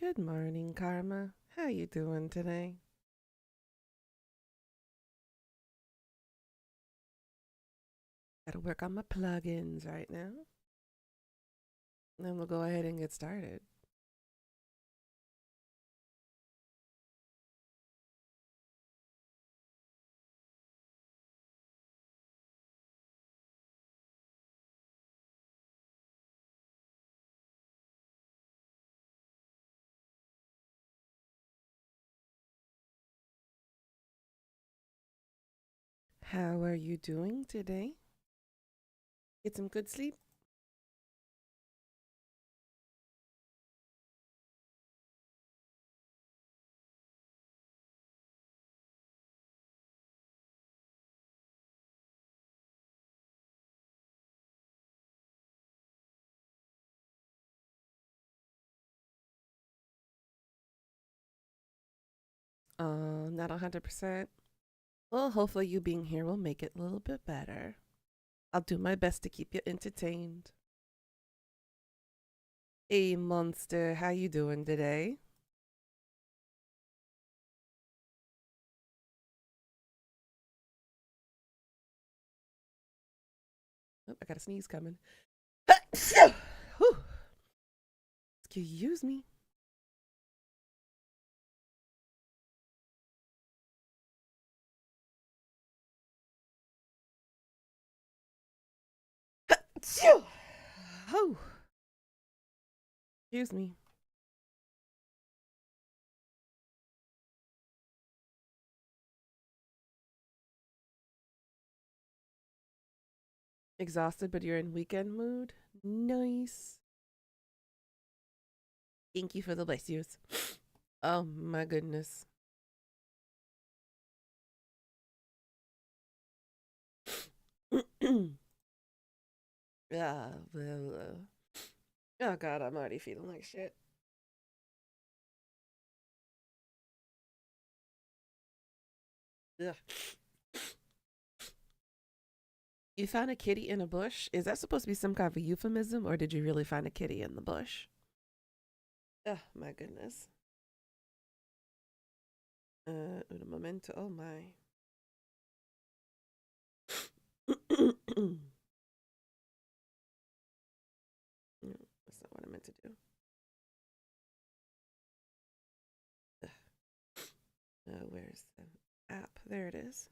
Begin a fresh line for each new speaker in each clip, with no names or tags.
Good morning, Karma. How you doing today? Gotta work on my plugins right now. Then we'll go ahead and get started. How are you doing today? Get some good sleep? Not 100%. Well, hopefully you being here will make it a little bit better. I'll do my best to keep you entertained. Hey, Monster, how you doing today? Oh, I got a sneeze coming. Whew. Excuse me. Oh, excuse me. Exhausted, but you're in weekend mood? Nice. Thank you for the bless Oh my goodness. Yeah. Oh god, I'm already feeling like shit. Ugh. You found a kitty in a bush? Is that supposed to be some kind of a euphemism, or did you really find a kitty in the bush? Oh my goodness. Un momento. Oh my. No, that's not what I meant to do. Where's the app? There it is.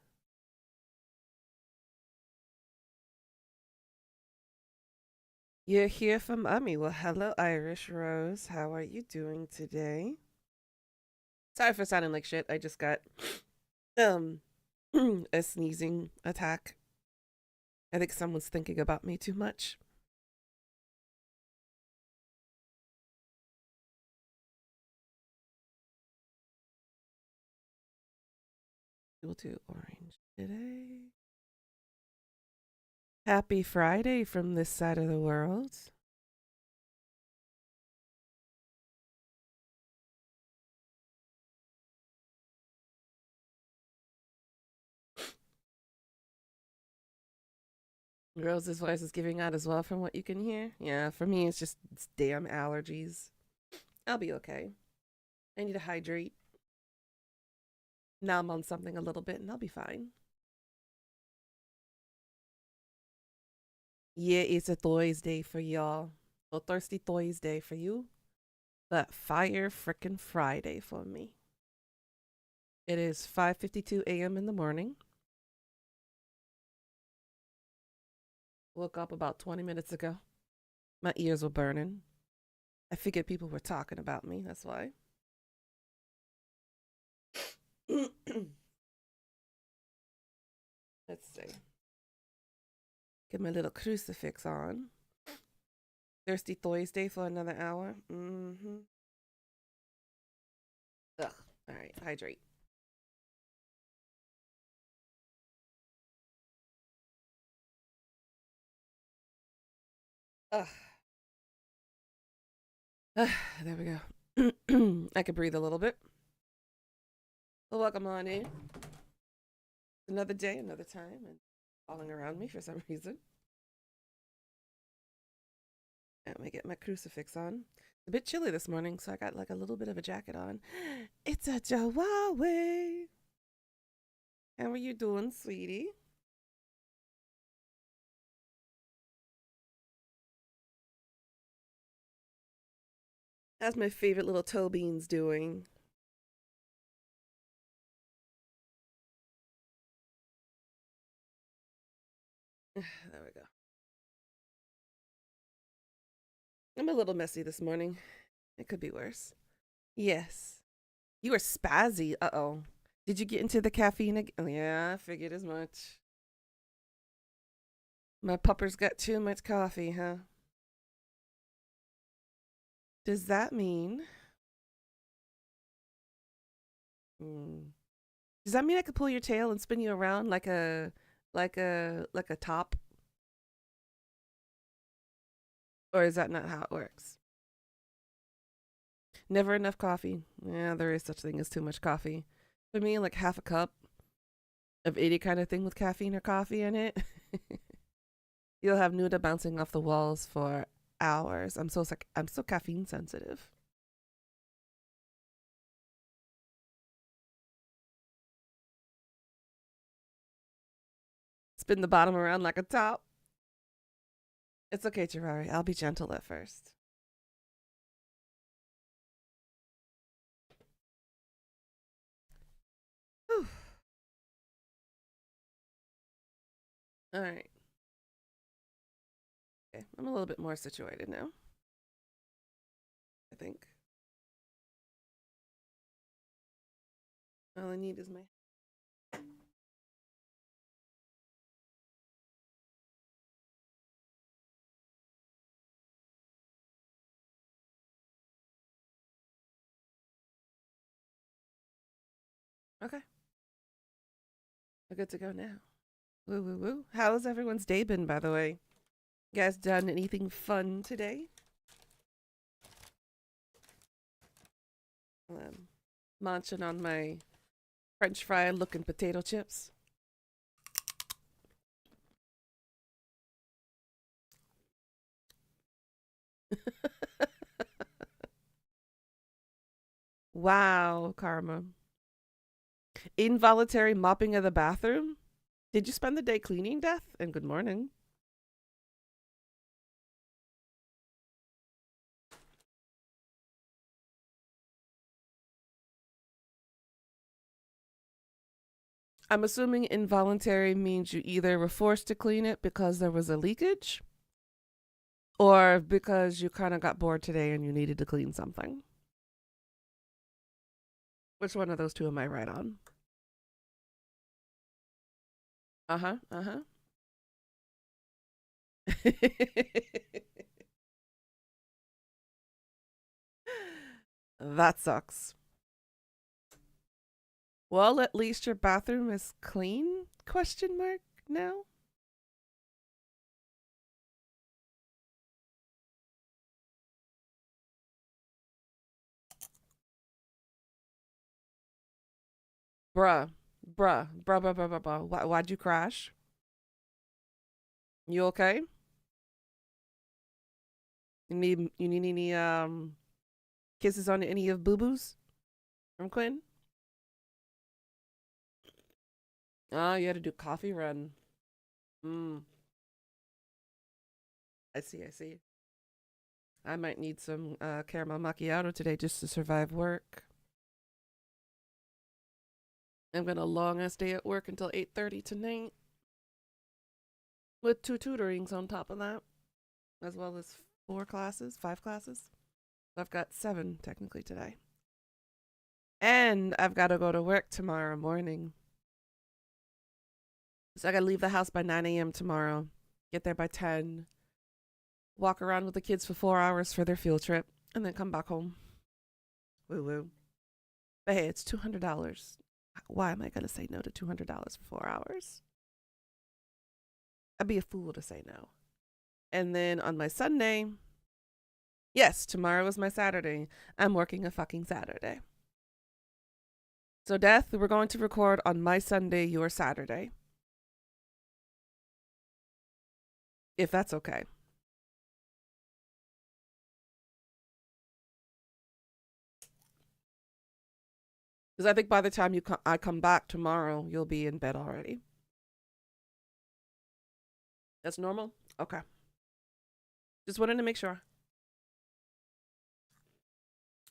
You're here from Ummy. Well, hello, Irish Rose. How are you doing today? Sorry for sounding like shit. I just got um a sneezing attack. I think someone's thinking about me too much. We'll do orange today. Happy Friday from this side of the world. Rose's voice is giving out as well from what you can hear. Yeah, for me, it's damn allergies. I'll be okay. I need to hydrate. Numb on something a little bit and I'll be fine. Yeah, it's a Thursday for y'all. Well, Thirsty Thursday for you, but Fire Frickin' Friday for me. It is 5:52 a.m. in the morning. Woke up about 20 minutes ago. My ears were burning. I figured people were talking about me. That's why. Let's see. Get my little crucifix on. Thirsty Thursday for another hour. Mm-hmm. Ugh. All right, hydrate. Ugh. There we go. I can breathe a little bit. Well, welcome on in. Another day, another time, and falling around me for some reason. Let me get my crucifix on. A bit chilly this morning, so I got like a little bit of a jacket on. It's a Jawawe. How are you doing, sweetie? How's my favorite little toe beans doing? There we go. I'm a little messy this morning. It could be worse. Yes. You were spazzy. Uh oh. Did you get into the caffeine again? Oh, yeah, I figured as much. My pupper's got too much coffee, huh? Does that mean? Hmm. Does that mean I could pull your tail and spin you around like a top? Or is that not how it works? Never enough coffee. Yeah, there is such thing as too much coffee. For me, like half a cup of any kind of thing with caffeine or coffee in it, you'll have Nuda bouncing off the walls for hours. I'm so caffeine sensitive. Spin the bottom around like a top. It's okay, Jirari. I'll be gentle at first. Whew. All right. Okay. I'm a little bit more situated now, I think. All I need is my. Okay. We're good to go now. Woo, woo, woo. How's everyone's day been, by the way? You guys done anything fun today? Munching on my French fry looking potato chips. Wow, Karma. Involuntary mopping of the bathroom? Did you spend the day cleaning, Death? And good morning. I'm assuming involuntary means you either were forced to clean it because there was a leakage or because you kind of got bored today and you needed to clean something. Which one of those two am I right on? Uh huh. Uh huh. That sucks. Well, at least your bathroom is clean? Question mark now? Bruh. Bruh. Why'd you crash? You okay? You need any kisses on any of boo boos from Quinn? Oh, you had to do coffee run. Mm, I see. I might need some caramel macchiato today just to survive work. I'm gonna long ass day at work until 8:30 tonight with two tutorings on top of that, as well as five classes. I've got seven technically today. And I've got to go to work tomorrow morning. So I got to leave the house by 9 a.m. tomorrow, get there by 10, walk around with the kids for 4 hours for their field trip, and then come back home. Woo woo. But hey, it's $200. Why am I going to say no to $200 for 4 hours? I'd be a fool to say no. And then on my Sunday, yes, tomorrow is my Saturday. I'm working a fucking Saturday. So, Death, we're going to record on my Sunday, your Saturday. If that's okay. Because I think by the time I come back tomorrow, you'll be in bed already. That's normal? Okay. Just wanted to make sure.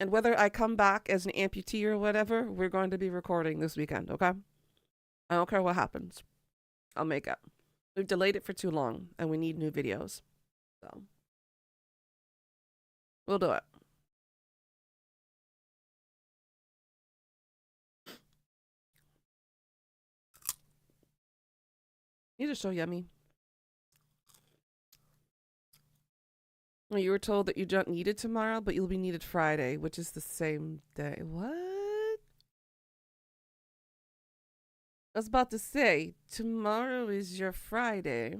And whether I come back as an amputee or whatever, we're going to be recording this weekend, okay? I don't care what happens. I'll make it. We've delayed it for too long, and we need new videos. So, we'll do it. These are so yummy. You were told that you don't need it tomorrow, but you'll be needed Friday, which is the same day. What? I was about to say, tomorrow is your Friday.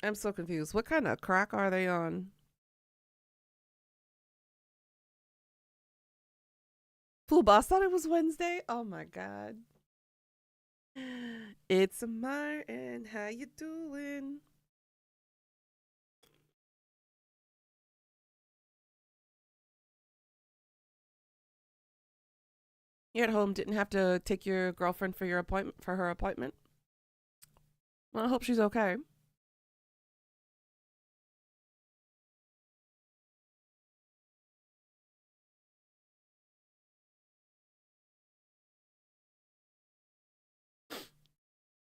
I'm so confused. What kind of crack are they on? Fool boss thought it was Wednesday. Oh my god. It's Martin. How you doing? You're at home. Didn't have to take your girlfriend for her appointment. Well, I hope she's okay.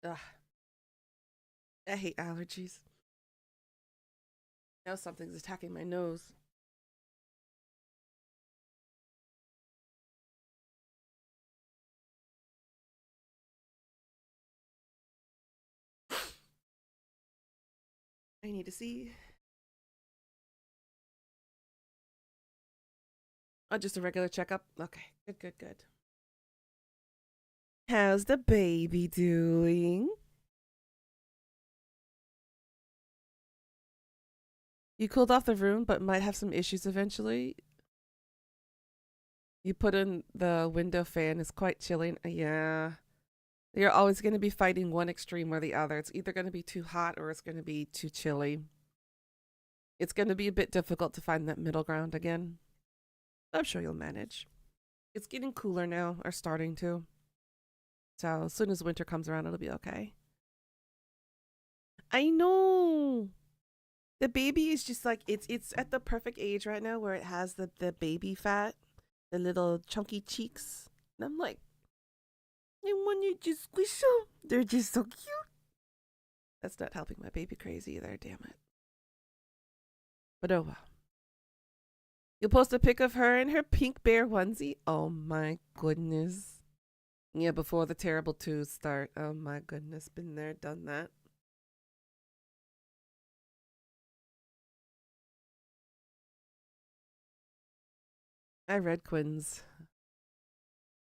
Ugh. I hate allergies. Now something's attacking my nose. I need to see. Oh, just a regular checkup? Okay. Good, good, good. How's the baby doing? You cooled off the room, but might have some issues eventually. You put in the window fan. It's quite chilly. Yeah. You're always going to be fighting one extreme or the other. It's either going to be too hot or it's going to be too chilly. It's going to be a bit difficult to find that middle ground again. I'm sure you'll manage. It's getting cooler now, or starting to. So as soon as winter comes around, it'll be okay. I know. The baby is just like it's at the perfect age right now where it has the baby fat, the little chunky cheeks. And I'm like, I want you to squish them. They're just so cute. That's not helping my baby crazy either, damn it. But oh well. You'll post a pic of her in her pink bear onesie. Oh my goodness. Yeah, before the terrible twos start. Oh my goodness. Been there, done that. I read Quinn's.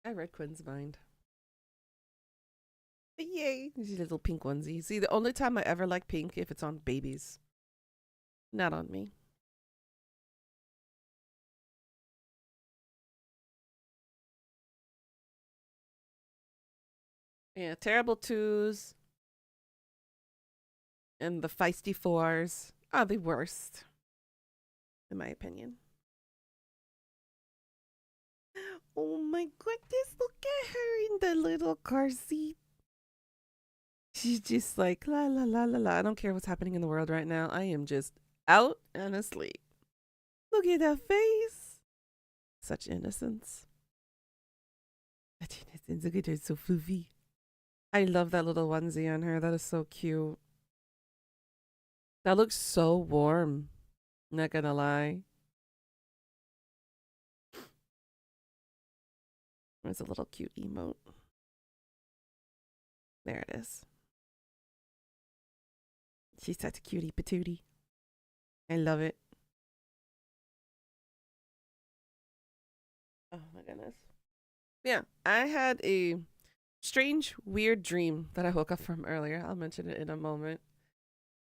I read Quinn's mind. Yay. These little pink onesie. See, the only time I ever like pink if it's on babies. Not on me. Yeah, terrible twos and the feisty fours are the worst, in my opinion. Oh my goodness, look at her in the little car seat. She's just like, la la la la la. I don't care what's happening in the world right now. I am just out and asleep. Look at that face. Such innocence. Such innocence. Look at her, so floofy. I love that little onesie on her. That is so cute. That looks so warm. Not gonna lie. There's a little cute emote. There it is. She's such a cutie patootie. I love it. Oh my goodness. Yeah, I had a strange, weird dream that I woke up from earlier. I'll mention it in a moment.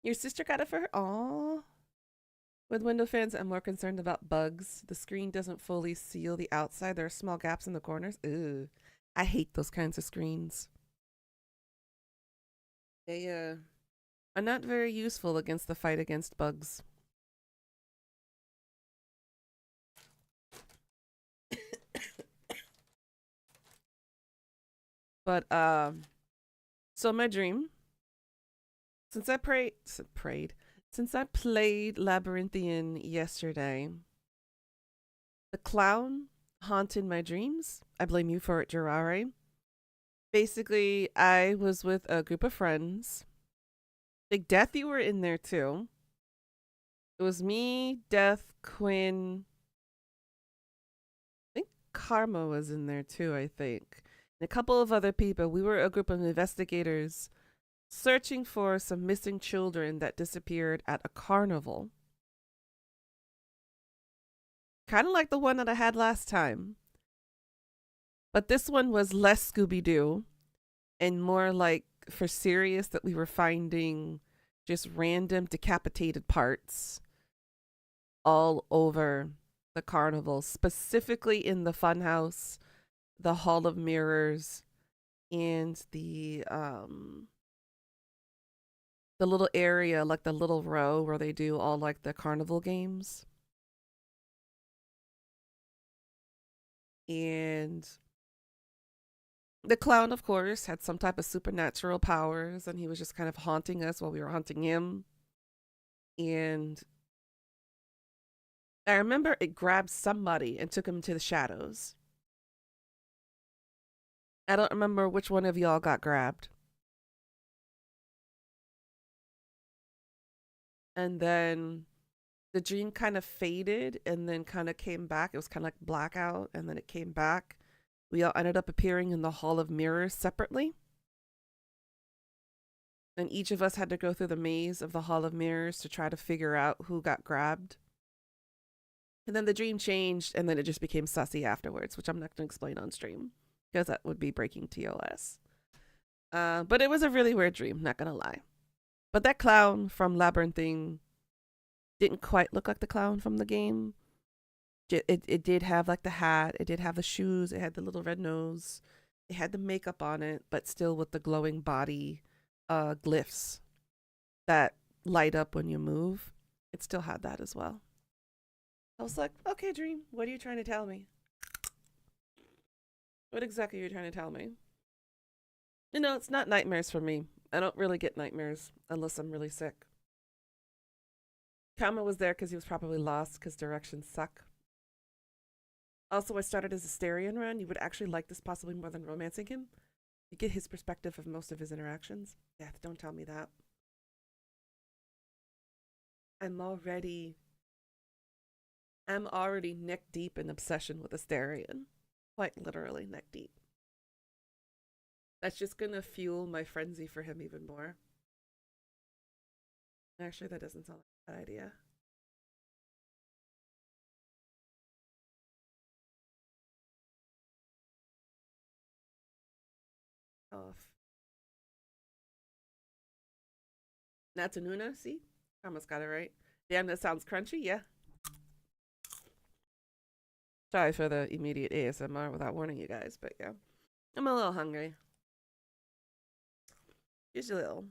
Your sister got it for her? Aww. With window fans, I'm more concerned about bugs. The screen doesn't fully seal the outside. There are small gaps in the corners. Ew. I hate those kinds of screens. They are not very useful against the fight against bugs. But so my dream, since I since I played Labyrinthian yesterday, the clown haunted my dreams. I blame you for it, Jirare. Basically, I was with a group of friends. Like Death, you were in there too. It was me, Death, Quinn. I think Karma was in there too, I think. And a couple of other people. We were a group of investigators searching for some missing children that disappeared at a carnival. Kind of like the one that I had last time. But this one was less Scooby Doo and more like for serious that we were finding just random decapitated parts all over the carnival, specifically in the funhouse, the Hall of Mirrors, and the little area, like the little row where they do all like the carnival games. And the clown, of course, had some type of supernatural powers, and he was just kind of haunting us while we were haunting him. And I remember it grabbed somebody and took him to the shadows. I don't remember which one of y'all got grabbed. And then the dream kind of faded and then kind of came back. It was kind of like blackout, and then it came back. We all ended up appearing in the Hall of Mirrors separately. And each of us had to go through the maze of the Hall of Mirrors to try to figure out who got grabbed. And then the dream changed, and then it just became sussy afterwards, which I'm not going to explain on stream because that would be breaking TOS. But it was a really weird dream, not going to lie. But that clown from Labyrinthine didn't quite look like the clown from the game. It did have like the hat, it did have the shoes, it had the little red nose, it had the makeup on it, but still with the glowing body glyphs that light up when you move. It still had that as well. I was like, okay, dream, what are you trying to tell me? What exactly are you trying to tell me? You know, it's not nightmares for me. I don't really get nightmares unless I'm really sick. Kama was there because he was probably lost because directions suck. Also, I started as a Asterion run. You would actually like this possibly more than romancing him. You get his perspective of most of his interactions. Death, don't tell me that. I'm already neck deep in obsession with Asterion. Quite literally neck deep. That's just gonna fuel my frenzy for him even more. Actually, that doesn't sound like a bad idea. Off. Natanuna, see? I almost got it right. Damn, that sounds crunchy, yeah. Sorry for the immediate ASMR without warning you guys, but yeah. I'm a little hungry. Just a little.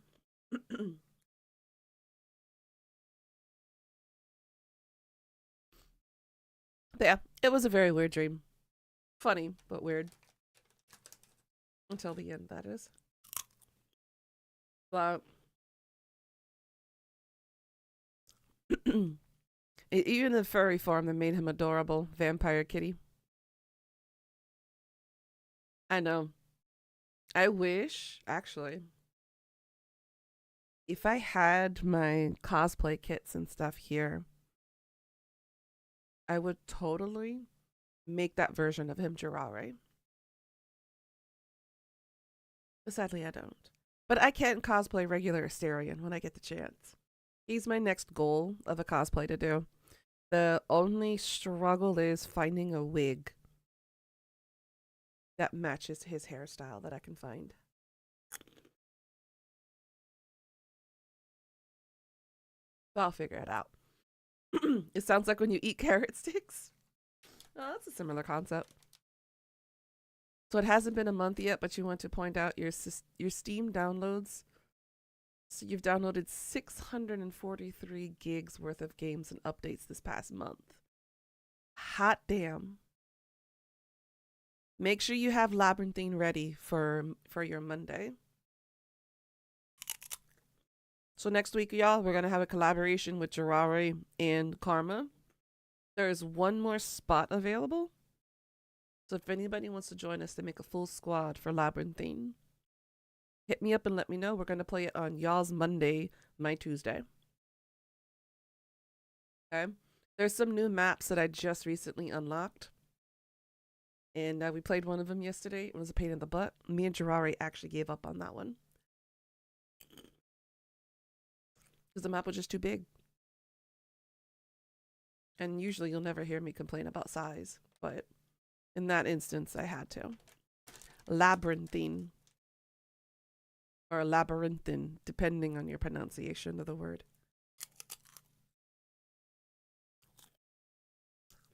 But yeah, it was a very weird dream. Funny, but weird. Until the end, that is. But even the furry form that made him adorable, Vampire Kitty. I know. I wish, actually, if I had my cosplay kits and stuff here, I would totally make that version of him Jirare. But sadly, I don't. But I can cosplay regular Asterion when I get the chance. He's my next goal of a cosplay to do. The only struggle is finding a wig that matches his hairstyle that I can find. But I'll figure it out. It sounds like when you eat carrot sticks. Oh, that's a similar concept. So it hasn't been a month yet, but you want to point out your Steam downloads. So you've downloaded 643 gigs worth of games and updates this past month. Hot damn. Make sure you have Labyrinthine ready for your Monday. So next week, y'all, we're gonna have a collaboration with Jirare and Karma. There's one more spot available. So if anybody wants to join us to make a full squad for Labyrinthine, hit me up and let me know. We're gonna play it on y'all's Monday, my Tuesday. Okay. There's some new maps that I just recently unlocked. And we played one of them yesterday. It was a pain in the butt. Me and Jirare actually gave up on that one. Because the map was just too big. And usually you'll never hear me complain about size. But in that instance, I had to. Labyrinthine. Or labyrinthine, depending on your pronunciation of the word.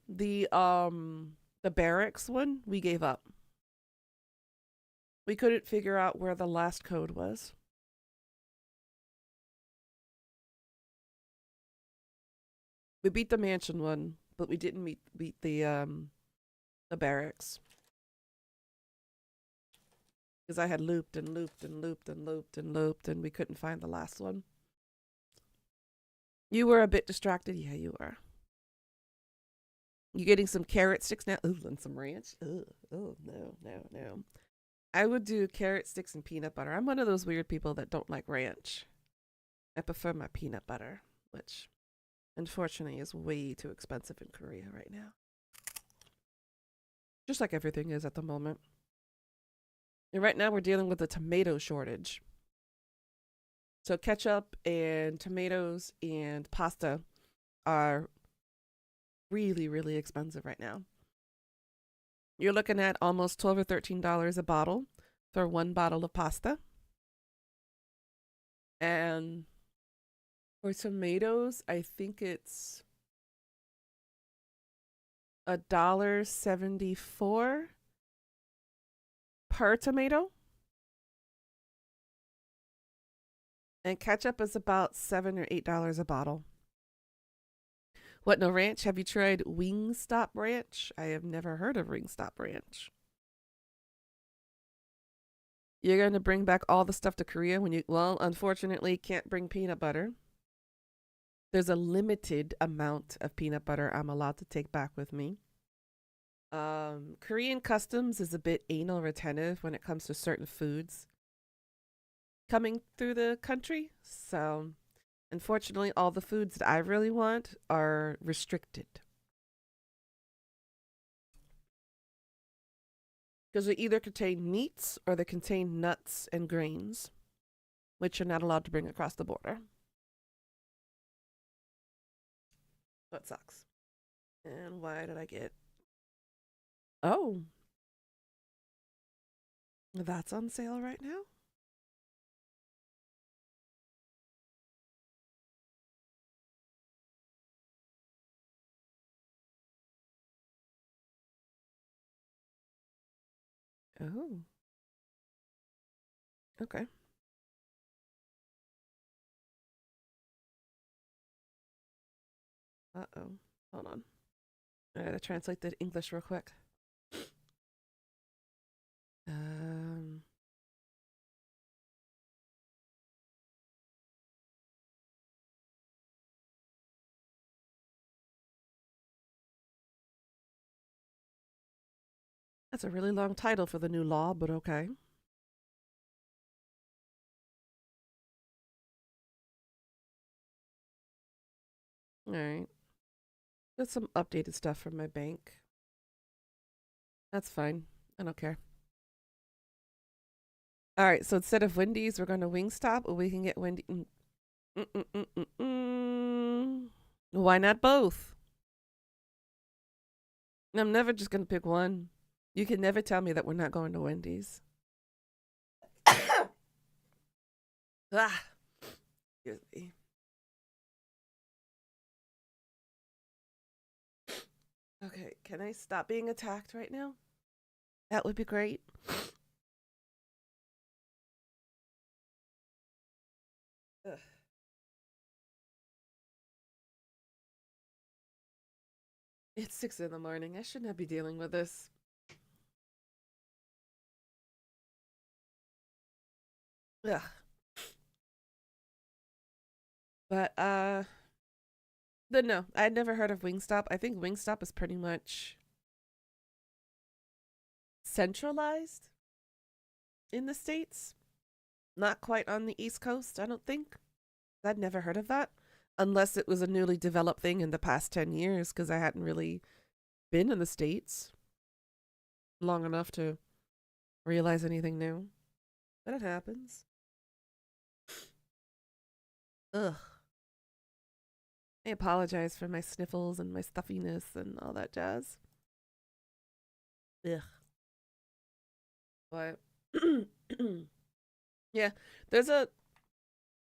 The barracks one, we gave up. We couldn't figure out where the last code was. We beat the mansion one, but we didn't beat the barracks. Because I had looped and looped and looped and looped and looped, and we couldn't find the last one. You were a bit distracted? Yeah, you were. You getting some carrot sticks now? Ooh, and some ranch? Ooh, oh, no. I would do carrot sticks and peanut butter. I'm one of those weird people that don't like ranch. I prefer my peanut butter, which unfortunately is way too expensive in Korea right now. Just like everything is at the moment. And right now we're dealing with a tomato shortage. So ketchup and tomatoes and pasta are really, really expensive right now. You're looking at almost $12 or $13 a bottle for one bottle of pasta. And for tomatoes, I think it's $1.74 per tomato. And ketchup is about $7 or $8 a bottle. What, no ranch? Have you tried Wingstop Ranch? I have never heard of Wingstop Ranch. You're going to bring back all the stuff to Korea when you, well, unfortunately, can't bring peanut butter. There's a limited amount of peanut butter I'm allowed to take back with me. Korean customs is a bit anal retentive when it comes to certain foods coming through the country. So, unfortunately, all the foods that I really want are restricted. Because they either contain meats or they contain nuts and grains, which you're not allowed to bring across the border. That sucks. And why did I get... Oh. That's on sale right now? Oh. Okay. Uh-oh. Hold on. I gotta translate that English real quick. Um... That's a really long title for the new law, but okay. All right. Got some updated stuff from my bank. That's fine. I don't care. All right. So instead of Wendy's, we're going to Wingstop, or we can get Wendy. Why not both? I'm never just going to pick one. You can never tell me that we're not going to Wendy's. Ah. Excuse me. Okay, can I stop being attacked right now? That would be great. Ugh. It's 6 in the morning. I should not be dealing with this. Ugh. But no, I'd never heard of Wingstop. I think Wingstop is pretty much centralized in the States. Not quite on the East Coast, I don't think. I'd never heard of that. Unless it was a newly developed thing in the past 10 years, because I hadn't really been in the States long enough to realize anything new. But it happens. Ugh. I apologize for my sniffles and my stuffiness and all that jazz. Ugh. But yeah, there's a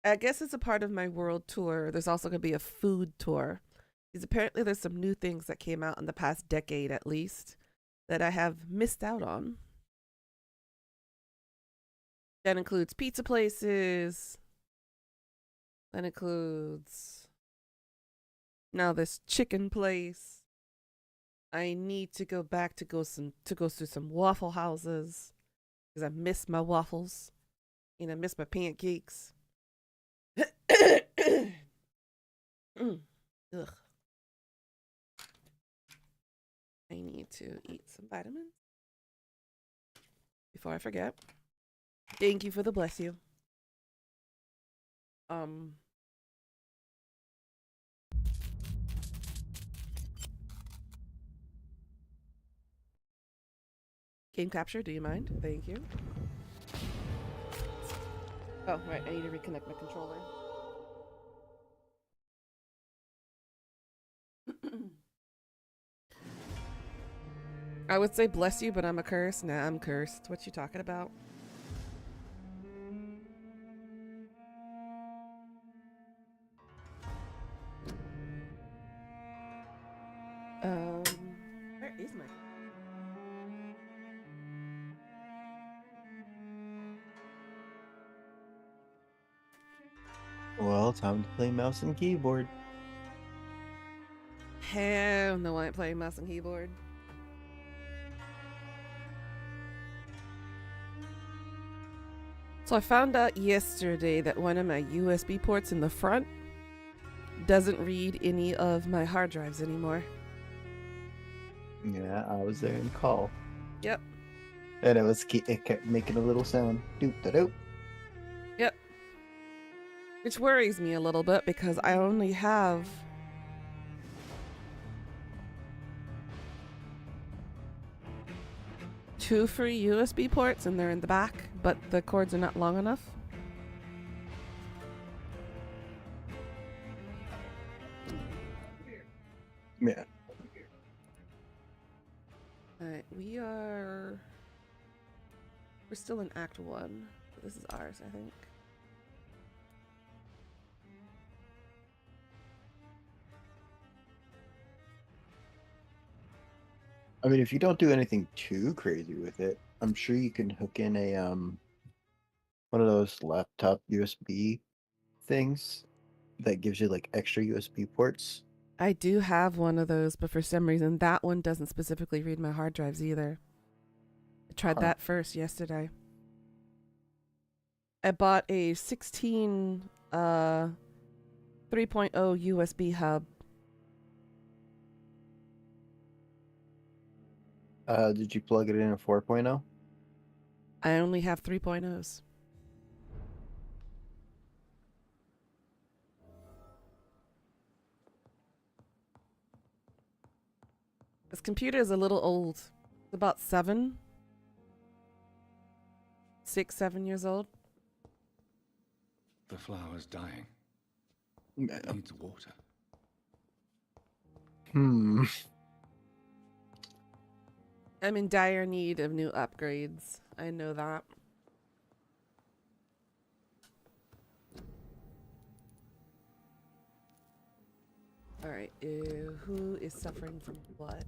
I guess it's a part of my world tour. There's also going to be a food tour. Because apparently there's some new things that came out in the past decade at least that I have missed out on. That includes pizza places. That includes now this chicken place. I need to go back to go through some waffle houses because I miss my waffles and I miss my pancakes. Mm. Ugh. I need to eat some vitamins before I forget. Thank you for the bless you. Um Game capture, do you mind? Thank you. Oh, right, I need to reconnect my controller. I would say bless you, but I'm a curse. Nah, I'm cursed. What you talking about? Um, where is my?
Well, time to play mouse and keyboard.
Hell no, I ain't playing mouse and keyboard. So I found out yesterday that one of my USB ports in the front doesn't read any of my hard drives anymore.
Yeah, I was there in call.
Yep.
And it kept making a little sound. Doop da doop.
Yep. Which worries me a little bit because I only have two free USB ports and they're in the back, but the cords are not long enough.
Yeah.
Alright, we're still in Act 1. This is ours, I think.
I mean, if you don't do anything too crazy with it, I'm sure you can hook in a one of those laptop USB things that gives you like extra USB ports.
I do have one of those, but for some reason that one doesn't specifically read my hard drives either. I tried
Huh.
that first yesterday. I bought a 16 3.0 USB hub.
Did you plug it in a 4.0?
I only have 3.0s. This computer is a little old. It's about 7 years old.
The flower's dying.
Yeah.
It needs water.
Hmm.
I'm in dire need of new upgrades. I know that. Alright, who is suffering from what?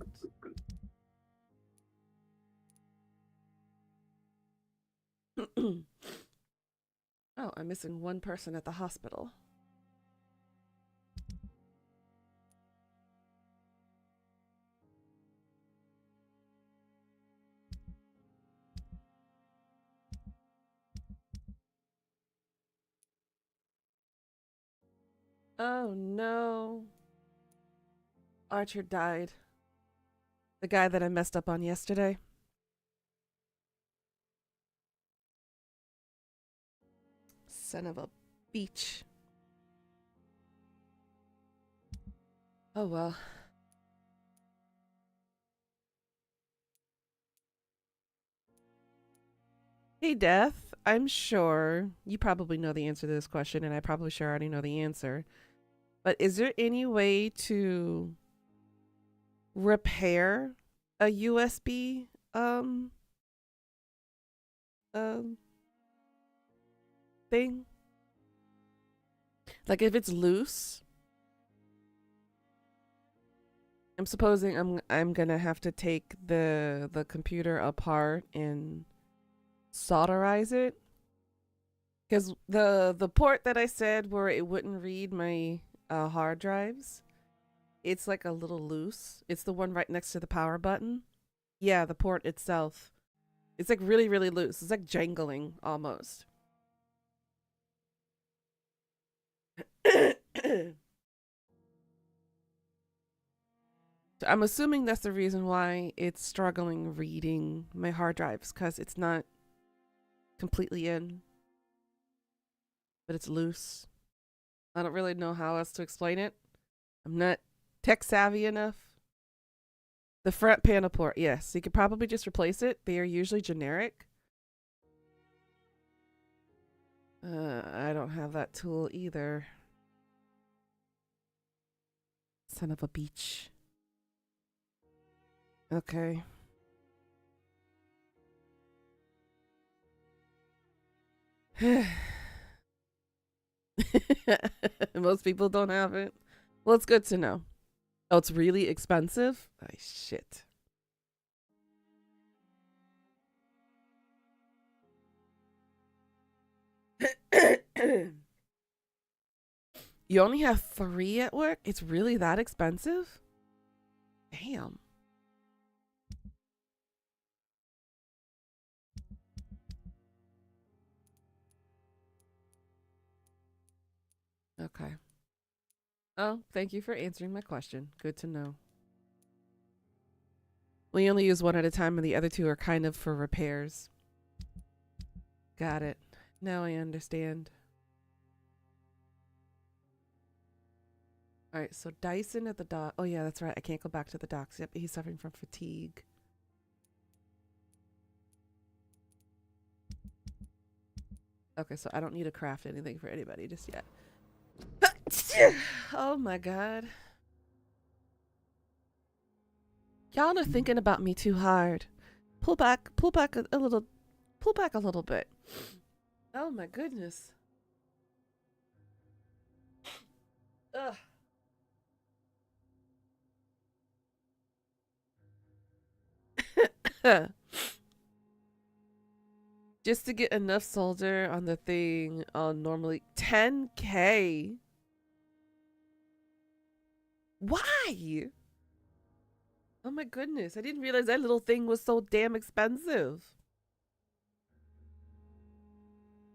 Oh, I'm missing one person at the hospital. Oh no. Archer died. The guy that I messed up on yesterday. Son of a beach. Oh well. Hey, Death. I'm sure you probably know the answer to this question, and I probably sure already know the answer. But is there any way to repair a USB um thing? Like if it's loose, I'm supposing I'm gonna have to take the computer apart and solderize it. Because the port that I said where it wouldn't read my hard drives, it's like a little loose. It's the one right next to the power button. Yeah, the port itself. It's like really, really loose. It's like jangling almost. So I'm assuming that's the reason why it's struggling reading my hard drives, because it's not completely in, but it's loose. I don't really know how else to explain it. I'm not tech savvy enough. The front panel port, yes. You could probably just replace it. They are usually generic. I don't have that tool either. Son of a beach. Okay. Most people don't have it. Well, it's good to know. Oh, it's really expensive? Oh, shit. You only have 3 at work? It's really that expensive? Damn. Okay. Oh, thank you for answering my question. Good to know. We only use one at a time, and the other 2 are kind of for repairs. Got it. Now I understand. All right, so Dyson at the dock. Oh, yeah, that's right. I can't go back to the docks. Yep, he's suffering from fatigue. Okay, so I don't need to craft anything for anybody just yet. Oh my god. Y'all are thinking about me too hard. Pull back a little, pull back a little bit. Oh my goodness. Ugh. Just to get enough solder on the thing, I'll normally 10K. Why? Oh my goodness, I didn't realize that little thing was so damn expensive.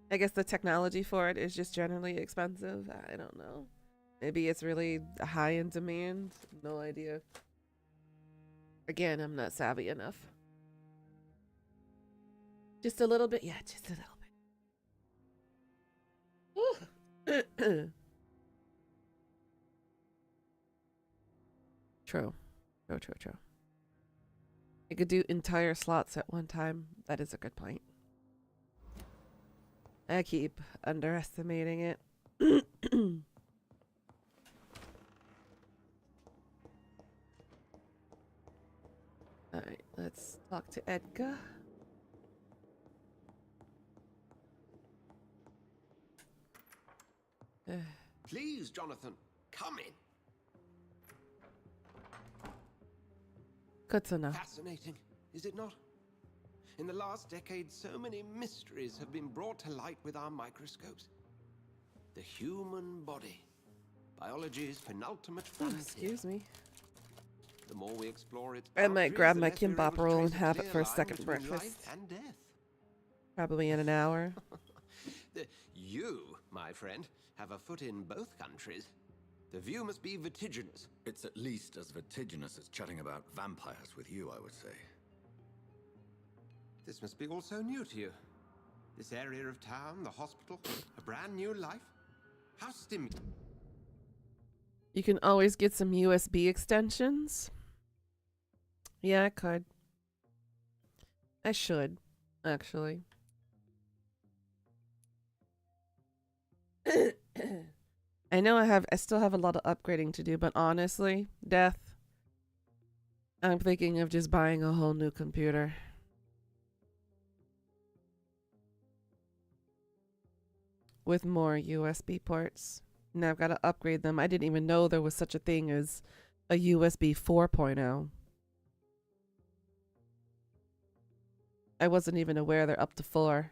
I guess the technology for it is just generally expensive. I don't know. Maybe it's really high in demand. No idea. Again, I'm not savvy enough. Just a little bit? Yeah, just a little bit. True. True, true, true. I could do entire slots at one time. That is a good point. I keep underestimating it. Alright, let's talk to Edgar.
Please, Jonathan, come in.
Good to know.
Fascinating, is it not? In the last decade, so many mysteries have been brought to light with our microscopes. The human body, biology's penultimate frontier.
Excuse me.
The more we explore it,
I might grab my kimbap roll and have it for a second breakfast.
Life and death.
Probably in an hour.
You, my friend, have a foot in both countries. The view must be vertiginous.
It's at least as vertiginous as chatting about vampires with you, I would say.
This must be all so new to you. This area of town, the hospital, a brand new life. How stimulating.
You can always get some USB extensions. Yeah, I could. I should, actually. I know I still have a lot of upgrading to do, but honestly, Death, I'm thinking of just buying a whole new computer. With more USB ports. Now I've got to upgrade them. I didn't even know there was such a thing as a USB 4.0. I wasn't even aware they're up to 4.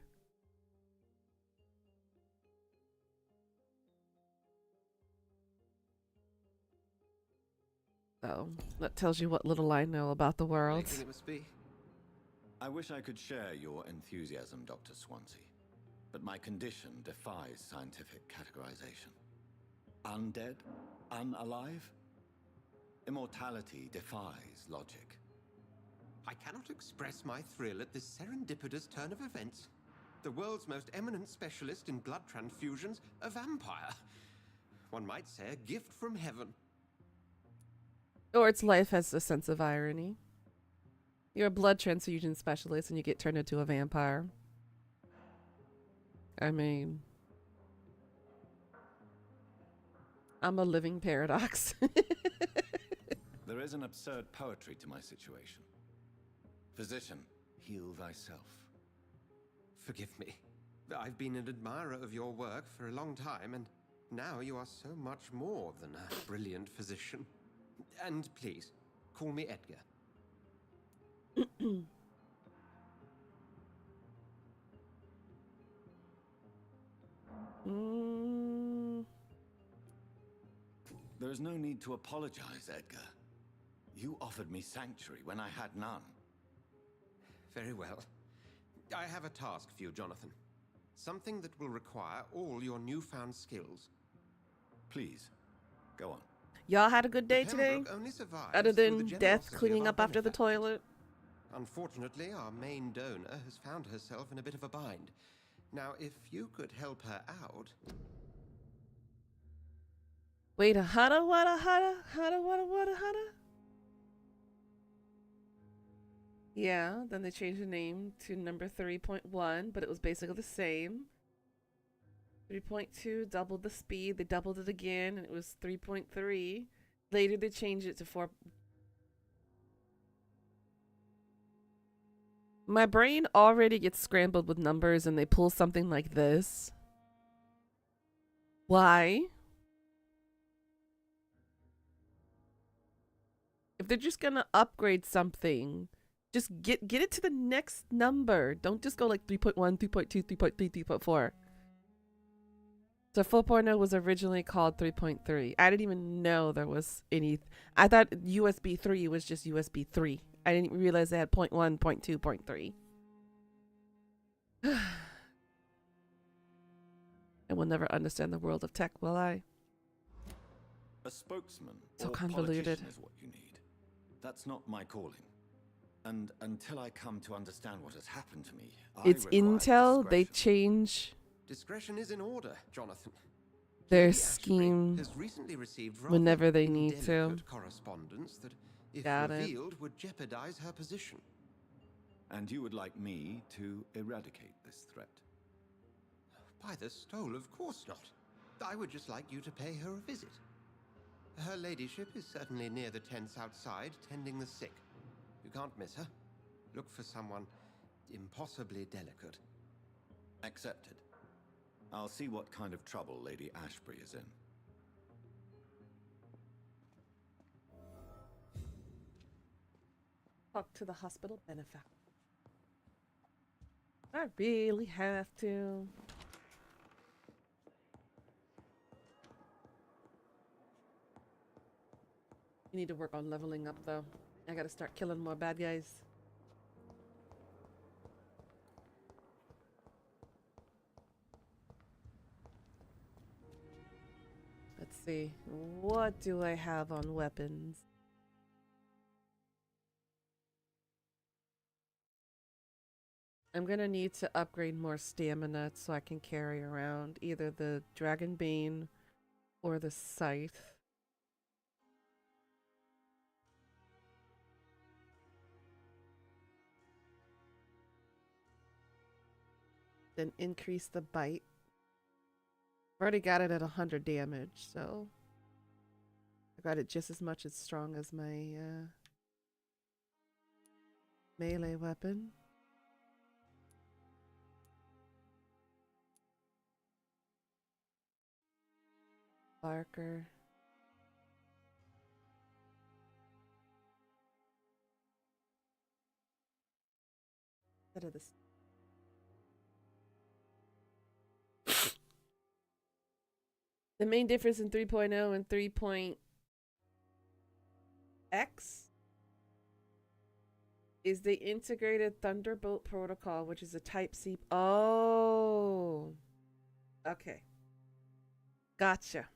So that tells you what little I know about the world.
It must be.
I wish I could share your enthusiasm, Dr. Swansea, but my condition defies scientific categorization. Undead? Unalive? Immortality defies logic.
I cannot express my thrill at this serendipitous turn of events. The world's most eminent specialist in blood transfusions, a vampire. One might say a gift from heaven.
Or its life has a sense of irony. You're a blood transfusion specialist and you get turned into a vampire. I mean, I'm a living paradox.
There is an absurd poetry to my situation. Physician, heal thyself.
Forgive me. I've been an admirer of your work for a long time, and now you are so much more than a brilliant physician. And please, call me Edgar.
There is no need to apologize, Edgar. You offered me sanctuary when I had none.
Very well. I have a task for you, Jonathan. Something that will require all your newfound skills.
Please, go on.
Y'all had a good day
The
today?
Pembroke only survives
Other
through
than
the
Death
generosity
cleaning
of our
up after the
benefactors.
toilet?
Unfortunately, our main donor has found herself in a bit of a bind. Now, if you could help her out...
Wait, a hada wada hada? Hada wada wada hada? Yeah, then they changed the name to number 3.1, but it was basically the same. 3.2 doubled the speed, they doubled it again, and it was 3.3. Later they changed it to 4. My brain already gets scrambled with numbers and they pull something like this. Why? If they're just gonna upgrade something, just get it to the next number. Don't just go like 3.1, 3.2, 3.3, 3.4. So 4.0 was originally called 3.3. I didn't even know there was any. I thought USB 3 was just USB 3. I didn't realize they had 0.1, 0.2, 0.3. I will never understand the world of tech, will I?
A spokesman
So
or
convoluted.
politician is what you need. That's not my calling. And until I come to understand what has happened to me,
It's
I require
Intel. They
discretion.
change
Discretion is in order, Jonathan.
their
Lady Ashbury
scheme
has recently received rather
whenever they need to.
indelicate correspondence that, if
Got it.
revealed, would jeopardize her position.
And you would like me to eradicate this threat?
By the stole, of course not. I would just like you to pay her a visit. Her ladyship is certainly near the tents outside, tending the sick. You can't miss her. Look for someone impossibly delicate.
Accepted. I'll see what kind of trouble Lady Ashbury is in.
Talk to the hospital benefactor. I really have to. You need to work on leveling up, though. I gotta start killing more bad guys. Let's see. What do I have on weapons? I'm gonna need to upgrade more stamina so I can carry around either the Dragon Bane or the Scythe. Then increase the bite. I've already got it at 100 damage, so I got it just as much as strong as my melee weapon. Barker. Instead of this. The main difference in 3.0 and 3.x is the integrated Thunderbolt protocol, which is a Type C. Oh, okay. Gotcha.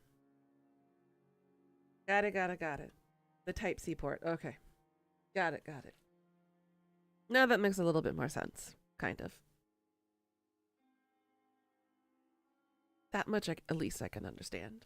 Got it. The Type C port. Okay. Got it. Now that makes a little bit more sense. Kind of. That much at least I can understand.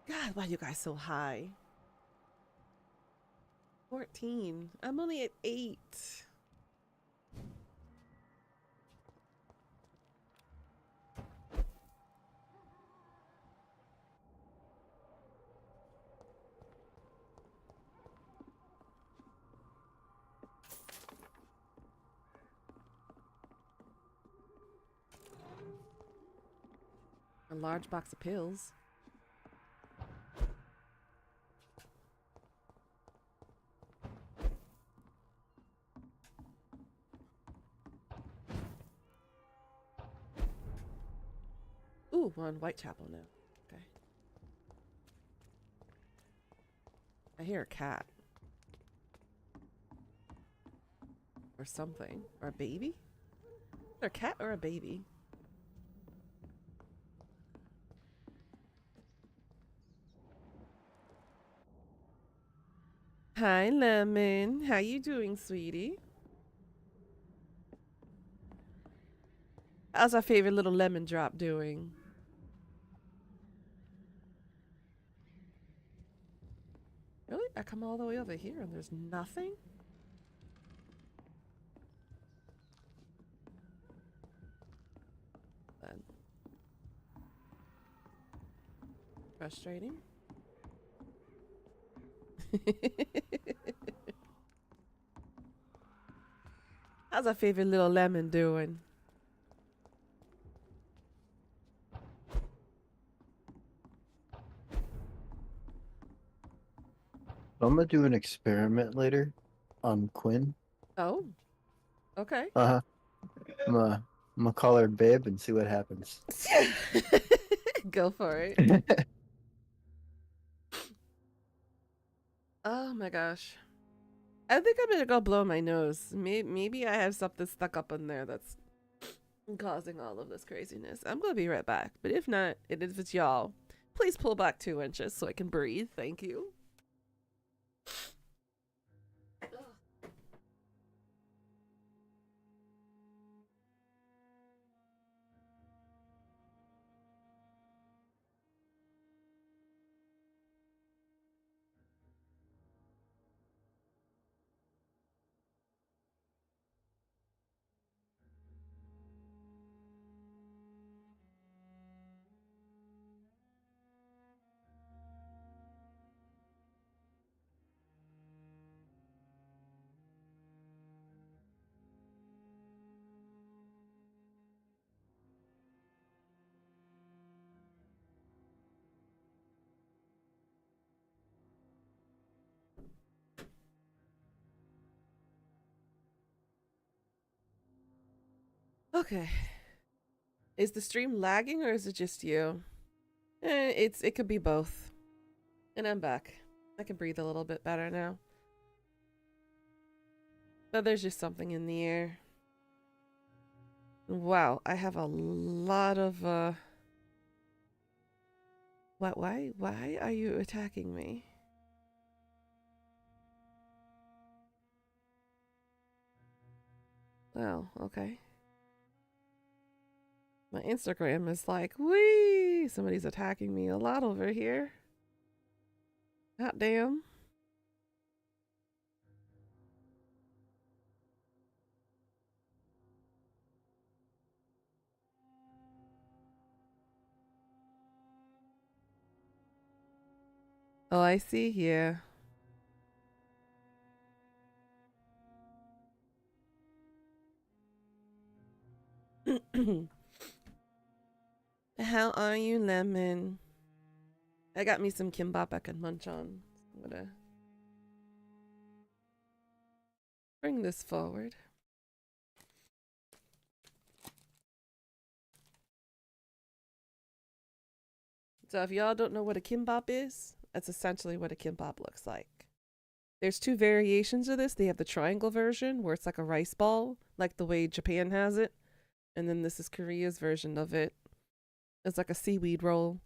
God, why are you guys so high? 14. I'm only at 8. A large box of pills. Ooh, we're on Whitechapel now. Okay. I hear a cat. Or something. Or a baby? Either a cat or a baby. Hi, Lemon. How you doing, sweetie? How's our favorite little lemon drop doing? Really? I come all the way over here and there's nothing? Then. Frustrating. How's our favorite little lemon doing?
I'm gonna do an experiment later on Quinn.
Oh, okay.
Uh-huh. I'm gonna call her Babe and see what happens.
Go for it. Oh my gosh. I think I'm gonna go blow my nose. Maybe I have something stuck up in there that's causing all of this craziness. I'm gonna be right back. But if not, and if it's y'all, please pull back 2 inches so I can breathe. Thank you. Okay. Is the stream lagging or is it just you? It could be both. And I'm back. I can breathe a little bit better now. But there's just something in the air. Wow, I have a lot of why are you attacking me? Well, okay. My Instagram is like, wee, somebody's attacking me a lot over here. God damn. Oh, I see here. How are you, Lemon? I got me some kimbap I can munch on. I'm gonna bring this forward. So if y'all don't know what a kimbap is, that's essentially what a kimbap looks like. There's two variations of this. They have the triangle version where it's like a rice ball, like the way Japan has it. And then this is Korea's version of it. It's like a seaweed roll.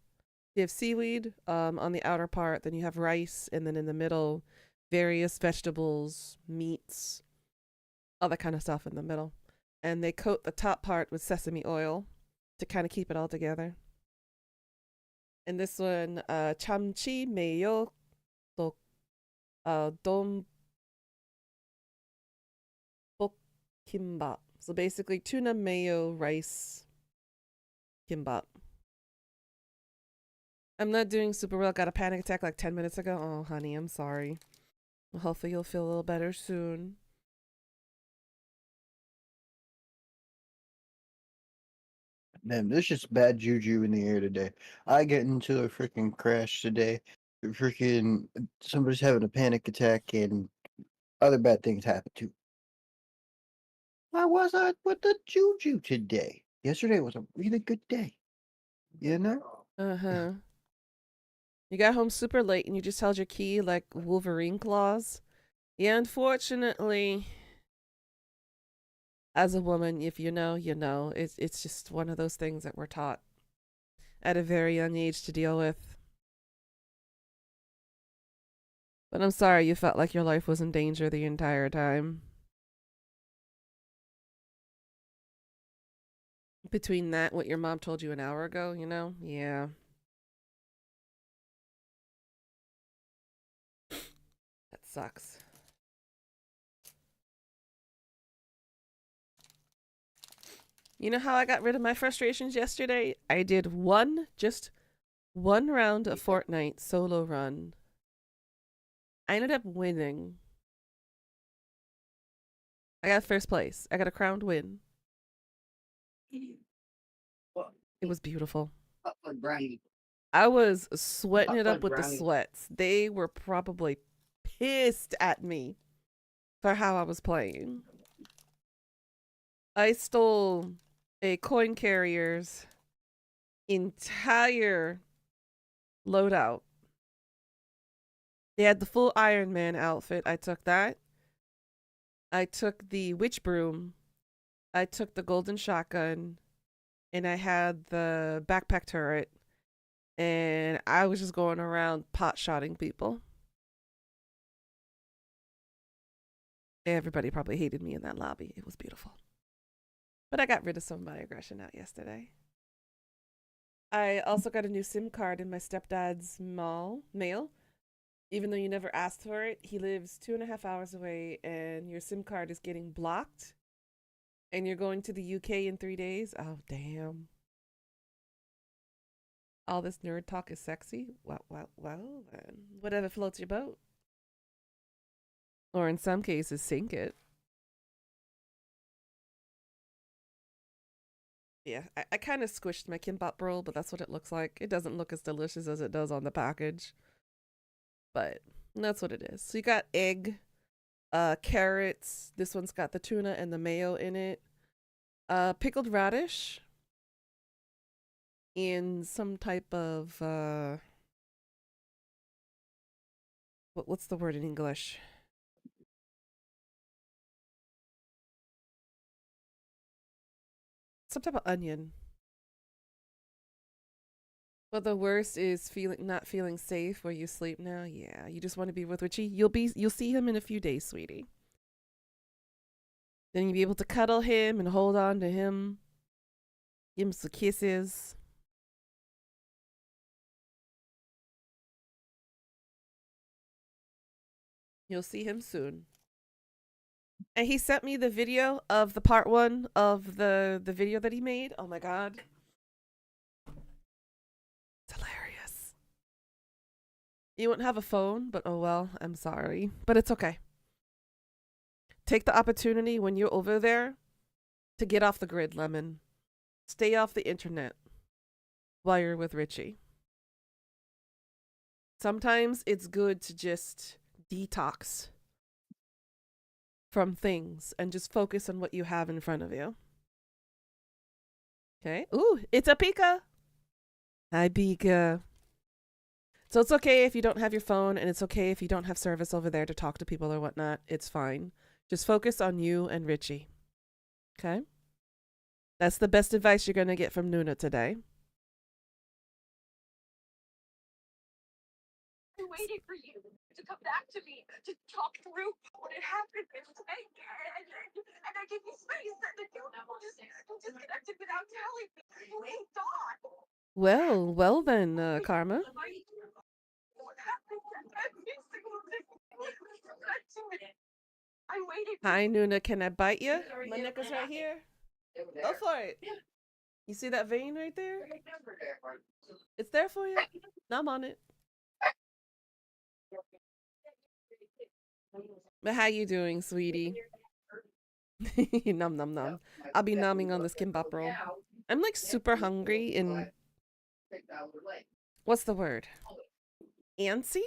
You have seaweed on the outer part, then you have rice, and then in the middle, various vegetables, meats, all that kind of stuff in the middle. And they coat the top part with sesame oil to kind of keep it all together. And this one, 참치 mayo 또 돈 kimbap. So basically tuna mayo rice kimbap. I'm not doing super well. Got a panic attack like 10 minutes ago. Oh, honey, I'm sorry. Hopefully you'll feel a little better soon.
Man, there's just bad juju in the air today. I get into a freaking crash today. Freaking somebody's having a panic attack and other bad things happen too. Why was I with the juju today? Yesterday was a really good day. You know?
Uh-huh. You got home super late and you just held your key like Wolverine claws. Yeah, unfortunately, as a woman, if you know, you know. It's just one of those things that we're taught at a very young age to deal with. But I'm sorry you felt like your life was in danger the entire time. Between that, what your mom told you an hour ago, you know? Yeah. That sucks. You know how I got rid of my frustrations yesterday? I did just one round of Fortnite solo run. I ended up winning. I got first place. I got a crowned win. It was beautiful. I was sweating it up with the sweats. They were probably pissed at me for how I was playing. I stole a coin carrier's entire loadout. They had the full Iron Man outfit. I took that. I took the witch broom. I took the golden shotgun. And I had the backpack turret. And I was just going around pot shotting people. Everybody probably hated me in that lobby. It was beautiful. But I got rid of some of my aggression out yesterday. I also got a new SIM card in my stepdad's mail. Even though you never asked for it, he lives 2.5 hours away and your SIM card is getting blocked. And you're going to the UK in 3 days. Oh, damn. All this nerd talk is sexy. Well, then. Whatever floats your boat. Or in some cases, sink it. Yeah, I kind of squished my kimbap roll, but that's what it looks like. It doesn't look as delicious as it does on the package. But that's what it is. So you got egg, carrots. This one's got the tuna and the mayo in it. Pickled radish in some type of what's the word in English? Some type of onion. But the worst is not feeling safe where you sleep now. Yeah, you just want to be with Richie. You'll see him in a few days, sweetie. Then you'll be able to cuddle him and hold on to him. Give him some kisses. You'll see him soon. And he sent me the video of the part 1 of the video that he made. Oh my god. It's hilarious. You won't have a phone, but oh well, I'm sorry. But it's okay. Take the opportunity when you're over there to get off the grid, Lemon. Stay off the internet while you're with Richie. Sometimes it's good to just detox from things and just focus on what you have in front of you. Okay. Ooh, it's a Pika. Hi, Pika. So it's okay if you don't have your phone, and it's okay if you don't have service over there to talk to people or whatnot. It's fine. Just focus on you and Richie. Okay? That's the best advice you're going to get from Nuna today.
I waited for you to come back to me to talk through what had happened today, and I gave you space, and you disconnected without telling me. You moved on.
Well then, Karma.
What happened? Every single thing led to it. I waited.
Hi, Nuna. Can I bite you? My neck is right here. Go for it. You see that vein right there? It's there for you. I'm on it. But how you doing, sweetie? Nom nom nom. I'll be nomming on this kimbap roll. I'm like super hungry and what's the word? Antsy?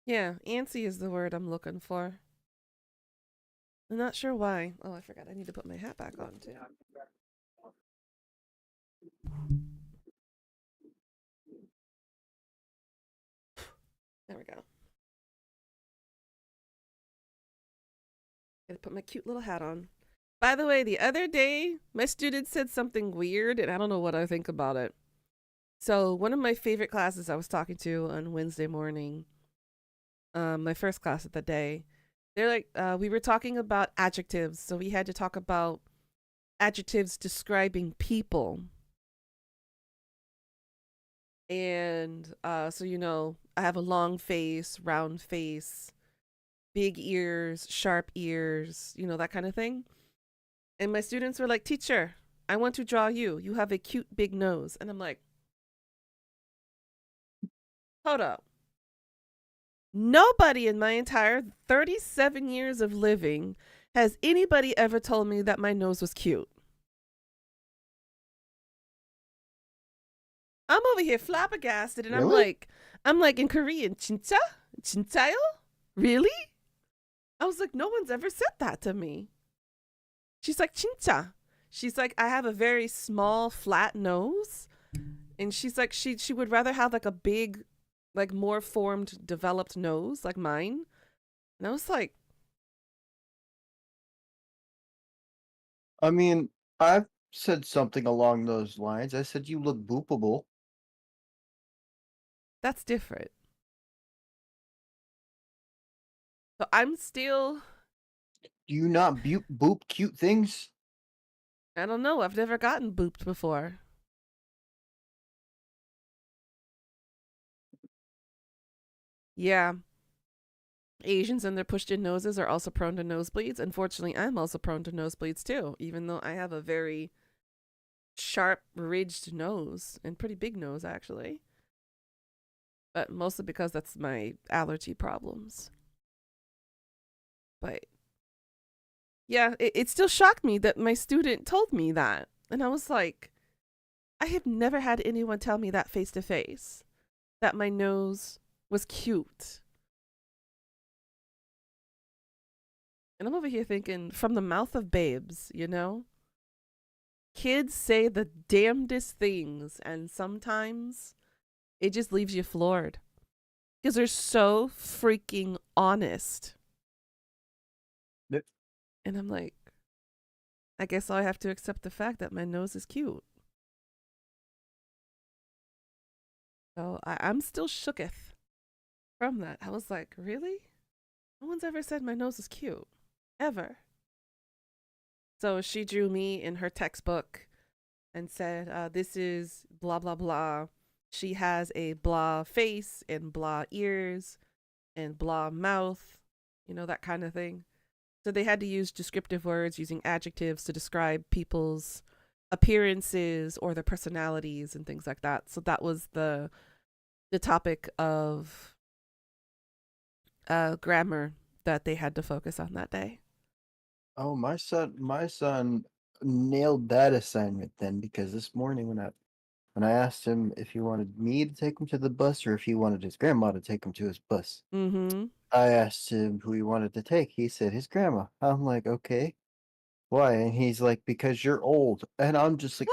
Yeah, antsy is the word I'm looking for. I'm not sure why. Oh, I forgot. I need to put my hat back on too. There we go. Gotta put my cute little hat on. By the way, the other day, my student said something weird, and I don't know what I think about it. So, one of my favorite classes I was talking to on Wednesday morning, my first class of the day, they're like, we were talking about adjectives. So, we had to talk about adjectives describing people. And so, you know, I have a long face, round face, big ears, sharp ears, you know, that kind of thing. And my students were like, teacher, I want to draw you. You have a cute big nose. And I'm like, hold up. Nobody in my entire 37 years of living has anybody ever told me that my nose was cute. I'm over here flabbergasted, and
Really?
I'm like in Korean, 진짜? 진짜요? Really? I was like, no one's ever said that to me. She's like, 진짜. She's like, I have a very small, flat nose. And she's like, she would rather have like a big, like more formed, developed nose like mine. And I was like,
I mean, I've said something along those lines. I said you look boopable.
that's different. So I'm still,
Do you not boop cute things?
I don't know. I've never gotten booped before. Yeah. Asians and their pushed in noses are also prone to nosebleeds. Unfortunately, I'm also prone to nosebleeds too, even though I have a very sharp, ridged nose and pretty big nose, actually. But mostly because that's my allergy problems. But yeah, it still shocked me that my student told me that. And I was like, I have never had anyone tell me that face to face, that my nose was cute. And I'm over here thinking, from the mouth of babes, you know? Kids say the damnedest things, and sometimes it just leaves you floored because they're so freaking honest.
Yep.
And I'm like, I guess I have to accept the fact that my nose is cute. So I'm still shooketh from that. I was like, really? No one's ever said my nose is cute. Ever. So she drew me in her textbook and said, this is blah, blah, blah. She has a blah face and blah ears and blah mouth, you know, that kind of thing. So they had to use descriptive words using adjectives to describe people's appearances or their personalities and things like that. So that was the topic of grammar that they had to focus on that day.
Oh, my son nailed that assignment then, because this morning when I asked him if he wanted me to take him to the bus or if he wanted his grandma to take him to his bus,
Mm-hmm.
I asked him who he wanted to take. He said his grandma. I'm like, okay, why? And he's like, because you're old. And I'm just like,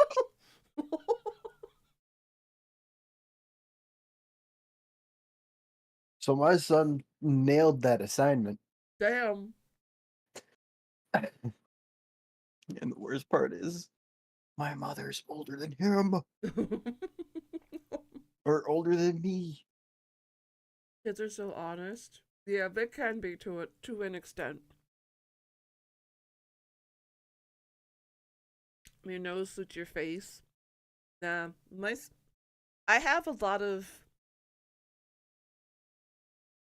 so my son nailed that assignment.
Damn.
And the worst part is, my mother's older than him or older than me.
Kids are so honest. Yeah, they can be to an extent. Your nose suits your face. Nah, I have a lot of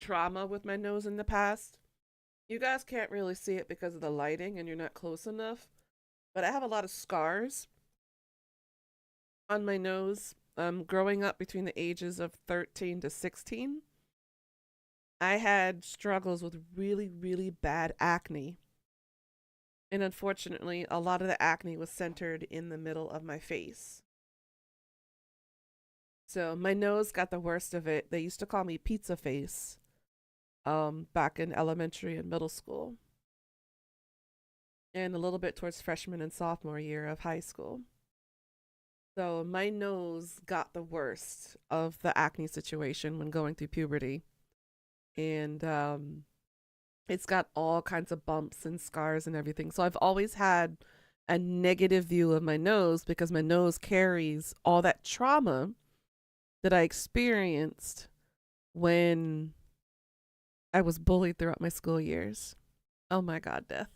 trauma with my nose in the past. You guys can't really see it because of the lighting and you're not close enough, but I have a lot of scars on my nose. Growing up between the ages of 13 to 16, I had struggles with really, really bad acne. And unfortunately, a lot of the acne was centered in the middle of my face. So my nose got the worst of it. They used to call me pizza face back in elementary and middle school. And a little bit towards freshman and sophomore year of high school. So my nose got the worst of the acne situation when going through puberty. And it's got all kinds of bumps and scars and everything. So I've always had a negative view of my nose because my nose carries all that trauma that I experienced when I was bullied throughout my school years. Oh my God, Death.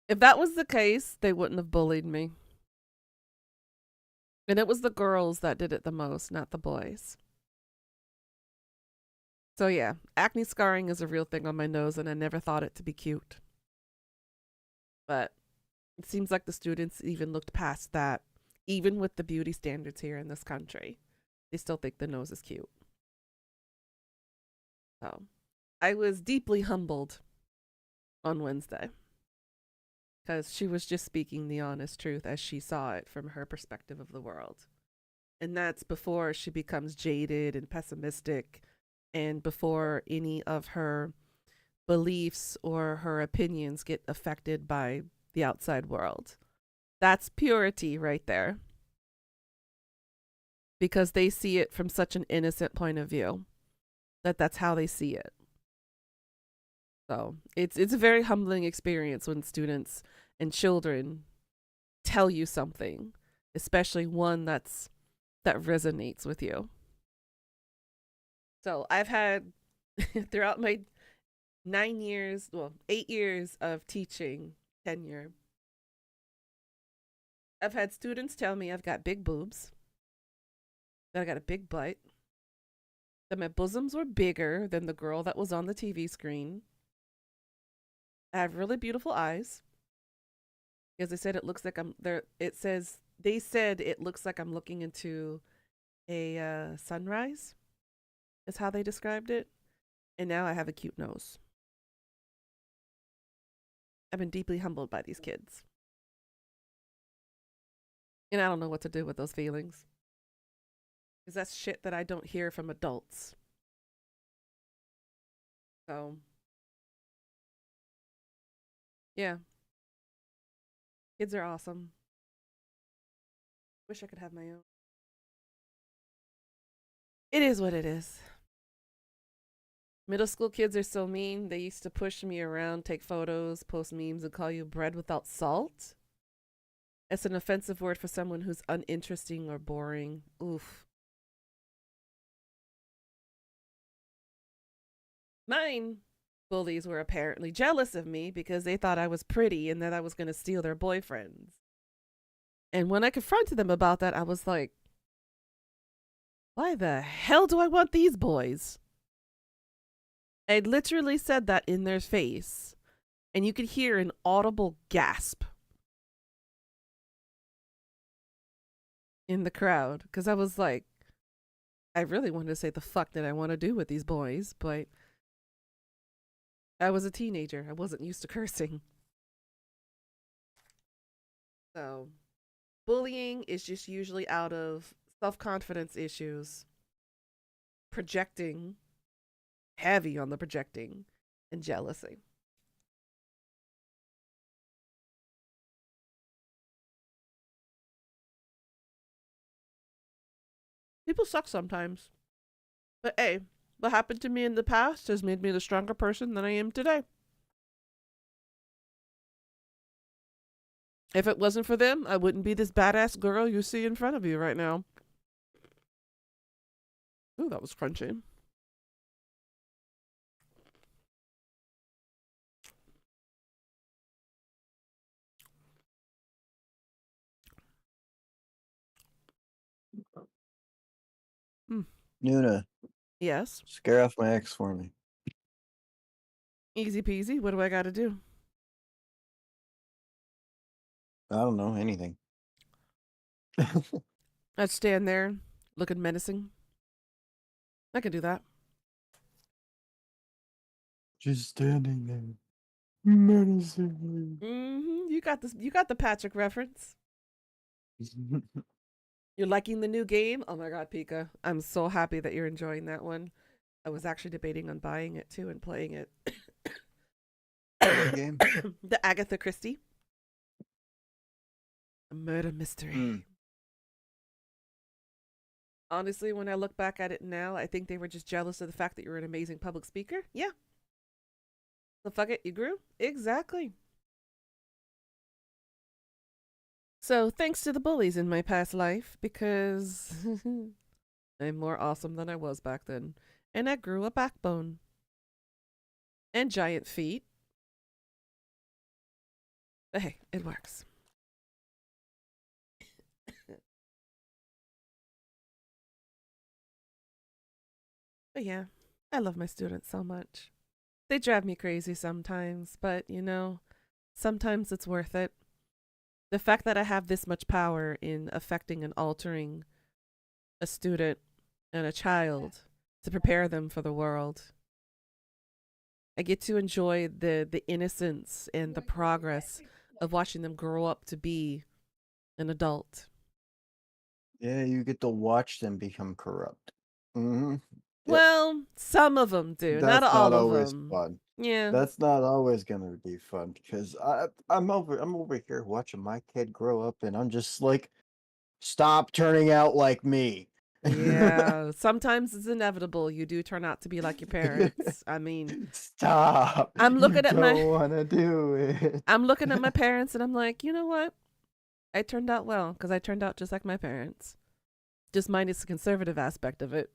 If that was the case, they wouldn't have bullied me. And it was the girls that did it the most, not the boys. So yeah, acne scarring is a real thing on my nose, and I never thought it to be cute. But it seems like the students even looked past that, even with the beauty standards here in this country. They still think the nose is cute. So I was deeply humbled on Wednesday because she was just speaking the honest truth as she saw it from her perspective of the world. And that's before she becomes jaded and pessimistic, and before any of her beliefs or her opinions get affected by the outside world. That's purity right there. Because they see it from such an innocent point of view that's how they see it. So it's a very humbling experience when students and children tell you something, especially one that resonates with you. So I've had throughout my 8 years of teaching tenure, I've had students tell me I've got big boobs, that I got a big butt, that my bosoms were bigger than the girl that was on the TV screen. I have really beautiful eyes. Because they said it looks like I'm there. They said it looks like I'm looking into a sunrise, is how they described it. And now I have a cute nose. I've been deeply humbled by these kids. And I don't know what to do with those feelings. Because that's shit that I don't hear from adults. So Yeah, kids are awesome. Wish I could have my own. It is what it is. Middle school kids are so mean. They used to push me around, take photos, post memes, and call you bread without salt. It's an offensive word for someone who's uninteresting or boring. Oof. Mine bullies were apparently jealous of me because they thought I was pretty and that I was going to steal their boyfriends. And when I confronted them about that, I was like, why the hell do I want these boys? I literally said that in their face, and you could hear an audible gasp in the crowd because I was like, I really wanted to say the fuck did I want to do with these boys, but I was a teenager. I wasn't used to cursing. So, bullying is just usually out of self-confidence issues, projecting, heavy on the projecting, and jealousy. People suck sometimes. But hey, what happened to me in the past has made me the stronger person than I am today. If it wasn't for them, I wouldn't be this badass girl you see in front of you right now. Ooh, that was crunchy.
Nuna,
Yes.
scare off my ex for me.
Easy peasy. What do I got to do?
I don't know anything.
I'd stand there looking menacing. I can do that.
Just standing there, menacingly.
You got this. You got the Patrick reference. You're liking the new game? Oh my god, Pika. I'm so happy that you're enjoying that one. I was actually debating on buying it too and playing it.
What game?
The Agatha Christie. A murder mystery. Honestly, when I look back at it now, I think they were just jealous of the fact that you're an amazing public speaker. Yeah. So fuck it, you grew? Exactly. So thanks to the bullies in my past life, because I'm more awesome than I was back then. And I grew a backbone. And giant feet. But hey, it works. But yeah, I love my students so much. They drive me crazy sometimes, but you know, sometimes it's worth it. The fact that I have this much power in affecting and altering a student and a child to prepare them for the world. I get to enjoy the innocence and the progress of watching them grow up to be an adult.
Yeah, you get to watch them become corrupt. Mm-hmm. Yep.
Well, some of them do, not
That's
all
not
of
always
them.
fun.
Yeah.
That's not always gonna be fun because I'm over here watching my kid grow up and I'm just like, stop turning out like me.
Yeah, sometimes it's inevitable. You do turn out to be like your parents. I mean,
Stop.
I'm
You
looking at my
don't wanna do it.
I'm looking at my parents and I'm like, you know what? I turned out well because I turned out just like my parents. Just minus the conservative aspect of it.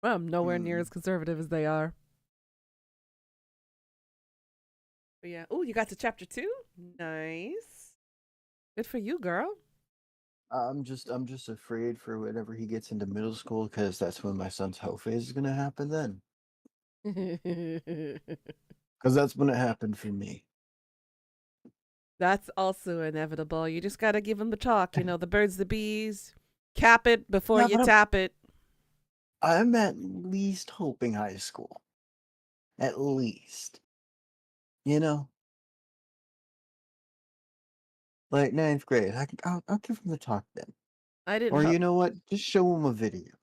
Well, I'm nowhere near as conservative as they are. But yeah. Oh, you got to chapter 2? Nice. Good for you, girl.
I'm just afraid for whenever he gets into middle school because that's when my son's hoe phase is gonna happen then. Because that's when it happened for me.
That's also inevitable. You just got to give them the talk. You know, the birds, the bees. Cap it before
Yeah,
you
but
tap it.
I'm at least hoping high school. At least. You know? Like ninth grade. I'll give him the talk then.
I didn't.
Or you know what? Just show him a video.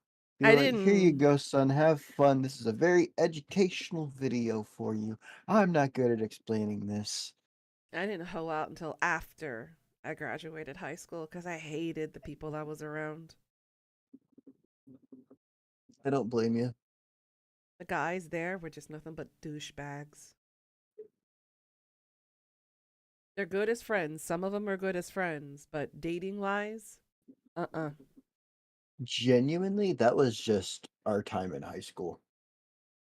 Be
I
like, here you
didn't.
go, son. Have fun. This is a very educational video for you. I'm not good at explaining this.
I didn't hoe out until after I graduated high school because I hated the people I was around.
I don't blame you.
The guys there were just nothing but douchebags. They're good as friends. Some of them are good as friends, but dating wise, uh-uh.
Genuinely, that was just our time in high school.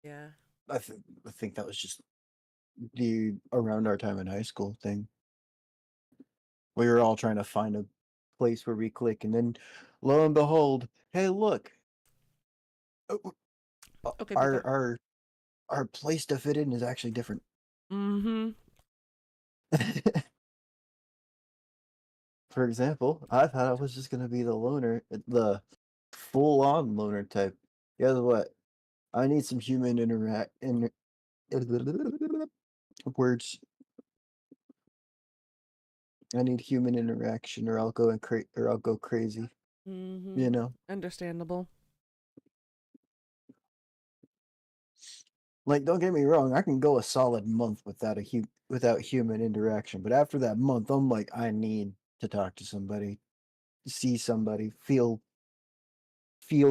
Yeah.
I think that was just the around our time in high school thing. We were all trying to find a place where we click, and then lo and behold, hey, look, uh,
Okay,
our
Pika.
our place to fit in is actually different.
Mm-hmm.
For example, I thought I was just gonna be the loner, the full-on loner type. Guess what? I need some human interact in words. I need human interaction, or I'll go or I'll go crazy.
Mm-hmm.
You know,
Understandable.
like don't get me wrong, I can go a solid month without without human interaction, but after that month, I'm like, I need to talk to somebody, see somebody, feel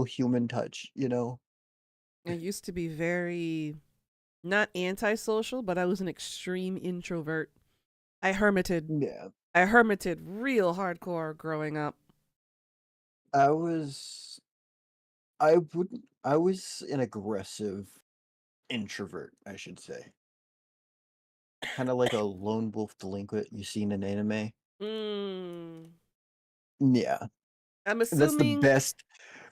human touch. You know?
I used to be very not antisocial, but I was an extreme introvert. I hermited.
Yeah.
I hermited real hardcore growing up.
I was I wouldn't I was an aggressive introvert, I should say. Kind of like a lone wolf delinquent you see in an anime.
Mm.
Yeah.
I'm
That's the
assuming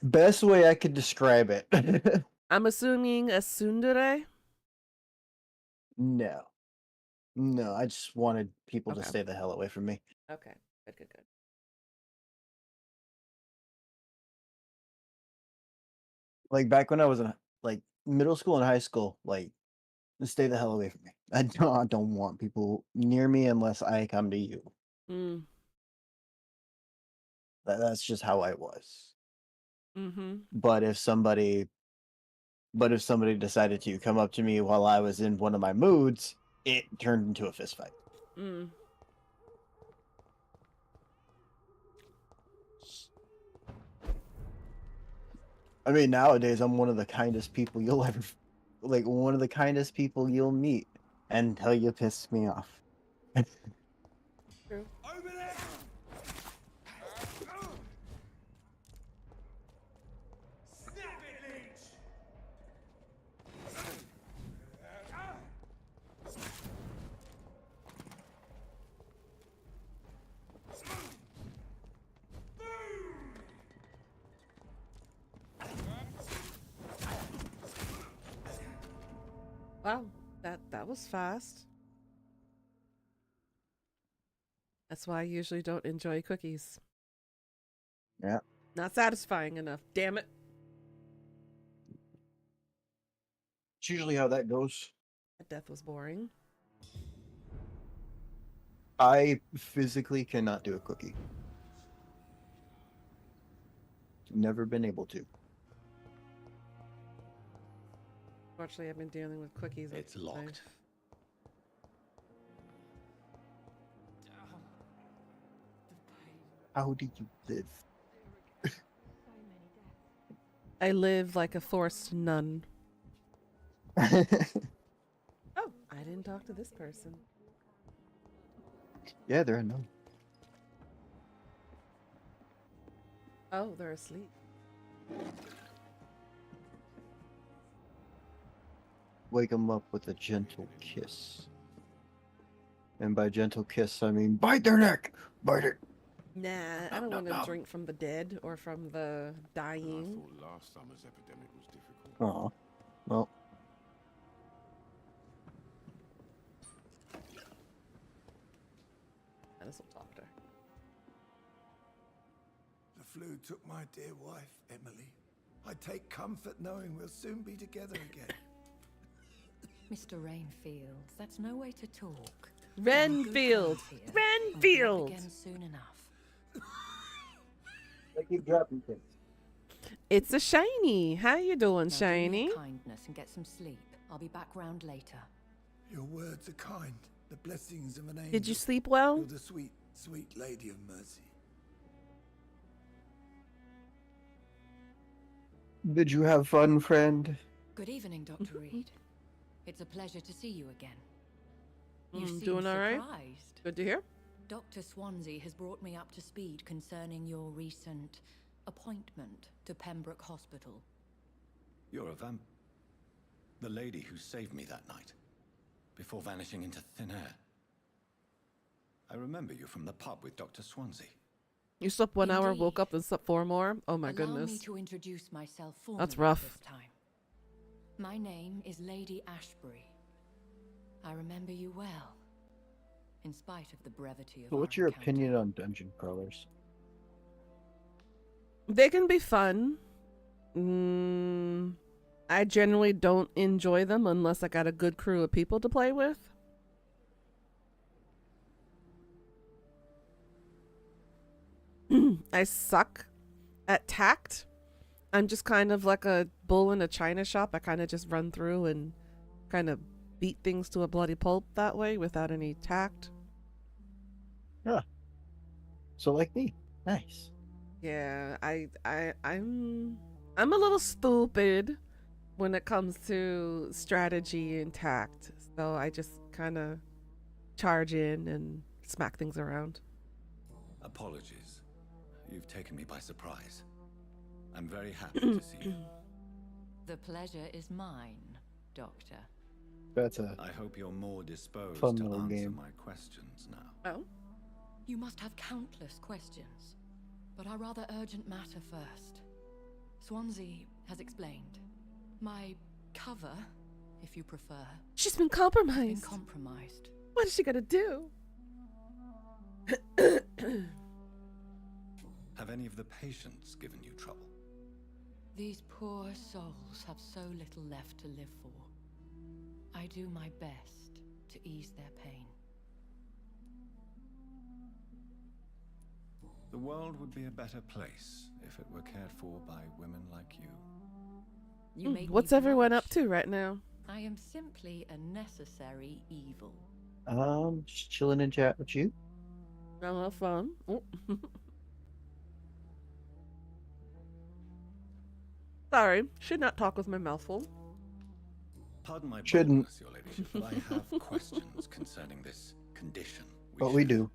best way I could describe it.
I'm assuming a tsundere.
No. No, I just wanted people to
Okay.
stay the hell away from me.
Okay. Good, good, good.
Like back when I was in like middle school and high school, like stay the hell away from me. I don't want people near me unless I come to you.
Mm.
That's just how I was.
Mm-hmm.
But if somebody decided to come up to me while I was in one of my moods, it turned into a fist fight.
Mm.
I mean, nowadays I'm one of the kindest people you'll ever, like one of the kindest people you'll meet, until you piss me off.
True.
Over there! Snap it, Leech!
Wow. That was fast. That's why I usually don't enjoy cookies.
Yeah,
Not satisfying enough. Damn it.
it's usually how that goes.
That death was boring.
I physically cannot do a cookie. Never been able to.
Fortunately, I've been dealing with cookies.
It's locked.
How do you live?
I live like a forced nun. Oh, I didn't talk to this person.
Yeah, they're unknown.
Oh, they're asleep.
Wake them up with a gentle kiss. And by gentle kiss, I mean bite their neck! Bite it!
Nah, I don't want to drink from the dead or from the dying.
I thought last summer's epidemic was difficult.
Aw. Well,
I just will talk to her.
The flu took my dear wife, Emily. I take comfort knowing we'll soon be together again.
Mr. Rainfield, that's no way to talk.
Renfield! Renfield!
Again soon enough.
I keep dropping things.
It's a Shiny. How you doing,
Now do me
Shiny?
a kindness and get some sleep. I'll be back round later.
Your words are kind. the blessings of an angel.
Did you sleep well?
You're the sweet, sweet Lady of Mercy.
Did you have fun, friend?
Good evening, Dr. Reed. It's a pleasure to see you again. You seem
Doing all right?
surprised.
Good to hear.
Dr. Swansea has brought me up to speed concerning your recent appointment to Pembroke Hospital.
You're a vamp. The lady who saved me that night, before vanishing into thin air. I remember you from the pub with Dr. Swansea.
You slept 1 hour, woke
Indeed.
up and slept 4 more? Oh my
Allow me
goodness.
to introduce myself formally
That's rough.
this time. My name is Lady Ashbury. I remember you well, in spite of the brevity of
So
our
what's your
encounter.
opinion on dungeon crawlers?
They can be fun. I generally don't enjoy them unless I got a good crew of people to play with. I suck at tact. I'm just kind of like a bull in a china shop. I kind of just run through and kind of beat things to a bloody pulp that way without any tact.
Huh. So like me. Nice.
Yeah, I'm a little stupid when it comes to strategy and tact. So I just kind of charge in and smack things around.
Apologies. You've taken me by surprise. I'm very happy to see you.
The pleasure is mine, Doctor.
That's a
I hope you're more disposed
Fun
to
little
answer
game.
my questions now.
Oh,
You must have countless questions, but our rather urgent matter first. Swansea has explained. My cover, if you prefer,
she's been
has been
compromised.
compromised.
What is she gonna do?
Have any of the patients given you trouble?
These poor souls have so little left to live for. I do my best to ease their pain.
The world would be a better place if it were cared for by women like you.
You make me
What's everyone up
blush.
to right now?
I am simply a necessary evil.
just chilling in chat with you.
Oh, have fun. Oh. Sorry, should not talk with my mouth full.
Pardon my
Shouldn't.
boldness, your ladyship, but I have questions concerning this condition.
But we
share.
do.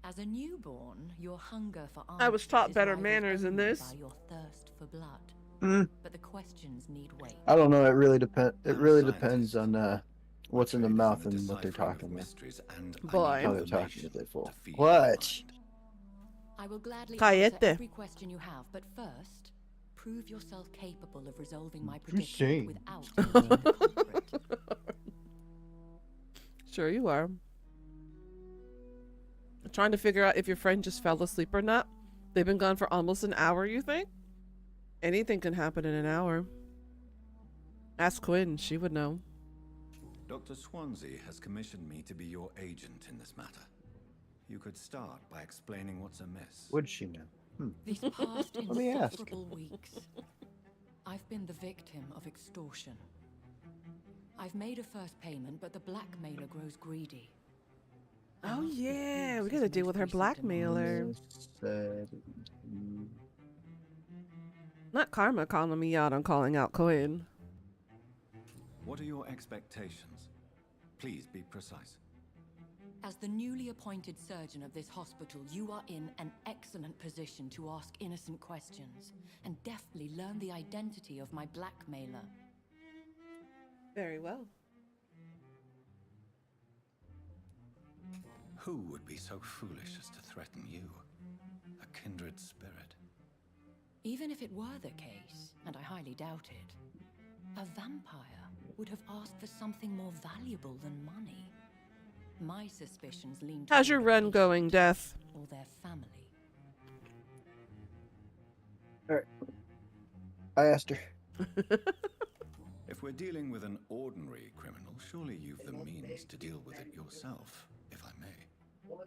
As a newborn, your hunger for
I was
answers
taught
is
better
rivaled
manners than
only
this.
by your thirst for blood.
Mm,
But the questions need weight.
I don't know. It really depends. It
I'm a
really
scientist.
depends on
My
what's in the
trade is
mouth
the
and what they're
deciphering of
talking with.
mysteries, and I
Boy.
need
How they're talking
information
with it full.
to feed my
What?
mind.
I will gladly
Cállate.
answer every question you have, but first, prove yourself capable of resolving my
Just
predicament
saying.
without killing the culprit.
Sure you are. Trying to figure out if your friend just fell asleep or not. They've been gone for almost an hour, you think? Anything can happen in an hour. Ask Quinn, she would know.
Dr. Swansea has commissioned me to be your agent in this matter. You could start by explaining what's amiss.
Would she know?
These past
Let me ask.
insufferable weeks, I've been the victim of extortion. I've made a first payment, but the blackmailer grows greedy. I
Oh
must
yeah,
refuse
we
his
gotta deal
most
with her
recent
blackmailer.
demands.
Not Karma calling me out on calling out Quinn.
What are your expectations? Please be precise.
As the newly appointed surgeon of this hospital, you are in an excellent position to ask innocent questions and deftly learn the identity of my blackmailer.
Very well.
Who would be so foolish as to threaten you? A kindred spirit.
Even if it were the case, and I highly doubt it, a vampire would have asked for something more valuable than money. My suspicions lean
How's your
toward a
run going,
patient
Death?
or their family.
I asked her.
If we're dealing with an ordinary criminal, surely you've the means to deal with it yourself, if I may.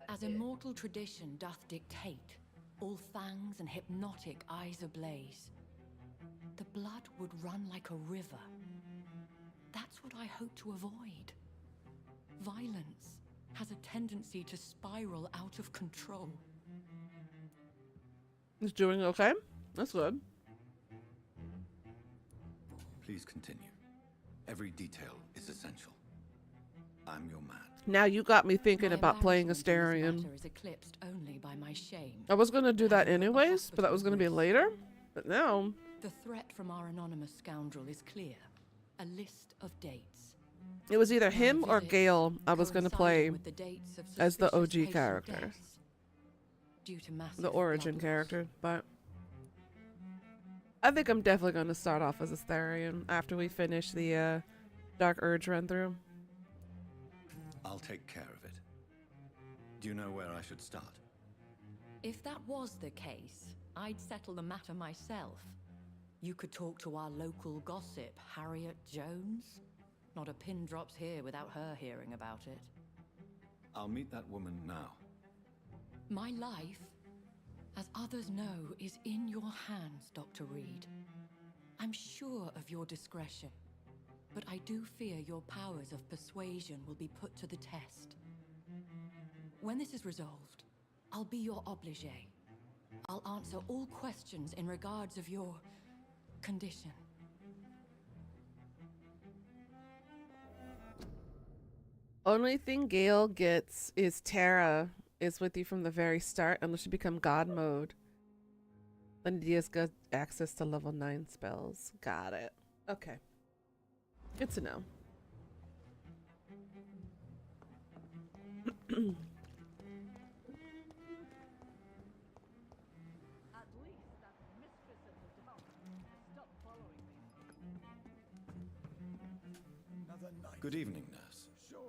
As immortal tradition doth dictate, all fangs and hypnotic eyes ablaze, the blood would run like a river. That's what I hope to avoid. Violence has a tendency to spiral out of control.
He's doing okay. That's good.
Please continue. Every detail is essential. I'm your man.
Now you got me thinking
My
about playing
embarrassment in
Asterion.
this matter is eclipsed only by my shame.
I was gonna do that
However, a
anyways, but that was gonna be
hospital
later. But now,
The threat from our anonymous scoundrel is clear. A list of dates.
it was either
My
him or
visits
Gale I was gonna
coinciding
play
with the dates of
as the
suspicious
OG
patient
character.
deaths due to massive
The origin
blood loss.
character. But I think I'm definitely gonna start off as Asterion after we finish the Dark Urge run through.
I'll take care of it. Do you know where I should start?
If that was the case, I'd settle the matter myself. You could talk to our local gossip, Harriet Jones. Not a pin drops here without her hearing about it.
I'll meet that woman now.
My life, as others know, is in your hands, Dr. Reed. I'm sure of your discretion, but I do fear your powers of persuasion will be put to the test. When this is resolved, I'll be your obligé. I'll answer all questions in regards of your condition.
Only thing Gale gets is Terra is with you from the very start unless you become God mode. Then Diaz got access to level 9 spells. Got it. Okay. Good to know.
At least that mistress of the dark has stopped following me.
Another night.
Good evening, nurse.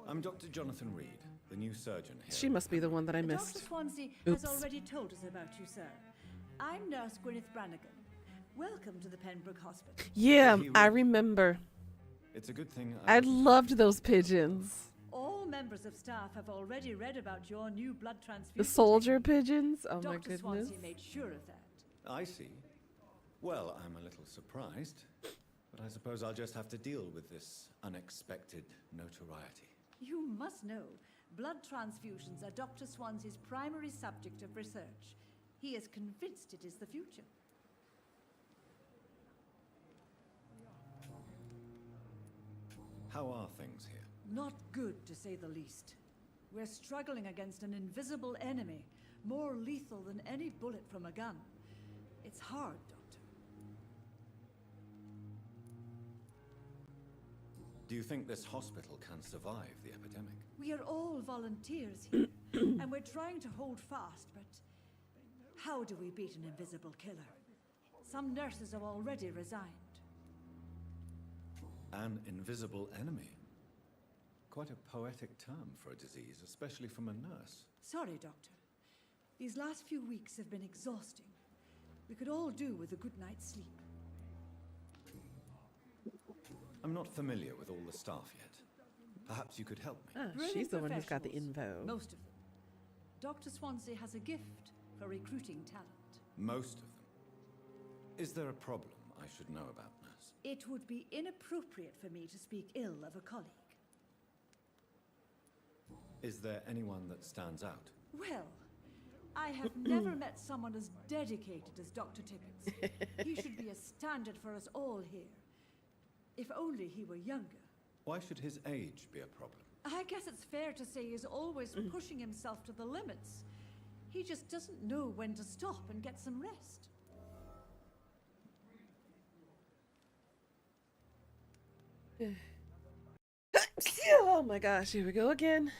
I'm Dr. Jonathan Reed, the new surgeon here.
She must be the one that I missed.
Dr. Swansea
Oops.
has already told us about you, sir. I'm Nurse Gwyneth Brannigan. Welcome to the Pembroke Hospital.
Yeah,
He
I
will-
remember.
It's a good thing
I
wasn't-
loved those pigeons.
All members of staff have already read about your new blood transfusion.
The soldier pigeons. Oh my
Dr.
goodness.
Swansea made sure of that.
I see. Well, I'm a little surprised, but I suppose I'll just have to deal with this unexpected notoriety.
You must know, blood transfusions are Dr. Swansea's primary subject of research. He is convinced it is the future.
How are things here?
Not good, to say the least. We're struggling against an invisible enemy, more lethal than any bullet from a gun. It's hard, Doctor.
Do you think this hospital can survive the epidemic?
We are all volunteers here, and we're trying to hold fast, but how do we beat an invisible killer? Some nurses have already resigned.
An invisible enemy? Quite a poetic term for a disease, especially from a nurse.
Sorry, Doctor. These last few weeks have been exhausting. We could all do with a good night's sleep.
I'm not familiar with all the staff yet. Perhaps you could help me.
Ah,
Brilliant
she's the one who's got the
professionals,
info.
Most of them. Dr. Swansea has a gift for recruiting talent.
Most of them. Is there a problem I should know about, nurse?
It would be inappropriate for me to speak ill of a colleague.
Is there anyone that stands out?
Well, I have never met someone as dedicated as Dr. Tippins. He should be a standard for us all here. If only he were younger.
Why should his age be a problem?
I guess it's fair to say he's always pushing himself to the limits. He just doesn't know when to stop and get some rest.
Oh my gosh, here we go again.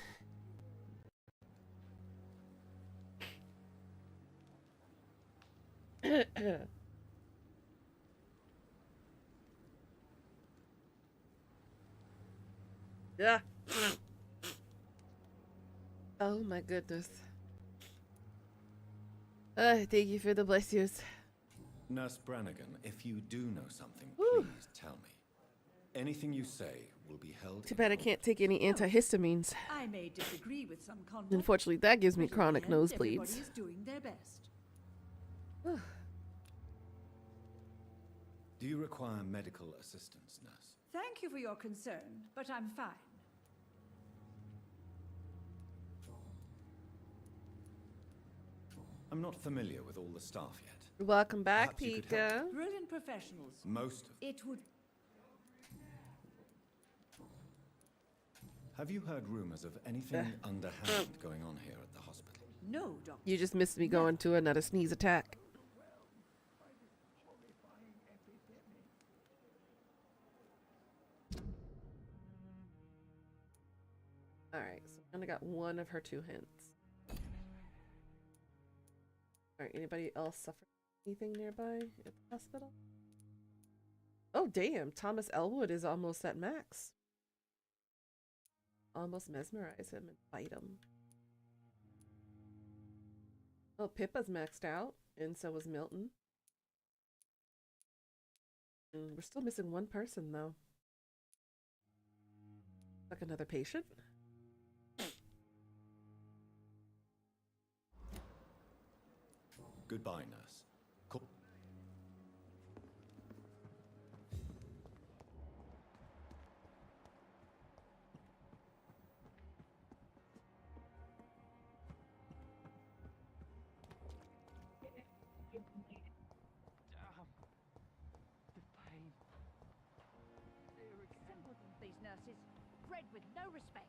Yeah. Oh my goodness. Thank you for the blessings.
Nurse Brannigan, if you do know something,
Whew.
please tell me. Anything you say will be held.
Too
in
bad I
court.
can't take any antihistamines.
I may disagree with some conduct.
Unfortunately, that gives me
but in the
chronic
end,
nosebleeds.
Everybody is doing their best.
Do you require medical assistance, nurse?
Thank you for your concern, but I'm fine.
I'm not familiar with all the staff yet.
Welcome back,
Perhaps you could help.
Pika.
Brilliant professionals.
Most of
It would.
Have you heard rumors of anything underhand going on here at the hospital?
No, Doctor.
You just missed me going to another sneeze attack. Alright, so I only got one of her 2 hints. Alright, anybody else suffer anything nearby at the hospital? Oh damn, Thomas Elwood is almost at max. Almost mesmerize him and fight him. Oh, Pippa's maxed out, and so was Milton. We're still missing one person though. Like another patient?
Goodbye, nurse. Cool.
Simpletons, these nurses, bred with no respect.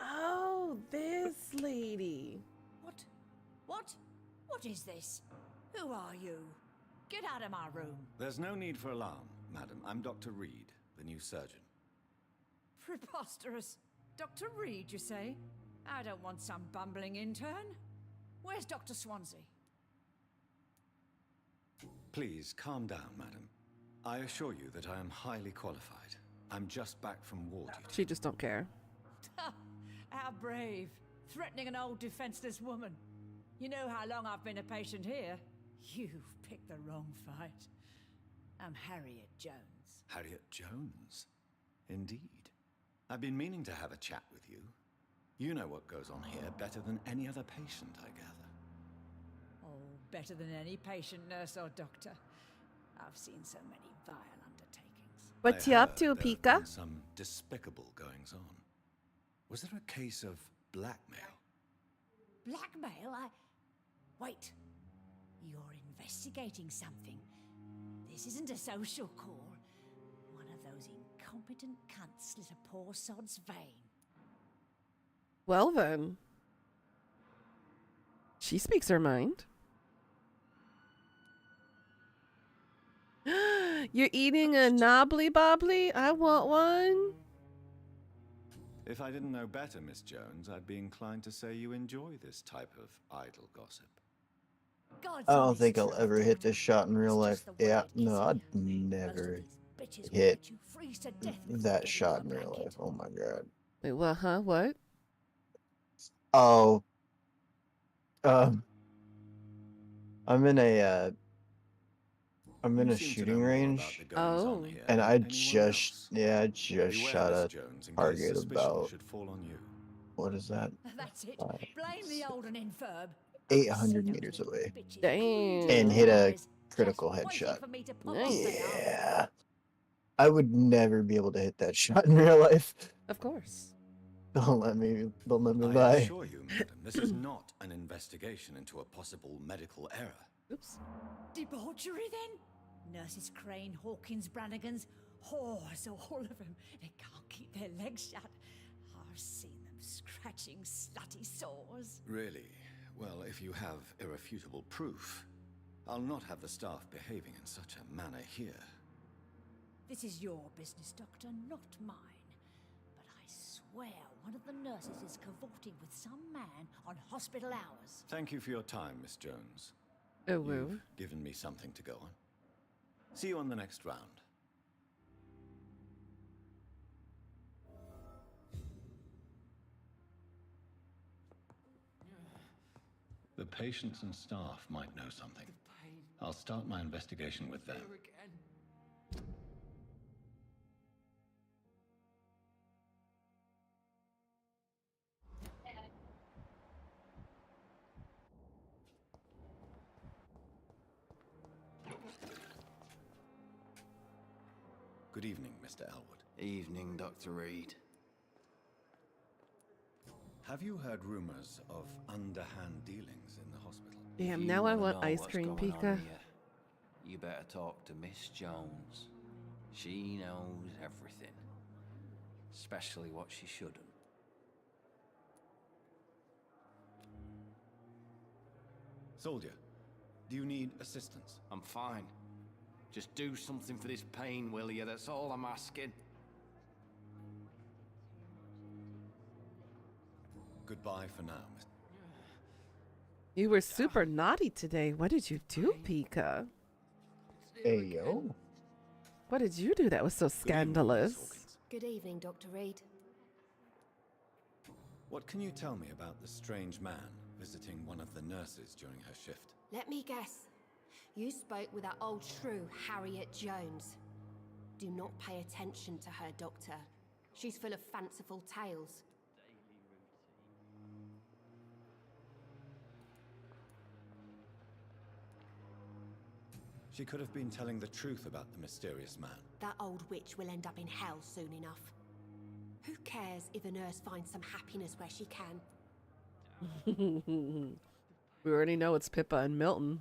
Oh, this lady.
What? What? What is this? Who are you? Get out of my room.
There's no need for alarm, madam. I'm Dr. Reed, the new surgeon.
Preposterous. Dr. Reed, you say? I don't want some bumbling intern. Where's Dr. Swansea?
Please, calm down, madam. I assure you that I am highly qualified. I'm just back from war duty.
She just don't care.
How brave. Threatening an old defenseless woman. You know how long I've been a patient here? You've picked the wrong fight. I'm Harriet Jones.
Harriet Jones? Indeed. I've been meaning to have a chat with you. You know what goes on here better than any other patient, I gather.
Oh, better than any patient, nurse, or doctor. I've seen so many vile undertakings.
What's
I
you up
heard
to,
there have
Pika?
been some despicable goings on. Was there a case of blackmail?
Blackmail? Wait. You're investigating something. This isn't a social call. One of those incompetent cunts slit a poor sod's vein.
Well then. She speaks her mind. You're eating a knobbly bobbly? I want one.
If I didn't know better, Miss Jones, I'd be inclined to say you enjoy this type of idle gossip.
God's
I don't
honest
think I'll
truth,
ever hit this shot in real
it's
life.
just the way
Yeah,
it is
no, I'd
here. Most of
never
these bitches will
hit
let you freeze to death before
that
getting
shot
to
in
a
real
blanket.
life. Oh my god.
Wait, what, huh? What?
Oh, um, I'm in a
You seem to know
shooting
more about
range,
the goings on
Oh.
here
and
than
I
anyone
just
else.
yeah, I just
Beware,
shot
Miss
a
Jones, in case
target
suspicion
about
should fall on you.
what is that?
That's it.
Uh,
Blame the old and infirm.
800
Those
meters
little
away,
bitches
Damn.
greedy
and
as
hit a
lies,
critical
just waiting
headshot.
for me to pop
Nice.
off their arm.
Yeah, I would never be able to hit that shot in real life.
Of course.
Don't let me
I
lie.
assure you, madam, this is not an investigation into a possible medical error.
Oops.
Debauchery, then? Nurses Crane, Hawkins, Brannigans, whores, all of them. They can't keep their legs shut. I've seen them scratching slutty sores.
Really? Well, if you have irrefutable proof, I'll not have the staff behaving in such a manner here.
This is your business, Doctor, not mine. But I swear one of the nurses is cavorting with some man on hospital hours.
Thank you for your time, Miss Jones.
Oh, woo.
You've given me something to go on. See you on the next round. The patients and staff might know something. I'll start my investigation with them. Good evening, Mr. Elwood.
Evening, Dr. Reed.
Have you heard rumors of underhand dealings in the hospital?
Damn, now I want ice cream, Pika.
You better talk to Miss Jones. She knows everything. Especially what she shouldn't.
Soldier, do you need assistance?
I'm fine. Just do something for this pain, will you? That's all I'm asking.
Goodbye for now, Miss.
You were super naughty today. What did you do, Pika?
Hey, yo.
What did you do that was so scandalous?
Good evening, Dr. Reed.
What can you tell me about the strange man visiting one of the nurses during her shift?
Let me guess. You spoke with that old shrew, Harriet Jones. Do not pay attention to her, Doctor. She's full of fanciful tales.
She could have been telling the truth about the mysterious man.
That old witch will end up in hell soon enough. Who cares if a nurse finds some happiness where she can?
We already know it's Pippa and Milton.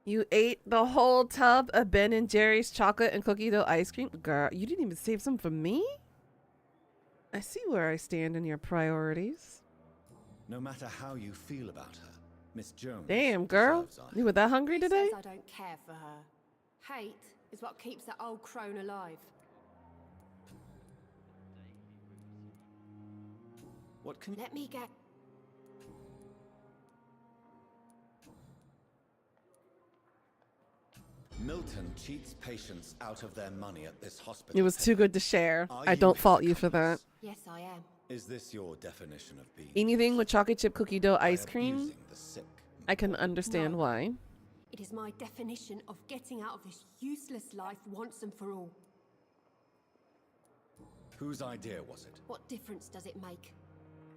You ate the whole tub of Ben and Jerry's chocolate and cookie dough ice cream? Girl, you didn't even save some for me? I see where I stand in your priorities.
No matter how you feel about her, Miss Jones.
Damn, girl. You were that hungry today?
Says I don't care for her. Hate is what keeps that old crone alive.
What can
Let me get...
Milton cheats patients out of their money at this hospital.
It was too good to share.
Are
I
you
don't
his
fault you for that.
accomplice?
Yes, I am.
Is this your definition of being
Anything with chocolate chip cookie dough
by
ice cream,
abusing the sick?
I can understand
No.
why.
It is my definition of getting out of this useless life once and for all.
Whose idea was it?
What difference does it make?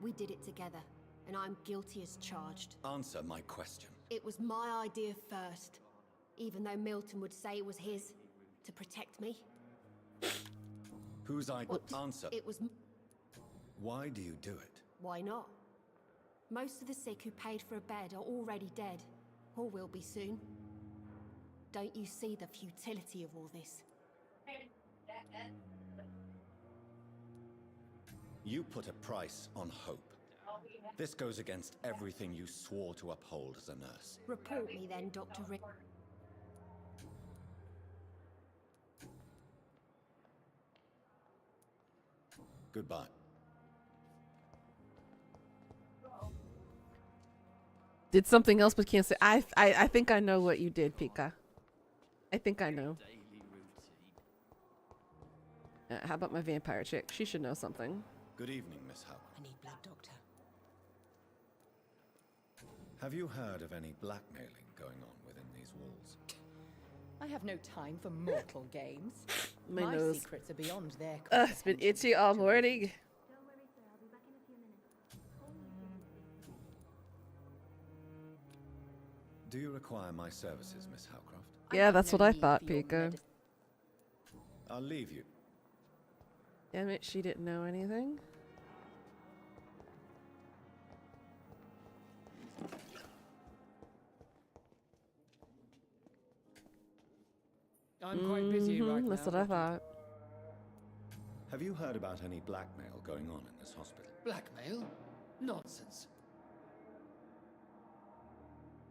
We did it together, and I'm guilty as charged.
Answer my question.
It was my idea first, even though Milton would say it was his, to protect me.
Whose idea?
What?
Answer.
It was...
Why do you do it?
Why not? Most of the sick who paid for a bed are already dead, or will be soon. Don't you see the futility of all this?
You put a price on hope. This goes against everything you swore to uphold as a nurse.
Report me then, Dr. Rick.
Goodbye.
Did something else but can't say. I think I know what you did, Pika. I think I know. How about my vampire chick? She should know something.
Good evening, Miss Howard.
I need blood, Doctor.
Have you heard of any blackmailing going on within these walls?
I have no time for mortal games.
My nose.
Secrets are beyond their
It's been itchy all morning.
Do you require my services, Miss Howcroft?
Yeah, that's what I thought, Pika.
I'll leave you.
Damn it, she didn't know anything.
I'm quite busy right now.
That's what I thought.
Have you heard about any blackmail going on in this hospital?
Blackmail? Nonsense.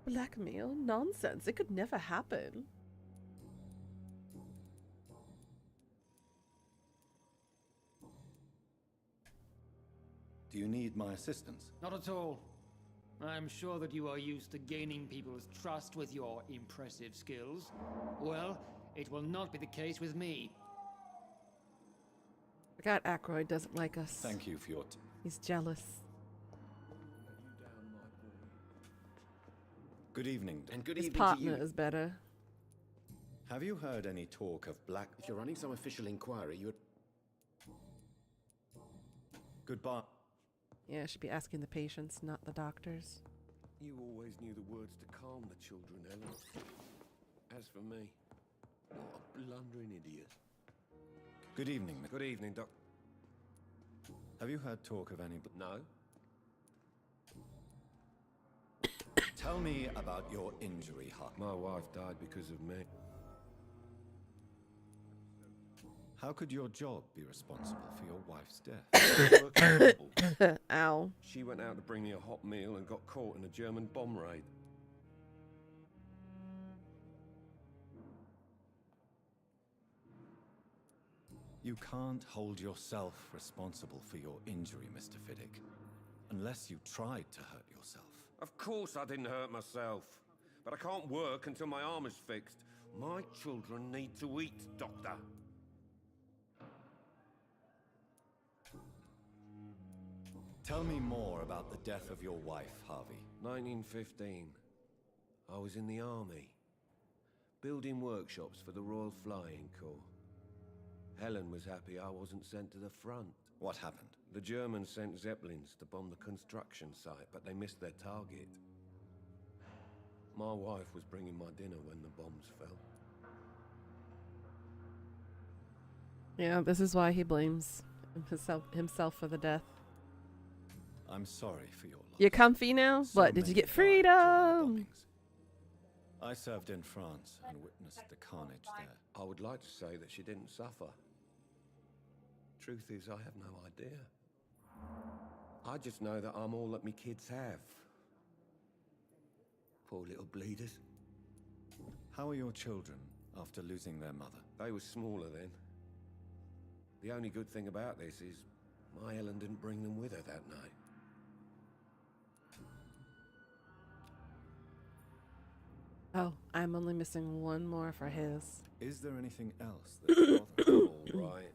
Blackmail? Nonsense. It could never happen.
Do you need my assistance?
Not at all. I'm sure that you are used to gaining people's trust with your impressive skills. Well, it will not be the case with me.
Forgot Aykroyd doesn't like us.
Thank you for your...
He's jealous.
Good evening.
And good
His
evening to
partner
you.
is better.
Have you heard any talk of black...
If you're running some official inquiry, you'd...
Goodbye.
Yeah, I should be asking the patients, not the doctors.
You always knew the words to calm the children, Ellen. As for me, what a blundering idiot.
Good evening, Miss...
Good evening, Doc.
Have you heard talk of any...
No.
Tell me about your injury, Huck.
My wife died because of me.
How could your job be responsible for your wife's death?
Ow.
She went out to bring me a hot meal and got caught in a German bomb raid.
You can't hold yourself responsible for your injury, Mr. Fiddick, unless you tried to hurt yourself.
Of course I didn't hurt myself, but I can't work until my arm is fixed. My children need to eat, Doctor.
Tell me more about the death of your wife, Harvey.
1915. I was in the army, building workshops for the Royal Flying Corps. Helen was happy I wasn't sent to the front.
What happened?
The Germans sent Zeppelins to bomb the construction site, but they missed their target. My wife was bringing my dinner when the bombs fell.
Yeah, this is why he blames himself for the death.
I'm sorry for your loss.
You comfy now?
So
What, did you
many
get
died during the
freedom?
bombings. I served in France and witnessed the carnage there.
I would like to say that she didn't suffer. Truth is, I have no idea. I just know that I'm all that me kids have. Poor little bleeders.
How are your children after losing their mother?
They were smaller then. The only good thing about this is my Helen didn't bring them with her that night.
Oh, I'm only missing one more for his.
Is there anything else that's bothering you?
All right.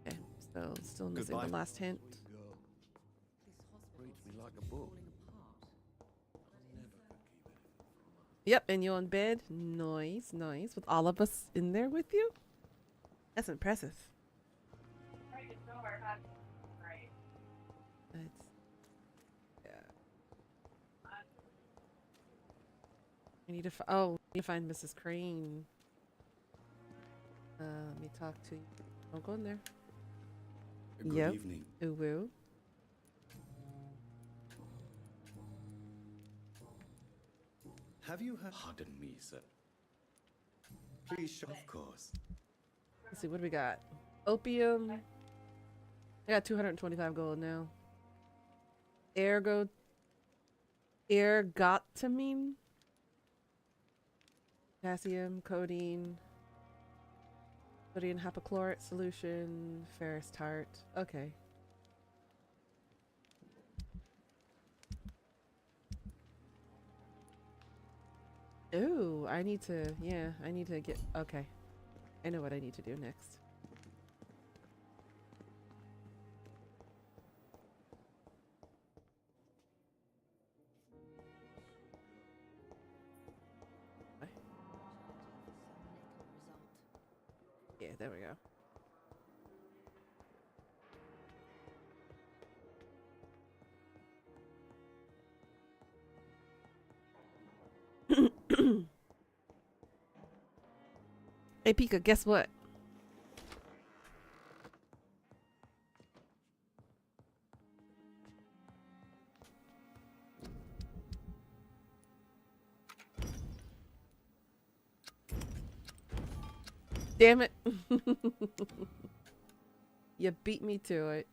Okay, so still missing
Goodbye.
the last hint.
Reads me like a book.
Yep, and you're in bed. Nice, nice. With all of us in there with you? That's impressive. That's, yeah. I need to find Mrs. Crane. Let me talk to you. Don't go in there.
Good evening.
Uwu.
Have you heard?
Pardon me, sir. Please show. Of course.
Let's see, what do we got? Opium. I got 225 gold now. Ergotamine. Potassium, codeine. Sodium hypochlorite solution. Ferrous tart. Okay. Ooh, I need to get, okay. I know what I need to do next. Yeah, there we go. Hey Pika, guess what? Damn it. You beat me to it.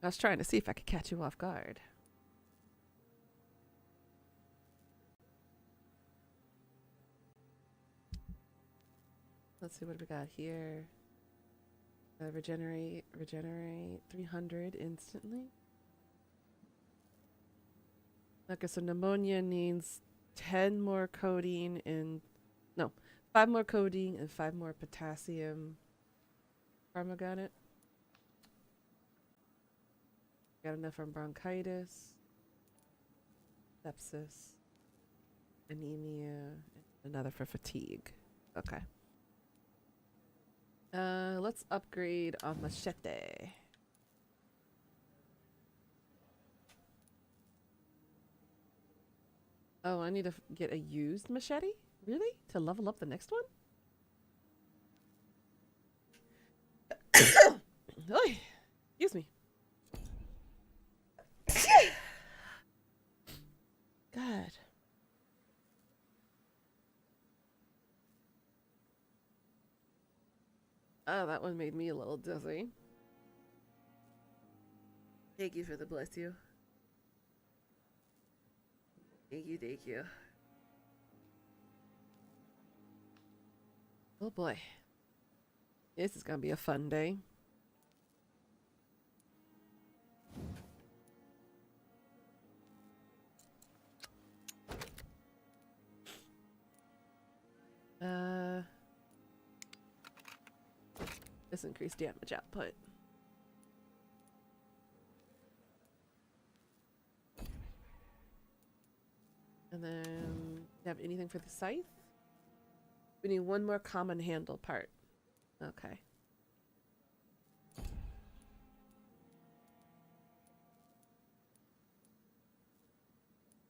I was trying to see if I could catch you off guard. Let's see what we got here. Regenerate 300 instantly. Okay, so pneumonia needs 10 more codeine and 5 more codeine and 5 more potassium. Karma got it. Got enough from bronchitis, sepsis, anemia, and another for fatigue. Okay. Let's upgrade on machete. Oh, I need to get a used machete? Really? To level up the next one? Oy, excuse me. God. Oh, that one made me a little dizzy. Thank you for the bless you. Thank you, thank you. Oh boy. This is gonna be a fun day. This increased damage output. And then, do you have anything for the scythe? We need one more common handle part. Okay.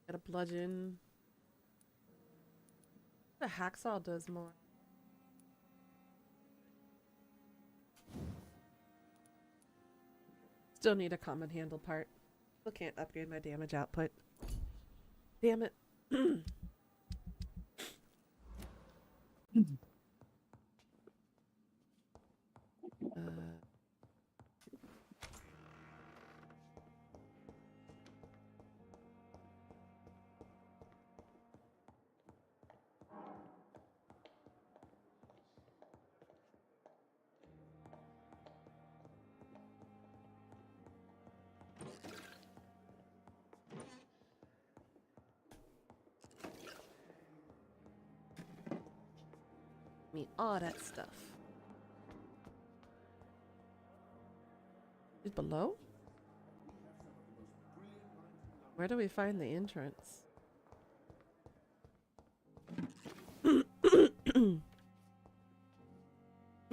Got a bludgeon. The hacksaw does more. Still need a common handle part. Still can't upgrade my damage output. Damn it. Me all that stuff. Is below? Where do we find the entrance? You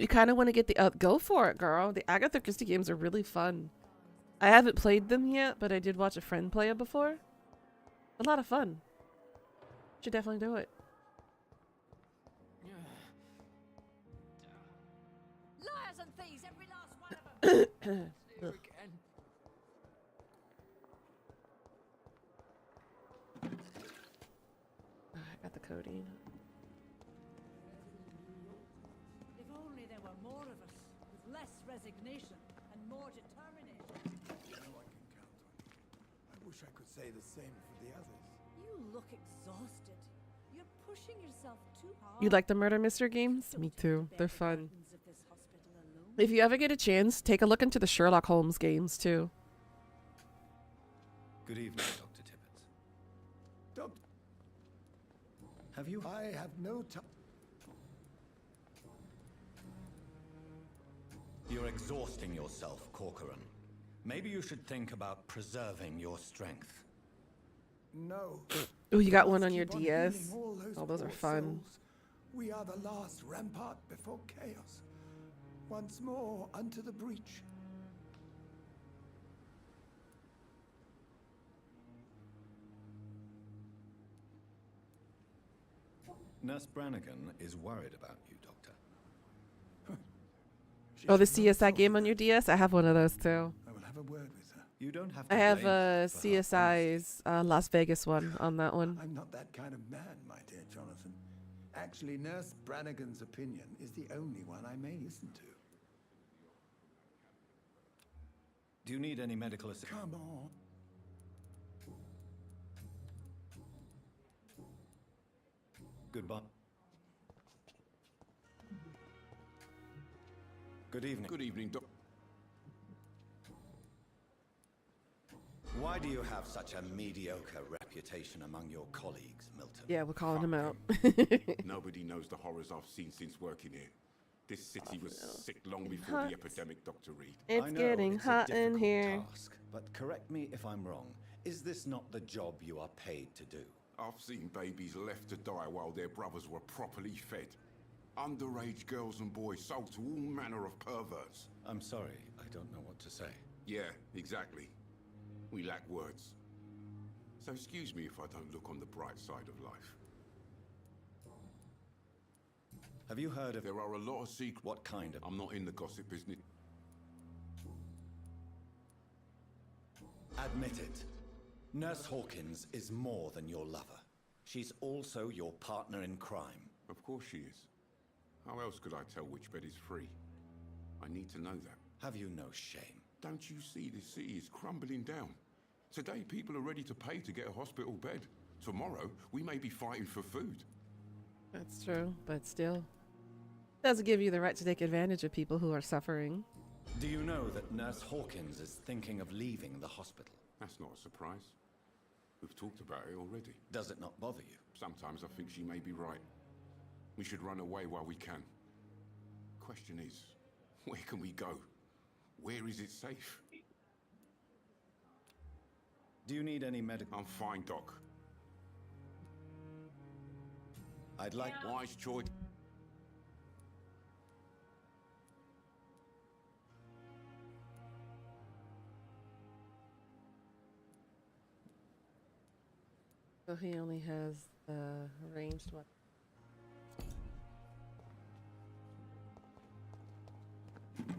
kind of want to get the go for it, girl. The Agatha Christie games are really fun. I haven't played them yet, but I did watch a friend play it before. A lot of fun. Should definitely do it.
Liars and thieves, every last one of them.
Ugh. I got the codeine.
If only there were more of us, with less resignation and more determination.
You know I can count on you. I wish I could say the same for the others.
You look exhausted. You're pushing yourself too hard.
You like the murder mystery games? Me too. They're fun. If you ever get a chance, take a look into the Sherlock Holmes games too.
Good evening, Dr. Tippett.
Doctor,
Have you?
I have no time.
You're exhausting yourself, Corcoran. Maybe you should think about preserving your strength.
No.
Oh, you got one on
Keep
your DS?
healing all
Oh, those are
poor
fun.
souls. We are the last rampart before chaos. Once more unto the breach.
Nurse Brannigan is worried about you, Doctor.
Oh, the CSI game on your DS? I have one of those too.
I will have a word with her.
You don't have
I
to
have
blame her for her
CSI's Las Vegas one on that one.
I'm not that kind of man, my dear Jonathan. Actually, Nurse Brannigan's opinion is the only one I may listen to.
Do you need any medical assistance?
Come on.
Goodbye. Good evening.
Good evening, Doc.
Why do you have such a mediocre reputation among your colleagues, Milton?
Yeah, we're calling him out.
Nobody knows the horrors I've seen since working here. This city was sick long before
Hot.
the epidemic, Dr. Reed.
It's
I know
getting
it's a
hot in
difficult
here.
task, but correct me if I'm wrong. Is this not the job you are paid to do?
I've seen babies left to die while their brothers were properly fed. Underage girls and boys sold to all manner of perverts.
I'm sorry, I don't know what to say.
Yeah, exactly. We lack words. So excuse me if I don't look on the bright side of life.
Have you heard of...
There are a lot of secrets.
What kind of...
I'm not in the gossip business.
Admit it. Nurse Hawkins is more than your lover. She's also your partner in crime.
Of course she is. How else could I tell which bed is free? I need to know that.
Have you no shame?
Don't you see this city is crumbling down? Today, people are ready to pay to get a hospital bed. Tomorrow, we may be fighting for food.
That's true, but still. Doesn't give you the right to take advantage of people who are suffering.
Do you know that Nurse Hawkins is thinking of leaving the hospital?
That's not a surprise. We've talked about it already.
Does it not bother you?
Sometimes I think she may be right. We should run away while we can. Question is, where can we go? Where is it safe?
Do you need any medical...
I'm fine, Doc.
I'd like...
Wise choice.
So he only has ranged weapon.
And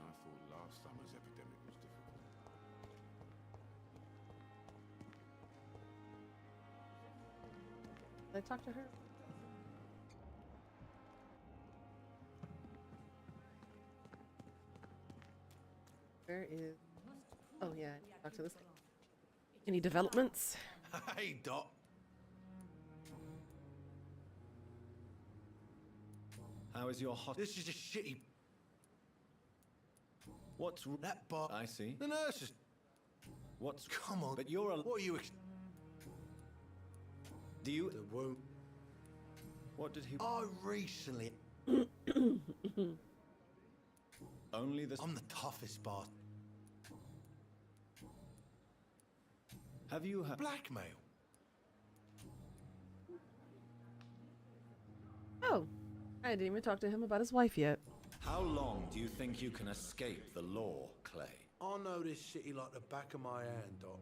I thought last summer's epidemic was difficult.
Did I talk to her? Where is... Oh yeah, I talked to this guy. Any developments?
Hey, Doc.
How is your hot...
This is just shitty.
What's...
That bar...
I see.
No, it's just...
What's...
Come on.
But you're a...
What are you...
Do you...
The wound...
What did he...
I recently...
Only the...
I'm the toughest bastard.
Have you heard...
Blackmail.
Oh, I didn't even talk to him about his wife yet.
How long do you think you can escape the law, Clay?
I know this city like the back of my hand, Doc.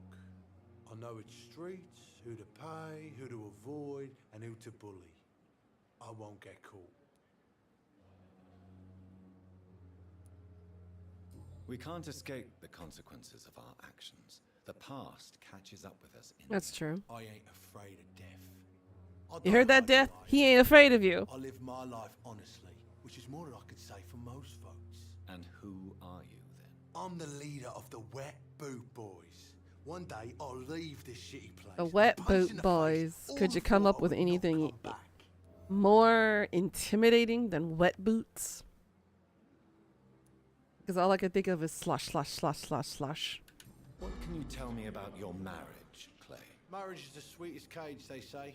I know its streets, who to pay, who to avoid, and who to bully. I won't get caught.
We can't escape the consequences of our actions. The past catches up with us.
That's true.
I ain't afraid of death.
You heard that, Death? He ain't afraid of you.
I live my life honestly, which is more than I could say for most folks.
And who are you, then?
I'm the leader of the Wet Boot Boys. One day, I'll leave this shitty place.
The Wet Boot Boys. Could you come up with anything more intimidating than wet boots? Because all I can think of is slush, slush, slush, slush, slush.
What can you tell me about your marriage, Clay?
Marriage is the sweetest cage, they say.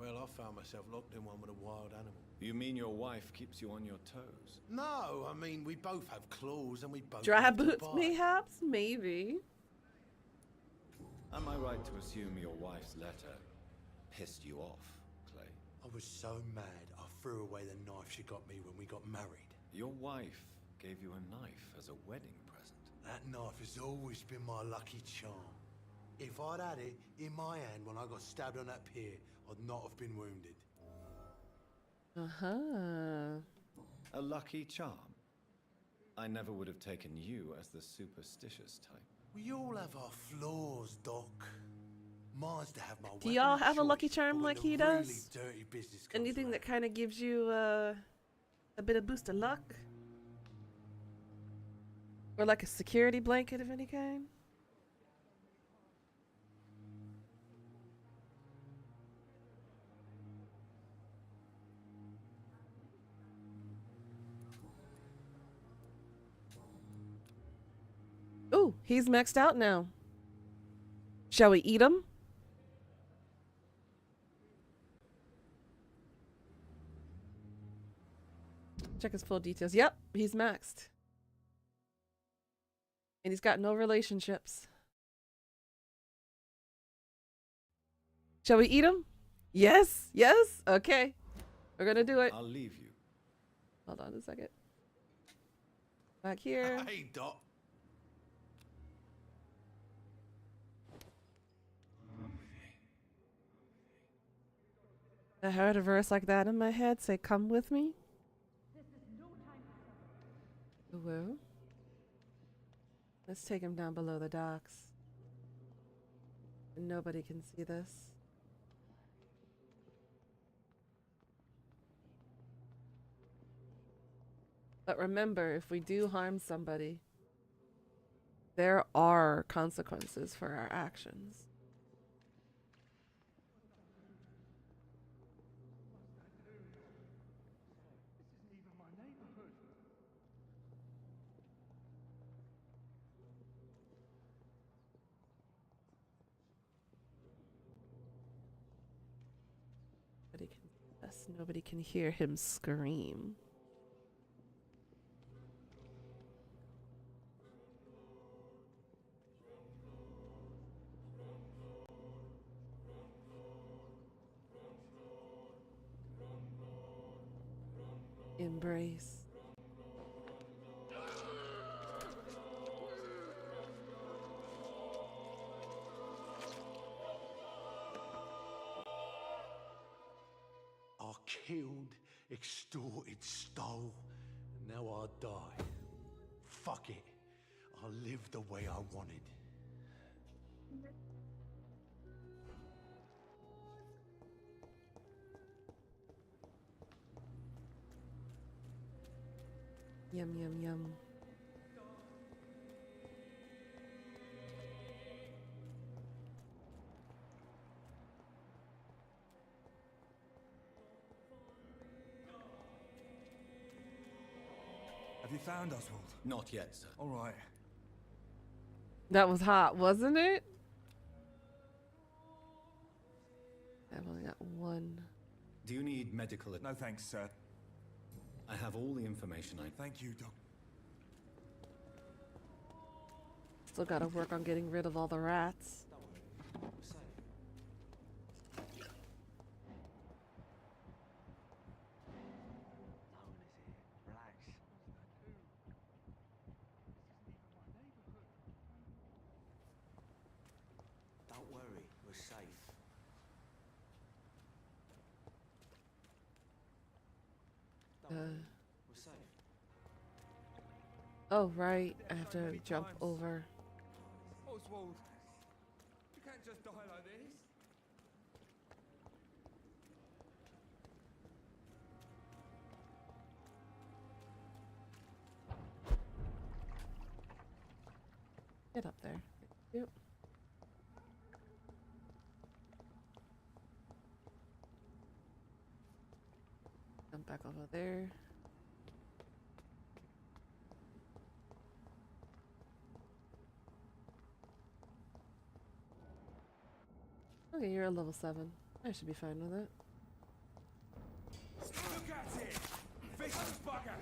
Well, I found myself locked in one with a wild animal.
You mean your wife keeps you on your toes?
No, I mean, we both have claws and we both
Dry
have to
boots,
bite.
mayhaps? Maybe.
Am I right to assume your wife's letter pissed you off, Clay?
I was so mad, I threw away the knife she got me when we got married.
Your wife gave you a knife as a wedding present.
That knife has always been my lucky charm. If I'd had it in my hand when I got stabbed on that pier, I'd not have been wounded.
Uh-huh.
A lucky charm? I never would have taken you as the superstitious type.
We all have our flaws, Doc. Mine's to have my
Do y'all have a lucky
choice,
charm
but when
like
the
he
really
does?
dirty business comes
Anything
around,
that kind of gives you a bit of boost of luck? Or like a security blanket of any kind? Ooh, he's maxed out now. Shall we eat him? Check his full details. Yep, he's maxed. And he's got no relationships. Shall we eat him? Yes, yes. Okay. We're gonna do it.
I'll leave you.
Hold on a second. Back here.
Hey, Doc.
I heard a verse like that in my head say, "Come with me." Whoa. Let's take him down below the docks. And nobody can see this. But remember, if we do harm somebody, there are consequences for our actions. Nobody can see us. Nobody can hear him scream. Embrace.
I killed, extorted, stole, and now I die. Fuck it. I live the way I wanted.
Yum, yum, yum.
Have you found Oswald?
Not yet, sir.
All right.
That was hot, wasn't it? I've only got one.
Do you need medical
No thanks, sir.
I have all the information I...
Thank you, Doc.
Still gotta work on getting rid of all the rats.
Don't worry, we're safe. We're safe.
Oh, right. I have to jump over.
Oswald, you can't just die like this.
Get up there. Yep. Jump back over there. Okay, you're at level 7. I should be fine with it.
Look at it! Vicious bugger!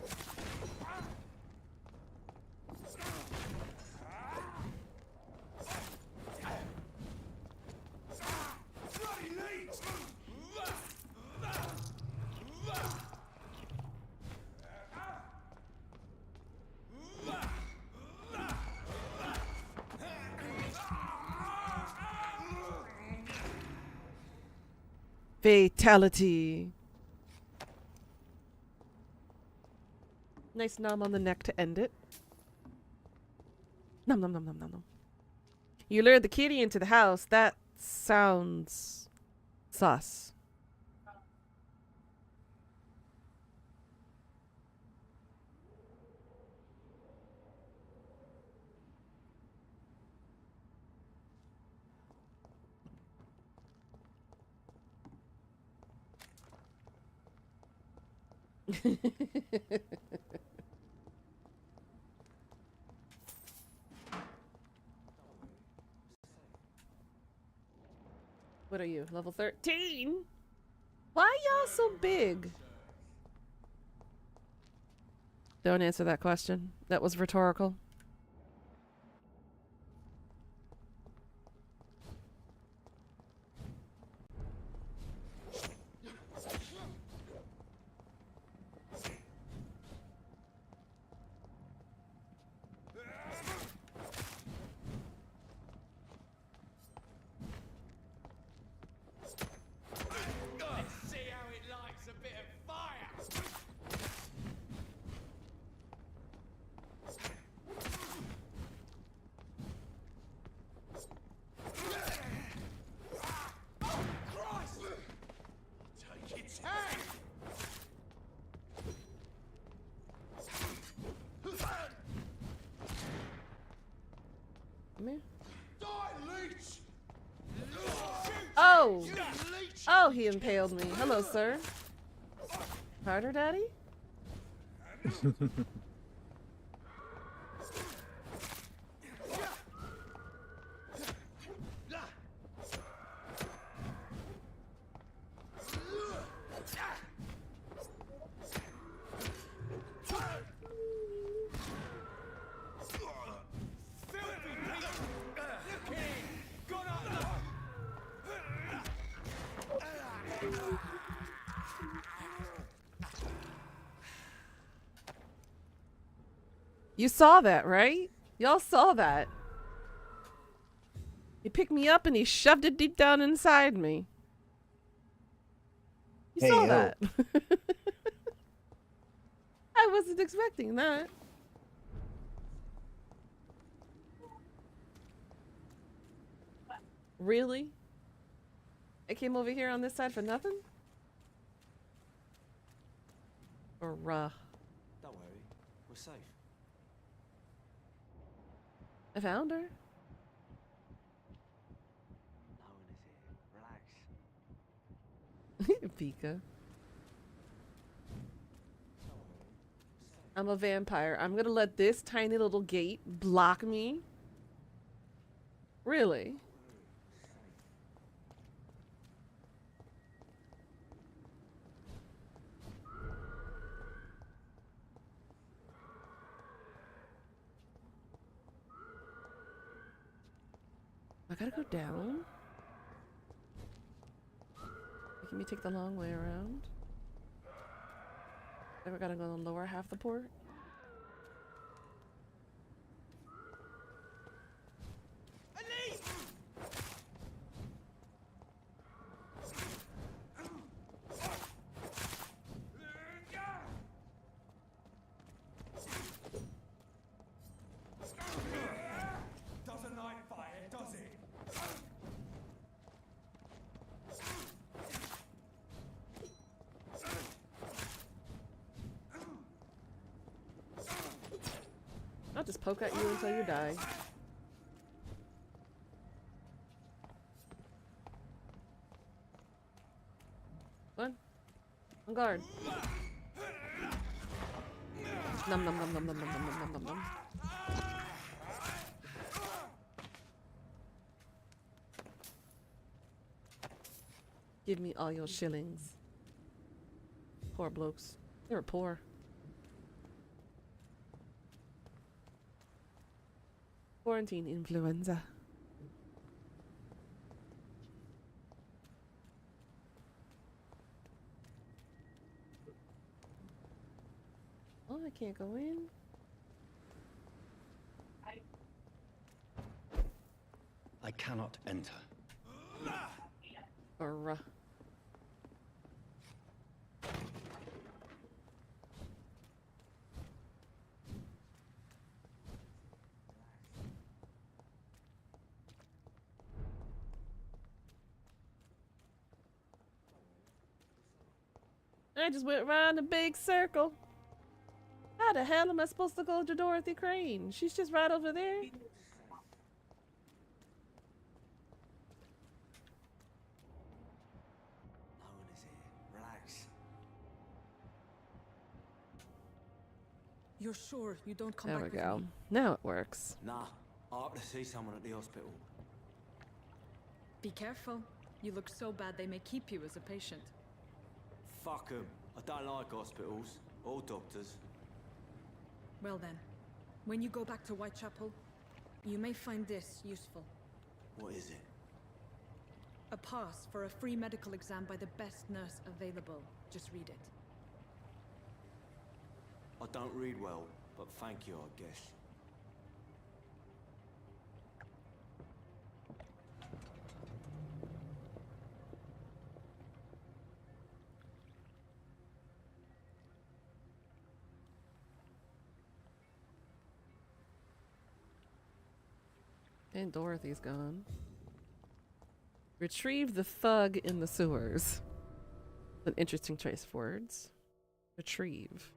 Bloody leech!
Fatality. Nice nom on the neck to end it. Nom nom nom nom nom nom. You lured the kitty into the house. That sounds sus. What are you? Level 13? Why y'all so big? Don't answer that question. That was rhetorical. Oh! Oh, he impaled me. Hello, sir. Harder, daddy? You saw that, right? Y'all saw that. He picked me up and he shoved it deep down inside me. You saw that. I wasn't expecting that. Really? I came over here on this side for nothing? Or
Don't worry, we're safe.
I found her.
No one is here. Relax.
Pika. I'm a vampire. I'm gonna let this tiny little gate block me? Really? I gotta go down? Making me take the long way around? Then we gotta go on the lower half of the port?
Doesn't light fire, does it?
I'll just poke at you until you die. What? On guard. Num num num num num num num num num num. Give me all your shillings. Poor blokes. They were poor. Quarantine influenza. Oh, I can't go in.
I cannot enter.
Or I just went around a big circle. How the hell am I supposed to go to Dorothy Crane? She's just right over there.
No one is here. Relax.
You're sure you don't come
There
back
we
with
go.
me?
Now it works.
Nah, I have to see someone at the hospital.
Be careful. You look so bad they may keep you as a patient.
Fuck 'em. I don't like hospitals or doctors.
Well then, when you go back to Whitechapel, you may find this useful.
What is it?
A pass for a free medical exam by the best nurse available. Just read it.
I don't read well, but thank you, I guess.
And Dorothy's gone. Retrieve the thug in the sewers. An interesting choice of words. Retrieve.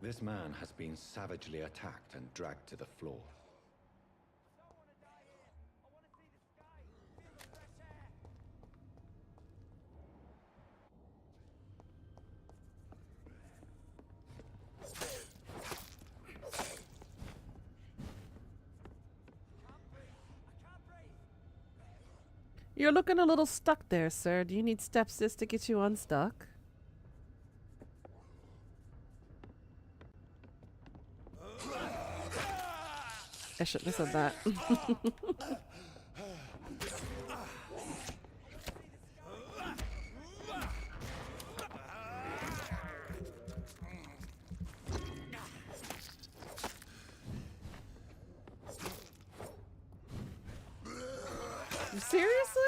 This man has been savagely attacked and dragged to the floor.
You're looking a little stuck there, sir. Do you need stepsis to get you unstuck? I shouldn't have said that. Seriously?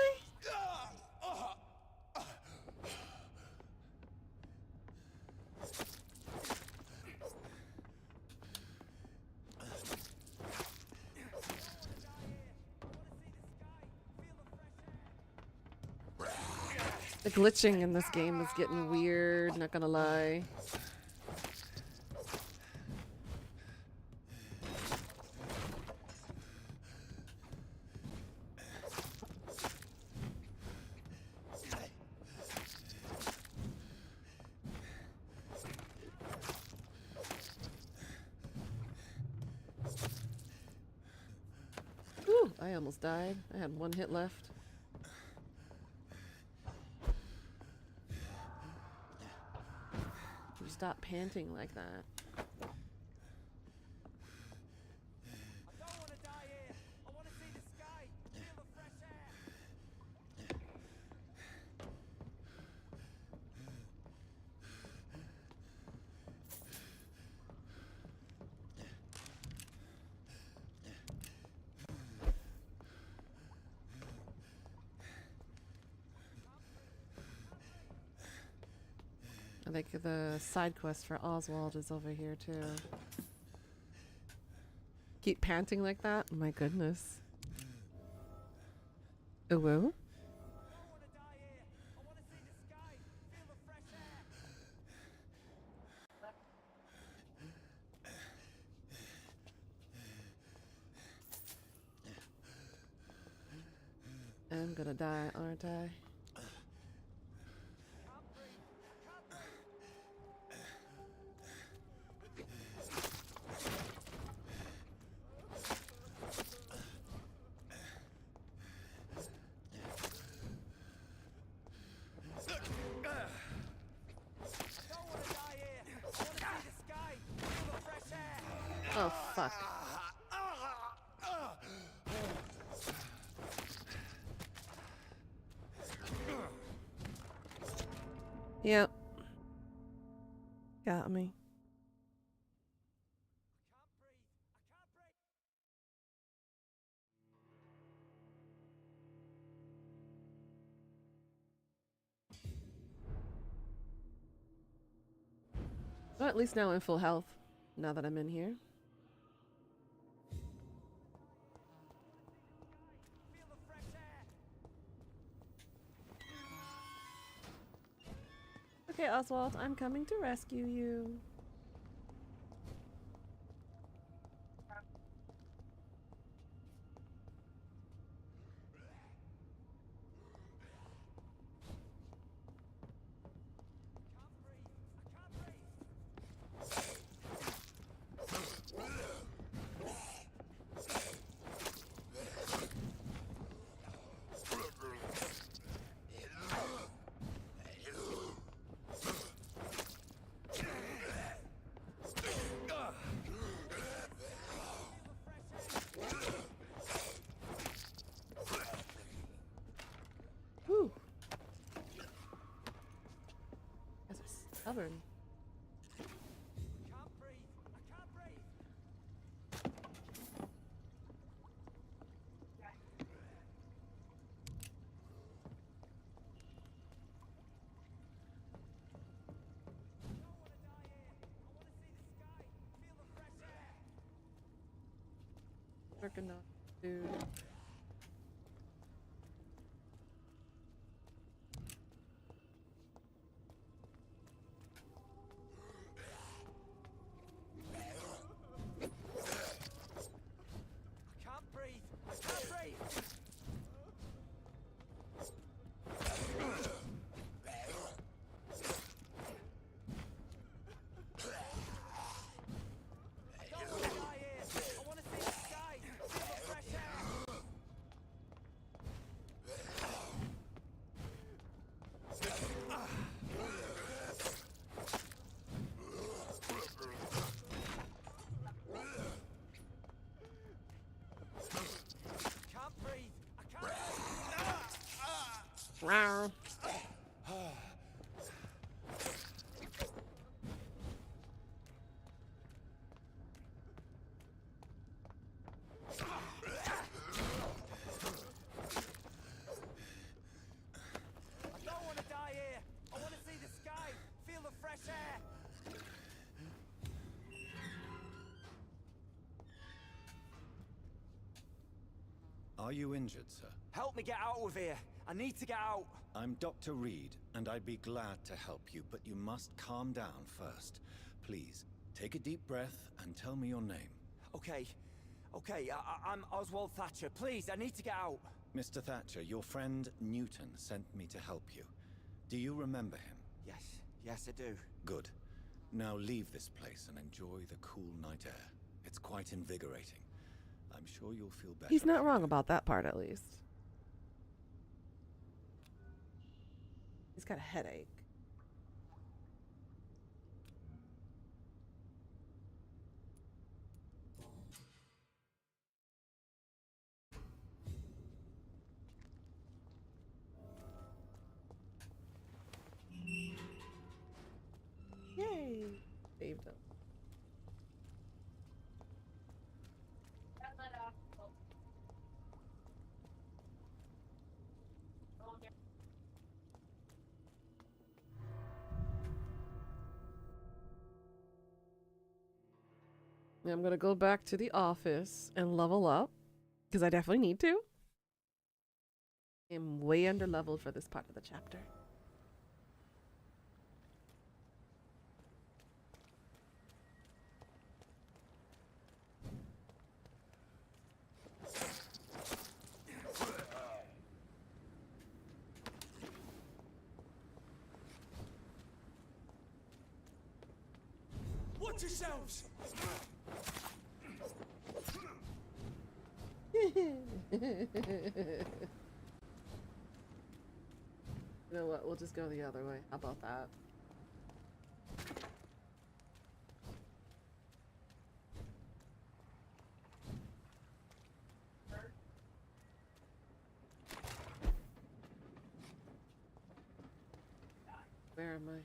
The glitching in this game is getting weird, not gonna lie. Ooh, I almost died. I had one hit left. You stop panting like that. I think the side quest for Oswald is over here too. Keep panting like that? My goodness. Oh, whoa. I'm gonna die, aren't I? Oh, fuck. Yep. Got me. Well, at least now I'm full health. Now that I'm in here. Okay, Oswald, I'm coming to rescue you. Whew. Guys are stubborn. Working on dude.
Are you injured, sir?
Help me get out of here. I need to get out.
I'm Dr. Reed, and I'd be glad to help you, but you must calm down first. Please, take a deep breath and tell me your name.
Okay. I'm Oswald Thatcher. Please, I need to get out.
Mr. Thatcher, your friend Newton sent me to help you. Do you remember him?
Yes, I do.
Good. Now leave this place and enjoy the cool night air. It's quite invigorating. I'm sure you'll feel better.
He's not wrong about that part, at least. He's got a headache. Yay! Saved him. I'm gonna go back to the office and level up, because I definitely need to. I'm way under leveled for this part of the chapter.
Watch yourselves!
You know what? We'll just go the other way. How about that? Where am I?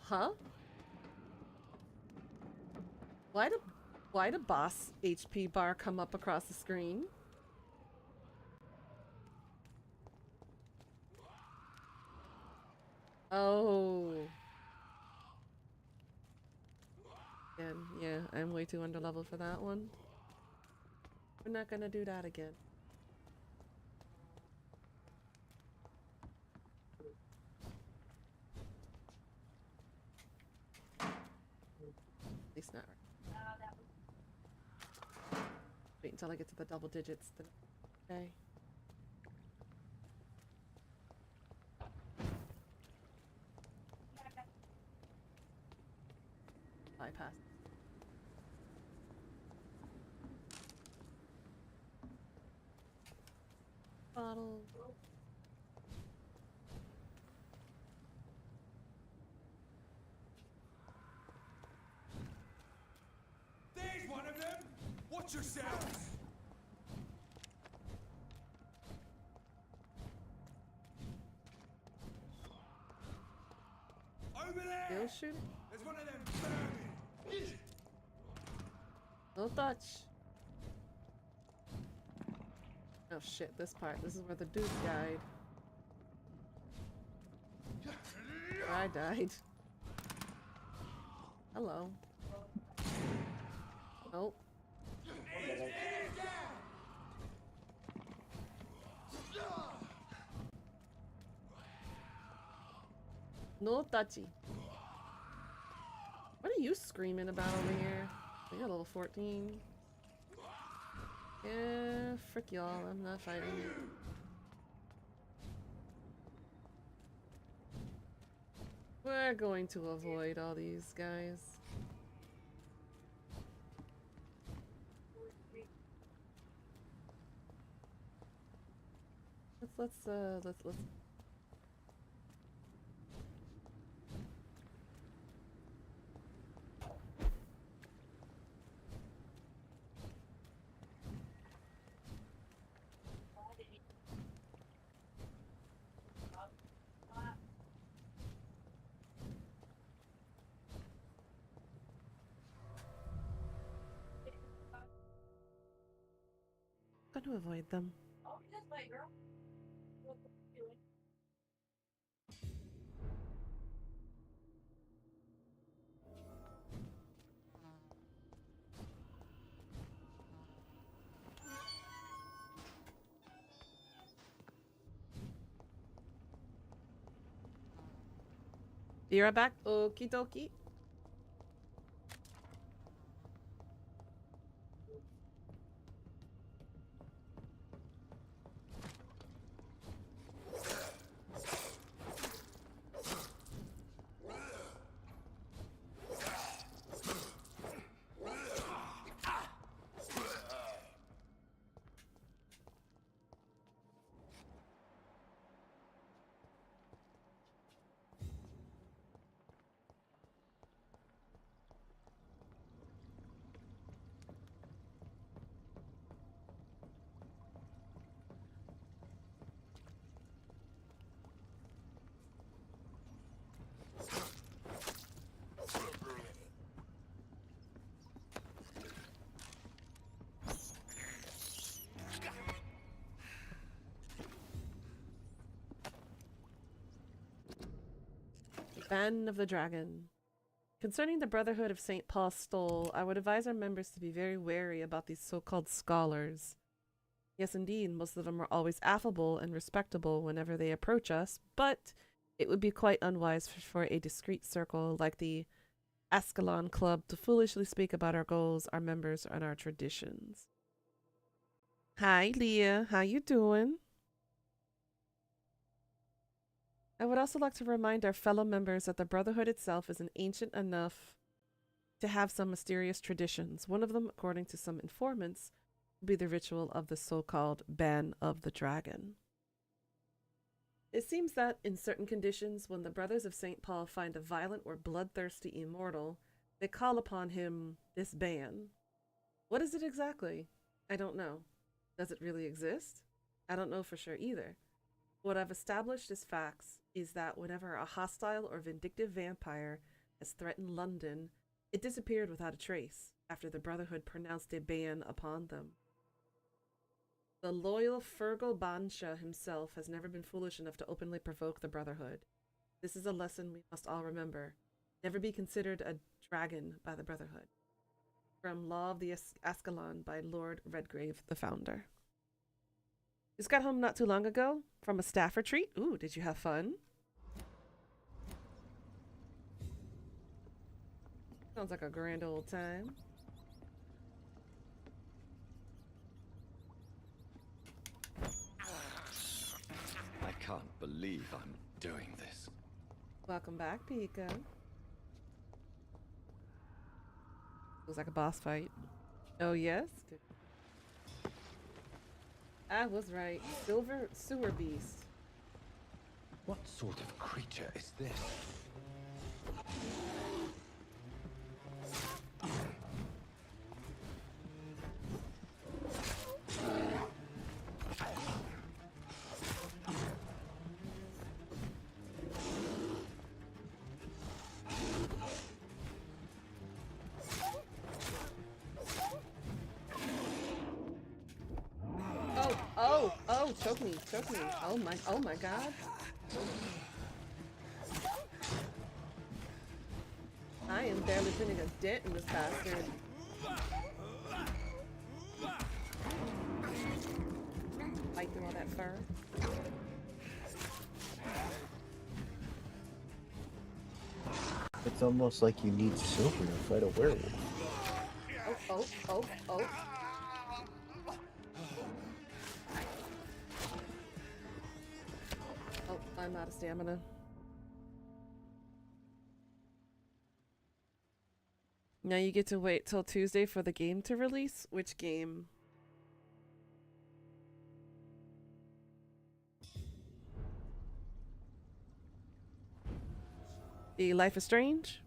Huh? Why the boss HP bar come up across the screen? Oh. Yeah, I'm way too underleveled for that one. We're not gonna do that again. At least not right. Wait until I get to the double digits. Then okay. Bypass. Bottle.
There's one of them! Watch yourselves! Over there!
Still shooting?
There's one of them vermin!
No touch. Oh shit, this part. This is where the dude died. I died. Hello. Nope. No touchy. What are you screaming about over here? I got level 14. Yeah, frick y'all. I'm not fighting you. We're going to avoid all these guys. Let's going to avoid them.
Oh, just wait, girl. What are you doing?
Be right back. Okie dokie. Ban of the Dragon. Concerning the Brotherhood of St. Paul Stole, I would advise our members to be very wary about these so-called scholars. Yes, indeed, most of them are always affable and respectable whenever they approach us, but it would be quite unwise for a discreet circle like the Ascalon Club to foolishly speak about our goals, our members, and our traditions. Hi, Leah. How you doing? I would also like to remind our fellow members that the Brotherhood itself is ancient enough to have some mysterious traditions. One of them, according to some informants, would be the ritual of the so-called Ban of the Dragon. It seems that, in certain conditions, when the Brothers of St. Paul find a violent or bloodthirsty immortal, they call upon him this ban. What is it exactly? I don't know. Does it really exist? I don't know for sure either. What I've established as facts is that whenever a hostile or vindictive vampire has threatened London, it disappeared without a trace after the Brotherhood pronounced a ban upon them. The loyal Fergal Bansha himself has never been foolish enough to openly provoke the Brotherhood. This is a lesson we must all remember. Never be considered a dragon by the Brotherhood. From Law of the Ascalon by Lord Redgrave, the founder. Just got home not too long ago from a staff retreat. Ooh, did you have fun? Sounds like a grand old time.
I can't believe I'm doing this.
Welcome back, Pika. Feels like a boss fight. Oh, yes? I was right. Silver Sewer Beast.
What sort of creature is this?
Oh, choke me. Oh my god. I am barely putting a dent in this bastard. Fight through all that fur.
It's almost like you need silver to fight a werewolf.
Oh. Oh, I'm out of stamina. Now you get to wait till Tuesday for the game to release? Which game? The Life is Strange?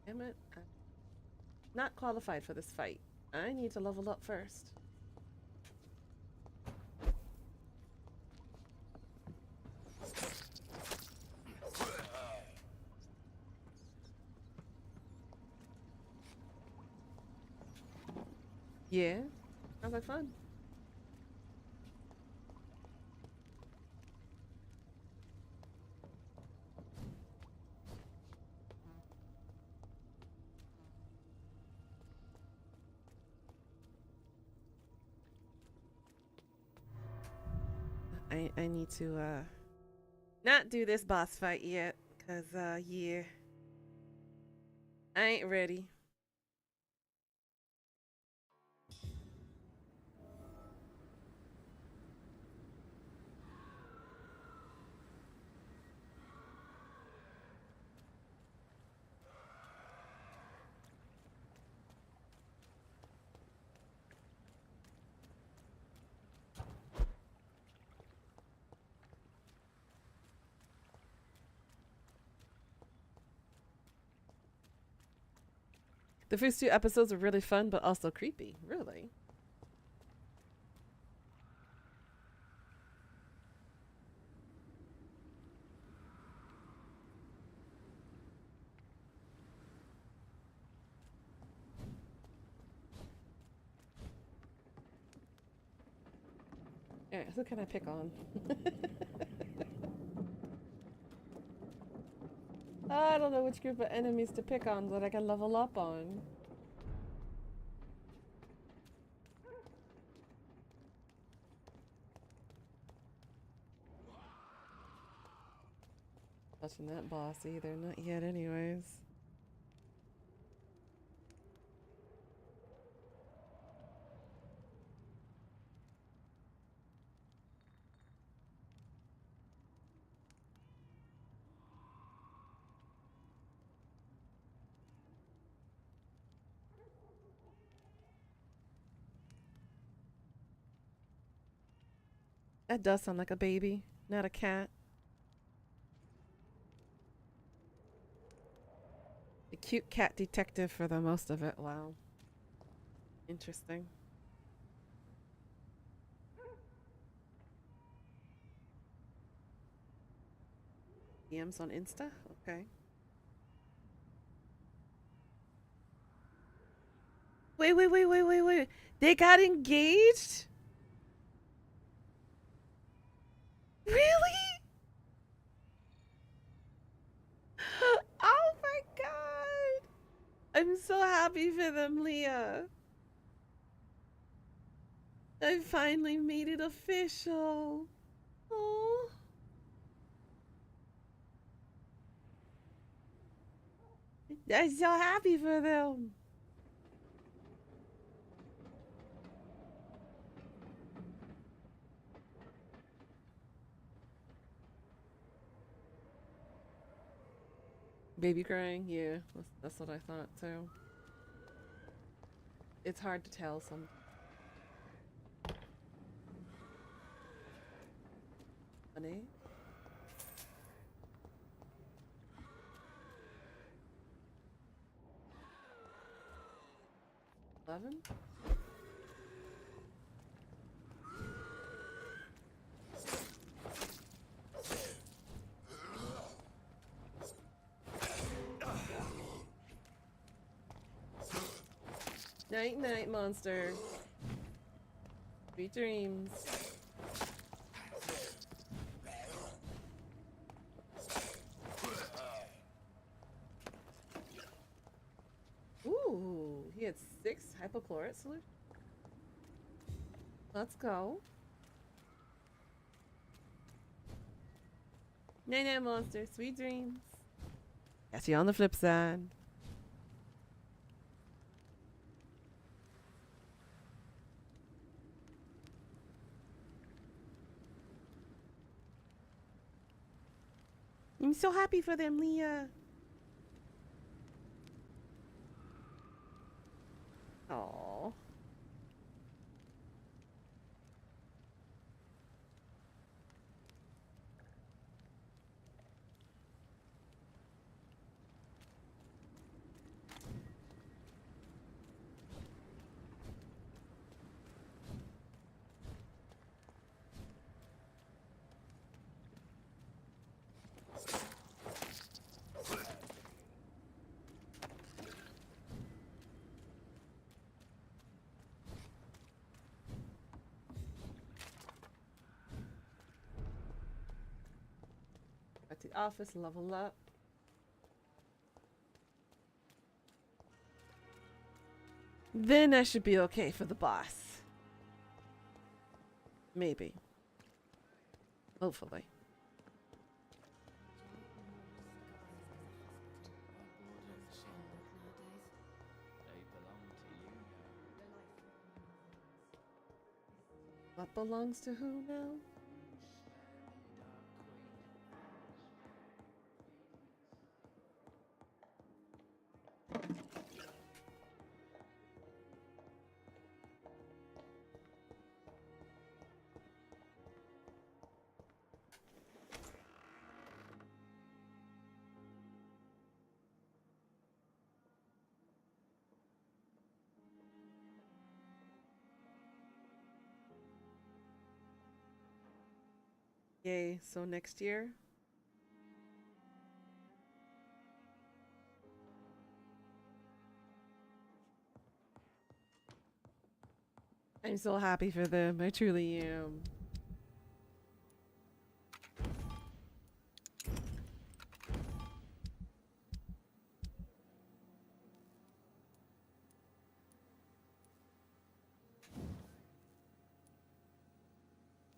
Damn it. I'm not qualified for this fight. I need to level up first. Yeah, sounds like fun. I need to not do this boss fight yet, cause yeah, I ain't ready. The first 2 episodes were really fun, but also creepy. Really. Alright, who can I pick on? I don't know which group of enemies to pick on that I can level up on. Touching that boss either, not yet anyways. That does sound like a baby, not a cat. A cute cat detective for the most of it. Wow. Interesting. DMs on Insta? Okay. Wait. They got engaged? Really? Oh my god! I'm so happy for them, Leah. I finally made it official. Oh. I'm so happy for them. Baby crying? Yeah, that's what I thought too. It's hard to tell some. Honey? 11? Night, night, monster. Sweet dreams. Ooh, he had 6 hypochlorite solutions. Let's go. Night, night, monster. Sweet dreams. Catch you on the flip side. I'm so happy for them, Leah. Aww. At the office, level up. Then I should be okay for the boss. Maybe. Hopefully. What belongs to who now? Yay, so next year? I'm so happy for them. I truly am.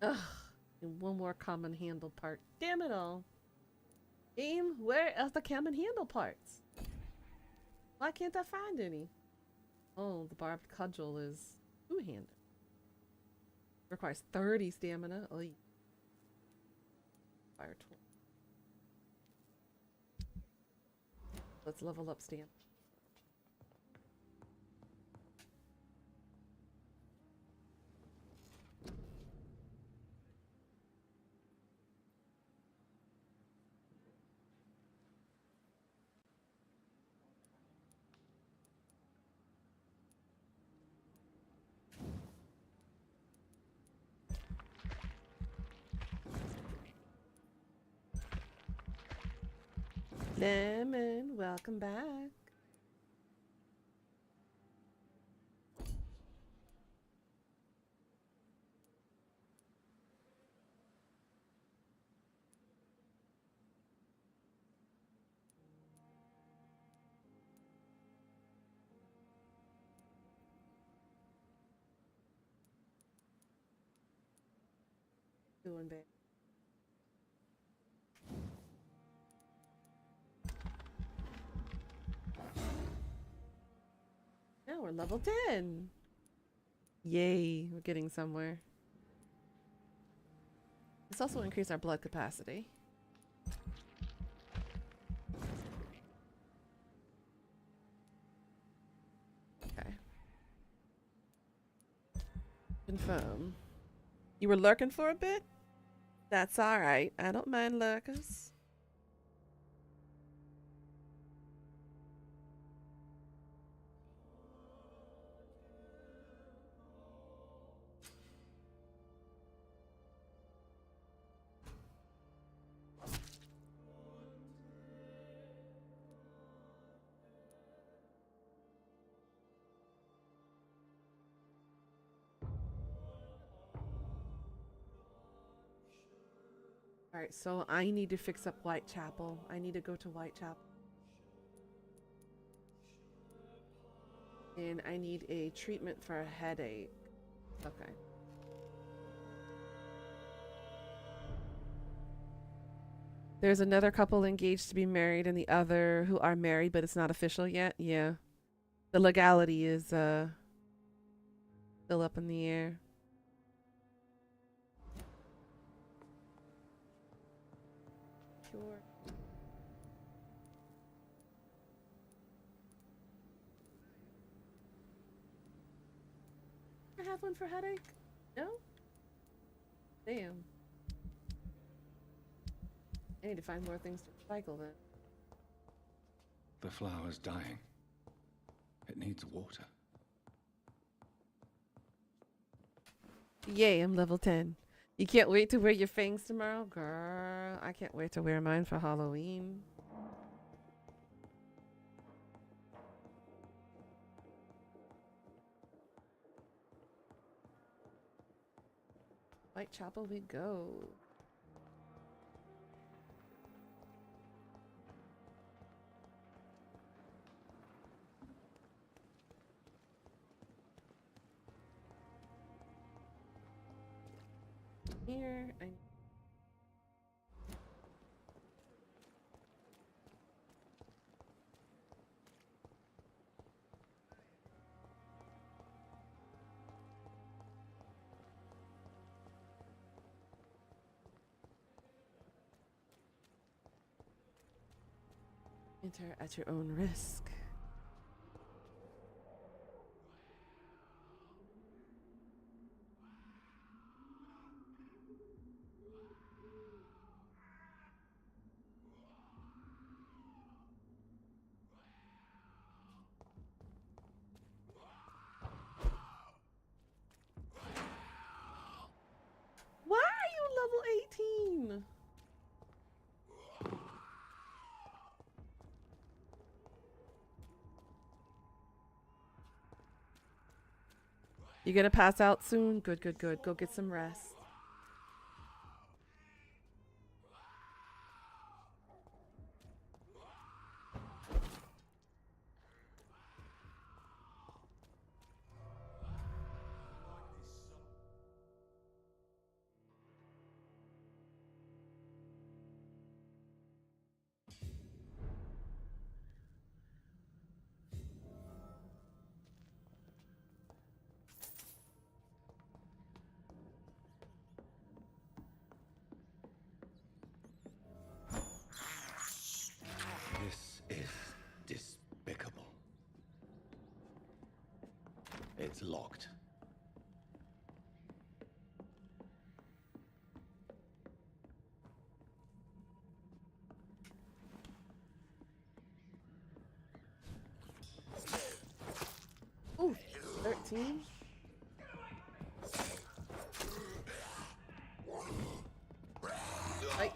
Ugh. And one more common handle part. Damn it all. Game, where are the common handle parts? Why can't I find any? Oh, the barbed cudgel is two-handed. Requires 30 stamina. Oh, fire tool. Let's level up stamina. Lemon, welcome back. Doing bad. Now we're level 10. Yay, we're getting somewhere. This also increased our blood capacity. Okay. Confirm. You were lurking for a bit? That's alright. I don't mind lurkers. Alright, so I need to fix up Whitechapel. I need to go to Whitechapel. And I need a treatment for a headache. Okay. There's another couple engaged to be married and the other who are married, but it's not official yet. Yeah. The legality is still up in the air. Sure. I have one for headache? No? Damn. I need to find more things to recycle then.
The flower's dying. It needs water.
Yay, I'm level 10. You can't wait to wear your fangs tomorrow? Girl, I can't wait to wear mine for Halloween. Whitechapel we go. Here, I Enter at your own risk. Why are you level 18? You gonna pass out soon? Good, good, good. Go get some rest.
This is despicable. It's locked.
Ooh, 13. Right.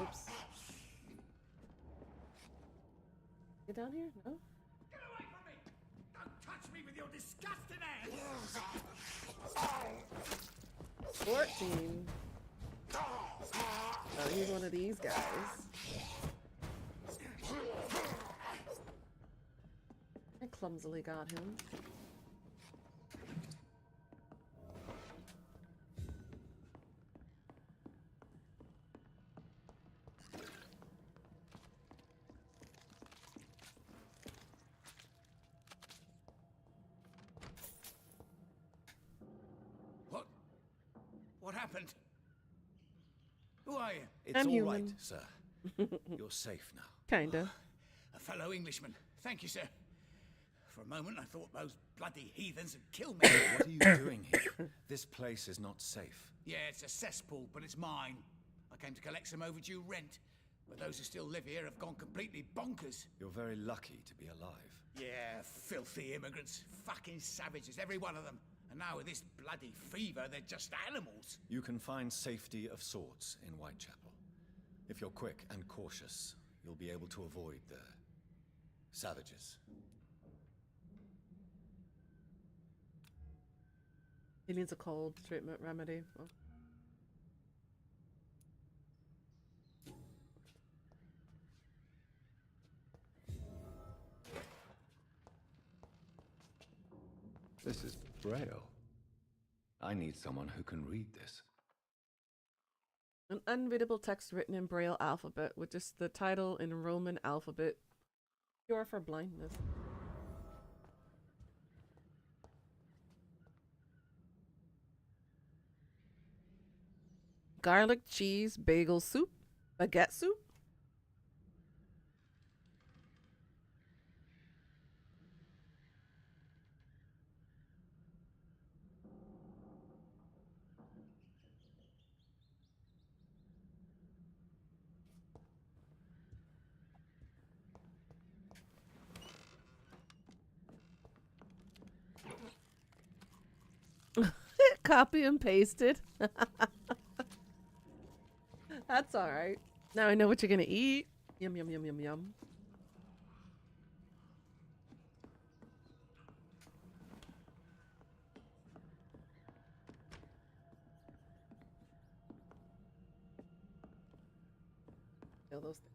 Oops. Get down here? No?
Get away from me! Don't touch me with your disgusting hands!
14. Oh, he's one of these guys. I clumsily got him.
What happened? Who are you?
It's
I'm
all
human.
right, sir. You're safe now.
Kinda.
A fellow Englishman. Thank you, sir. For a moment, I thought those bloody heathens had killed me.
What are you doing here? This place is not safe.
Yeah, it's a cesspool, but it's mine. I came to collect some overdue rent. But those who still live here have gone completely bonkers.
You're very lucky to be alive.
Yeah, filthy immigrants. Fucking savages, every one of them. And now with this bloody fever, they're just animals.
You can find safety of sorts in Whitechapel. If you're quick and cautious, you'll be able to avoid the savages.
He needs a cold treatment remedy. Oh.
This is Braille. I need someone who can read this.
An unreadable text written in Braille alphabet with just the title in Roman alphabet. Cure for blindness. Garlic cheese bagel soup? Baguette soup? Copy and pasted. That's all right. Now I know what you're gonna eat. Yum, yum, yum, yum, yum. Kill those things.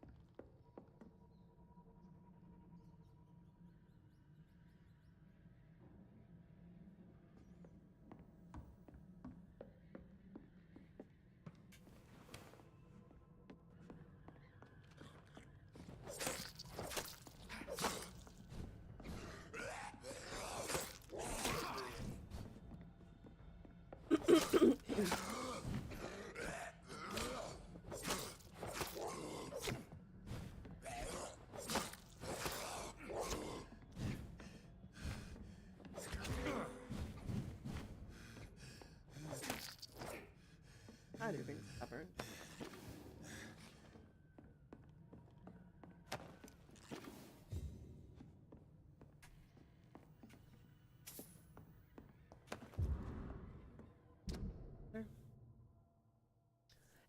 I do think stubborn.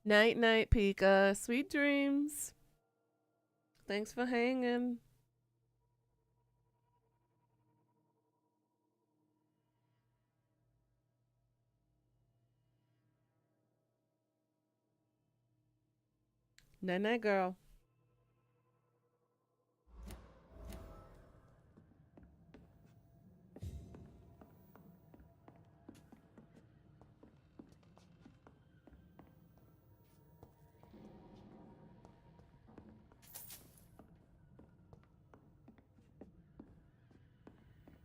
Night, night, Pika. Sweet dreams. Thanks for hanging. Night, night, girl.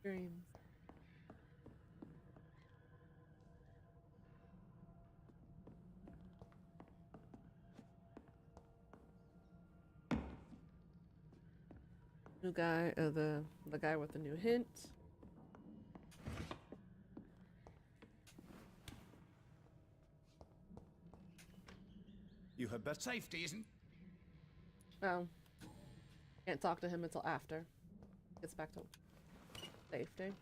Dreams. New guy, the guy with the new hint.
You had better.
Safety isn't.
Oh, can't talk to him until after gets back to safety.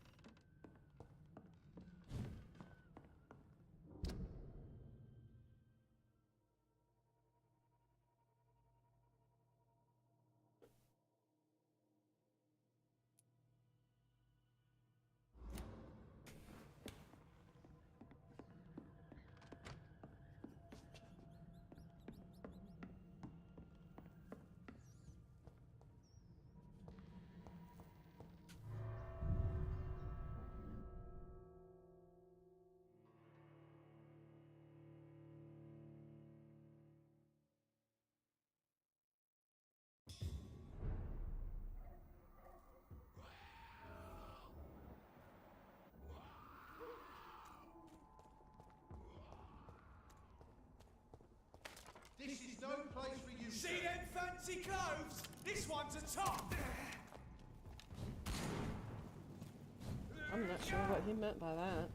This is no place for you. See them fancy clothes? This one's a top.
I'm not sure what he meant by that.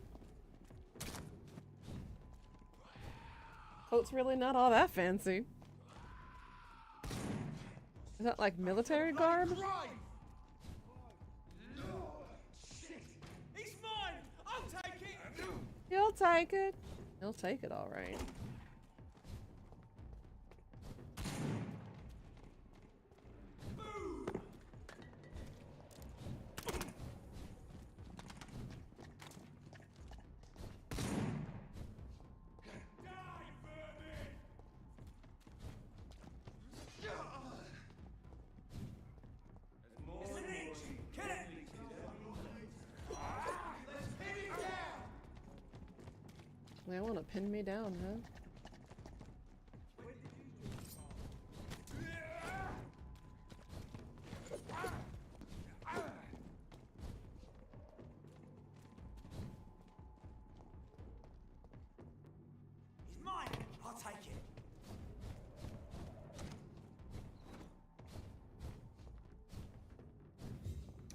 Coat's really not all that fancy. Is that like military garb?
Shit. It's mine. I'll take it.
He'll take it. He'll take it all right. They want to pin me down, huh?
It's mine. I'll take it.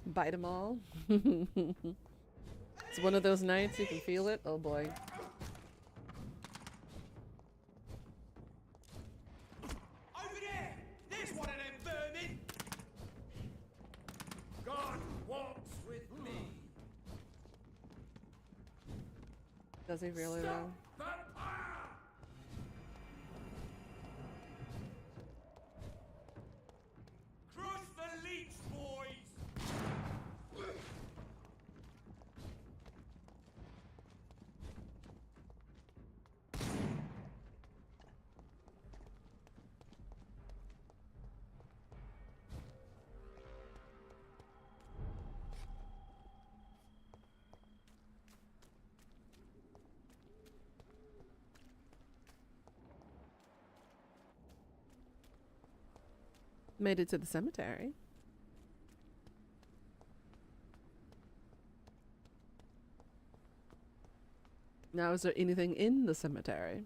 Bite them all. It's one of those nights you can feel it. Oh boy.
Over there. There's one of them vermin. God walks with me.
Does he really though?
Cross the leech, boys.
Made it to the cemetery. Now, is there anything in the cemetery?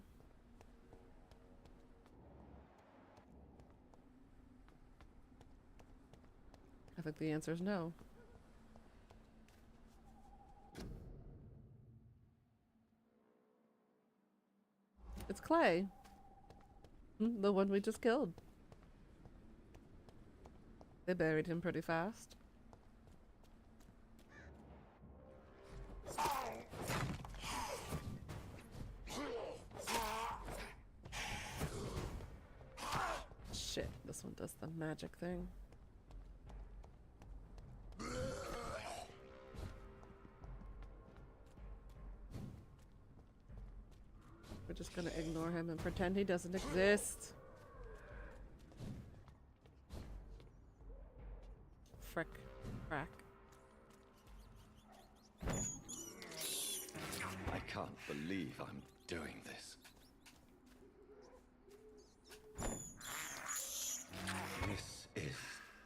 I think the answer is no. It's Clay. The one we just killed. They buried him pretty fast. Shit, this one does the magic thing. We're just gonna ignore him and pretend he doesn't exist. Frick. Crack.
I can't believe I'm doing this. This is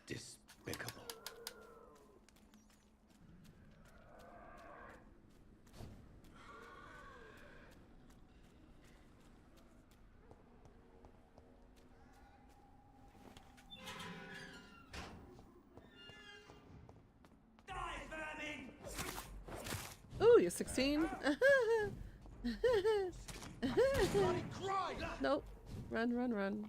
despicable.
Ooh, you're 16? Nope. Run, run, run.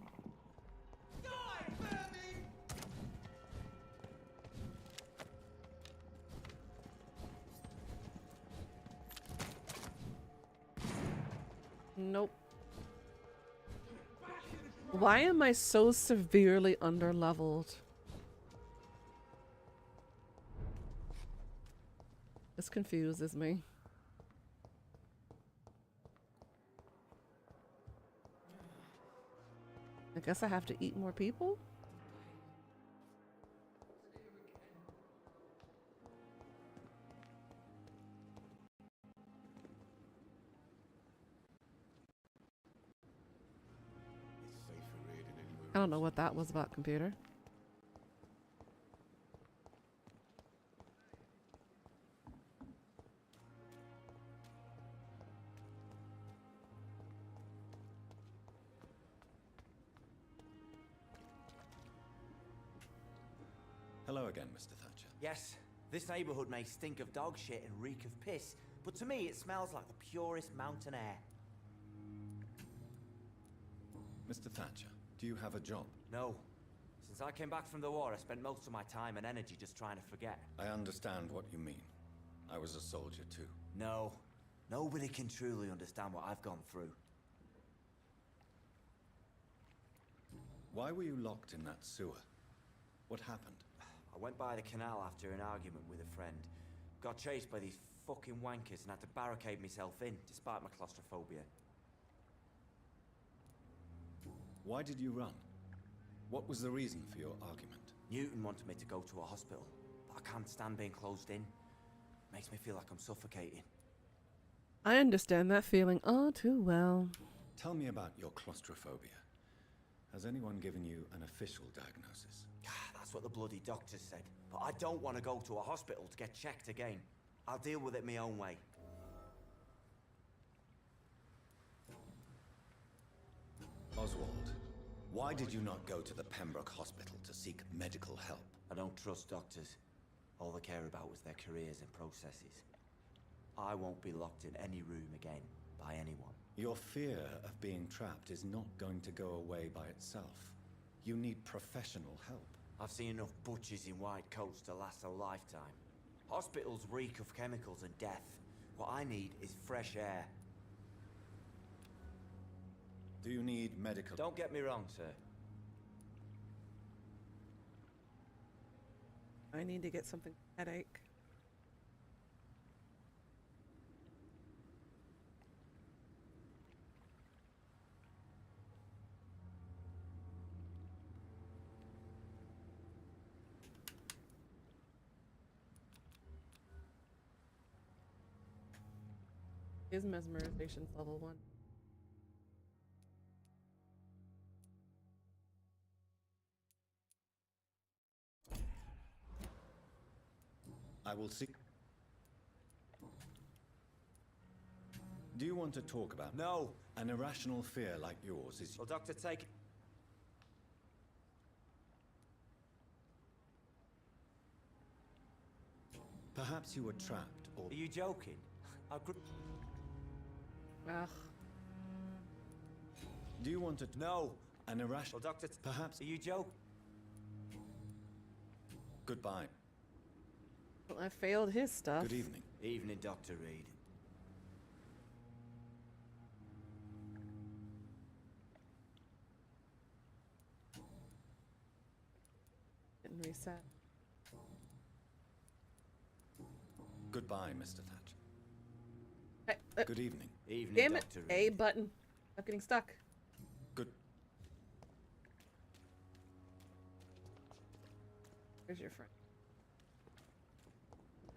Nope. Why am I so severely underleveled? This confuses me. I guess I have to eat more people? I don't know what that was about, computer.
Hello again, Mr. Thatcher.
Yes, this neighborhood may stink of dog shit and reek of piss, but to me it smells like the purest mountain air.
Mr. Thatcher, do you have a job?
No. Since I came back from the war, I spent most of my time and energy just trying to forget.
I understand what you mean. I was a soldier too.
No. Nobody can truly understand what I've gone through.
Why were you locked in that sewer? What happened?
I went by the canal after an argument with a friend. Got chased by these fucking wankers and had to barricade myself in, despite my claustrophobia.
Why did you run? What was the reason for your argument?
Newton wanted me to go to a hospital, but I can't stand being closed in. Makes me feel like I'm suffocating.
I understand that feeling all too well.
Tell me about your claustrophobia. Has anyone given you an official diagnosis?
That's what the bloody doctor said. But I don't want to go to a hospital to get checked again. I'll deal with it my own way.
Oswald, why did you not go to the Pembroke Hospital to seek medical help?
I don't trust doctors. All they care about was their careers and processes. I won't be locked in any room again by anyone.
Your fear of being trapped is not going to go away by itself. You need professional help.
I've seen enough butchers in white coats to last a lifetime. Hospitals reek of chemicals and death. What I need is fresh air.
Do you need medical...
Don't get me wrong, sir.
I need to get something headache. His mesmerization's level 1.
I will see. Do you want to talk about...
No!
An irrational fear like yours is...
Well, Doctor, take...
Perhaps you were trapped, or...
Are you joking?
Ugh.
Do you want to...
No.
An irrational...
Well, Doctor...
Perhaps...
Are you joking?
Goodbye.
Well, I failed his stuff.
Good evening.
Evening, Dr. Reed.
Didn't reset.
Goodbye, Mr. Thatch.
Hey,
Good evening.
Evening,
damn it.
Dr.
A
Reed.
button. I'm getting stuck.
Good.
Where's your friend?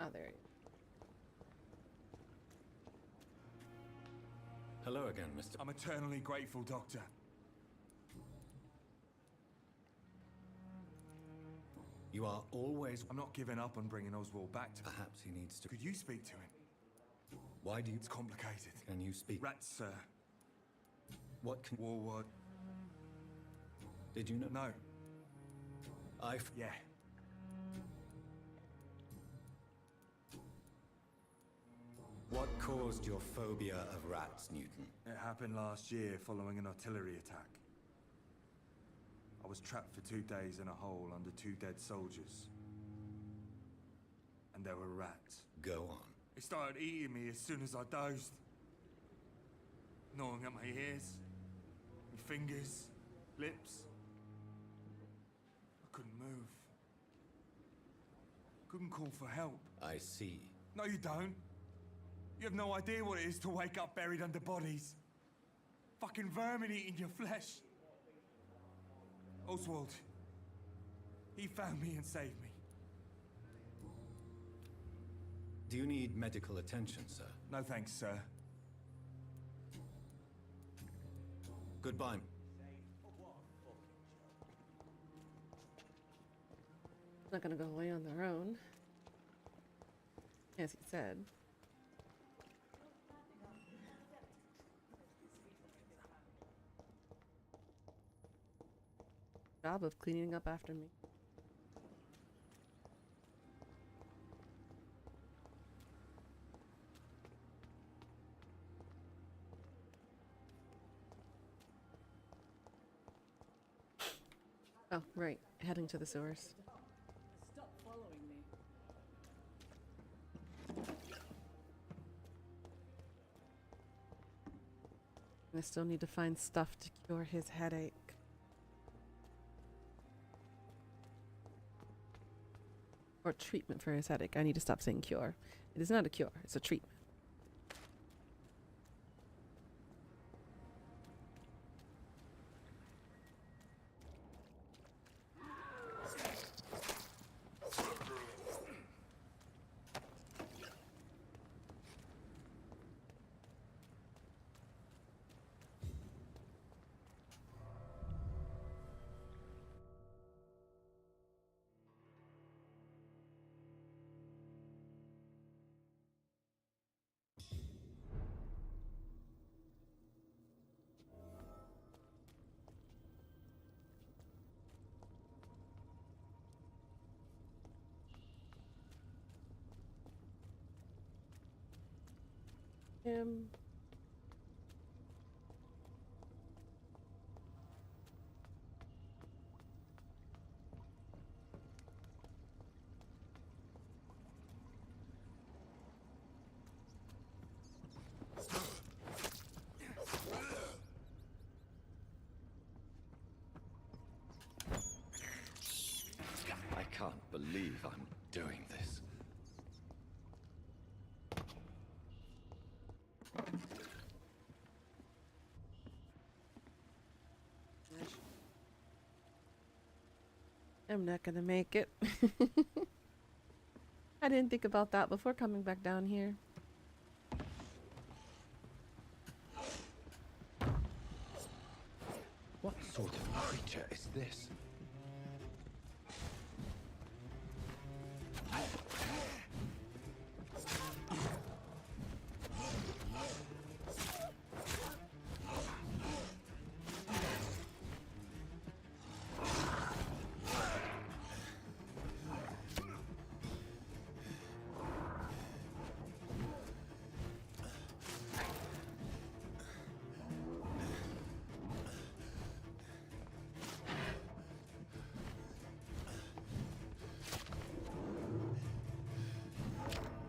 Oh, there he is.
Hello again, Mr.
I'm eternally grateful, Doctor.
You are always...
I'm not giving up on bringing Oswald back to...
Perhaps he needs to...
Could you speak to him?
Why do you...
It's complicated.
Can you speak?
Rats, sir.
What can...
Warward.
Did you know?
No. Yeah.
What caused your phobia of rats, Newton?
It happened last year following an artillery attack. I was trapped for 2 days in a hole under 2 dead soldiers. And there were rats.
Go on.
They started eating me as soon as I dozed. Gnawing at my ears, my fingers, lips. I couldn't move. Couldn't call for help.
I see.
No, you don't. You have no idea what it is to wake up buried under bodies. Fucking vermin eating your flesh. Oswald. He found me and saved me.
Do you need medical attention, sir?
No thanks, sir.
Goodbye.
It's not gonna go away on their own. As he said. Job of cleaning up after me. Oh, right. Heading to the sewers.
Stop following me.
I still need to find stuff to cure his headache. Or treatment for his headache. I need to stop saying cure. It is not a cure, it's a treatment. Him.
I can't believe I'm doing this.
I'm not gonna make it. I didn't think about that before coming back down here.
What sort of creature is this?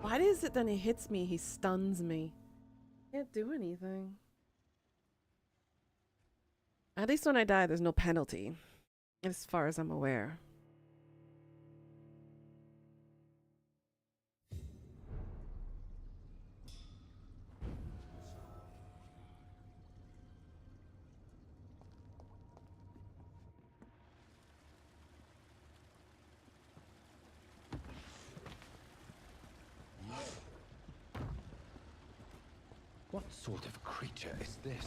Why is it then he hits me, he stuns me? Can't do anything. At least when I die, there's no penalty. As far as I'm aware.
What sort of creature is this?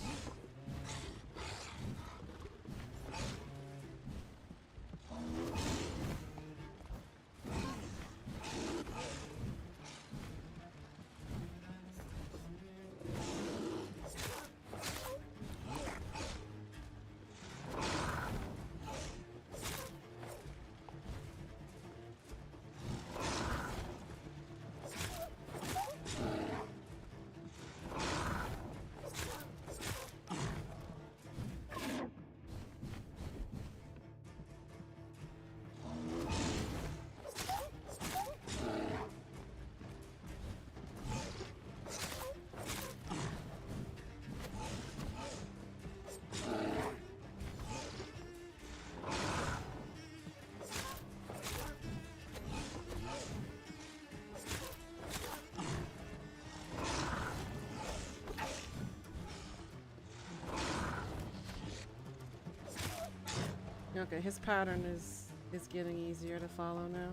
Okay, his pattern is getting easier to follow now.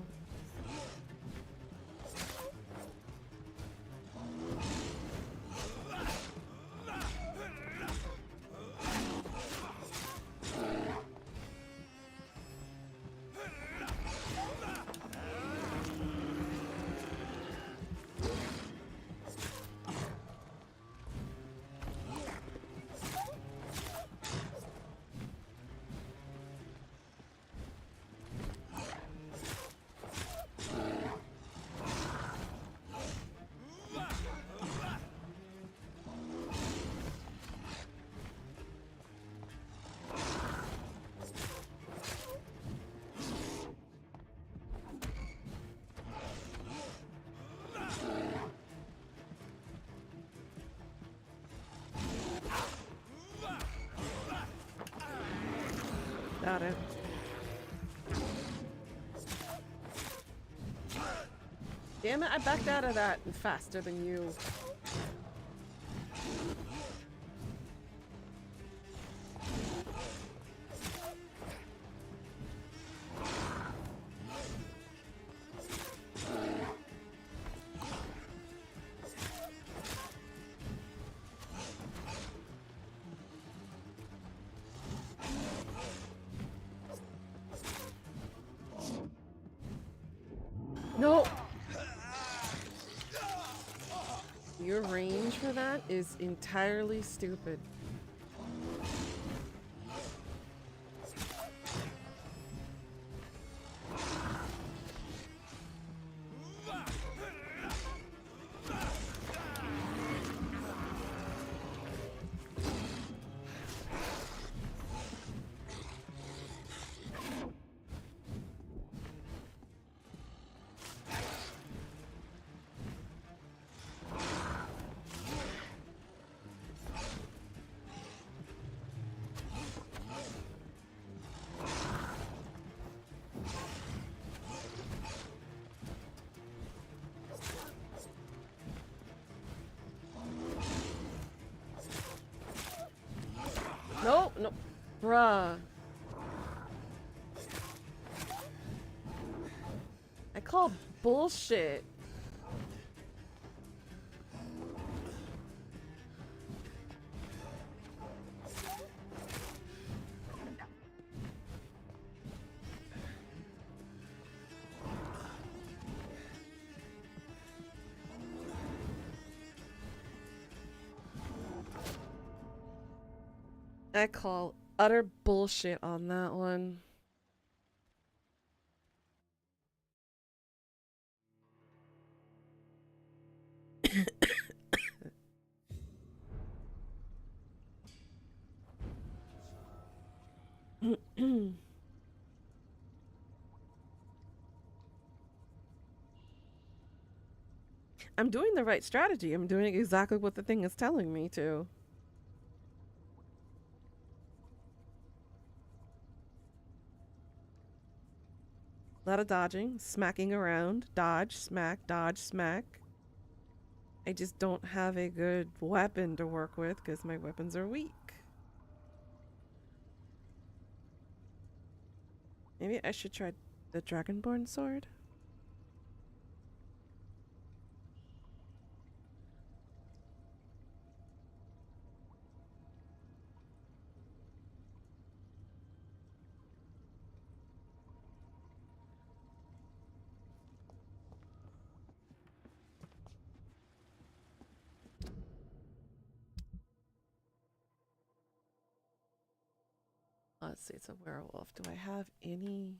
Got it. Damn it, I backed out of that faster than you. No! Your range for that is entirely stupid. No, no, bruh. I call bullshit. I call utter bullshit on that one. I'm doing the right strategy. I'm doing exactly what the thing is telling me to. A lot of dodging, smacking around, dodge, smack, dodge, smack. I just don't have a good weapon to work with because my weapons are weak. Maybe I should try the Dragonborn sword. Let's see, it's a werewolf. Do I have any?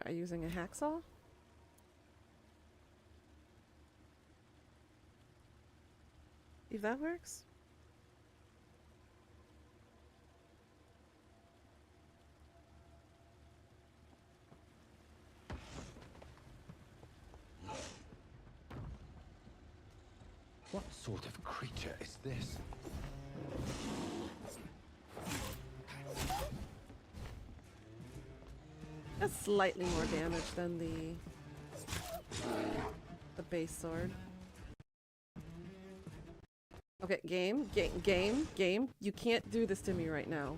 Are you using a hacksaw? If that works.
What sort of creature is this?
That's slightly more damage than the base sword. Okay, game. You can't do this to me right now.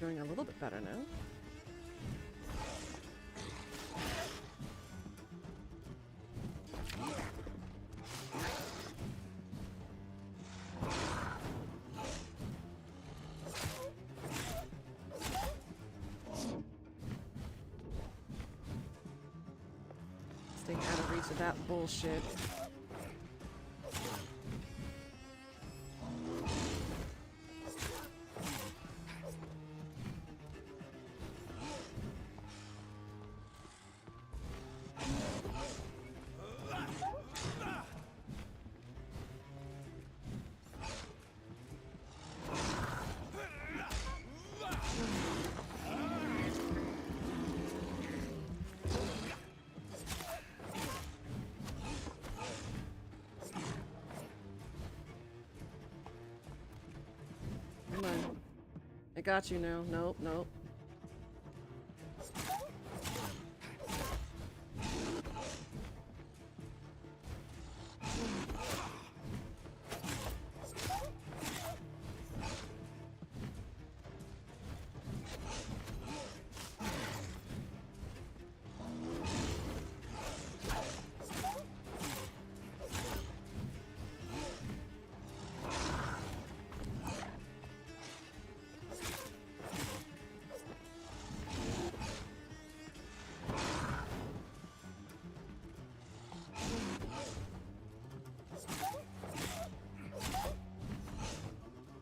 Doing a little bit better now. Staying out of reach of that bullshit. Come on. I got you now. Nope, nope.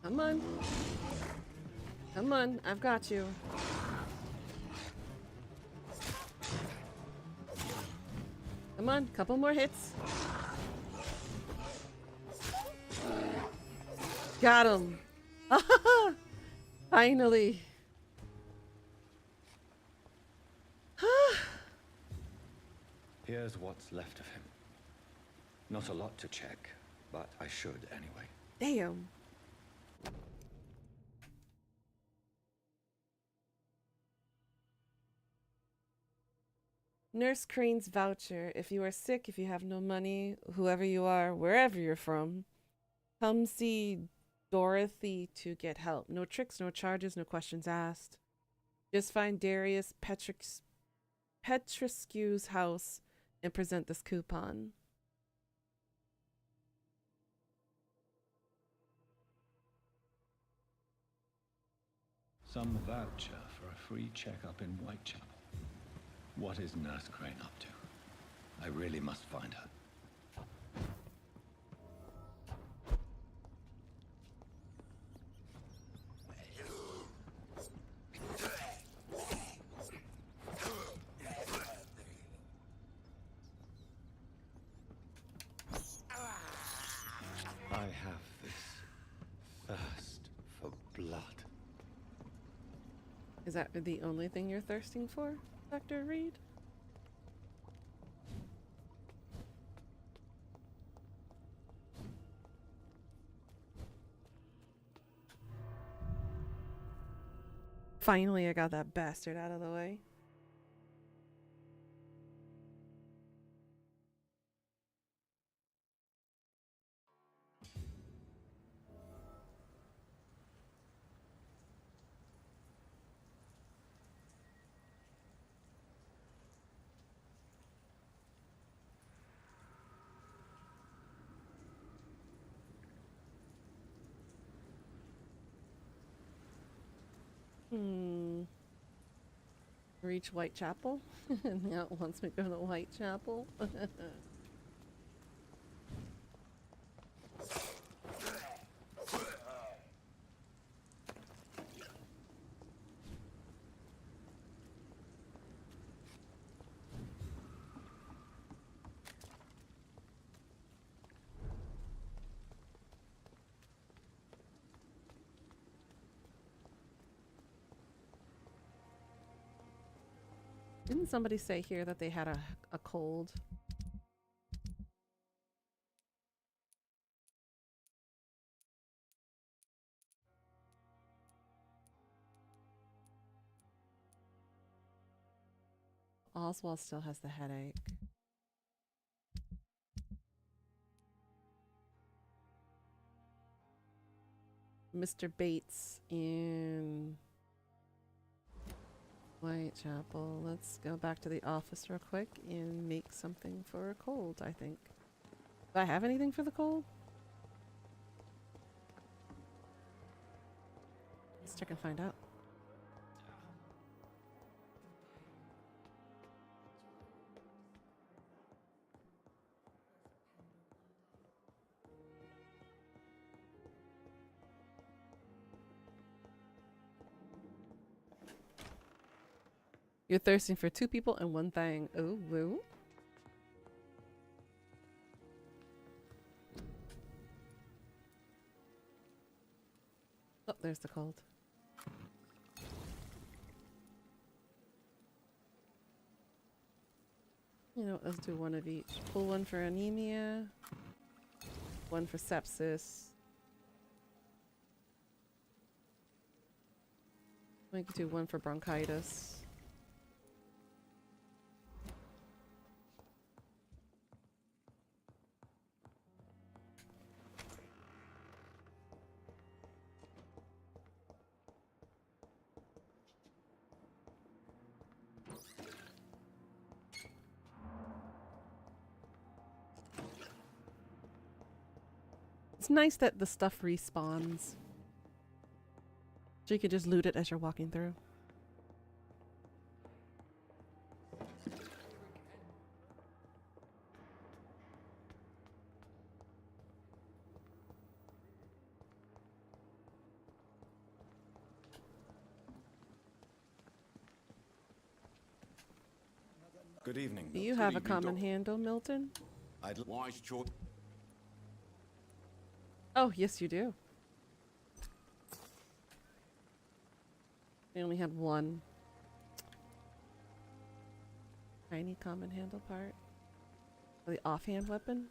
Come on. Come on, I've got you. Come on, couple more hits. Got him. Finally.
Here's what's left of him. Not a lot to check, but I should anyway.
Damn. Nurse Crane's voucher. If you are sick, if you have no money, whoever you are, wherever you're from, come see Dorothy to get help. No tricks, no charges, no questions asked. Just find Darius Petrescu's house and present this coupon.
Some voucher for a free checkup in Whitechapel. What is Nurse Crane up to? I really must find her. I have this thirst for blood.
Is that the only thing you're thirsting for, Dr. Reed? Finally, I got that bastard out of the way. Reach Whitechapel? Now it wants me to go to Whitechapel? Didn't somebody say here that they had a cold? Oswald still has the headache. Mr. Bates in Whitechapel. Let's go back to the office real quick and make something for a cold, I think. Do I have anything for the cold? Let's check and find out. You're thirsting for 2 people and 1 thing. Oh, woo. Oh, there's the cold. You know, let's do 1 of each. Pull 1 for anemia, 1 for sepsis. We could do 1 for bronchitis. It's nice that the stuff respawns. So you can just loot it as you're walking through.
Good evening.
Do you have a common handle, Milton?
Wise choice.
Oh, yes, you do. I only had 1. Tiny common handle part. For the offhand weapon.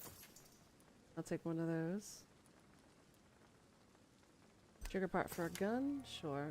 I'll take 1 of those. Trigger part for a gun? Sure.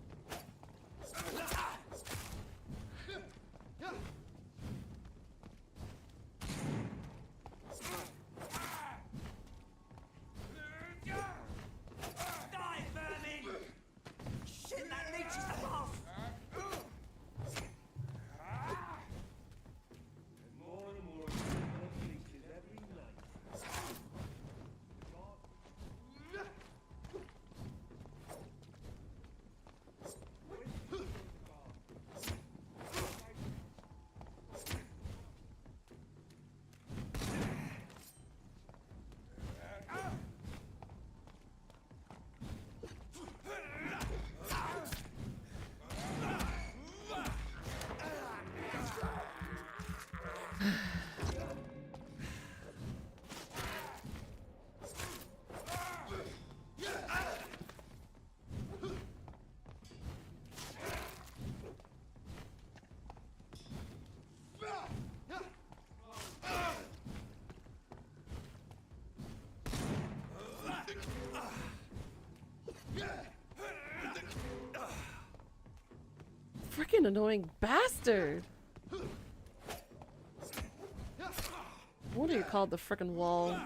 Freaking annoying bastard. What do you call the freaking wall?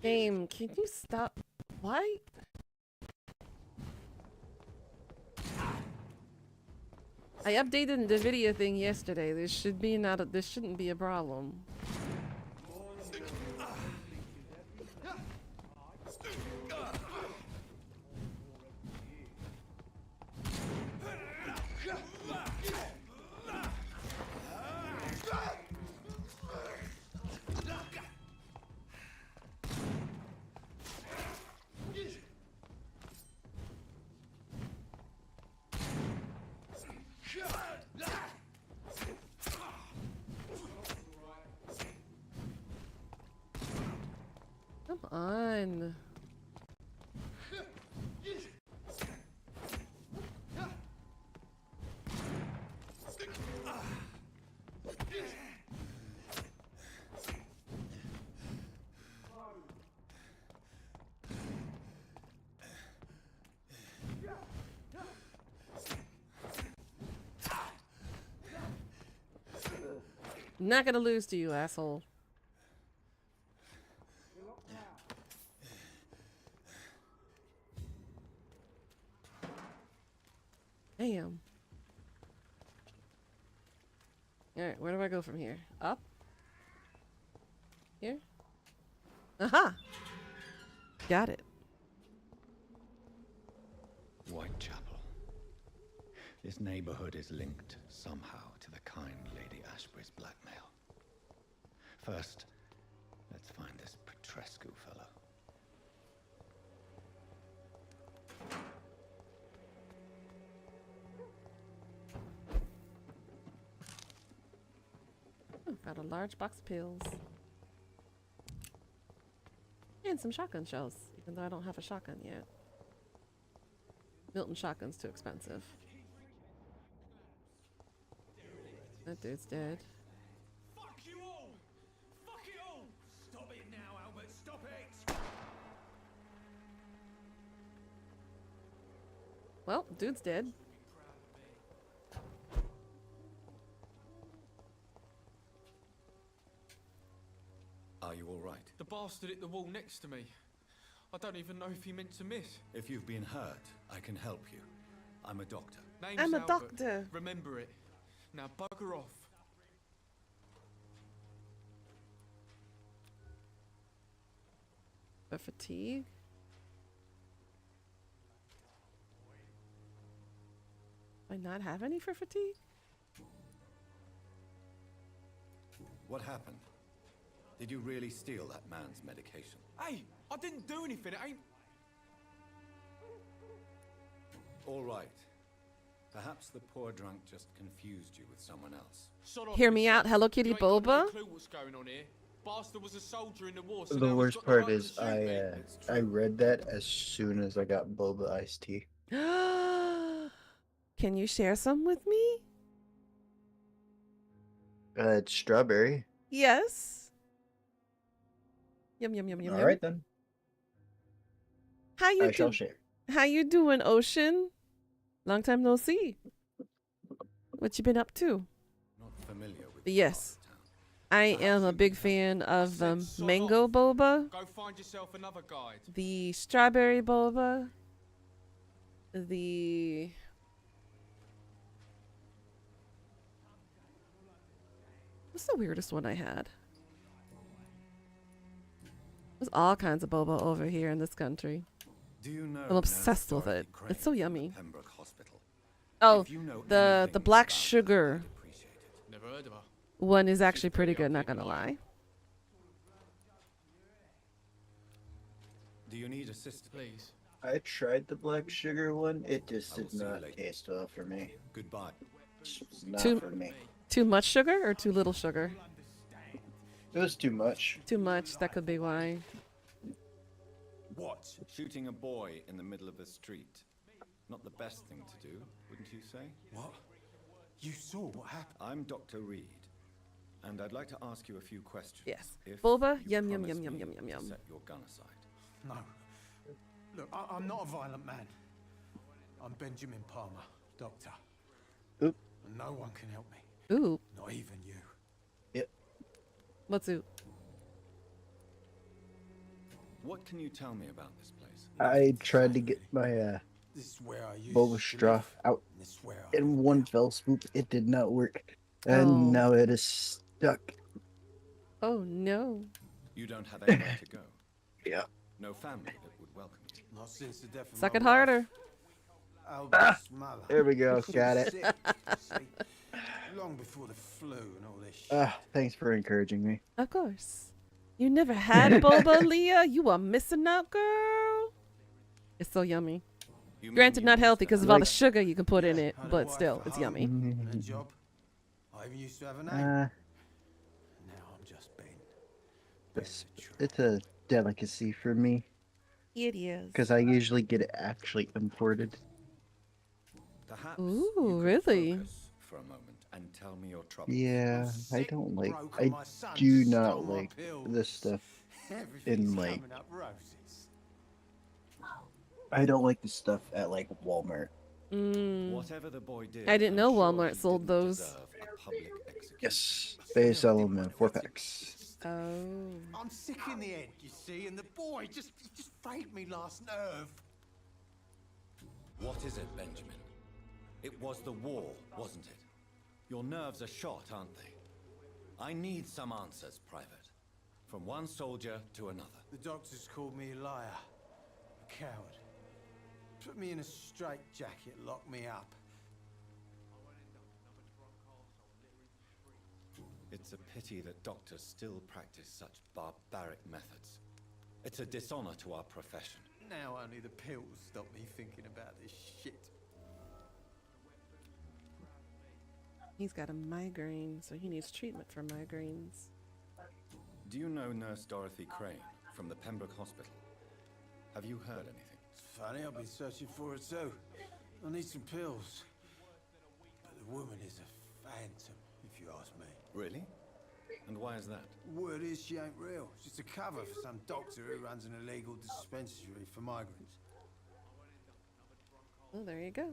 Game, can you stop? Why? I updated the video thing yesterday. This shouldn't be a problem. Come on. Not gonna lose to you, asshole. Damn. Alright, where do I go from here? Up? Here? Aha! Got it.
Whitechapel. This neighborhood is linked somehow to the kind Lady Ashbury's blackmail. First, let's find this Petrescu fellow.
Oh, got a large box of pills. And some shotgun shells, even though I don't have a shotgun yet. Milton shotgun's too expensive. That dude's dead.
Fuck you all! Fuck it all! Stop it now, Albert! Stop it!
Well, dude's dead.
Are you all right?
The bastard hit the wall next to me. I don't even know if he meant to miss.
If you've been hurt, I can help you. I'm a doctor.
Name's
I'm a
Albert.
doctor.
Remember it. Now bugger off.
For fatigue? Do I not have any for fatigue?
What happened? Did you really steal that man's medication?
Hey, I didn't do anything. It ain't.
All right. Perhaps the poor drunk just confused you with someone else.
Sod off,
Hear me
mister.
out, Hello Kitty
You ain't got no
Boba.
clue what's going on here. Bastard was a soldier in the war. So
The
now he's
worst
got
part
the right
is
to shoot me.
I read that as soon as I got boba iced tea.
Can you share some with me?
It's strawberry.
Yes. Yum yum yum yum
All
yum.
right then.
How you
I shall
do-
share.
How you doing, Ocean? Long time no see. What you been up to?
Not familiar with
Yes. I am a big fan of the mango boba,
Go find yourself another guide.
the strawberry boba, the what's the weirdest one I had? There's all kinds of boba over here in this country.
Do you know
I'm obsessed
Nurse
with it.
Dorothy
It's so
Crane from
yummy.
the Pembroke Hospital?
Oh,
If you know
the
anything
black
about her,
sugar
I'd appreciate it.
Never heard of her.
one is actually pretty good, not gonna lie.
Do you need assistance?
Please.
I tried the black sugar one. It just
I will
did
see you
not
later.
taste well for me.
Goodbye.
Not for me.
Too much sugar or too little sugar?
It was too much.
Too much. That could be why.
What? Shooting a boy in the middle of the street. Not the best thing to do, wouldn't you say?
What? You saw what happened?
I'm Dr. Reed, and I'd like to ask you a few questions.
Yes.
If
Boba,
you
yum, yum,
promise
yum, yum,
me
yum, yum,
to
yum.
Set your gun aside.
No. Look, I'm not a violent man. I'm Benjamin Palmer, doctor.
Oop.
And no one can help me.
Ooh.
Not even you.
Yep.
What's oop?
What can you tell me about this place?
I tried to get my
This is where I used
boba
to
straw
live.
out
This is where I
in one fell swoop. It did not work,
Oh.
and now it is stuck.
Oh no.
You don't have anywhere to go.
Yeah.
No family that would welcome you.
Not since the death of
Suck
my
it
wife,
harder.
Albus Muller.
There we go.
She
Got
was
it.
sick, you see, long before the flu and all this shit.
Thanks for encouraging me.
Of course. You never had boba, Leah? You are missing out, girl. It's so yummy. Granted, not healthy because of all the sugar you can put in it, but still, it's yummy.
And a job. I even used to have a name.
Uh,
Now I'm just Ben.
it's a delicacy for me.
It is.
Because I usually get it actually imported.
Perhaps
Ooh,
you could
really?
focus for a moment and tell me your troubles.
Yeah, I
sick,
don't like.
broke,
I
and my son
do
stole
not
my
like
pills.
this stuff.
Everything's
In like,
coming up roses.
I don't like the stuff at like Walmart.
Whatever the boy did,
I didn't
I'm
know
sure
Walmart
he
sold
didn't
those.
deserve a public execution.
Yes, they sell them in 4-packs.
Oh.
I'm sick in the head, you see, and the boy he just frayed me last nerve.
What is it, Benjamin? It was the war, wasn't it? Your nerves are shot, aren't they? I need some answers, Private. From one soldier to another.
The doctors called me a liar, a coward. Put me in a straitjacket, locked me up.
It's a pity that doctors still practice such barbaric methods. It's a dishonor to our profession.
Now only the pills stop me thinking about this shit.
He's got a migraine, so he needs treatment for migraines.
Do you know Nurse Dorothy Crane from the Pembroke Hospital? Have you heard anything?
It's funny, I've been searching for her too. I need some pills. But the woman is a phantom, if you ask me.
Really? And why is that?
Word is she ain't real. She's a cover for some doctor who runs an illegal dispensary for migrants.
Well, there you go.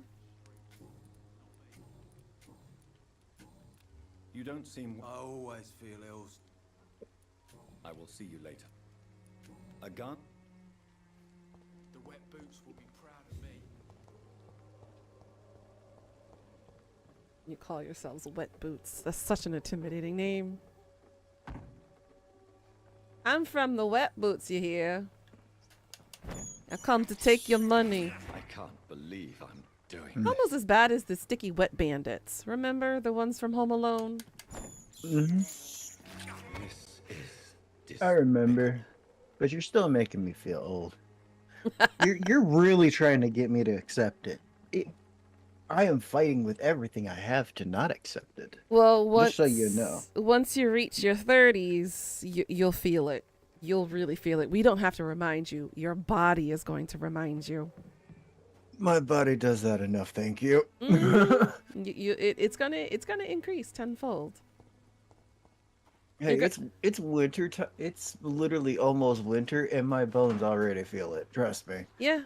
You don't seem...
I always feel ill.
I will see you later. A gun?
The wet boots will be proud of me.
You call yourselves Wet Boots. That's such an intimidating name. I'm from the Wet Boots, you hear? I come to take your money.
I can't believe I'm doing
Almost as bad as the Sticky Wet Bandits. Remember the ones from Home Alone?
I remember, but you're still making me feel old. you're really trying to get me to accept it. I am fighting with everything I have to not accept it.
Well, once,
just so you know.
Once you reach your 30s, you'll feel it. You'll really feel it. We don't have to remind you. Your body is going to remind you.
My body does that enough, thank you.
It's gonna increase tenfold.
Hey, it's winter. It's literally almost winter, and my bones already feel it. Trust me.
Yeah.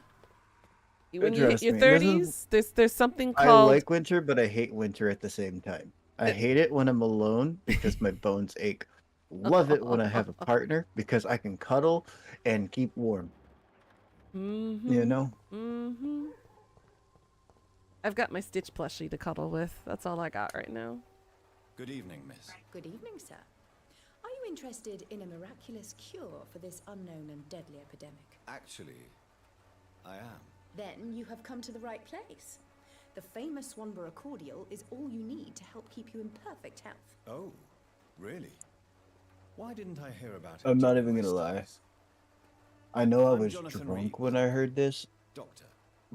When you hit
Trust
your
me.
30s, there's something
I
called.
like winter, but I hate winter at the same time. I hate it when I'm alone because my bones ache. Love it when I have a partner because I can cuddle and keep warm. You know?
Mm-hmm. I've got my Stitch plushie to cuddle with. That's all I got right now.
Good evening, miss.
Good evening, sir. Are you interested in a miraculous cure for this unknown and deadly epidemic?
Actually, I am.
Then you have come to the right place. The famous Swanborough cordial is all you need to help keep you in perfect health.
Oh, really? Why didn't I hear about it?
I'm not
during
even
my
gonna lie.
studies?
I know I
I'm
was
Jonathan
drunk
Reed,
when I heard this.
Dr.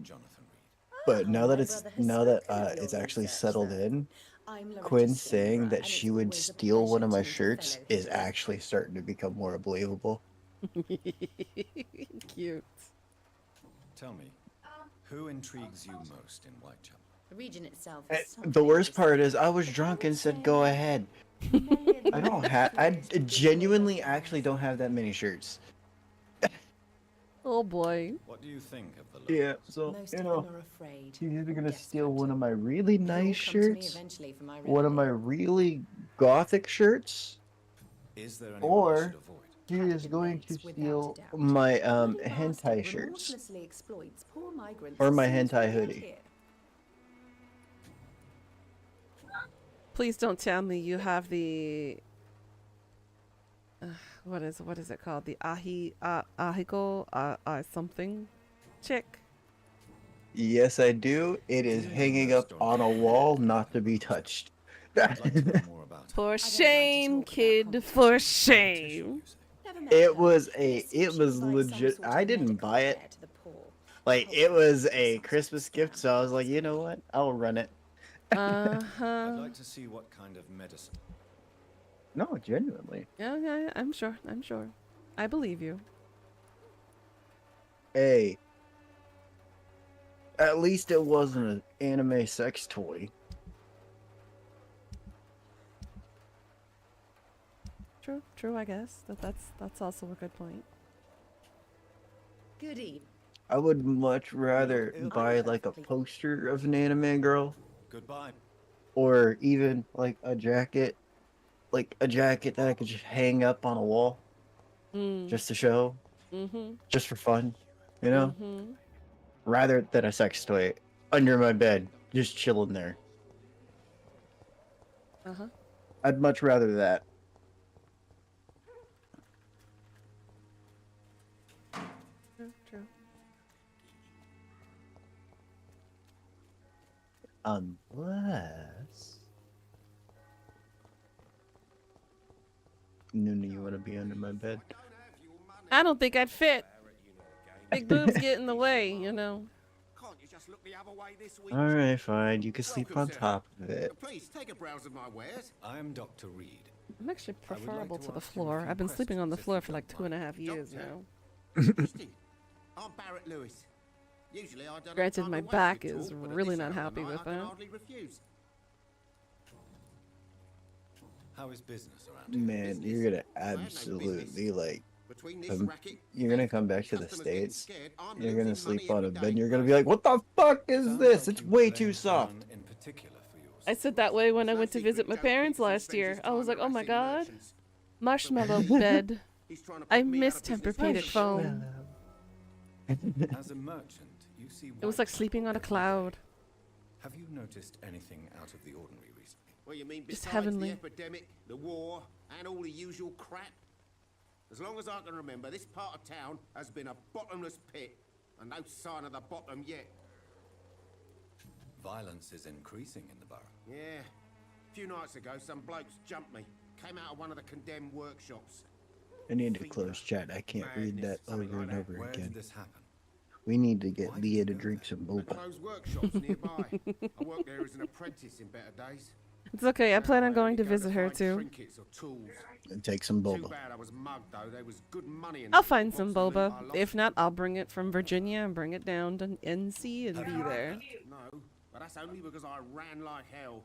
Jonathan Reed.
But now
My
that
brother has
now that
spoken of your
it's actually
research,
settled
sir.
in,
I'm Loretta
Quinn
Swinburne,
saying that
and it's
she would
always a
steal one
pleasure
of
to
my
meet a
shirts
fellow
is
hero.
actually starting to become more believable.
Cute.
Tell me, who intrigues you most in Whitechapel?
The region itself
And
is something
the worst
to
part is
see.
I was drunk and said go ahead. I don't have I genuinely actually don't have that many shirts.
Oh boy.
What do you think of the look?
Yeah, so
Most
you
of
know,
them are afraid.
she's either
or
gonna steal
desperate.
one of my really
They'll all
nice
come to me
shirts,
eventually for my
one of my
remedy.
really gothic shirts,
Is there anyone I should
or
avoid?
she is going to
Mates, without a
steal
doubt.
my
Bloody
hentai
bastard
shirts
remorselessly exploits poor migrants
or
as
my
soon as we
hentai
get
hoodie.
here.
Please don't tell me you have the what is it called? The ahiko something chick.
Yes, I do. It is hanging up on a wall, not to be touched.
For shame, kid. For shame.
It was legit. I didn't buy it. Like it was a Christmas gift, so I was like, you know what? I'll run it.
I'd like to see what kind of medicine.
No, genuinely.
Yeah, I'm sure. I'm sure. I believe you.
Hey, at least it wasn't an anime sex toy.
True. I guess that's also a good point.
Goody.
I would much rather buy like a poster of an anime girl,
Goodbye.
or even like a jacket that I could just hang up on a wall, just to show, just for fun, you know, rather than a sex toy under my bed, just chilling there. I'd much rather that.
True.
Unless Nuna, you want to be under my bed?
I don't think I'd fit. Big boobs get in the way, you know.
All right, fine. You can sleep on top of it.
Please take a browse of my wares.
I am Dr. Reed.
I'm actually preferable to the floor. I've been sleeping on the floor for like 2.5 years now.
I'm Barrett Lewis. Usually I don't.
Granted, my back is really not happy with that.
How is business around here?
Man, you're gonna absolutely like. You're gonna come back to the States. You're gonna sleep on a bed. And you're gonna be like, "What the fuck is this? It's way too soft."
I said that way when I went to visit my parents last year. I was like, oh my god, marshmallow bed. I miss Tempur-Pedic foam.
As a merchant, you see.
It was like sleeping on a cloud.
Have you noticed anything out of the ordinary recently?
Well, you mean
Just
besides
heavenly.
the epidemic, the war, and all the usual crap? As long as I can remember, this part of town has been a bottomless pit, and no sign of the bottom yet.
Violence is increasing in the borough.
Yeah. A few nights ago, some blokes jumped me. Came out of one of the condemned workshops.
I need to close chat. I can't read that over and over
Where
again.
did this happen?
We need to get Leah to drink some boba.
Those workshops nearby. I worked there as an apprentice in better days.
It's okay. I plan on going to visit her too.
Trinkets or tools.
And take some
Too
boba.
bad I was mugged though. There was good money in
I'll
that
find
box
some
of loot
boba.
I lost.
If not, I'll bring it from Virginia and bring it down to NC and be there.
No, but that's only because I ran like hell.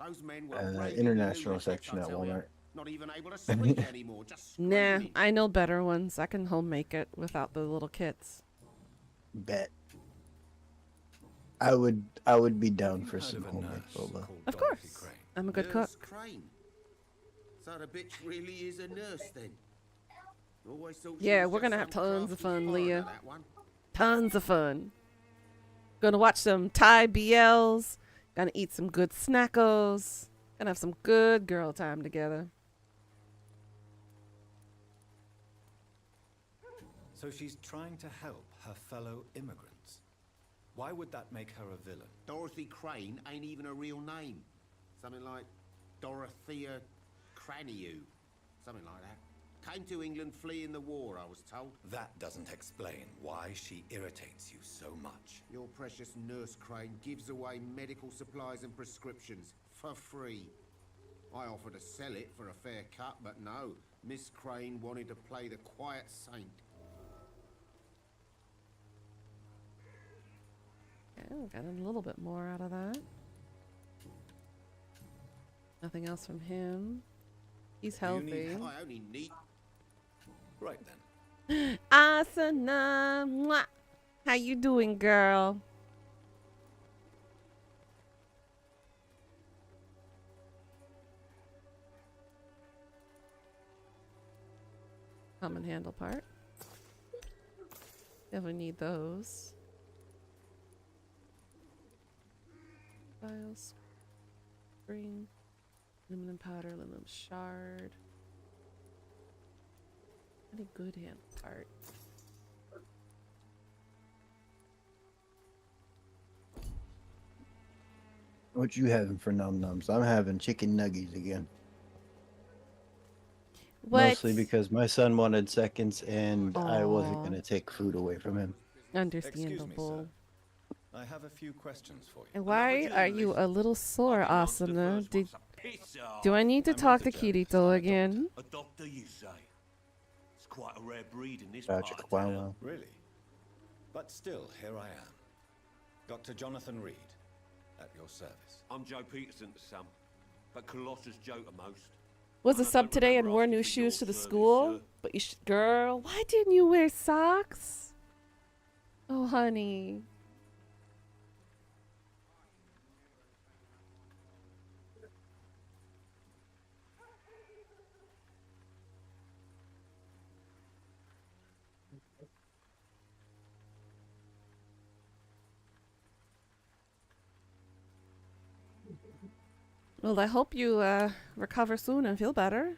Those men were
International section at Walmart.
not even able to speak anymore. Just
Nah, I know better ones. I can home make it without the little kits.
Bet. I would be down for some homemade boba.
Of course. I'm a good cook.
Nurse Crane. So the bitch really is a nurse then. Always thought she
Yeah,
was
we're
just
gonna have
some
tons of
crafty
fun,
foreigner,
Leah.
that one.
Tons of fun. Gonna watch some Thai BLs. Gonna eat some good snackos. Gonna have some good girl time together.
So she's trying to help her fellow immigrants. Why would that make her a villain?
Dorothy Crane ain't even a real name. Something like Dorothea Craniu. Something like that.
Came to England fleeing the war, I was told.
That doesn't explain why she irritates you so much.
Your precious Nurse Crane gives away medical supplies and prescriptions for free. I offered to sell it for a fair cut, but no. Miss Crane wanted to play the quiet saint.
Okay, got a little bit more out of that. Nothing else from him. He's healthy.
I only need...
Right then.
Asana, mwah. How you doing, girl? Common handle part. Definitely need those. Files. Spring. Aluminum powder, aluminum shard. Any good handle part.
What you having for num nums? I'm having chicken nuggies again.
What?
Mostly because my son wanted seconds and I wasn't going to take food away from him.
Understandable.
Excuse me, sir. I have a few questions for you.
And why are you a little sore, Asuna? Do I need to talk to Kirito again?
A doctor, you say? It's quite a rare breed in this
Gotcha,
part of
wow,
town.
wow.
Really? But still, here I am. Dr. Jonathan Reed, at your service.
I'm Joe Peterson to some, but Colossus Joe to most.
Was a sub today and wore new shoes to the school? But you girl, why didn't you wear socks? Oh, honey. Well, I hope you recover soon and feel better.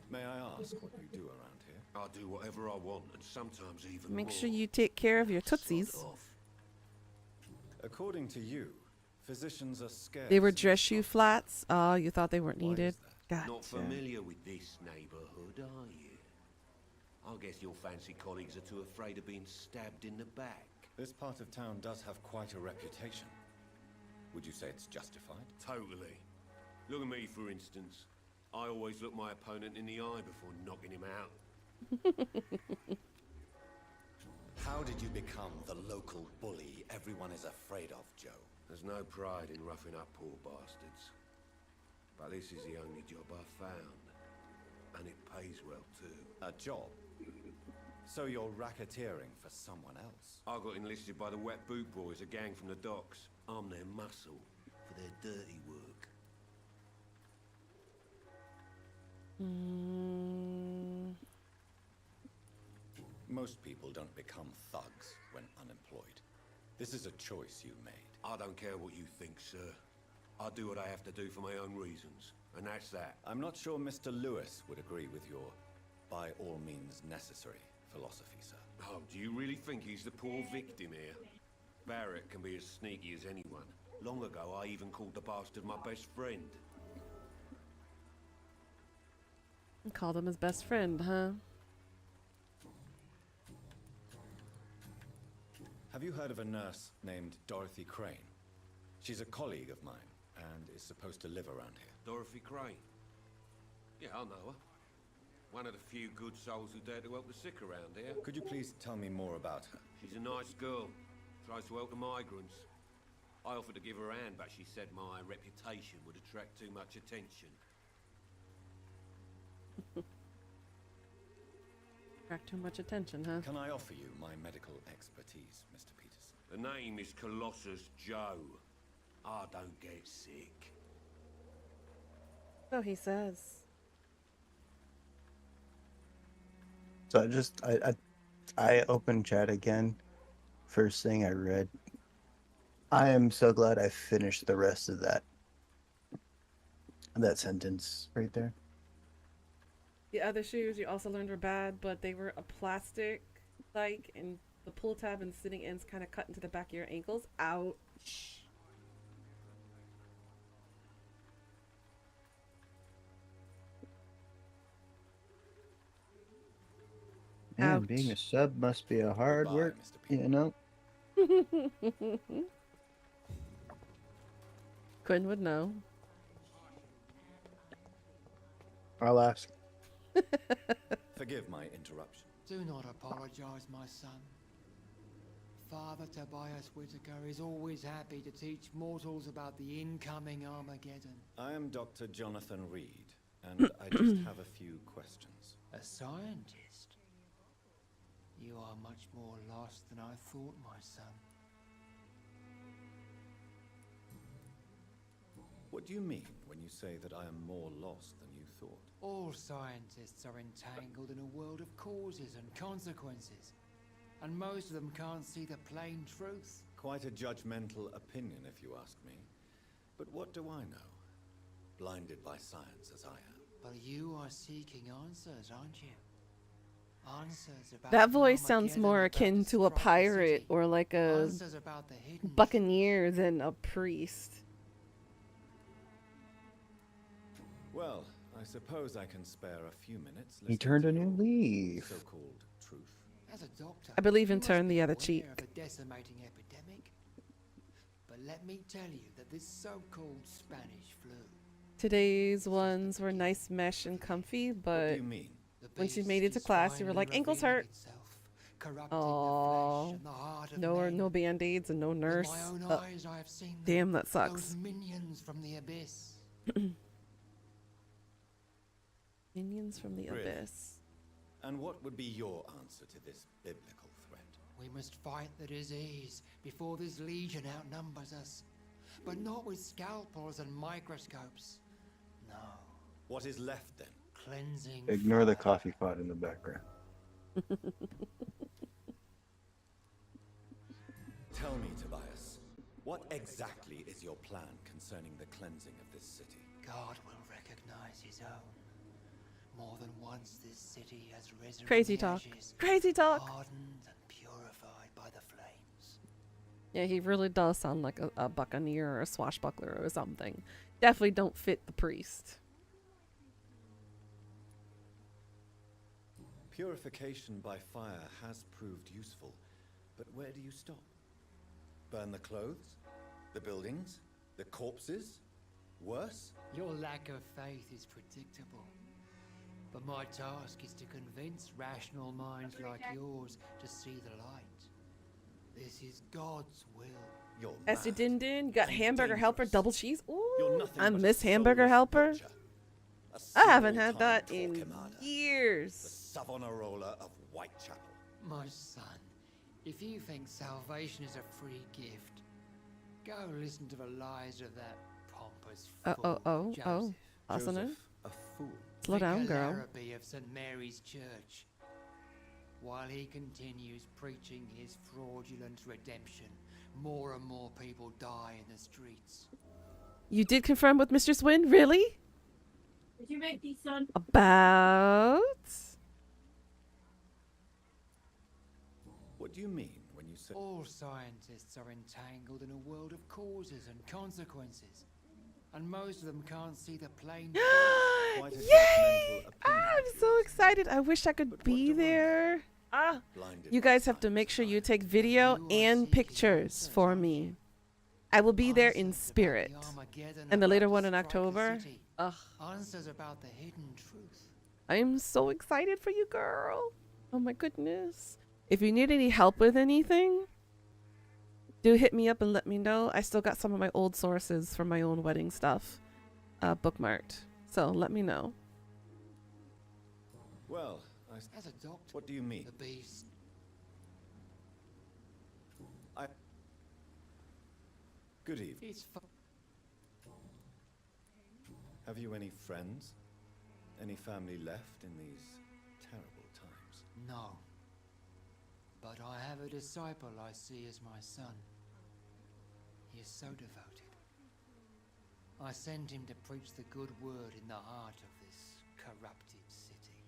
May I ask what you do around here?
I do whatever I want, and sometimes even
Make
more.
sure you take care of your tootsies.
According to you, physicians are scarce.
They were dress shoe flats. Oh, you thought they weren't needed. Gotcha.
Not familiar with this neighborhood, are you? I guess your fancy colleagues are too afraid of being stabbed in the back.
This part of town does have quite a reputation. Would you say it's justified?
Totally. Look at me, for instance. I always look my opponent in the eye before knocking him out.
How did you become the local bully everyone is afraid of, Joe?
There's no pride in roughing up poor bastards. But this is the only job I've found. And it pays well, too.
A job? So you're racketeering for someone else?
I got enlisted by the Wet Boot Boys, a gang from the docks. I'm their muscle for their dirty work.
Most people don't become thugs when unemployed. This is a choice you made.
I don't care what you think, sir. I do what I have to do for my own reasons, and that's that.
I'm not sure Mr. Lewis would agree with your by all means necessary philosophy, sir.
Oh, do you really think he's the poor victim here? Barrett can be as sneaky as anyone. Long ago, I even called the bastard my best friend.
Called him his best friend, huh?
Have you heard of a nurse named Dorothy Crane? She's a colleague of mine and is supposed to live around here.
Dorothy Crane? Yeah, I know her. One of the few good souls who dare to help the sick around here.
Could you please tell me more about her?
She's a nice girl. Tries to help the migrants. I offered to give her a hand, but she said my reputation would attract too much attention.
Attract too much attention, huh?
Can I offer you my medical expertise, Mr. Peterson?
The name is Colossus Joe. I don't get sick.
So he says.
So I opened chat again. First thing I read. I am so glad I finished the rest of that sentence right there.
The other shoes you also learned were bad, but they were a plastic, like, and the pull tab and sitting ends kind of cut into the back of your ankles. Ouch.
Man, being a sub must be a hard work, you know?
Quinn would know.
I'll ask.
Forgive my interruption.
Do not apologize, my son. Father Tobias Whitaker is always happy to teach mortals about the incoming Armageddon.
I am Dr. Jonathan Reed, and I just have a few questions.
A scientist? You are much more lost than I thought, my son.
What do you mean when you say that I am more lost than you thought?
All scientists are entangled in a world of causes and consequences, and most of them can't see the plain truth.
Quite a judgmental opinion, if you ask me. But what do I know? Blinded by science as I am.
But you are seeking answers, aren't you? Answers about
That voice sounds more akin to a pirate or like a
answers about the hidden
buccaneer than a priest.
Well, I suppose I can spare a few minutes.
He turned a new leaf.
So-called truth.
As a doctor,
I believe in
you must
turn the
be
other
aware
cheek.
of a decimating epidemic. But let me tell you that this so-called Spanish flu.
Today's ones were nice mesh and comfy, but
you mean?
when she made it to class, you were like, ankles hurt. Oh, no band-aids and no nurse.
With my own eyes, I have seen
Damn, that
those
sucks.
minions from the abyss.
Minions from the
Really?
abyss.
And what would be your answer to this biblical threat?
We must fight the disease before this legion outnumbers us. But not with scalpels and microscopes. No.
What is left then?
Cleansing.
Ignore the coffee pot in the background.
Tell me, Tobias, what exactly is your plan concerning the cleansing of this city?
God will recognize his own. More than once this city has risen
Crazy
from the
talk.
ashes,
Crazy talk.
hardened and purified by the flames.
Yeah, he really does sound like a buccaneer or a swashbuckler or something. Definitely don't fit the priest.
Purification by fire has proved useful, but where do you stop? Burn the clothes? The buildings? The corpses? Worse?
Your lack of faith is predictable. But my task is to convince rational minds like yours to see the light. This is God's will.
You're
Essie Din Din, got hamburger helper, double cheese. Ooh,
nothing
I
but a
miss hamburger helper. I haven't had that in
The
years.
Savonarola of Whitechapel.
My son, if you think salvation is a free gift, go listen to the lies of that pompous fool, Joseph.
Listener.
A fool.
Slow down, girl.
Larrabee of St. Mary's Church. While he continues preaching his fraudulent redemption, more and more people die in the streets.
You did confirm with Mr. Swin, really?
Did you make these, son?
About?
What do you mean when you say...
All scientists are entangled in a world of causes and consequences. And most of them can't see the plain.
Yay! I'm so excited. I wish I could be there. You guys have to make sure you take video and pictures for me. I will be there in spirit. And the later one in October.
Answers about the hidden truth.
I am so excited for you, girl. Oh my goodness. If you need any help with anything, do hit me up and let me know. I still got some of my old sources from my own wedding stuff bookmarked. So let me know.
Well,
As a doctor,
what do you mean?
The beast.
Good evening.
It's
Have you any friends? Any family left in these terrible times?
No. But I have a disciple I see as my son. He is so devoted. I send him to preach the good word in the heart of this corrupted city.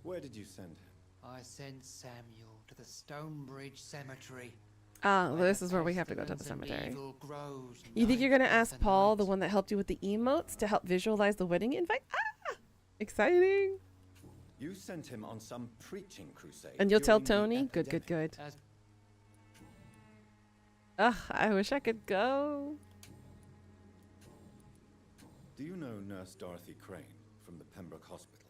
Where did you send him?
I sent Samuel to the Stonebridge Cemetery.
This is where we have to go to the cemetery. You think you're gonna ask Paul, the one that helped you with the emotes, to help visualize the wedding invite? Exciting.
You sent him on some preaching crusade.
And you'll tell
during the
Tony? Good, good,
epidemic.
good. Ugh, I wish I could go.
Do you know Nurse Dorothy Crane from the Pembroke Hospital?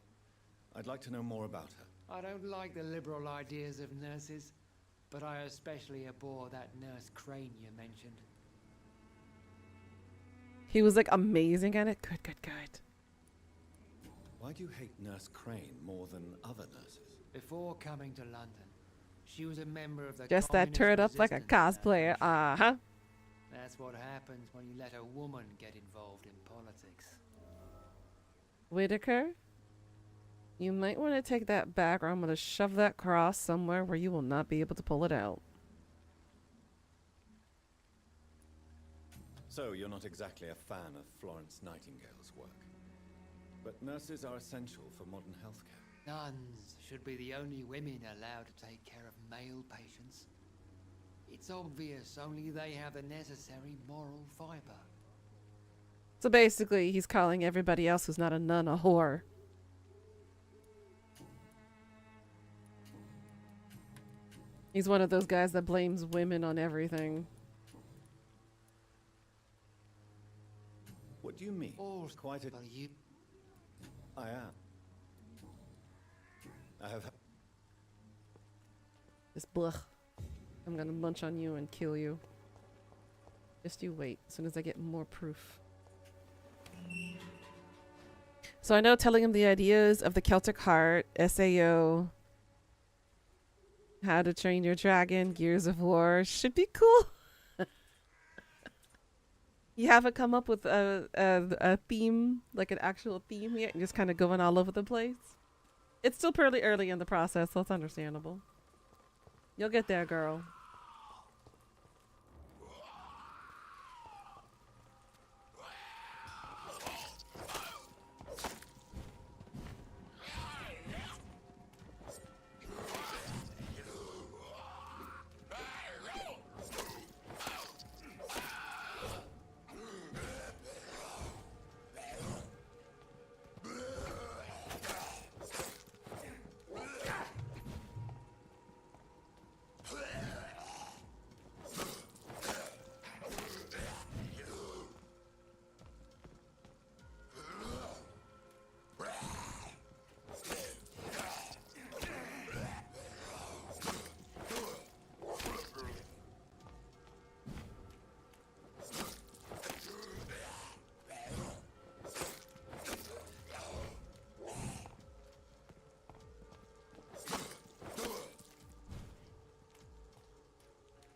I'd like to know more about her.
I don't like the liberal ideas of nurses, but I especially abhor that Nurse Crane you mentioned.
He was like amazing at it. Good, good, good.
Why do you hate Nurse Crane more than other nurses?
Before coming to London, she was a member of the
Just that
Communist
turret up like a
Resistance
cosplayer. Uh-huh.
That's what happens when you let a woman get involved in politics.
Whitaker, you might want to take that back or I'm going to shove that cross somewhere where you will not be able to pull it out.
So you're not exactly a fan of Florence Nightingale's work. But nurses are essential for modern healthcare.
Nuns should be the only women allowed to take care of male patients. It's obvious only they have the necessary moral fiber.
So basically, he's calling everybody else who's not a nun a whore. He's one of those guys that blames women on everything.
What do you mean?
Oh,
Quite a...
you...
I am. I have...
Just blech. I'm gonna munch on you and kill you. Just you wait, as soon as I get more proof. So I know telling him the ideas of the Celtic Heart, SAO, How to Train Your Dragon, Gears of War should be cool. You haven't come up with a theme, like an actual theme yet, and just kind of going all over the place. It's still pretty early in the process, so it's understandable. You'll get there, girl.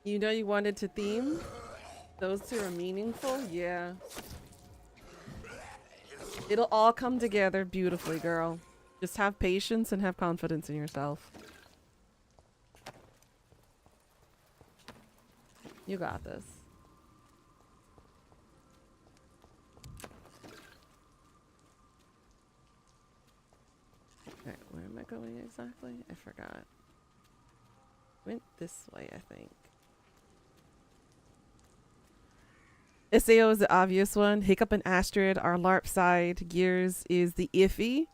You know you wanted to theme? Those two are meaningful? Yeah. It'll all come together beautifully, girl. Just have patience and have confidence in yourself. You got this. Alright, where am I going exactly? I forgot. Went this way, I think. SAO is the obvious one. Hiccup and Astrid are LARP side. Gears is the iffy.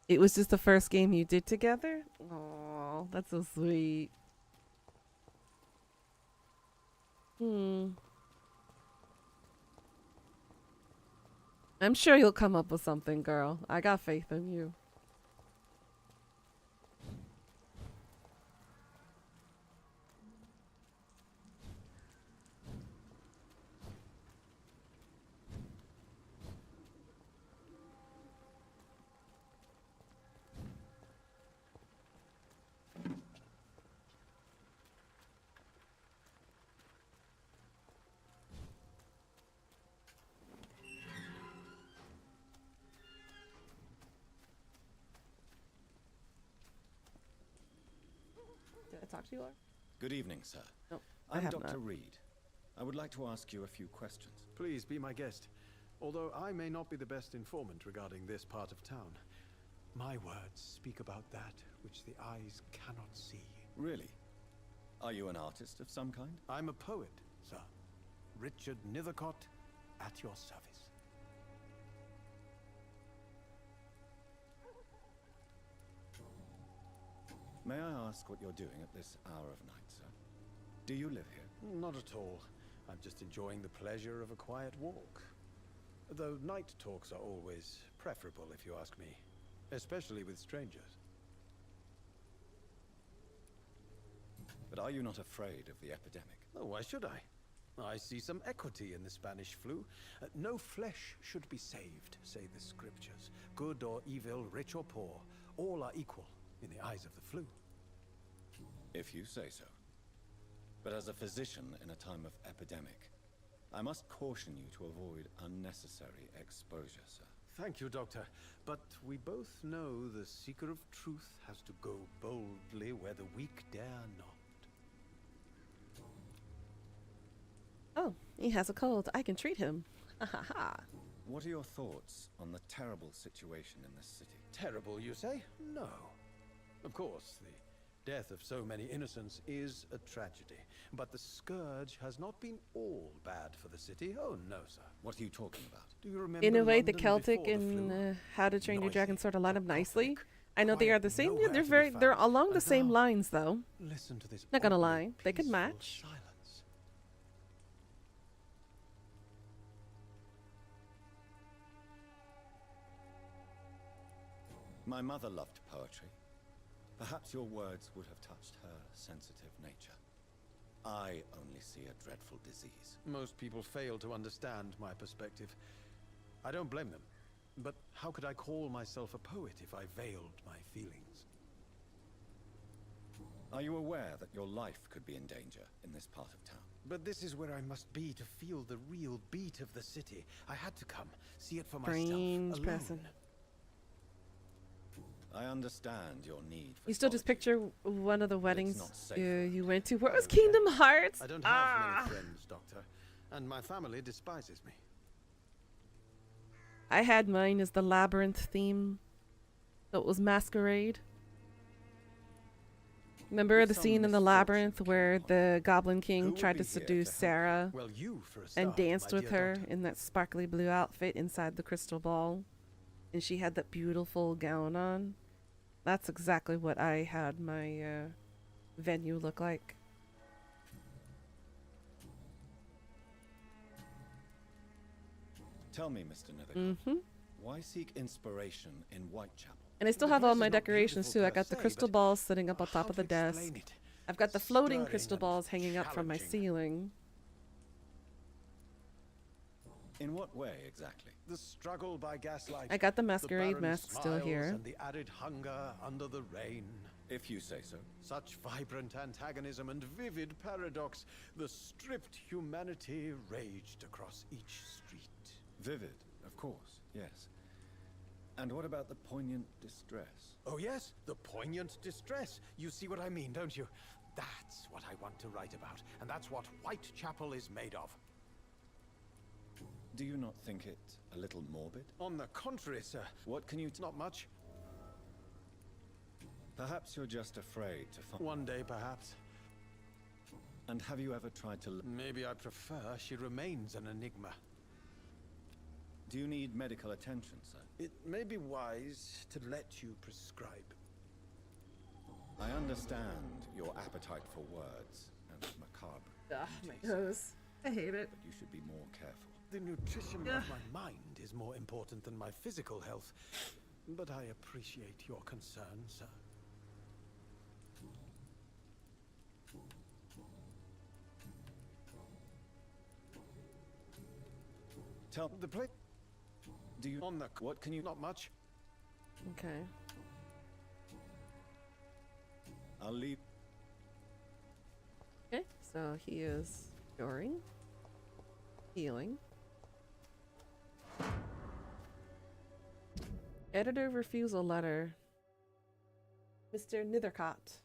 It was just the first game you did together. Oh, that's so sweet. I'm sure you'll come up with something, girl. I got faith in you. Did I talk to you, Laura?
Good evening, sir.
No, I
I'm
have
Dr.
not.
Reed. I would like to ask you a few questions.
Please be my guest. Although I may not be the best informant regarding this part of town, my words speak about that which the eyes cannot see.
Really? Are you an artist of some kind?
I'm a poet, sir. Richard Nethercott, at your service.
May I ask what you're doing at this hour of night, sir? Do you live here?
Not at all. I'm just enjoying the pleasure of a quiet walk. Though night talks are always preferable, if you ask me. Especially with strangers.
But are you not afraid of the epidemic?
Oh, why should I? I see some equity in the Spanish flu. No flesh should be saved, say the scriptures. Good or evil, rich or poor, all are equal in the eyes of the flu.
If you say so. But as a physician in a time of epidemic, I must caution you to avoid unnecessary exposure, sir.
Thank you, Doctor. But we both know the seeker of truth has to go boldly where the weak dare not.
Oh, he has a cold. I can treat him. Ha ha ha.
What are your thoughts on the terrible situation in this city?
Terrible, you say? No. Of course, the death of so many innocents is a tragedy. But the scourge has not been all bad for the city. Oh, no, sir.
What are you talking about?
Do you remember
In a way, the
London
Celtic
before the
and
flu?
How to Train Your Dragon sort of line up nicely.
Gothic,
I know they are the same. Yeah,
nowhere to be
they're
found.
along the
And
same
now,
lines, though.
Listen to this.
Not gonna
oddly
lie, they could
peaceful
match.
silence.
My mother loved poetry. Perhaps your words would have touched her sensitive nature. I only see a dreadful disease.
Most people fail to understand my perspective. I don't blame them. But how could I call myself a poet if I veiled my feelings?
Are you aware that your life could be in danger in this part of town?
But this is where I must be to feel the real beat of the city. I had to come, see it for myself,
Strange
alone.
person.
I understand your need for
You still just
solitude.
picture one of the weddings
not safe
you went to. Where was Kingdom Hearts?
I don't have many friends, Doctor, and my family despises me.
I had mine as the labyrinth theme. So it was Masquerade. Remember
With
the
some
scene in the
misfortune
labyrinth where the Goblin
Who
King
will
tried
be
to
here to
seduce
help?
Sarah
Well, you for a
and
start,
danced
my
with
dear
her
Doctor.
in that sparkly blue outfit inside the crystal ball? And she had that beautiful gown on. That's exactly what I had my venue look like.
Tell me, Mr. Nethercott,
Mm-hmm.
why seek inspiration in Whitechapel?
And I still
The
have all
place
my
is not
decorations
beautiful
too. I
per
got the
se,
crystal
but
balls sitting up on top
how
of the
to
desk.
explain it?
I've got the floating
Stirring
crystal
and
balls hanging up from my
challenging.
ceiling.
In what way exactly?
The struggle by gaslight.
I got the masquerade
barren
mask still
smiles
here.
And the added hunger under the rain.
If you say so.
Such vibrant antagonism and vivid paradox. The stripped humanity raged across each street.
Vivid, of course, yes. And what about the poignant distress?
Oh yes, the poignant distress. You see what I mean, don't you? That's what I want to write about. And that's what Whitechapel is made of.
Do you not think it a little morbid?
On the contrary, sir.
What can you...
Not much.
Perhaps you're just afraid to find...
One day, perhaps.
And have you ever tried to...
Maybe I prefer she remains an enigma.
Do you need medical attention, sir?
It may be wise to let you prescribe.
I understand your appetite for words and macabre.
Ugh, my
beauties,
nose. I hate it.
but you should be more careful.
The nutrition of my mind is more important than my physical health. But I appreciate your concern, sir.
Tell
the plate.
Do you...
On the...
What can you...
Not much.
Okay.
I'll leave...
Okay, so he is curing, healing. Editor refusal letter. Mr. Nethercott,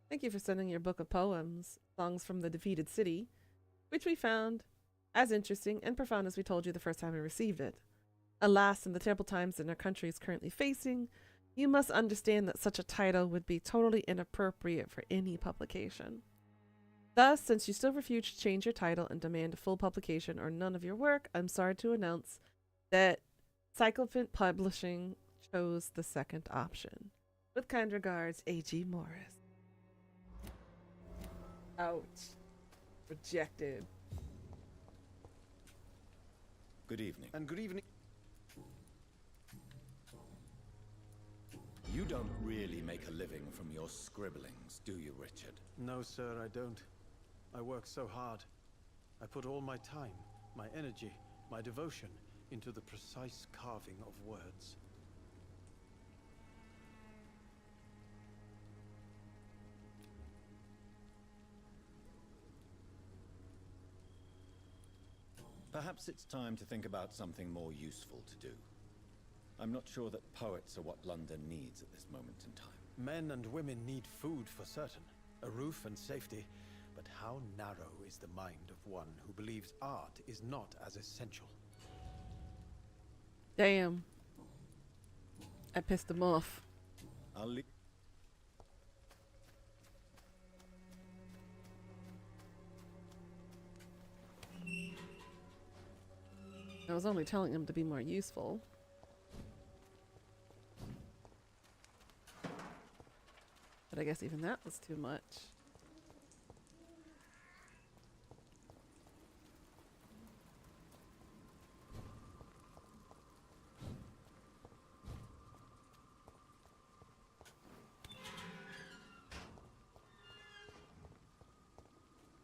thank you for sending your book of poems, Songs from the Defeated City, which we found as interesting and profound as we told you the first time we received it. Alas, in the terrible times that our country is currently facing, you must understand that such a title would be totally inappropriate for any publication. Thus, since you still refuse to change your title and demand a full publication or none of your work, I'm sorry to announce that Cyclophant Publishing chose the second option. With kind regards, A.G. Morris. Ouch. Rejected.
Good evening.
And good evening.
You don't really make a living from your scribblings, do you, Richard?
No, sir, I don't. I work so hard. I put all my time, my energy, my devotion into the precise carving of words.
Perhaps it's time to think about something more useful to do. I'm not sure that poets are what London needs at this moment in time.
Men and women need food for certain, a roof and safety, but how narrow is the mind of one who believes art is not as essential?
Damn. I pissed him off.
I'll leave.
I was only telling him to be more useful. But I guess even that was too much.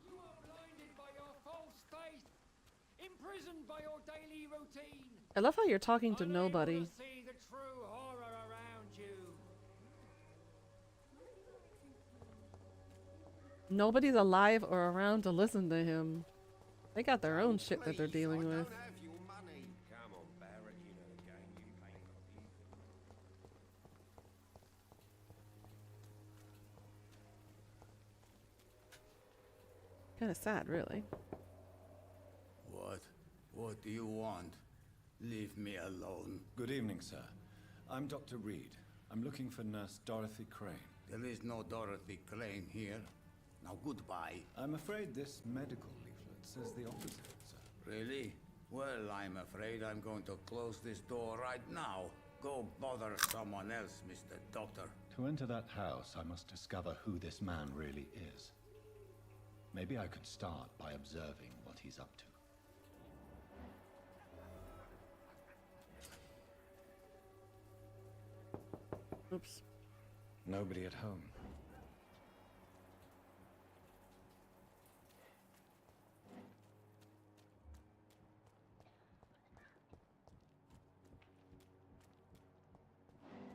You are blinded by your false faith, imprisoned by your daily routine.
I love how you're talking to nobody.
Unable to see the true horror around you.
Nobody's alive or around to listen to him. They got their own shit that they're dealing with.
Come on, Barrett, you know the game. You ain't got to leave.
Kind of sad, really.
What? What do you want? Leave me alone.
Good evening, sir. I'm Dr. Reed. I'm looking for Nurse Dorothy Crane.
There is no Dorothy Crane here. Now goodbye.
I'm afraid this medical leaflet says the opposite, sir.
Really? Well, I'm afraid I'm going to close this door right now. Go bother someone else, Mr. Doctor.
To enter that house, I must discover who this man really is. Maybe I could start by observing what he's up to.
Oops.
Nobody at home.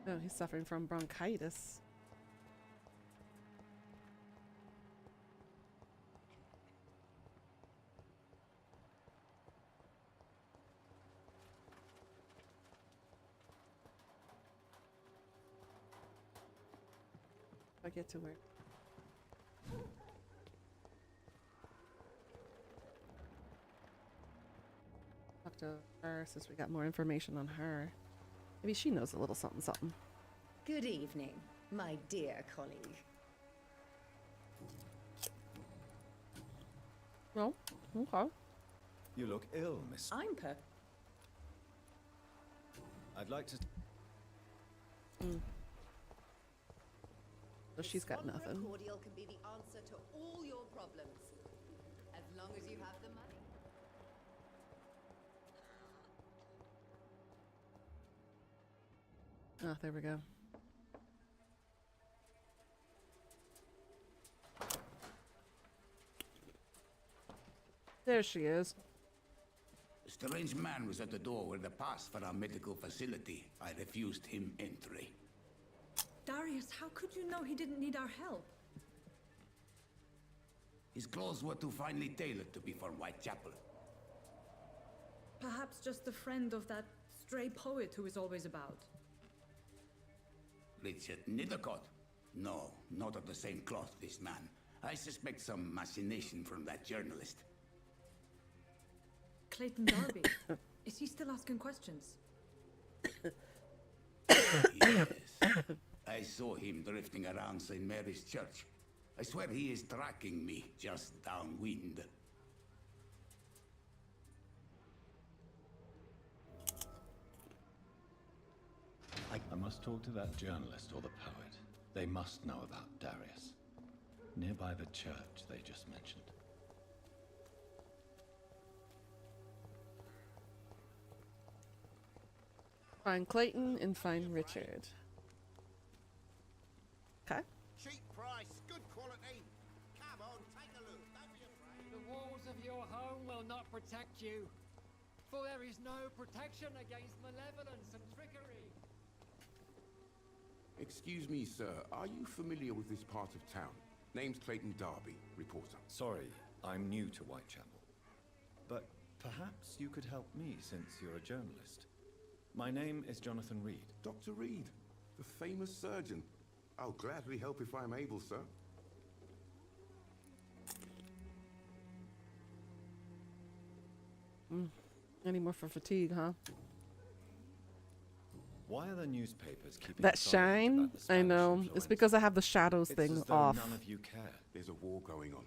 Oh, he's suffering from bronchitis. I get to work. Talk to her since we got more information on her. Maybe she knows a little something something.
Good evening, my dear colleague.
Oh, okay.
You look ill, Miss.
I'm per.
I'd like to.
So she's got nothing.
Cordial can be the answer to all your problems, as long as you have the money.
Oh, there we go. There she is.
A strange man was at the door with a pass for our medical facility. I refused him entry.
Darius, how could you know he didn't need our help?
His clothes were too finely tailored to be for Whitechapel.
Perhaps just a friend of that stray poet who is always about.
Richard Nithercott? No, not of the same cloth, this man. I suspect some machination from that journalist.
Clayton Darby. Is he still asking questions?
Yes. I saw him drifting around St. Mary's Church. I swear he is tracking me just downwind.
I must
must talk to that journalist or the poet. They must know about Darius. Nearby the church they just mentioned.
Find Clayton and find Richard. Okay.
Cheap price, good quality. Come on, take a look. Don't be afraid.
The walls of your home will not protect you, for there is no protection against malevolence and trickery.
Excuse me, sir. Are you familiar with this part of town? Name's Clayton Darby, reporter.
Sorry, I'm new to Whitechapel. But perhaps you could help me since you're a journalist. My name is Jonathan Reed.
Dr. Reed, the famous surgeon. I'll gladly help if I'm able, sir.
Any more for fatigue, huh?
Why are the newspapers keeping
That
silent
shine,
about the
I
Spanish
know.
influence?
It's because I have the shadows
It's
thing
as though
off.
none of you care.
There's a war going on.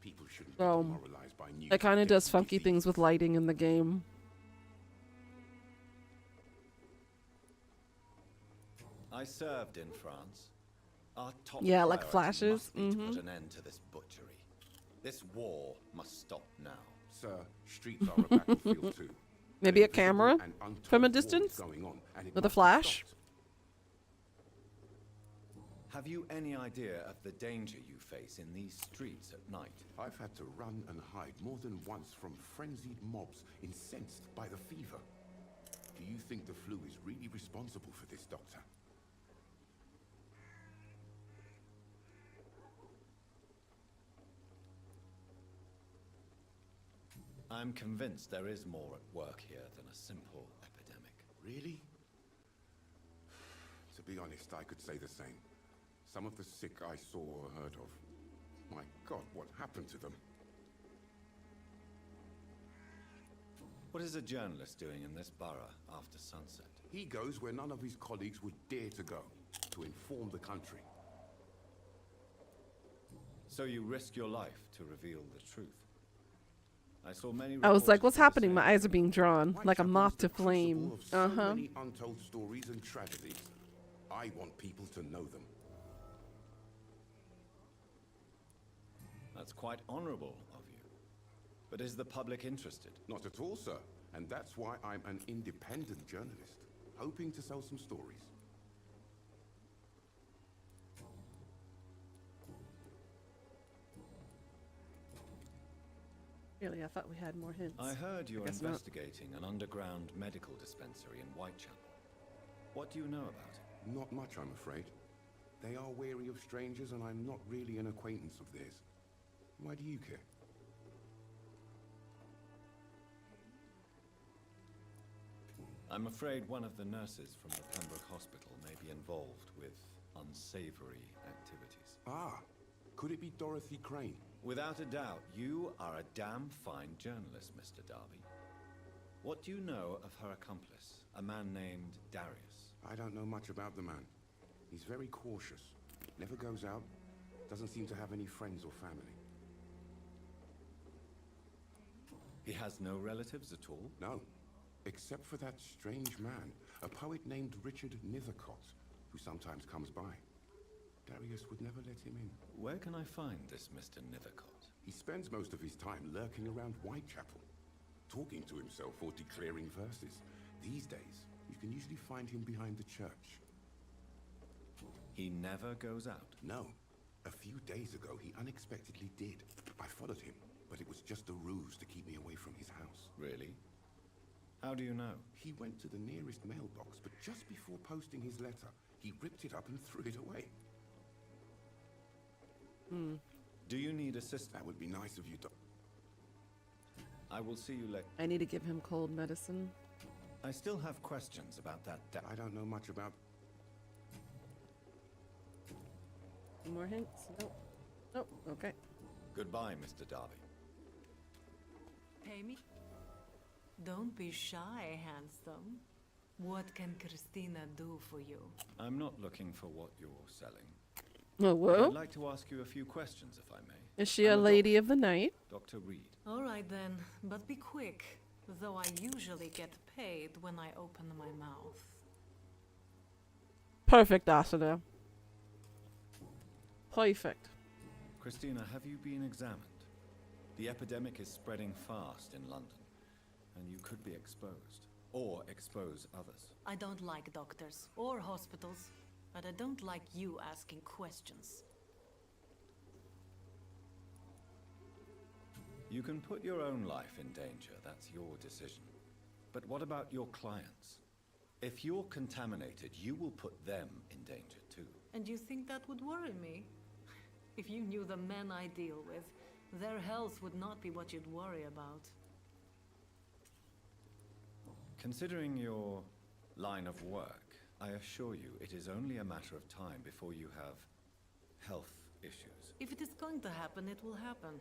People shouldn't be
So
demoralized by news.
it kind of does funky things with lighting in the game.
I served in France. Our top
Yeah, like
priority
flashes.
must be to put an end to this butchery. This war must stop now.
Sir, streets are a battlefield too.
Maybe a camera from a distance with a flash.
Have you any idea of the danger you face in these streets at night?
I've had to run and hide more than once from frenzied mobs incensed by the fever. Do you think the flu is really responsible for this, Doctor?
I'm convinced there is more at work here than a simple epidemic.
Really? To be honest, I could say the same. Some of the sick I saw or heard of. My God, what happened to them?
What is a journalist doing in this borough after sunset?
He goes where none of his colleagues would dare to go, to inform the country.
So you risk your life to reveal the truth. I saw many
I was like,
reports
what's
of the
happening?
same.
My eyes are being drawn like a moth to
Crucible
flame.
of so many untold stories and tragedies. I want people to know them.
That's quite honorable of you. But is the public interested?
Not at all, sir. And that's why I'm an independent journalist, hoping to sell some stories.
Really, I thought we had more hints.
I heard you're
guess not.
investigating an underground medical dispensary in Whitechapel. What do you know about it?
Not much, I'm afraid. They are wary of strangers, and I'm not really an acquaintance of theirs. Why do you care?
I'm afraid one of the nurses from the Pembroke Hospital may be involved with unsavory activities.
Ah, could it be Dorothy Crane?
Without a doubt, you are a damn fine journalist, Mr. Darby. What do you know of her accomplice, a man named Darius?
I don't know much about the man. He's very cautious. Never goes out. Doesn't seem to have any friends or family.
He has no relatives at all?
No. Except for that strange man, a poet named Richard Nethercott, who sometimes comes by. Darius would never let him in.
Where can I find this Mr. Nethercott?
He spends most of his time lurking around Whitechapel, talking to himself or declaring verses. These days, you can usually find him behind the church.
He never goes out?
No. A few days ago, he unexpectedly did. I followed him, but it was just a ruse to keep me away from his house.
Really? How do you know?
He went to the nearest mailbox, but just before posting his letter, he ripped it up and threw it away.
Do you need assistance?
That would be nice of you, Doc.
I will see you later.
I need to give him cold medicine.
I still have questions about that.
I don't know much about...
More hints? Nope. Nope. Okay.
Goodbye, Mr. Darby.
Amy? Don't be shy, handsome. What can Christina do for you?
I'm not looking for what you're selling.
Oh, whoa.
I'd like to ask you a few questions, if I may.
Is she a lady of the night?
Dr. Reed.
All right then, but be quick, though I usually get paid when I open my mouth.
Perfect, Asuna. Perfect.
Christina, have you been examined? The epidemic is spreading fast in London, and you could be exposed, or expose others.
I don't like doctors or hospitals, but I don't like you asking questions.
You can put your own life in danger, that's your decision. But what about your clients? If you're contaminated, you will put them in danger too.
And you think that would worry me? If you knew the men I deal with, their health would not be what you'd worry about.
Considering your line of work, I assure you it is only a matter of time before you have health issues.
If it is going to happen, it will happen.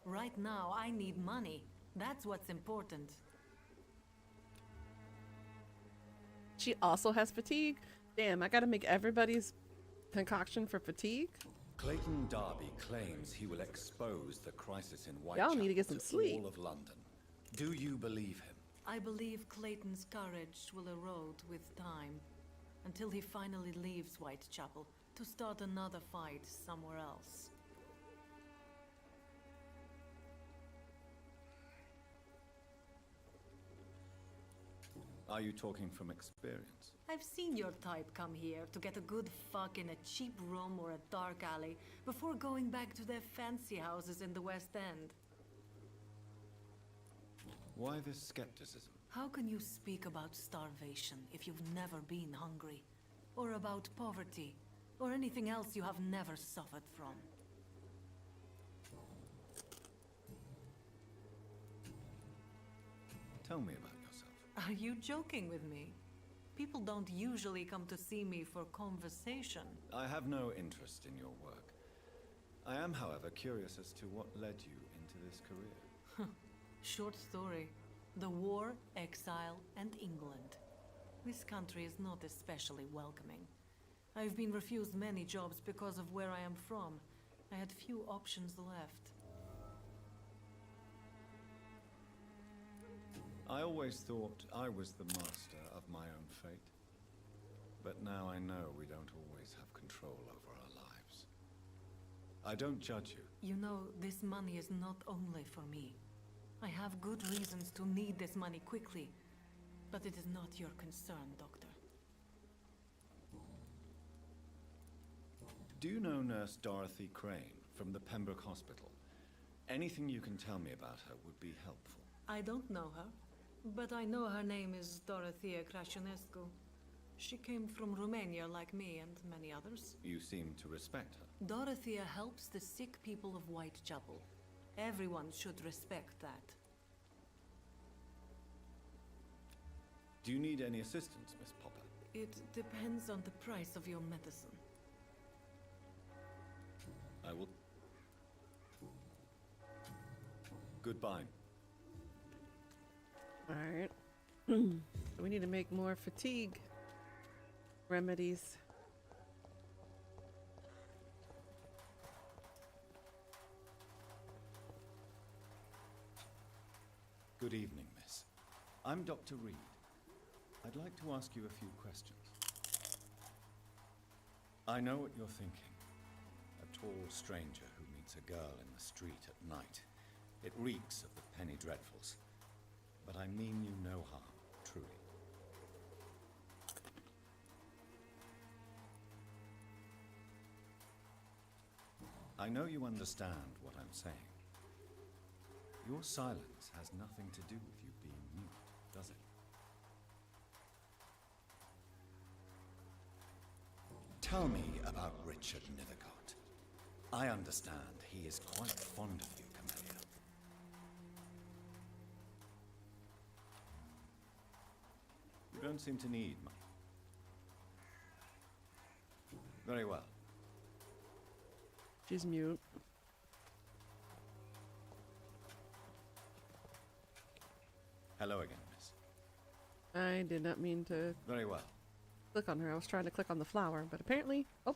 Right now, I need money. That's what's important.
She also has fatigue? Damn, I gotta make everybody's concoction for fatigue?
Clayton Darby claims he will expose the crisis in
Y'all
Whitechapel
need to get some sleep.
all of London. Do you believe him?
I believe Clayton's courage will erode with time, until he finally leaves Whitechapel to start another fight somewhere else.
Are you talking from experience?
I've seen your type come here to get a good fuck in a cheap room or a dark alley before going back to their fancy houses in the West End.
Why this skepticism?
How can you speak about starvation if you've never been hungry? Or about poverty? Or anything else you have never suffered from?
Tell me about yourself.
Are you joking with me? People don't usually come to see me for conversation.
I have no interest in your work. I am, however, curious as to what led you into this career.
Short story. The war, exile, and England. This country is not especially welcoming. I've been refused many jobs because of where I am from. I had few options left.
I always thought I was the master of my own fate. But now I know we don't always have control over our lives. I don't judge you.
You know, this money is not only for me. I have good reasons to need this money quickly, but it is not your concern, Doctor.
Do you know Nurse Dorothy Crane from the Pembroke Hospital? Anything you can tell me about her would be helpful.
I don't know her, but I know her name is Dorothea Crăciunescu. She came from Romania like me and many others.
You seem to respect her.
Dorothea helps the sick people of Whitechapel. Everyone should respect that.
Do you need any assistance, Miss Popper?
It depends on the price of your medicine.
I will... Goodbye.
Alright. We need to make more fatigue remedies.
Good evening, miss. I'm Dr. Reed. I'd like to ask you a few questions. I know what you're thinking. A tall stranger who meets a girl in the street at night. It reeks of the penny dreadfuls. But I mean you no harm, truly. I know you understand what I'm saying. Your silence has nothing to do with you being mute, does it? Tell me about Richard Nethercott. I understand he is quite fond of you, Camellia. You don't seem to need much. Very well.
She's mute.
Hello again, miss.
I did not mean to
Very well.
click on her. I was trying to click on the flower, but apparently... Oh.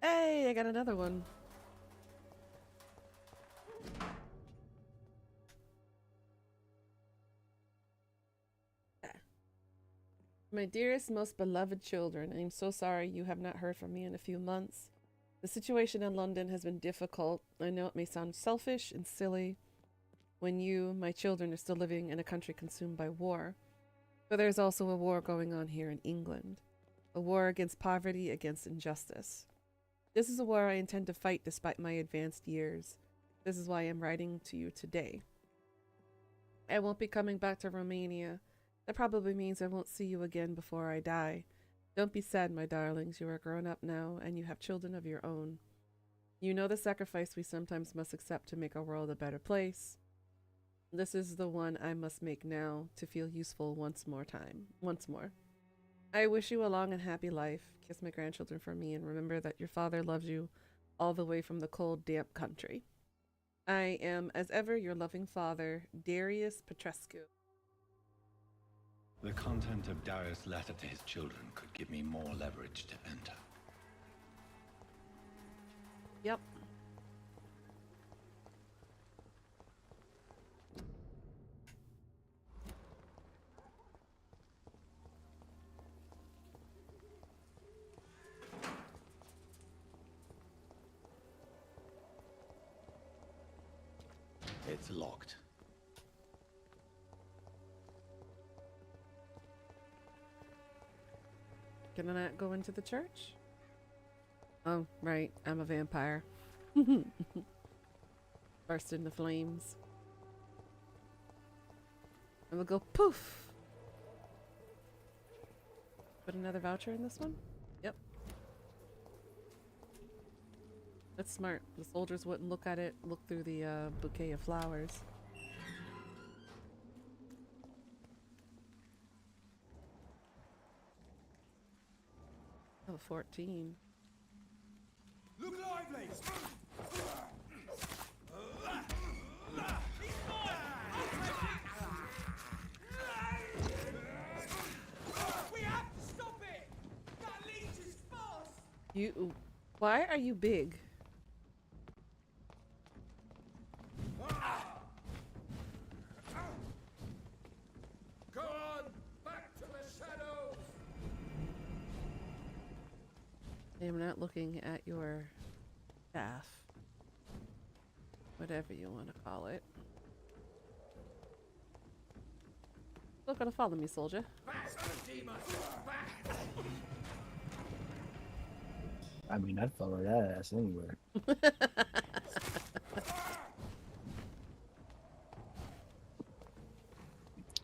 Hey, I got another one. My dearest, most beloved children, I am so sorry you have not heard from me in a few months. The situation in London has been difficult. I know it may sound selfish and silly when you, my children, are still living in a country consumed by war. But there's also a war going on here in England. A war against poverty, against injustice. This is a war I intend to fight despite my advanced years. This is why I'm writing to you today. I won't be coming back to Romania. That probably means I won't see you again before I die. Don't be sad, my darlings. You are grown up now, and you have children of your own. You know the sacrifice we sometimes must accept to make our world a better place. This is the one I must make now to feel useful once more. I wish you a long and happy life. Kiss my grandchildren for me, and remember that your father loves you all the way from the cold, damp country. I am, as ever, your loving father, Darius Petrescu.
The content of Darius' letter to his children could give me more leverage to enter.
Yep.
It's locked.
Can I not go into the church? Oh, right. I'm a vampire. Burst into flames. And we'll go poof. Put another voucher in this one? Yep. That's smart. The soldiers wouldn't look at it, look through the bouquet of flowers. Oh, 14.
Look lively!
We have to stop it! That leech is fast!
You... Why are you big?
Go on! Back to the shadows!
I'm not looking at your staff. Whatever you want to call it. Not gonna follow me, soldier.
Back to the demon! Back!
I mean, I'd follow that ass anywhere.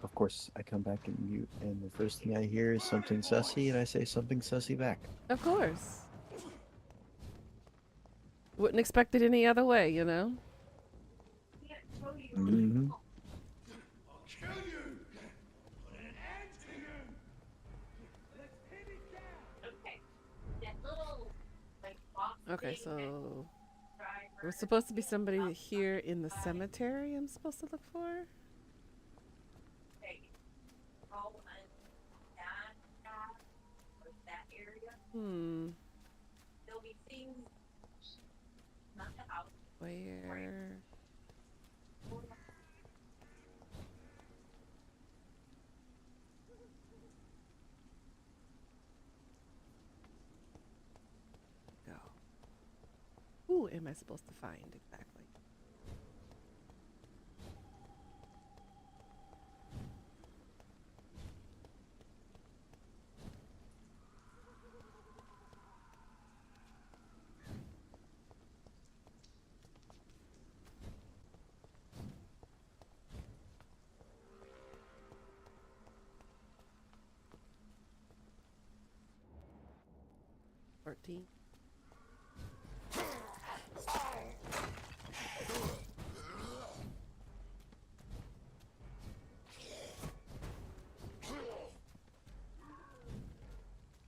Of course, I come back and mute, and the first thing I hear is something sussy, and I say something sussy back.
Of course. Wouldn't expect it any other way, you know?
Mm-hmm.
Okay, so there was supposed to be somebody here in the cemetery I'm supposed to look for? Hmm. Where? Go. Who am I supposed to find exactly?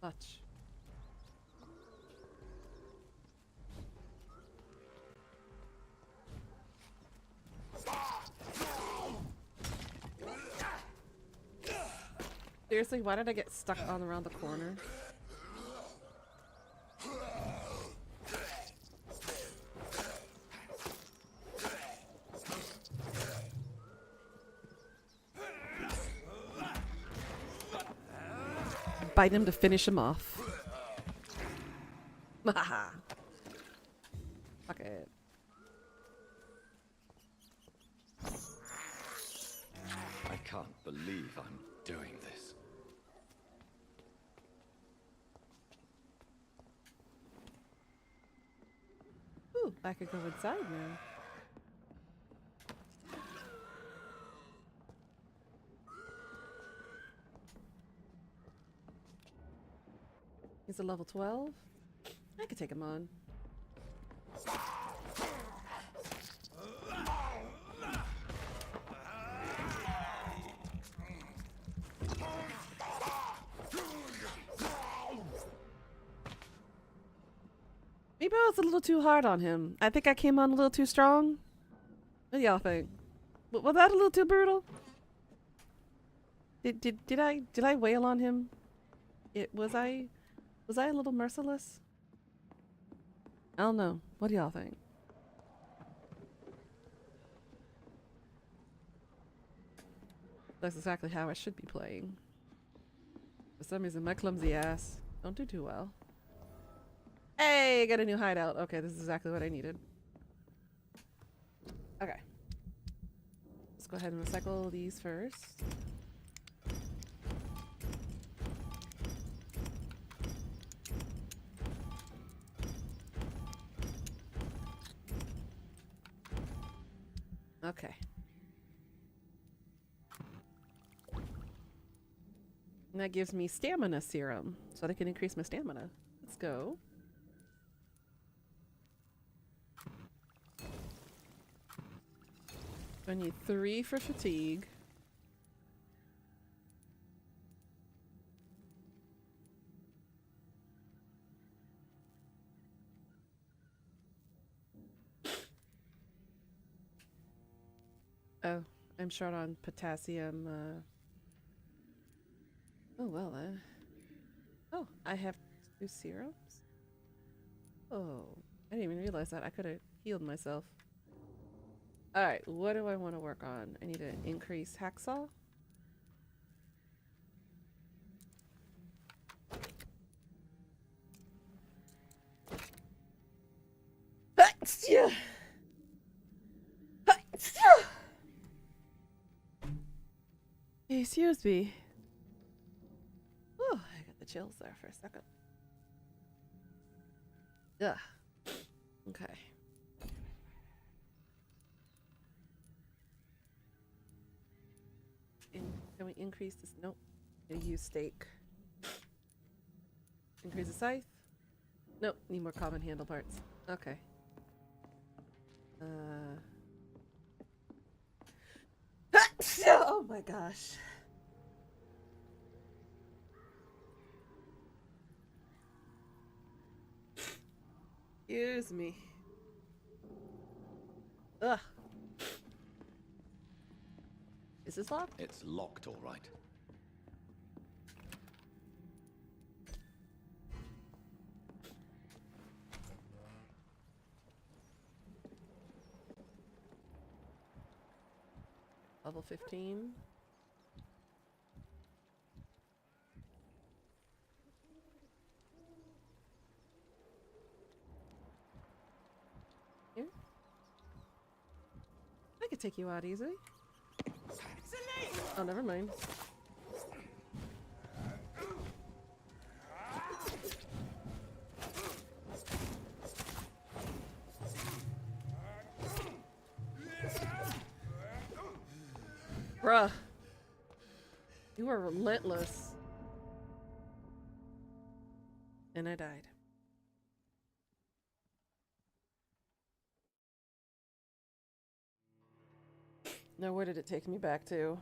Touch. Seriously, why did I get stuck on around the corner? bite him to finish him off. Fuck it.
I can't believe I'm doing this.
Ooh, I could go inside now. He's a level 12. I could take him on. Maybe I was a little too hard on him. I think I came on a little too strong. What do y'all think? Was that a little too brutal? Did I wail on him? Was I a little merciless? I don't know. What do y'all think? That's exactly how I should be playing. For some reason, my clumsy ass don't do too well. Hey, I got a new hideout. Okay, this is exactly what I needed. Okay. Let's go ahead and recycle these first. Okay. And that gives me stamina serum, so that I can increase my stamina. Let's go. I need 3 for fatigue. Oh, I'm short on potassium. Oh, well then. Oh, I have 2 serums? Oh, I didn't even realize that. I could have healed myself. Alright, what do I want to work on? I need to increase hacksaw. Excuse me. Oh, I got the chills there for a second. Ugh. Okay. Can we increase this? Nope. I'm gonna use steak. Increase the scythe? Nope. Need more common handle parts. Okay. Oh my gosh. Excuse me. Ugh. Is this locked?
It's locked, all right.
Level 15. Here. I could take you out easily. Oh, never mind. Bruh. You are relentless. And I died. Now where did it take me back to?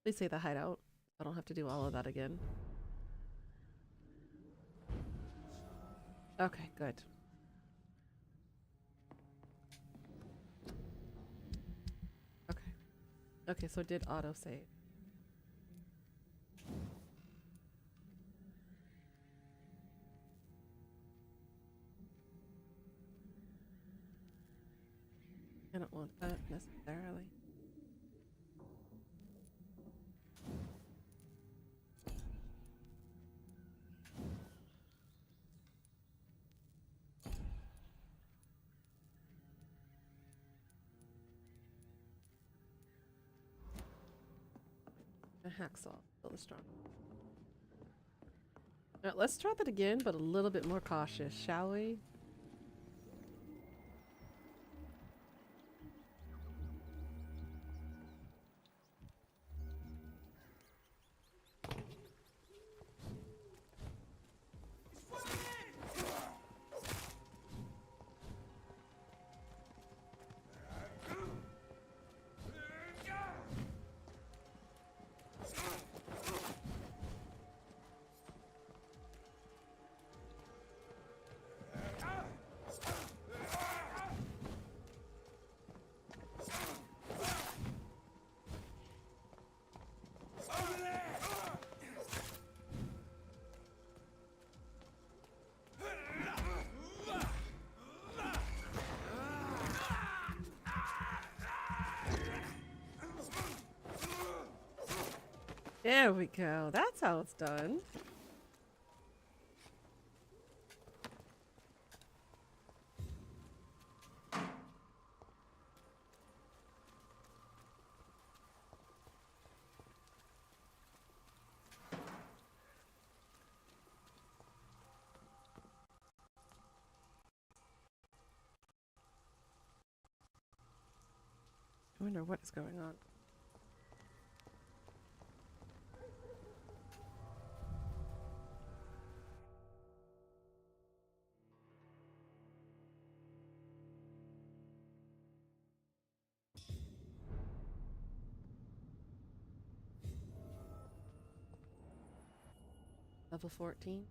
Please say the hideout. I don't have to do all of that again. Okay, good. Okay. Okay, so it did auto-save. I don't want that necessarily. hacksaw. Really strong. All right, let's try that again, but a little bit more cautious, shall we? There we go. That's how it's done. I wonder what is going on. Level 14.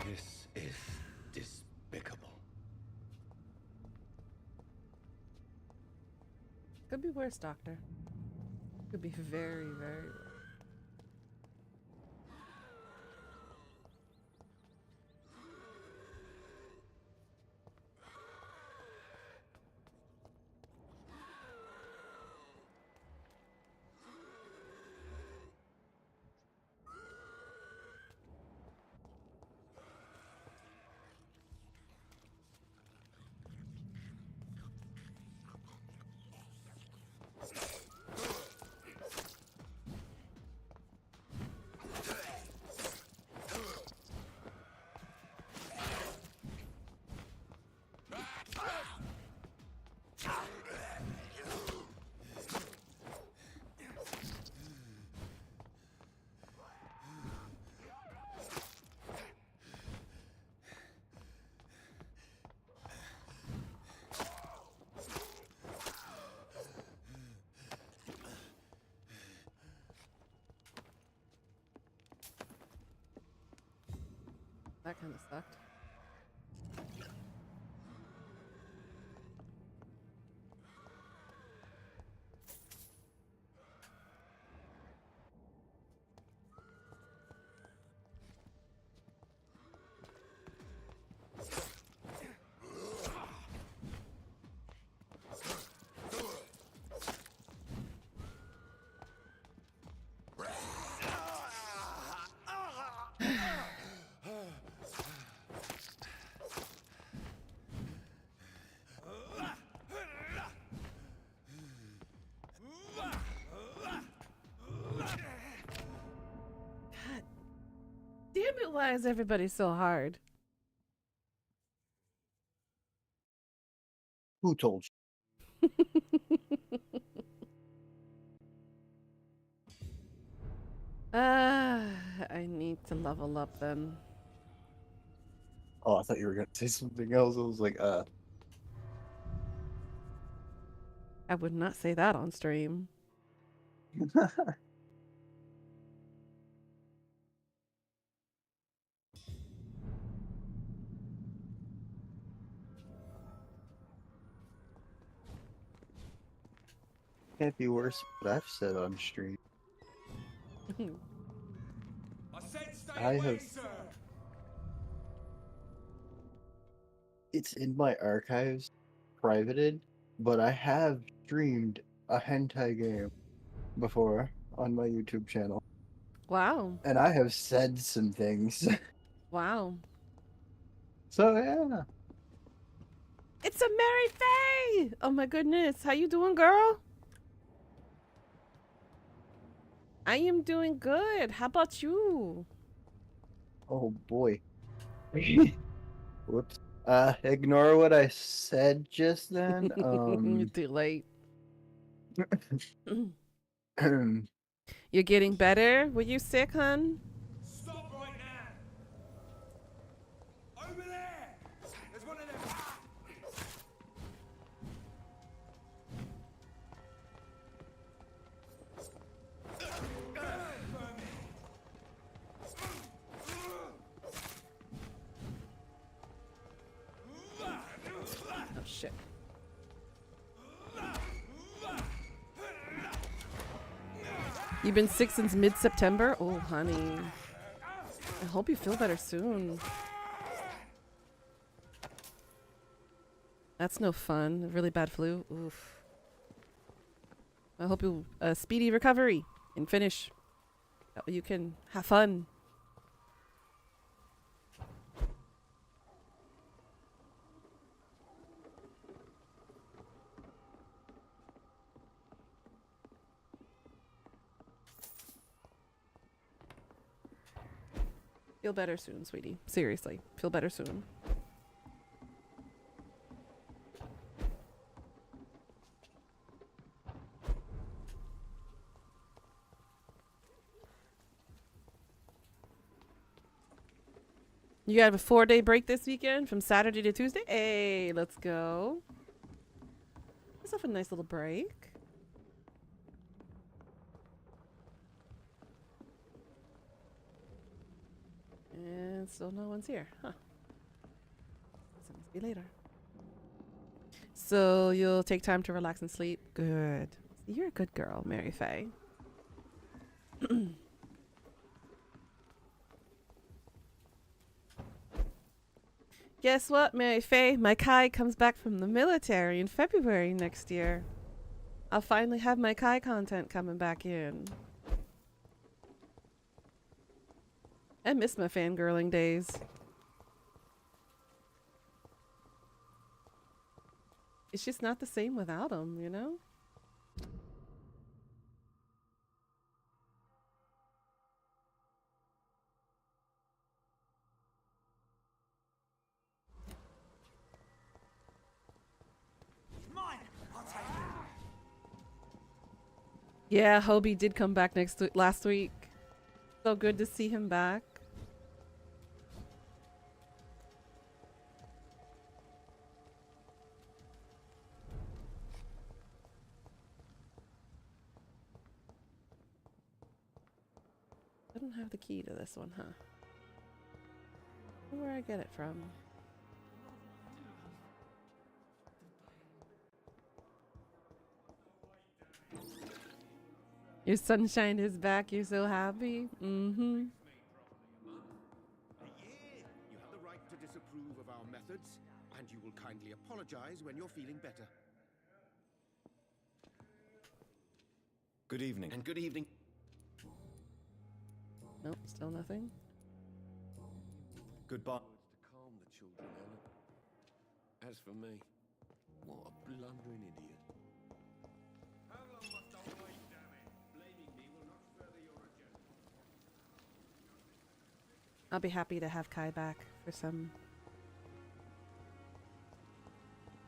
This is despicable.
Could be worse, Doctor. Could be very, very worse. That kind of sucked. Damn it, why is everybody so hard?
Who told you?
I need to level up then.
Oh, I thought you were gonna say something else. I was like,
I would not say that on stream.
Can't be worse than what I've said on stream.
I said stay
I
away,
have.
sir.
It's in my archives, privated, but I have streamed a hentai game before on my YouTube channel.
Wow.
And I have said some things.
Wow.
So yeah.
It's a Mary Faye! Oh my goodness. How you doing, girl? I am doing good. How about you?
Oh boy. Whoops. Ignore what I said just then.
You're too late. You're getting better? Were you sick, hun?
Stop right now. Over there. There's one of them.
Oh shit. You've been sick since mid-September? Oh, honey. I hope you feel better soon. That's no fun. A really bad flu. Oof. I hope you a speedy recovery and finish. That way you can have fun. Feel better soon, sweetie. Seriously. Feel better soon. You have a 4-day break this weekend from Saturday to Tuesday? Hey, let's go. Let's have a nice little break. And still no one's here, huh? So it must be later. So you'll take time to relax and sleep? Good. You're a good girl, Mary Faye. Guess what, Mary Faye? My Kai comes back from the military in February next year. I'll finally have my Kai content coming back in. I miss my fangirling days. It's just not the same without him, you know? Yeah, Hobie did come back last week. So good to see him back. I don't have the key to this one, huh? I wonder where I get it from. Your sunshine is back. You're so happy. Mm-hmm.
You have the right to disapprove of our methods, and you will kindly apologize when you're feeling better.
Good evening.
And good evening.
Nope, still nothing.
Goodbye.
To calm the children, Ellen. As for me, what a blundering idiot.
How long must I wait, damn it? Blaming me will not further your agenda.
I'll be happy to have Kai back for some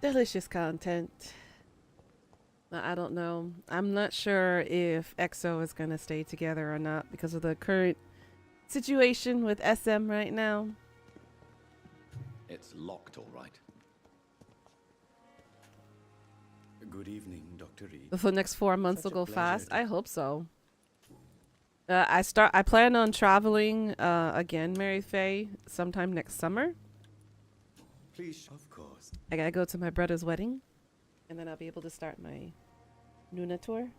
delicious content. I don't know. I'm not sure if EXO is going to stay together or not because of the current situation with SM right now.
It's locked, all right. Good evening, Dr. Reed.
The next 4 months will
Such a
go
pleasure
fast.
to-
I hope so. I plan on traveling again, Mary Faye, sometime next summer.
Please, of course.
I gotta go to my brother's wedding, and then I'll be able to start my Nunator.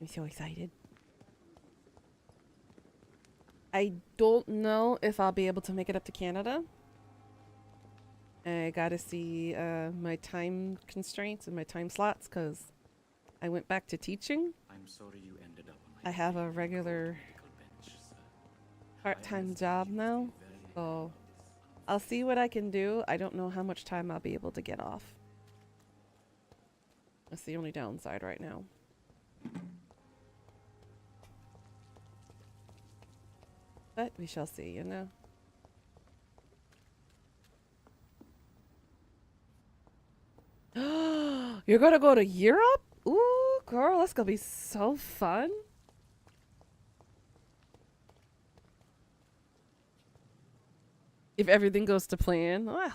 I'm so excited. I don't know if I'll be able to make it up to Canada. I gotta see my time constraints and my time slots because I went back to teaching.
I'm sorry you ended up on
I have a regular part-time job now, so I'll see what I can do. I don't know how much time I'll be able to get off. That's the only downside right now. But we shall see, you know. You're gonna go to Europe? Ooh, girl, that's gonna be so fun. If everything goes to plan. Oh, I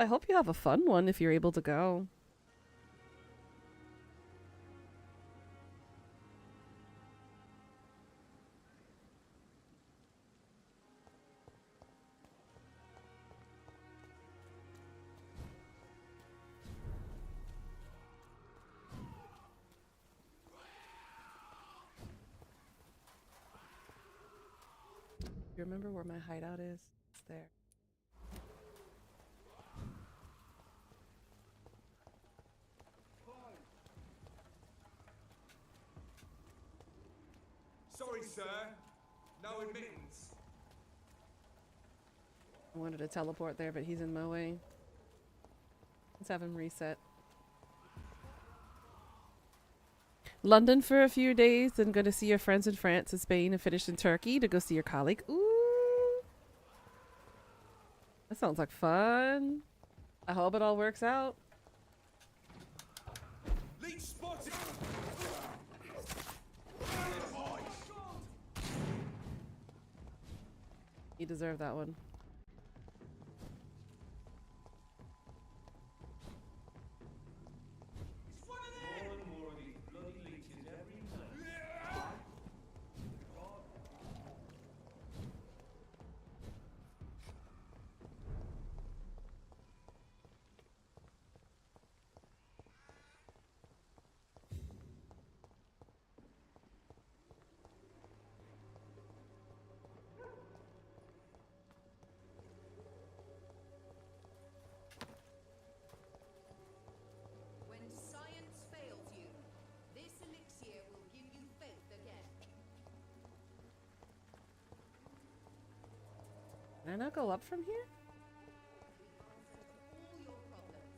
hope you have a fun one if you're able to go. You remember where my hideout is? It's there.
Sorry, sir. No admittance.
I wanted to teleport there, but he's in my way. Let's have him reset. London for a few days, then go to see your friends in France and Spain and finish in Turkey to go see your colleague. Ooh. That sounds like fun. I hope it all works out.
Leech spotted.
You deserve that one.
When science fails you, this elixir will give you faith again.
Can I not go up from here?
All your problems.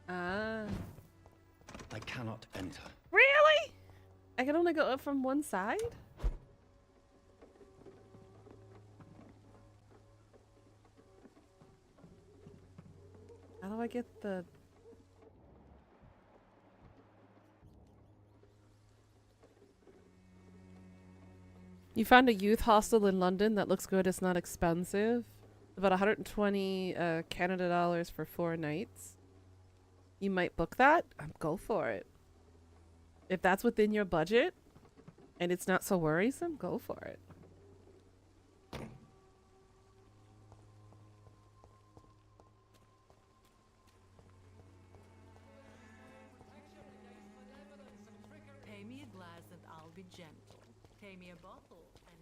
Ah.
I cannot enter.
Really? I can only go up from one side? How do I get the... You found a youth hostel in London that looks good. It's not expensive. About 120 Canada dollars for 4 nights. You might book that. Go for it. If that's within your budget and it's not so worrisome, go for it.
Pay me a glass and I'll be gentle. Pay me a bottle and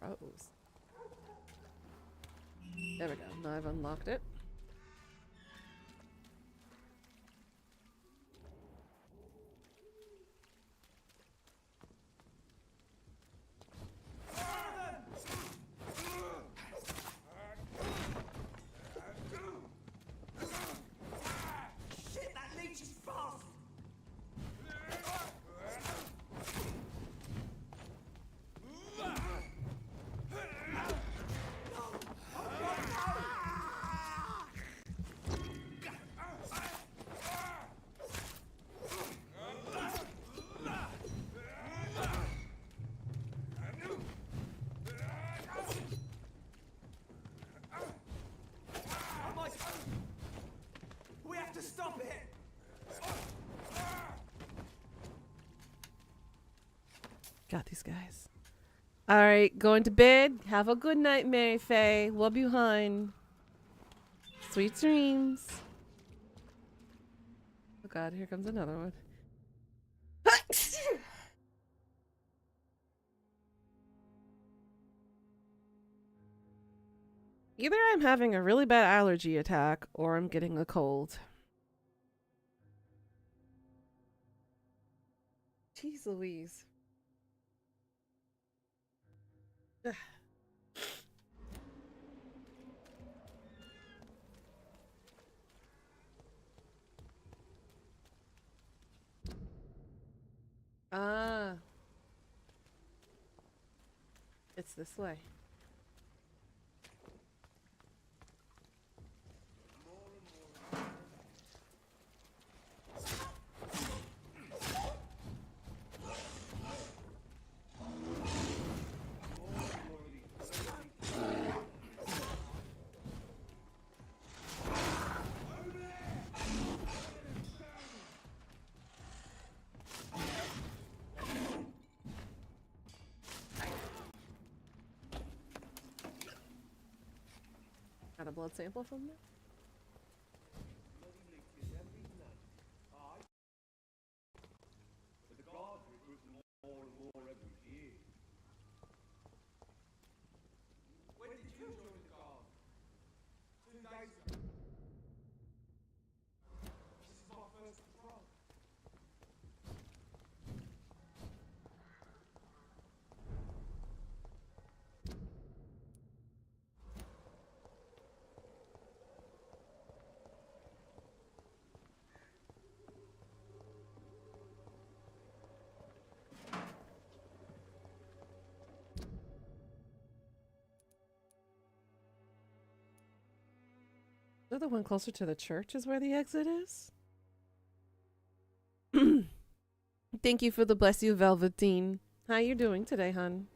I'll be...
Rose. There we go. Now I've unlocked it.
Shit, that leech is fast!
Got these guys. All right, going to bed. Have a good night, Mary Faye. We'll be behind. Sweet dreams. Oh God, here comes another one. Either I'm having a really bad allergy attack or I'm getting a cold. Jeez Louise. Ugh. Ah. It's this way. Got a blood sample from there?
When did you join the guard? 2 days ago. This is my first patrol.
The other one closer to the church is where the exit is. Thank you for the bless you, Velveteen. How you doing today, hun?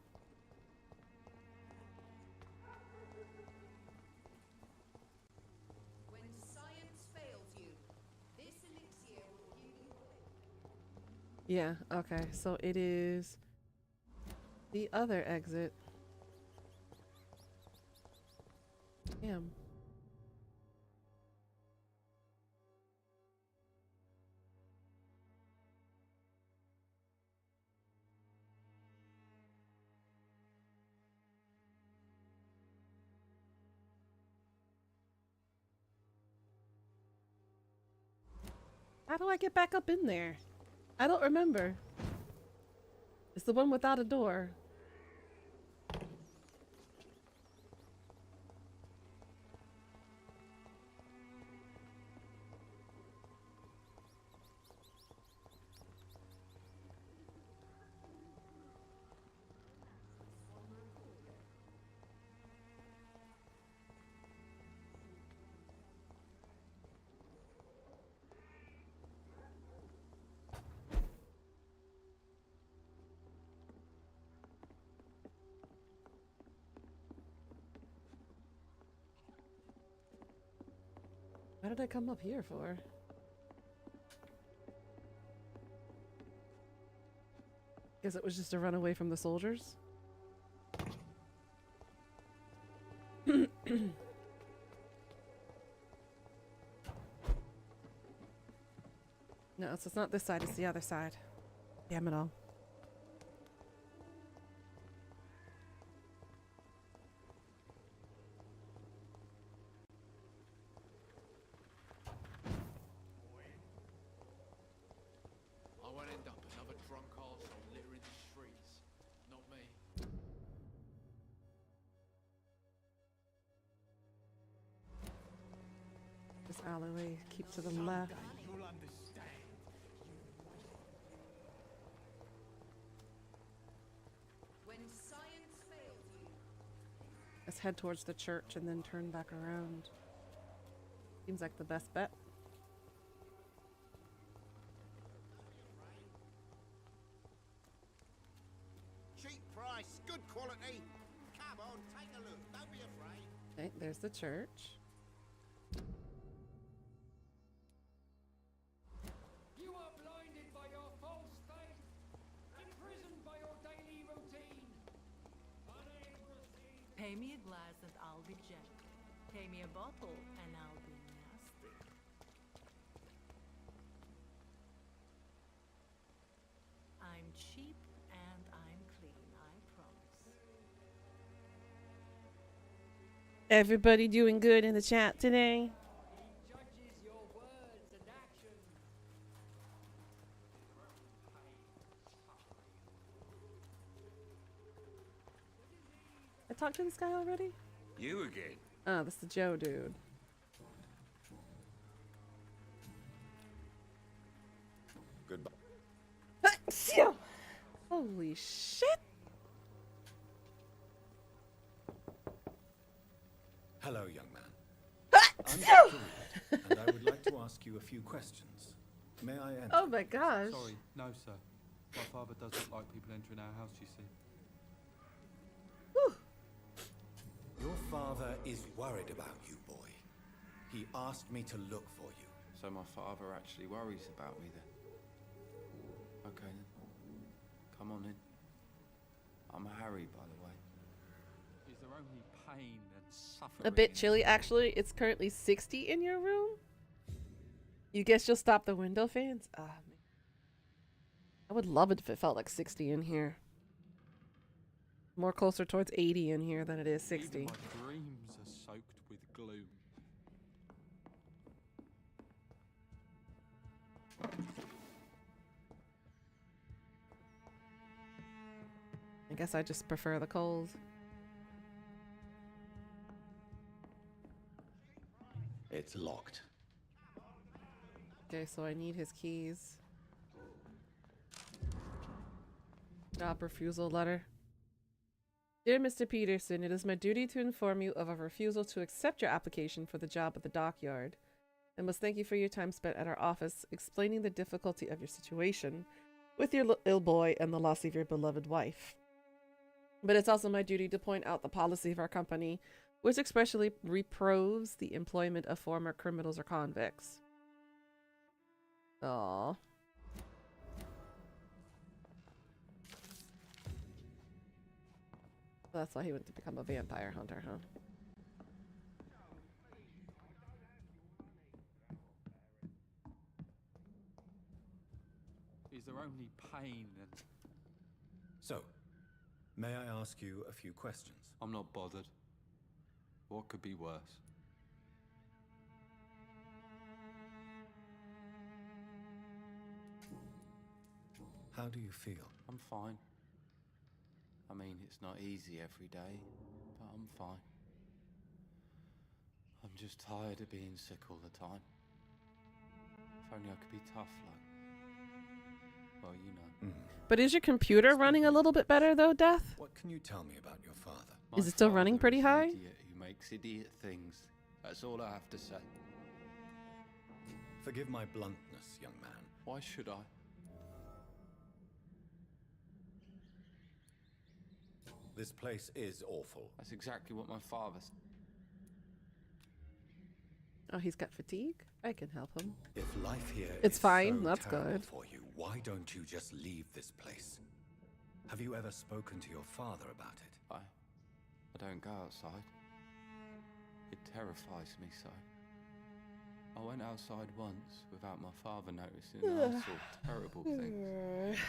When science fails you, this elixir will give you hope.
Yeah, okay. So it is the other exit. Damn. How do I get back up in there? I don't remember. It's the one without a door. What did I come up here for? Guess it was just to run away from the soldiers. No, so it's not this side, it's the other side. Damn it all.
I won't end up another drunk arsehole littering the streets. Not me.
This alleyway, keep to the left.
You'll understand.
When science fails you,
Let's head towards the church and then turn back around. Seems like the best bet.
Cheap price, good quality. Come on, take a look. Don't be afraid.
Okay, there's the church.
You are blinded by your false faith, imprisoned by your daily
glass and I'll be gentle. Pay me a bottle and I'll be nasty. I'm cheap and I'm clean, I promise.
Everybody doing good in the chat today?
Judges your words and actions.
I talked to this guy already?
You again?
Oh, that's the Joe dude.
Goodbye.
Holy shit!
Hello, young man. I'm Dr. Reed, and I would like to ask you a few questions. May I enter?
Oh my gosh.
Sorry, no, sir. My father doesn't like people entering our house, you see.
Your father is worried about you, boy. He asked me to look for you.
So my father actually worries about me then? Okay then. Come on in. I'm Harry, by the way.
Is there only pain and suffering?
A bit chilly, actually. It's currently 60 in your room. You guess you'll stop the window fans? Ah, man. I would love it if it felt like 60 in here. More closer towards 80 in here than it is 60.
Even my dreams are soaked with gloom.
I guess I just prefer the cold.
It's locked.
Okay, so I need his keys. Job refusal letter. Dear Mr. Peterson, it is my duty to inform you of a refusal to accept your application for the job at the dockyard. I must thank you for your time spent at our office explaining the difficulty of your situation with your ill boy and the loss of your beloved wife. But it's also my duty to point out the policy of our company, which expressly reproves the employment of former criminals or convicts. Aww. That's why he went to become a vampire hunter, huh?
Is there only pain and...
So, may I ask you a few questions?
I'm not bothered. What could be worse?
How do you feel?
I'm fine. I mean, it's not easy every day, but I'm fine. I'm just tired of being sick all the time. If only I could be tough like... Well, you know.
But is your computer running a little bit better though, Death?
What can you tell me about your father?
Is it still running pretty high?
Idiot who makes idiot things. That's all I have to say.
Forgive my bluntness, young man.
Why should I?
This place is awful.
That's exactly what my father said.
Oh, he's got fatigue? I can help him.
If life here
It's
is
fine,
so
that's
terrible
good.
for you, why don't you just leave this place? Have you ever spoken to your father about it?
I don't go outside. It terrifies me so. I went outside once without my father noticing and I saw terrible things.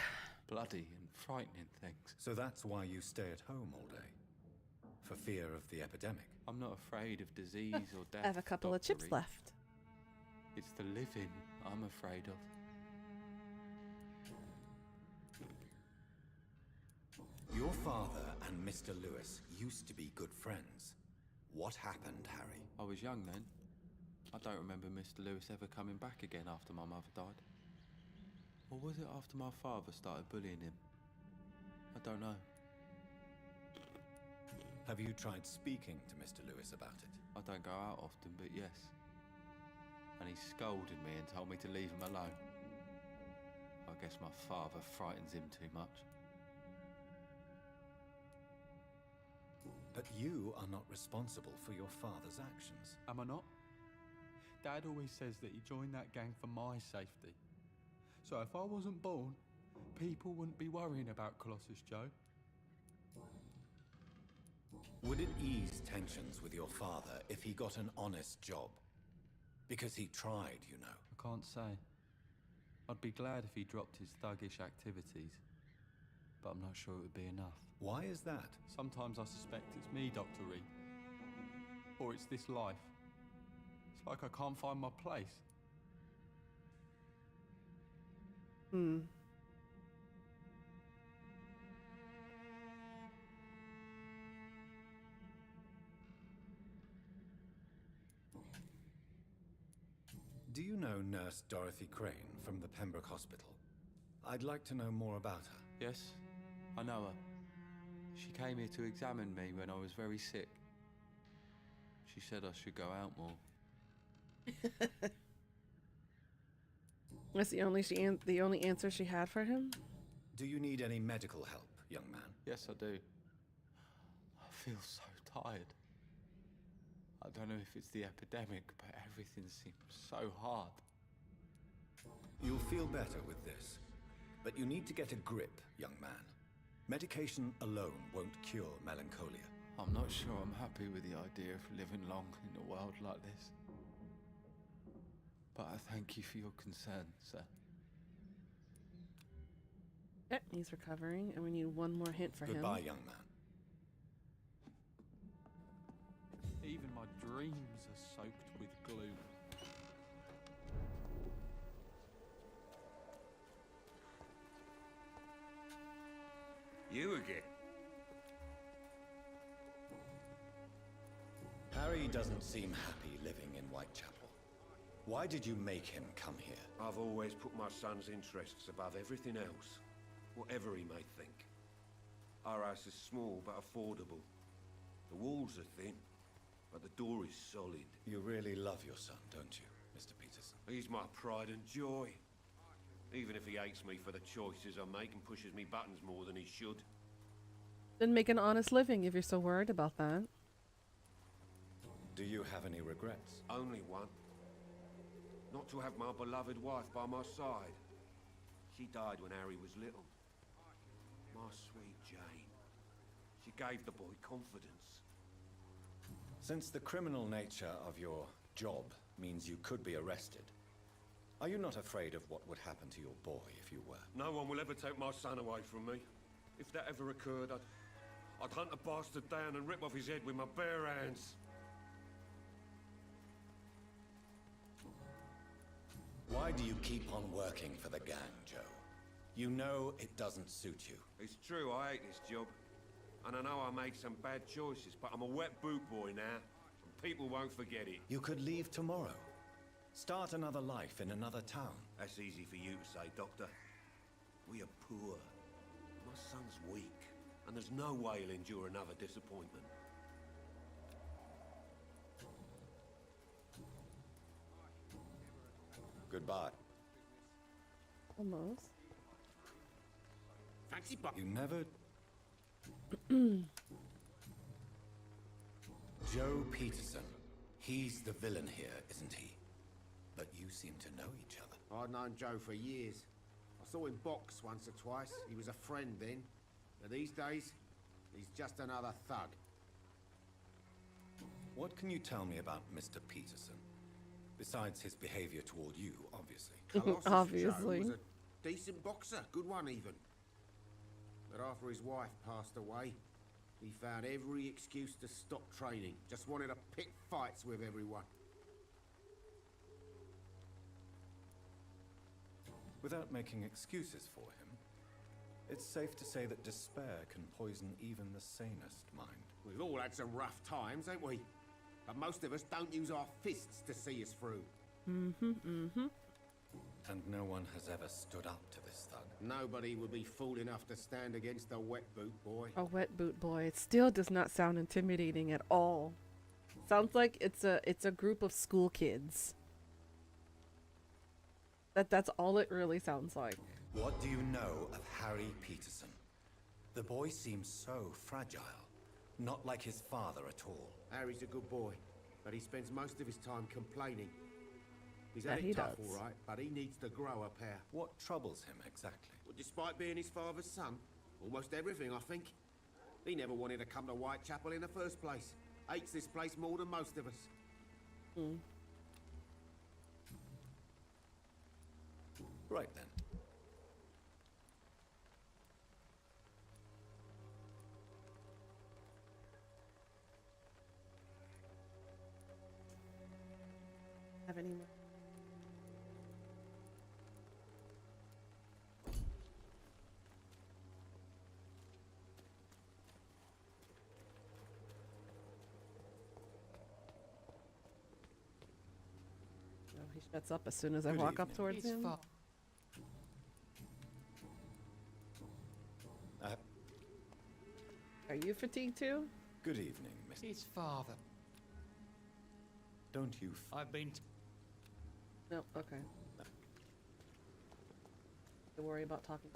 Bloody and frightening things.
So that's why you stay at home all day? For fear of the epidemic?
I'm not afraid of disease or death.
I have a couple of
Dr.
chips
Reed.
left.
It's the living I'm afraid of.
Your father and Mr. Lewis used to be good friends. What happened, Harry?
I was young then. I don't remember Mr. Lewis ever coming back again after my mother died. Or was it after my father started bullying him? I don't know.
Have you tried speaking to Mr. Lewis about it?
I don't go out often, but yes. And he scolded me and told me to leave him alone. I guess my father frightens him too much.
But you are not responsible for your father's actions.
Am I not? Dad always says that he joined that gang for my safety. So if I wasn't born, people wouldn't be worrying about Colossus Joe.
Would it ease tensions with your father if he got an honest job? Because he tried, you know.
I can't say. I'd be glad if he dropped his thuggish activities, but I'm not sure it would be enough.
Why is that?
Sometimes I suspect it's me, Dr. Reed. Or it's this life. It's like I can't find my place.
Hmm.
Do you know Nurse Dorothy Crane from the Pembroke Hospital? I'd like to know more about her.
Yes, I know her. She came here to examine me when I was very sick. She said I should go out more.
That's the only answer she had for him?
Do you need any medical help, young man?
Yes, I do. I feel so tired. I don't know if it's the epidemic, but everything seems so hard.
You'll feel better with this. But you need to get a grip, young man. Medication alone won't cure melancholia.
I'm not sure I'm happy with the idea of living long in a world like this. But I thank you for your concern, sir.
Yep, he's recovering, and we need one more hint for him.
Goodbye, young man.
Even my dreams are soaked with gloom.
You again?
Harry doesn't seem happy living in Whitechapel. Why did you make him come here?
I've always put my son's interests above everything else, whatever he may think. Our house is small but affordable. The walls are thin, but the door is solid.
You really love your son, don't you, Mr. Peterson?
He's my pride and joy. Even if he hates me for the choices I make and pushes me buttons more than he should.
Then make an honest living if you're so worried about that.
Do you have any regrets?
Only one. Not to have my beloved wife by my side. She died when Harry was little. My sweet Jane. She gave the boy confidence.
Since the criminal nature of your job means you could be arrested, are you not afraid of what would happen to your boy if you were?
No one will ever take my son away from me. If that ever occurred, I'd hunt the bastard down and rip off his head with my bare hands.
Why do you keep on working for the gang, Joe? You know it doesn't suit you.
It's true, I hate this job. And I know I made some bad choices, but I'm a wet boot boy now, and people won't forget it.
You could leave tomorrow. Start another life in another town.
That's easy for you to say, Doctor. We are poor. My son's weak, and there's no way he'll endure another disappointment.
Goodbye.
Almost.
Fancy buck.
You never... Joe Peterson. He's the villain here, isn't he? But you seem to know each other.
I'd known Joe for years. I saw him box once or twice. He was a friend then. But these days, he's just another thug.
What can you tell me about Mr. Peterson? Besides his behavior toward you, obviously.
Colossus
Obviously.
Joe was a decent boxer, good one even. But after his wife passed away, he found every excuse to stop training. Just wanted to pick fights with everyone.
Without making excuses for him, it's safe to say that despair can poison even the sanest mind.
We've all had some rough times, ain't we? But most of us don't use our fists to see us through.
And no one has ever stood up to this thug.
Nobody would be fool enough to stand against a wet boot boy.
A wet boot boy. It still does not sound intimidating at all. Sounds like it's a group of school kids. That's all it really sounds like.
What do you know of Harry Peterson? The boy seems so fragile. Not like his father at all.
Harry's a good boy, but he spends most of his time complaining. He's
That
had
he
it tough,
does.
all right, but he needs to grow a pair.
What troubles him exactly?
Well, despite being his father's son, almost everything, I think. He never wanted to come to Whitechapel in the first place. Hates this place more than most of us.
Right then.
Have any more? No, he shuts up as soon as I
Good
walk up
evening.
towards him. Are you fatigued too?
Good evening, Mr.
His father.
Don't you...
I've been...
No, okay. Don't worry about talking.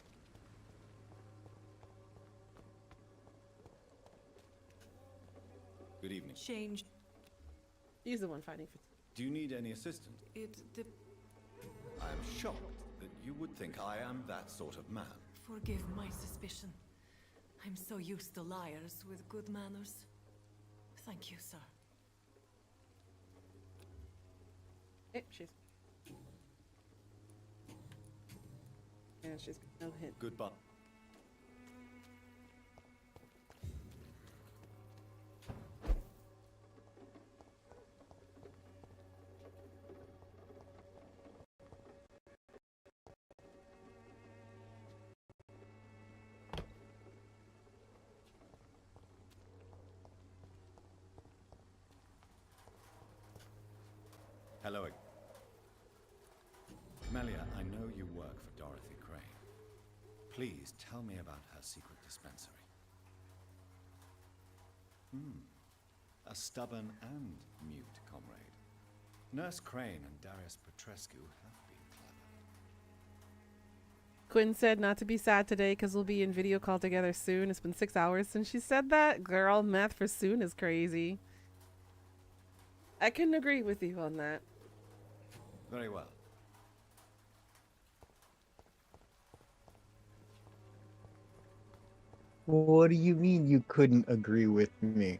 Good evening.
Change.
He's the one fighting fatigue.
Do you need any assistance?
The
I am shocked that you would think I am that sort of man.
Forgive my suspicion. I'm so used to liars with good manners. Thank you, sir.
She's... Yeah, she's no hit.
Goodbye. Hello. Melia, I know you work for Dorothy Crane. Please tell me about her secret dispensary. A stubborn and mute comrade. Nurse Crane and Darius Petrescu have been clever.
Quinn said not to be sad today because we'll be in video call together soon. It's been 6 hours since she said that. Girl, math for soon is crazy. I can agree with you on that.
Very well.
What do you mean you couldn't agree with me?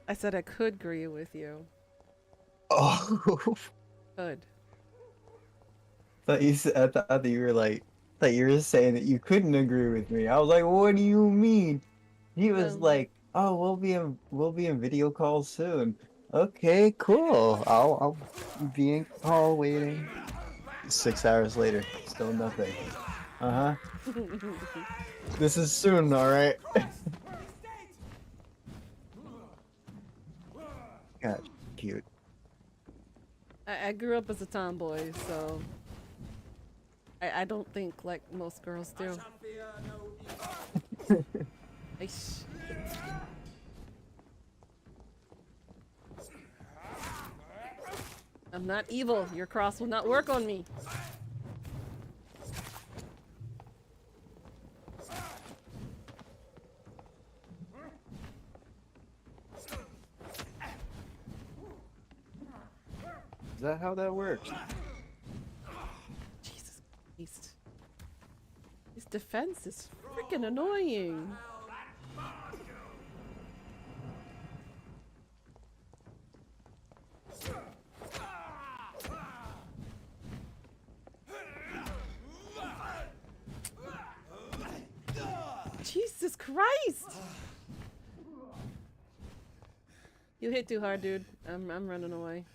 I said I could agree with you.
Oh,
Could.
thought you said, I thought that you were like, thought you were saying that you couldn't agree with me. I was like, what do you mean? He was like, oh, we'll be in video call soon. Okay, cool. I'll be in call waiting. 6 hours later, still nothing. This is soon, all right. God, cute.
I grew up as a tomboy, so I don't think like most girls do. Aish. I'm not evil. Your cross will not work on me.
Is that how that works?
Jesus Christ. His defense is freaking annoying. Jesus Christ! You hit too hard, dude. I'm running away.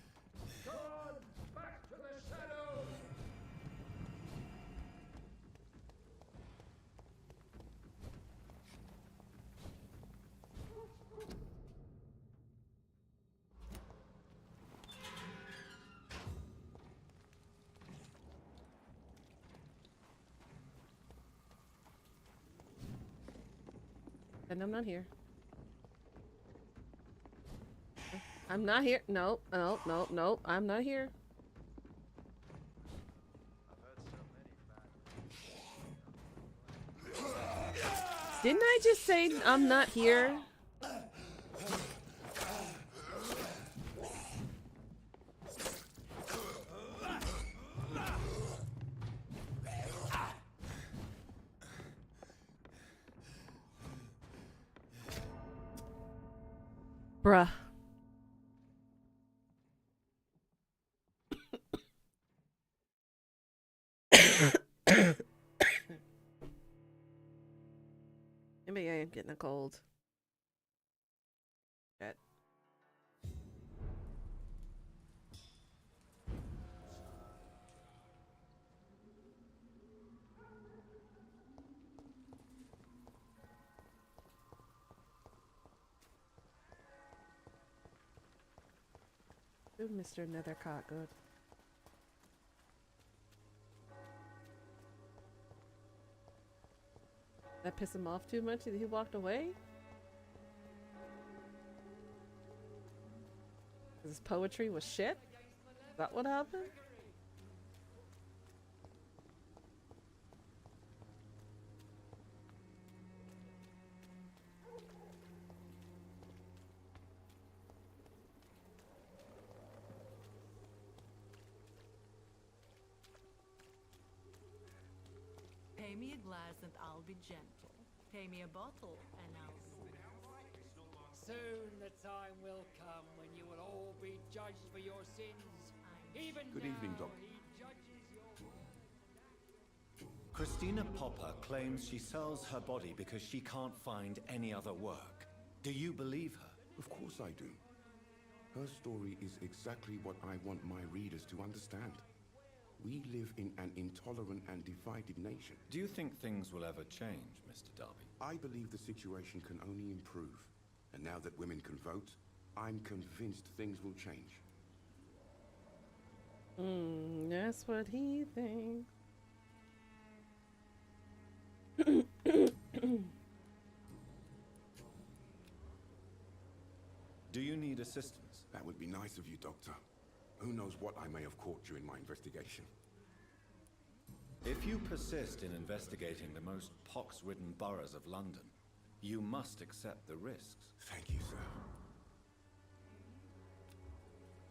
And I'm not here. I'm not here. No, no, no, no. I'm not here. Didn't I just say I'm not here? Bruh. Maybe I am getting a cold. Shit. Ooh, Mr. Nethercott, good. That piss him off too much that he walked away? His poetry was shit? Is that what happened?
Pay me a glass and I'll be gentle. Pay me a bottle and I'll be...
Soon the time will come when you will all be judged for your sins. Even
Good evening,
now,
Doc.
he judges your...
Christina Popper claims she sells her body because she can't find any other work. Do you believe her?
Of course I do. Her story is exactly what I want my readers to understand. We live in an intolerant and divided nation.
Do you think things will ever change, Mr. Darby?
I believe the situation can only improve. And now that women can vote, I'm convinced things will change.
That's what he thinks.
Do you need assistance?
That would be nice of you, Doctor. Who knows what I may have caught during my investigation.
If you persist in investigating the most pox-ridden boroughs of London, you must accept the risks.
Thank you, sir.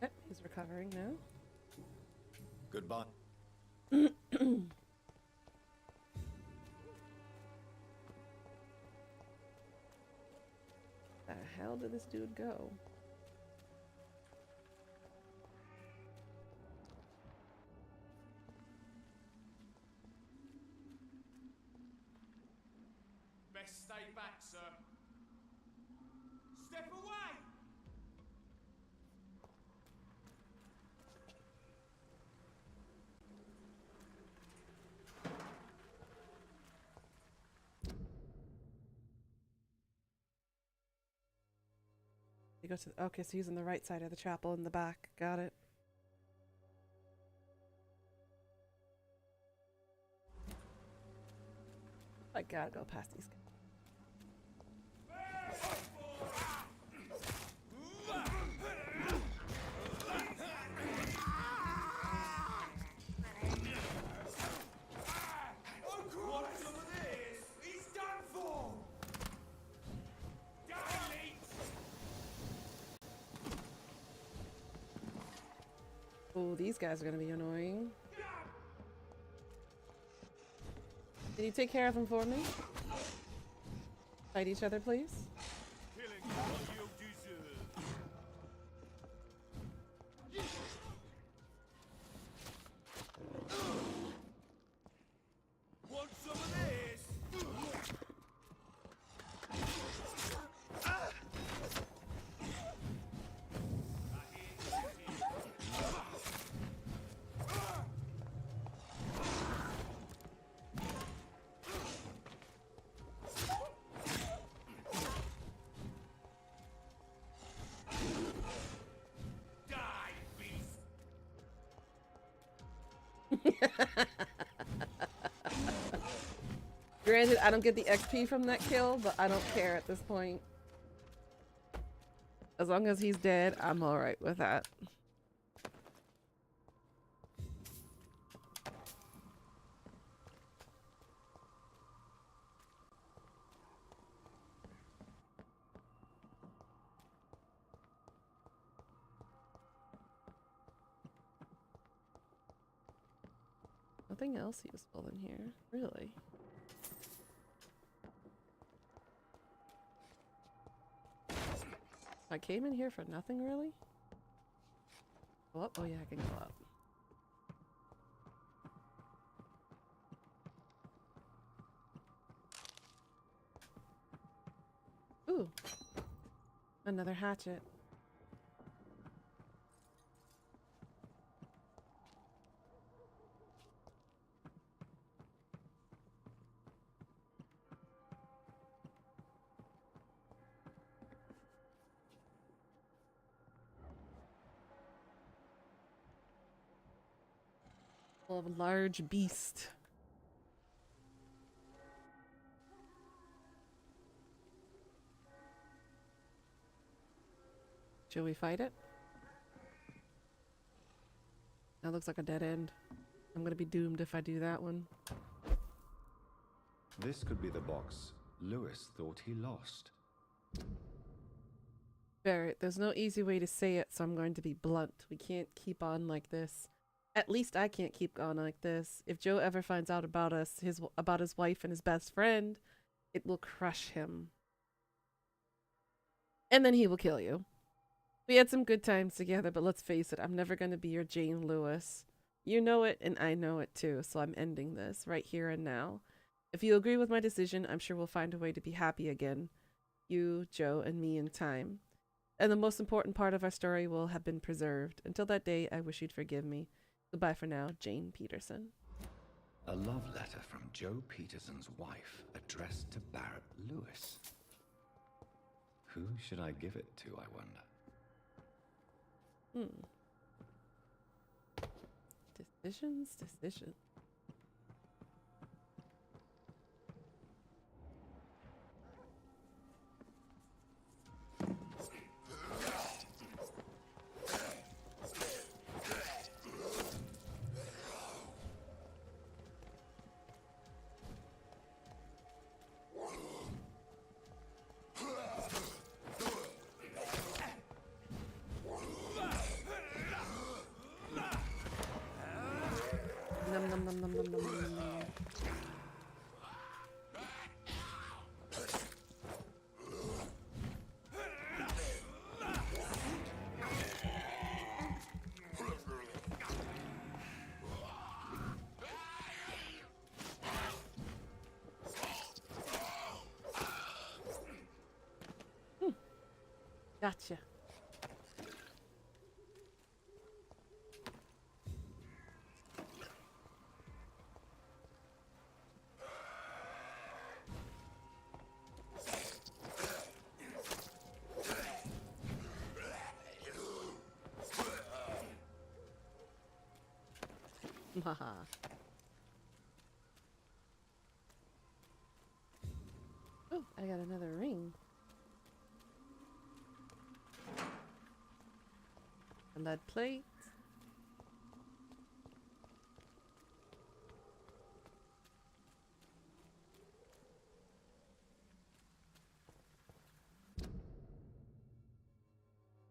Yep, he's recovering now.
Goodbye.
The hell did this dude go?
Best stay back, sir. Step away!
You go to okay, so he's on the right side of the chapel in the back. Got it. I gotta go past these guys.
What's some of this? He's done for!
Oh, these guys are gonna be annoying. Can you take care of them for me? Fight each other, please.
Killing what you deserve. Want some of this?
Granted, I don't get the XP from that kill, but I don't care at this point. As long as he's dead, I'm alright with that. Nothing else useful in here, really. I came in here for nothing, really? Go up? Oh yeah, I can go up. Ooh. Another hatchet. Of a large beast. Shall we fight it? That looks like a dead end. I'm gonna be doomed if I do that one.
This could be the box Lewis thought he lost.
Barrett, there's no easy way to say it, so I'm going to be blunt. We can't keep on like this. At least I can't keep going like this. If Joe ever finds out about us, about his wife and his best friend, it will crush him. And then he will kill you. We had some good times together, but let's face it, I'm never going to be your Jane Lewis. You know it, and I know it too, so I'm ending this right here and now. If you agree with my decision, I'm sure we'll find a way to be happy again. You, Joe, and me in time. And the most important part of our story will have been preserved. Until that day, I wish you'd forgive me. Goodbye for now, Jane Peterson.
A love letter from Joe Peterson's wife addressed to Barrett Lewis. Who should I give it to, I wonder?
Decisions. Nom nom nom nom nom nom nom. Gotcha. Haha. Oh, I got another ring. A lead plate.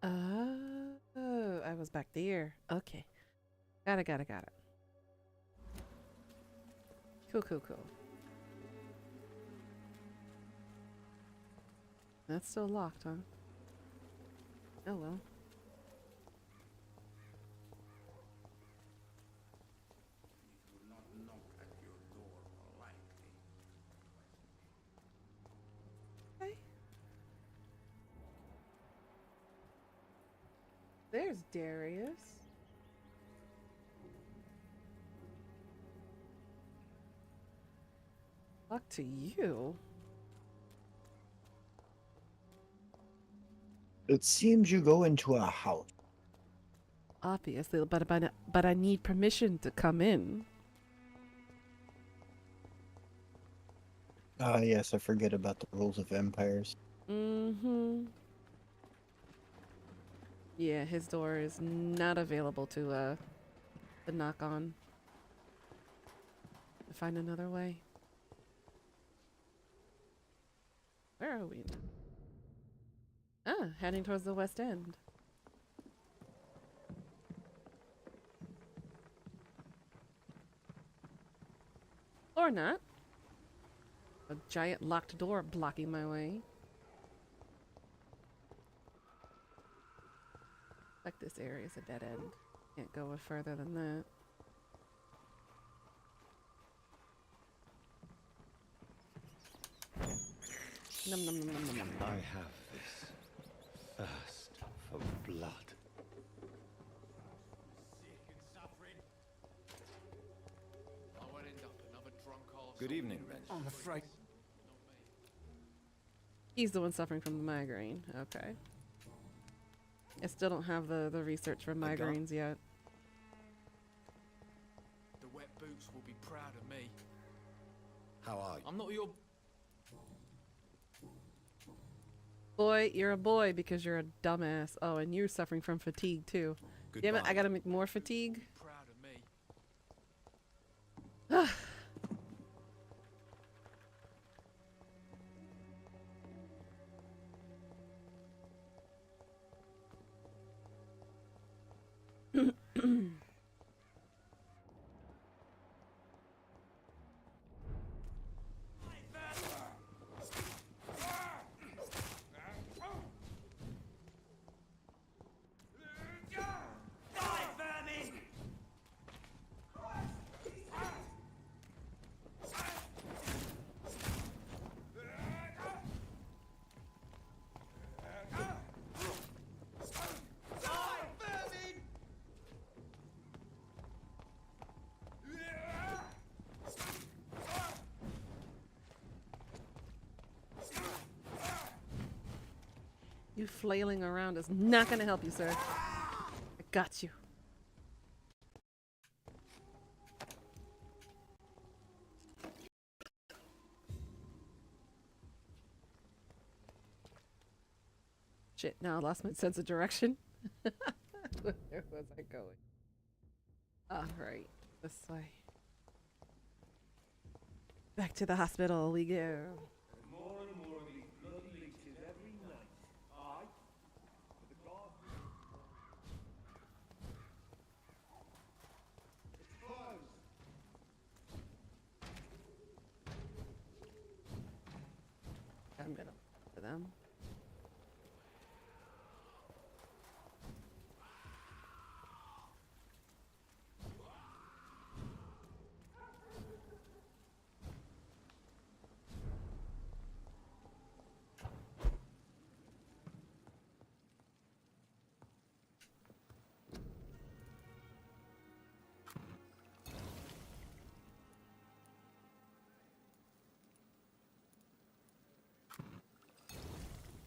Oh, I was back there. Okay. Got it. Cool. That's still locked, huh? Oh well. Okay. There's Darius. Talk to you.
It seems you go into a house.
Obviously, but I need permission to come in.
Ah, yes, I forget about the rules of empires.
Mm-hmm. Yeah, his door is not available to knock on. To find another way. Where are we? Ah, heading towards the West End. Or not. A giant locked door blocking my way. Like this area is a dead end. Can't go further than that. Num num num num num num.
I have this thirst for blood. Good evening, Wrench.
I'm afraid.
He's the one suffering from the migraine. Okay. I still don't have the research for migraines yet.
The wet boots will be proud of me.
How are you?
I'm not your.
Boy, you're a boy because you're a dumbass. Oh, and you're suffering from fatigue too. Damn it, I gotta make more fatigue.
Proud of me.
You flailing around is not gonna help you, sir. I got you. Shit, now I lost my sense of direction. Where was I going? Alright, this way. Back to the hospital we go.
More and more of these bloody leeches every night. Aye. For the god. It's closed.
I'm gonna to them.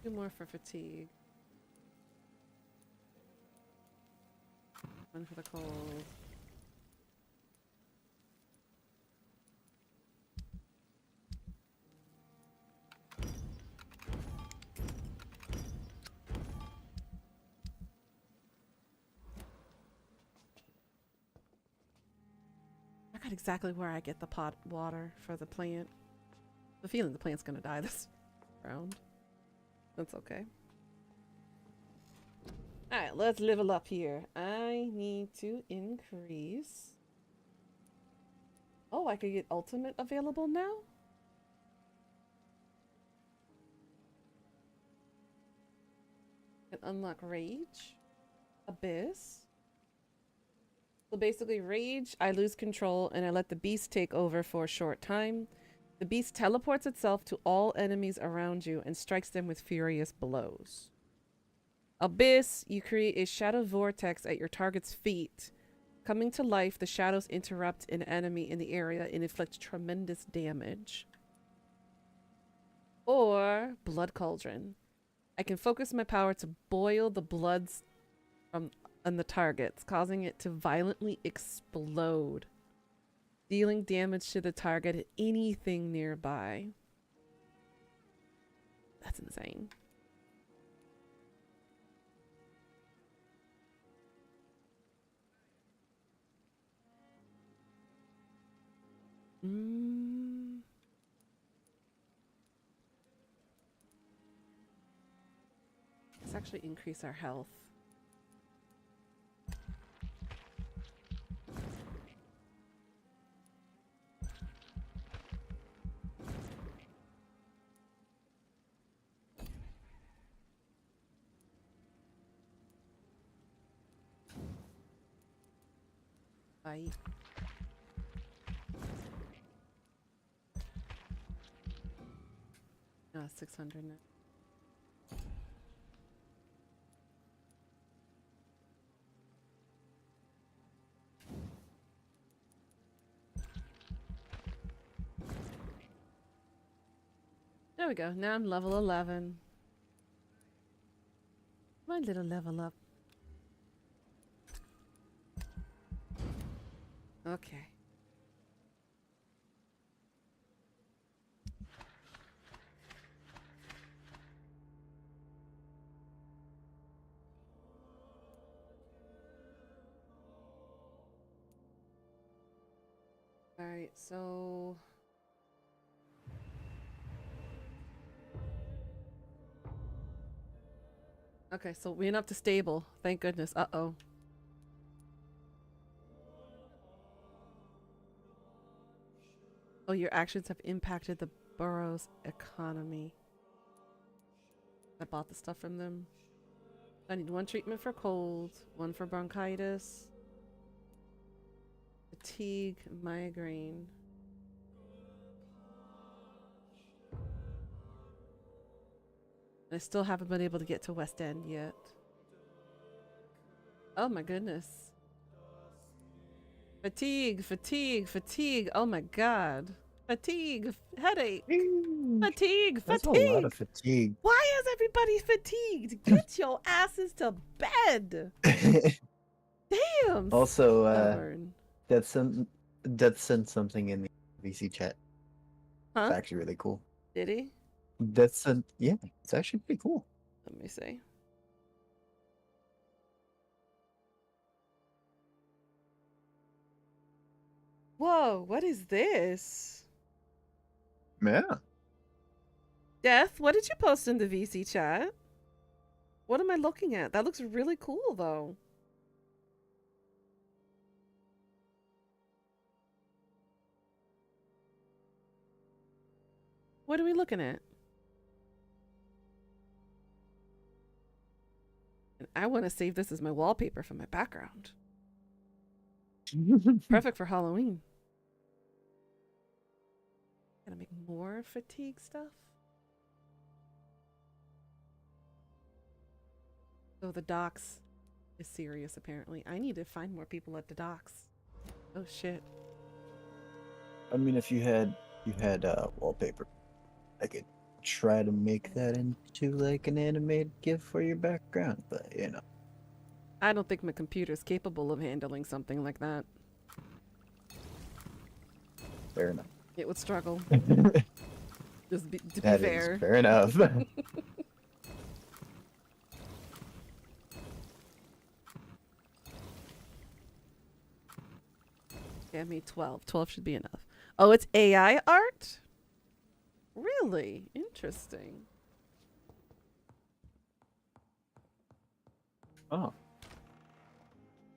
Two more for fatigue. One for the cold. I got exactly where I get the pot water for the plant. The feeling the plant's gonna die this round. That's okay. Alright, let's level up here. I need to increase. Oh, I could get ultimate available now? And unlock rage. Abyss. So basically rage, I lose control and I let the beast take over for a short time. The beast teleports itself to all enemies around you and strikes them with furious blows. Abyss, you create a shadow vortex at your target's feet. Coming to life, the shadows interrupt an enemy in the area and inflict tremendous damage. Or Blood Cauldron. I can focus my power to boil the bloods from on the targets, causing it to violently explode, dealing damage to the target and anything nearby. That's insane. Let's actually increase our health. Bite. No, 600 now. There we go. Now I'm level 11. My little level up. Okay. All right, so okay, so we went up to stable. Thank goodness. Uh-oh. Oh, your actions have impacted the borough's economy. I bought the stuff from them. I need 1 treatment for cold, 1 for bronchitis, fatigue, migraine. I still haven't been able to get to West End yet. Oh my goodness. Fatigue, fatigue, fatigue. Oh my god. Fatigue, headache. Fatigue,
That's a lot
fatigue.
of fatigue.
Why is everybody fatigued? Get your asses to bed. Damn.
Also,
stubborn.
Death sent something in the VC chat.
Huh?
It's actually really cool.
Did he?
Death sent, yeah, it's actually pretty cool.
Let me see. Whoa, what is this?
Yeah.
Death, what did you post in the VC chat? What am I looking at? That looks really cool, though. What are we looking at? And I want to save this as my wallpaper for my background. Perfect for Halloween. Gotta make more fatigue stuff. So the docks is serious, apparently. I need to find more people at the docks. Oh shit.
I mean, if you had wallpaper, I could try to make that into like an animated GIF for your background, but you know.
I don't think my computer's capable of handling something like that.
Fair enough.
It would struggle. Just to be
That
fair.
is fair enough.
Yeah, I made 12. 12 should be enough. Oh, it's AI art? Really? Interesting.
Oh.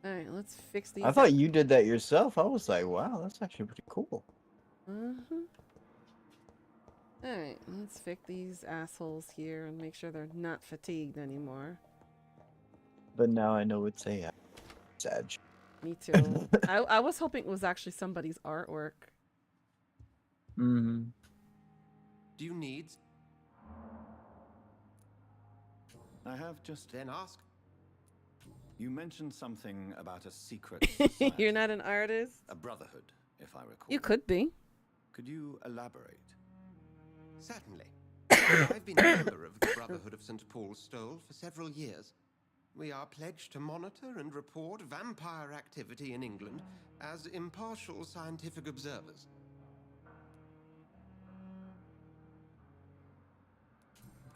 Alright, let's fix these.
I thought you did that yourself. I was like, wow, that's actually pretty cool.
Alright, let's fix these assholes here and make sure they're not fatigued anymore.
But now I know it's AI. Sad.
Me too. I was hoping it was actually somebody's artwork.
Mm-hmm.
Do you need?
I have just...
Then ask.
You mentioned something about a secret society.
You're not an artist?
A brotherhood, if I recall.
You could be.
Could you elaborate?
Certainly. I've been a member of the Brotherhood of St. Paul's Stole for several years. We are pledged to monitor and report vampire activity in England as impartial scientific observers.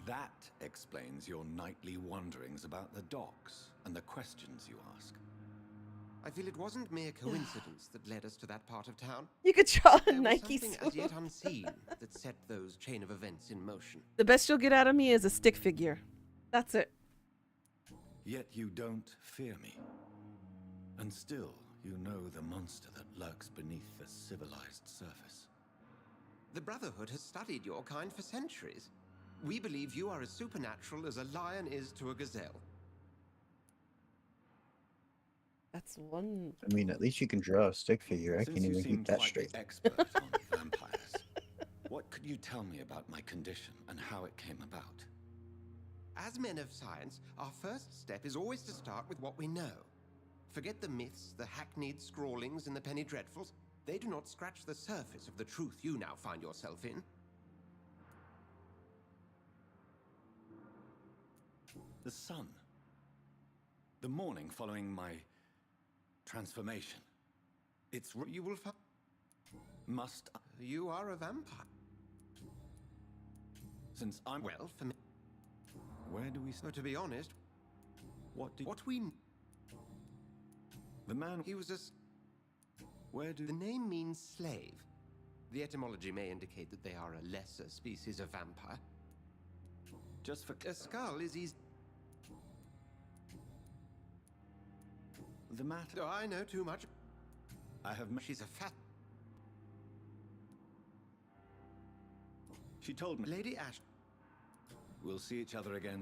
That explains your nightly wanderings about the docks and the questions you ask.
I feel it wasn't mere coincidence that led us to that part of town.
You could draw a
There was
Nike
something
swoosh.
as yet unseen that set those chain of events in motion.
The best you'll get out of me is a stick figure. That's it.
Yet you don't fear me. And still, you know the monster that lurks beneath the civilized surface.
The Brotherhood has studied your kind for centuries. We believe you are as supernatural as a lion is to a gazelle.
That's one.
I mean, at least you can draw a stick figure. I
Since
can't
you
even
seem
keep that
quite
straight.
the expert on vampires, what could you tell me about my condition and how it came about?
As men of science, our first step is always to start with what we know. Forget the myths, the hackneyed scrawlings, and the penny dreadfuls. They do not scratch the surface of the truth you now find yourself in.
The sun. The morning following my transformation.
You will find...
Must...
You are a vampire.
Since I'm...
Well, for me...
Where do we...
To be honest... What we...
The man...
He was a...
Where do...
The name means slave. The etymology may indicate that they are a lesser species of vampire.
Just for...
A skull is easy...
The matter...
Oh, I know too much.
I have...
She's a fat...
She told me...
Lady Ash...
We'll see each other again.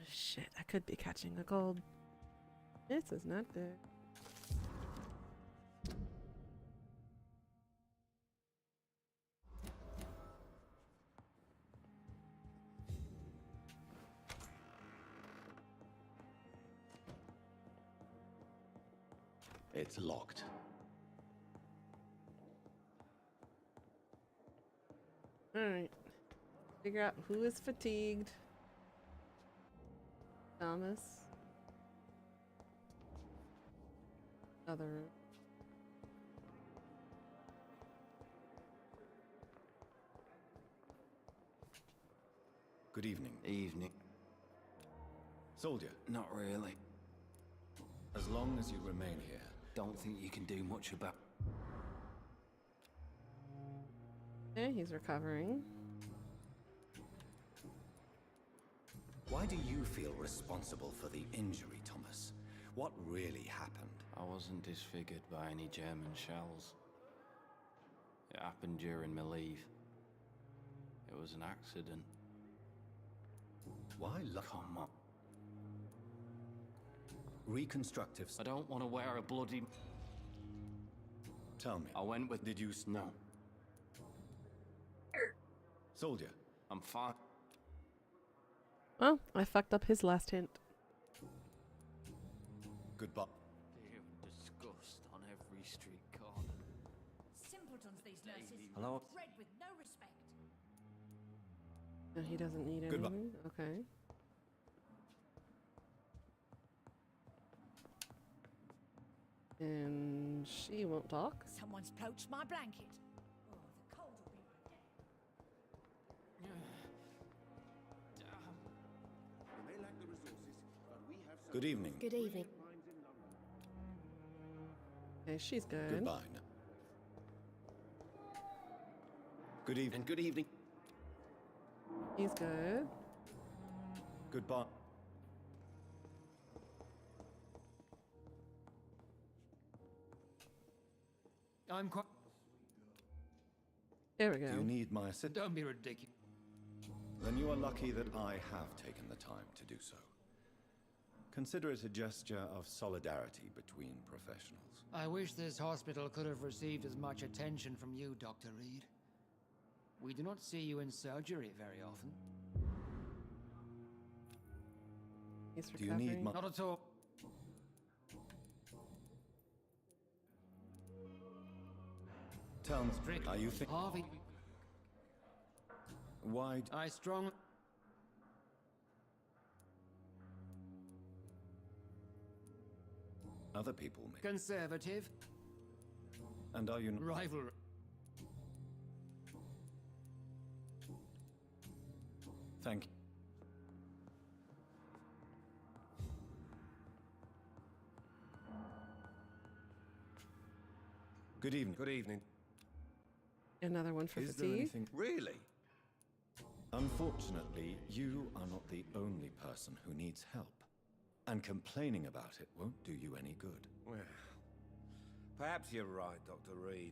Shit, I could be catching a cold. This is not good.
It's locked.
Alright. Figure out who is fatigued. Thomas. Other room.
Good evening.
Evening.
Soldier.
Not really.
As long as you remain here.
Don't think you can do much about...
Okay, he's recovering.
Why do you feel responsible for the injury, Thomas? What really happened?
I wasn't disfigured by any German shells. It happened during my leave. It was an accident.
Why
Come on.
Reconstructive...
I don't want to wear a bloody...
Tell me.
I went with...
Did you...
No.
Soldier.
I'm fine.
Well, I fucked up his last hint.
Goodbye.
Fear and disgust on every street corner.
Simpletons, these nurses.
Hello?
Bred with no respect.
No, he doesn't need
Goodbye.
anything. Okay. And she won't talk.
Someone's poached my blanket. Oh, the cold will be my
We may lack the resources, but we have some...
Good evening.
Good evening.
Okay, she's good.
Goodbye. Good evening.
Good evening.
He's good.
Goodbye.
I'm quite...
There we go.
Do you need my assistance?
Don't be ridiculous.
Then you are lucky that I have taken the time to do so. Consider it a gesture of solidarity between professionals.
I wish this hospital could have received as much attention from you, Dr. Reed. We do not see you in surgery very often.
He's
Do you need my...
Not at all.
Towns, are you think...
Harvey,
Why...
I strongly...
Other people may...
Conservative.
And are you...
Rivalry.
Thank you. Good evening.
Good evening.
Another one for
Is there
fatigue.
anything...
Really?
Unfortunately, you are not the only person who needs help. And complaining about it won't do you any good.
Well, perhaps you're right, Dr. Reed.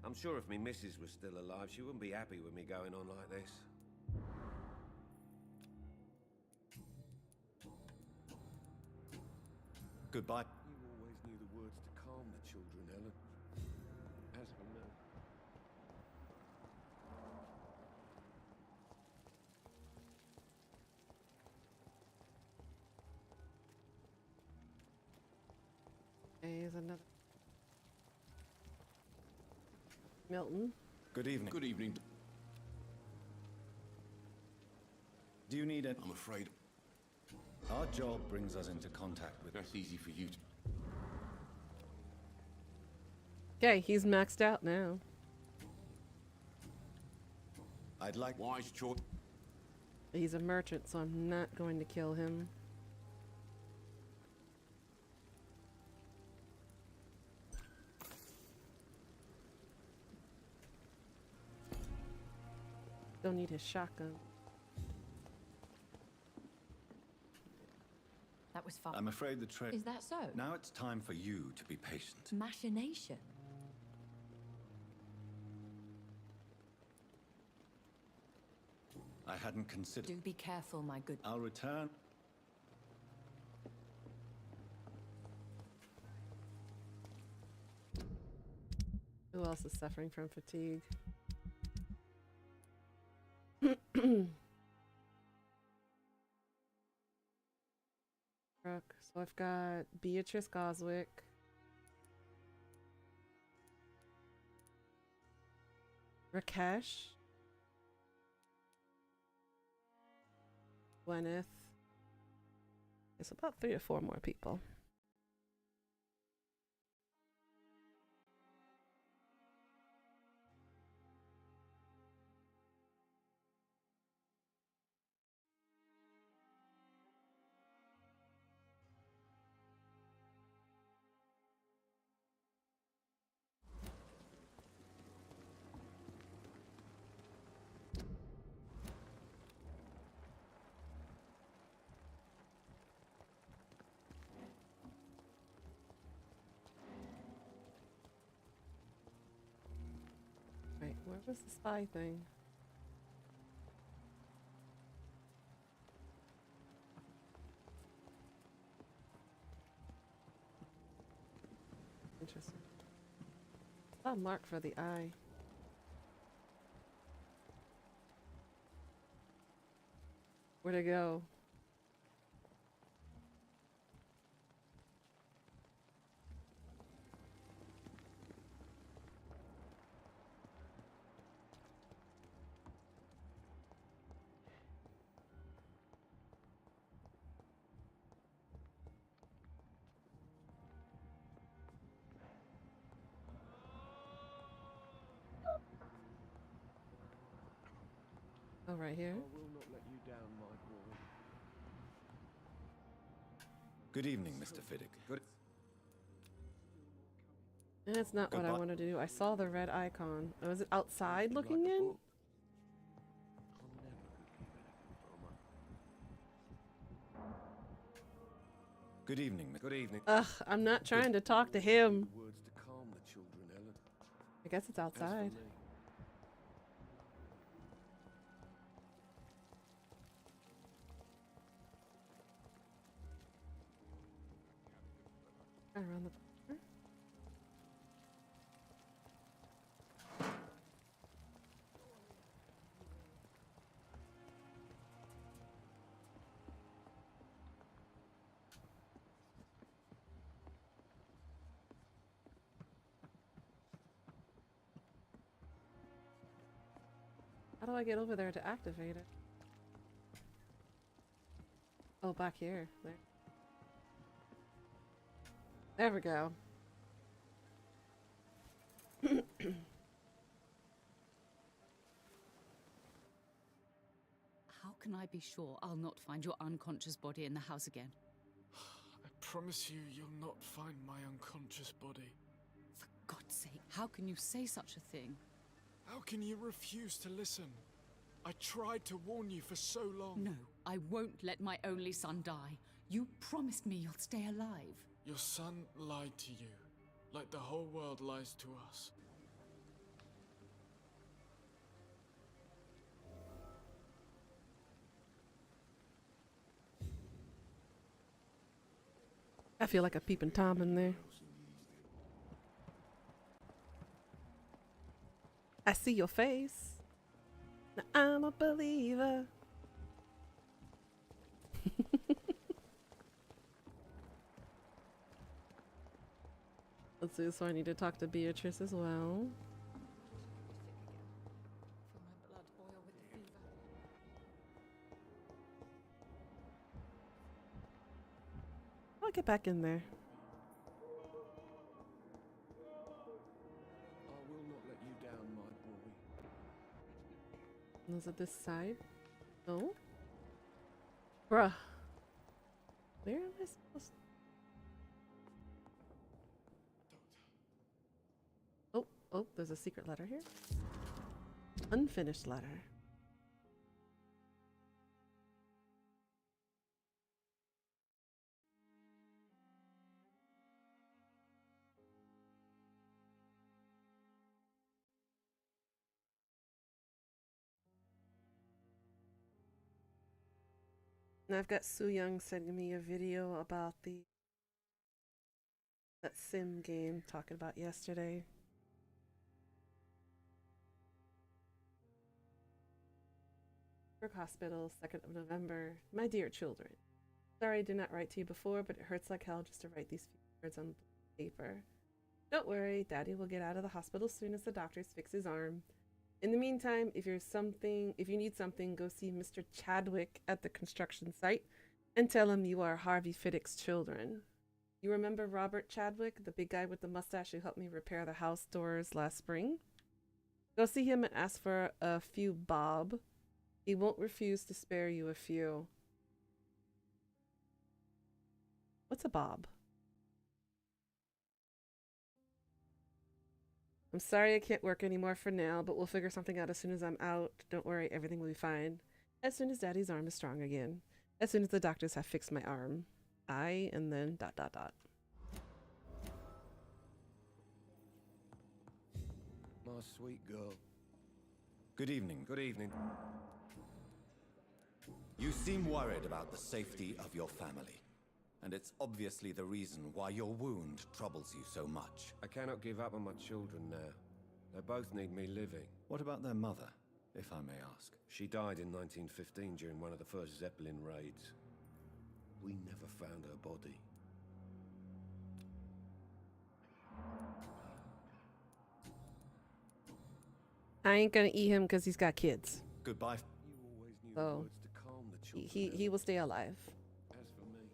I'm sure if me missus was still alive, she wouldn't be happy with me going on like this.
Goodbye.
You always knew the words to calm the children, Helen. As we know.
Here's another. Milton.
Good evening.
Good evening.
Do you need it?
I'm afraid.
Our job brings us into contact with...
That's easy for you to...
Okay, he's maxed out now.
I'd like...
Wise choice.
He's a merchant, so I'm not going to kill him. Don't need his shotgun.
That was fun.
I'm afraid the trade...
Is that so?
Now it's time for you to be patient.
Machination.
I hadn't considered...
Do be careful, my good...
I'll return.
Who else is suffering from fatigue? Brooke. So I've got Beatrice Goswick. Rakesh. Gwyneth. It's about 3 or 4 more people. Wait, where was the spy thing? Interesting. A mark for the eye. Where'd it go? Oh, right here.
I will not let you down, my boy.
Good evening, Mr. Fiddick. Good.
That's not what I wanted to do. I saw the red icon. Was it outside looking in?
Good evening, Miss.
Good evening.
Ugh, I'm not trying to talk to him.
Words to calm the children, Helen.
I guess it's outside. Around the corner. How do I get over there to activate it? Oh, back here. There. There we go.
How can I be sure I'll not find your unconscious body in the house again?
I promise you, you'll not find my unconscious body.
For God's sake, how can you say such a thing?
How can you refuse to listen? I tried to warn you for so long.
No, I won't let my only son die. You promised me you'll stay alive.
Your son lied to you, like the whole world lies to us.
I feel like a peeping Tom in there. I see your face. Now I'm a believer. Let's see, so I need to talk to Beatrice as well. I'll get back in there.
I will not let you down, my boy.
Was it this side? No? Bruh. Where am I supposed to? Oh, there's a secret letter here. Unfinished letter. And I've got Su Young sending me a video about that sim game talking about yesterday. Hospital, 2nd of November. My dear children, sorry I did not write to you before, but it hurts like hell just to write these few words on paper. Don't worry, Daddy will get out of the hospital soon as the doctors fix his arm. In the meantime, if you need something, go see Mr. Chadwick at the construction site and tell him you are Harvey Fiddick's children. You remember Robert Chadwick, the big guy with the mustache who helped me repair the house doors last spring? Go see him and ask for a few bob. He won't refuse to spare you a few. What's a bob? I'm sorry I can't work anymore for now, but we'll figure something out as soon as I'm out. Don't worry, everything will be fine. As soon as Daddy's arm is strong again. As soon as the doctors have fixed my arm. And then ...
My sweet girl.
Good evening.
Good evening.
You seem worried about the safety of your family. And it's obviously the reason why your wound troubles you so much.
I cannot give up on my children now. They both need me living.
What about their mother, if I may ask?
She died in 1915 during one of the first Zeppelin raids. We never found her body.
I ain't gonna eat him because he's got kids.
Goodbye.
You always knew the words to calm the children.
He will stay alive.
As for me,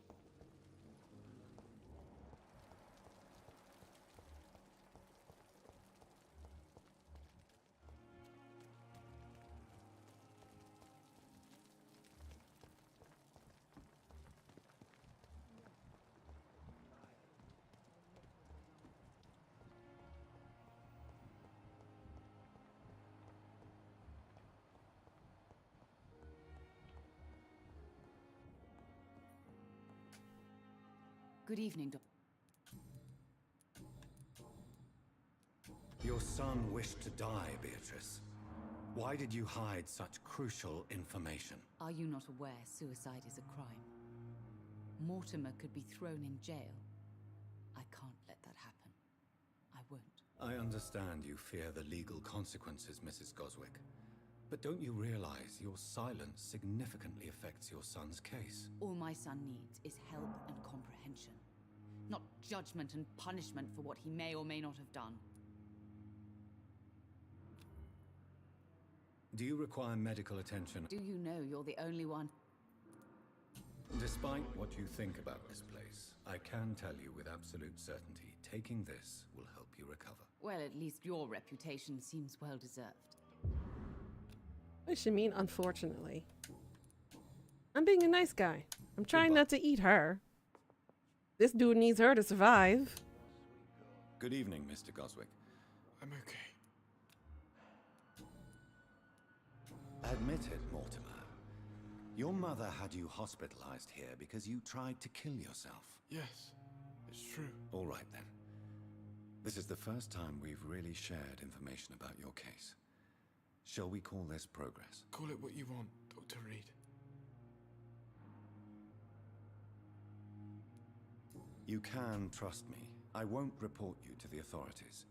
Good evening,
Your son wished to die, Beatrice. Why did you hide such crucial information?
Are you not aware suicide is a crime? Mortimer could be thrown in jail. I can't let that happen. I won't.
I understand you fear the legal consequences, Mrs. Goswick. But don't you realize your silence significantly affects your son's case?
All my son needs is help and comprehension. Not judgment and punishment for what he may or may not have done.
Do you require medical attention?
Do you know you're the only one?
Despite what you think about this place, I can tell you with absolute certainty, taking this will help you recover.
Well, at least your reputation seems well deserved.
What does she mean, unfortunately? I'm being a nice guy. I'm trying not to eat her. This dude needs her to survive.
Good evening, Mr. Goswick.
I'm okay.
Admit it, Mortimer. Your mother had you hospitalized here because you tried to kill yourself.
Yes, it's true.
All right, then. This is the first time we've really shared information about your case. Shall we call this progress?
Call it what you want, Dr. Reed.
You can trust me. I won't report you to the authorities.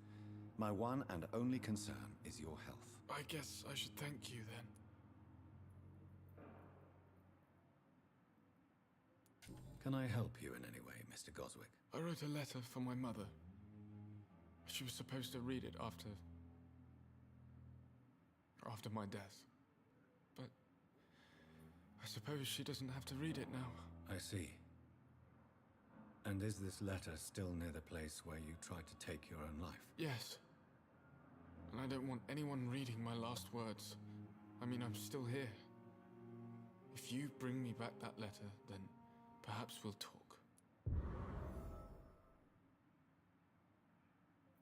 My one and only concern is your health.
I guess I should thank you then.
Can I help you in any way, Mr. Goswick?
I wrote a letter for my mother. She was supposed to read it after my death. But I suppose she doesn't have to read it now.
I see. And is this letter still near the place where you tried to take your own life?
Yes. And I don't want anyone reading my last words. I mean, I'm still here. If you bring me back that letter, then perhaps we'll talk.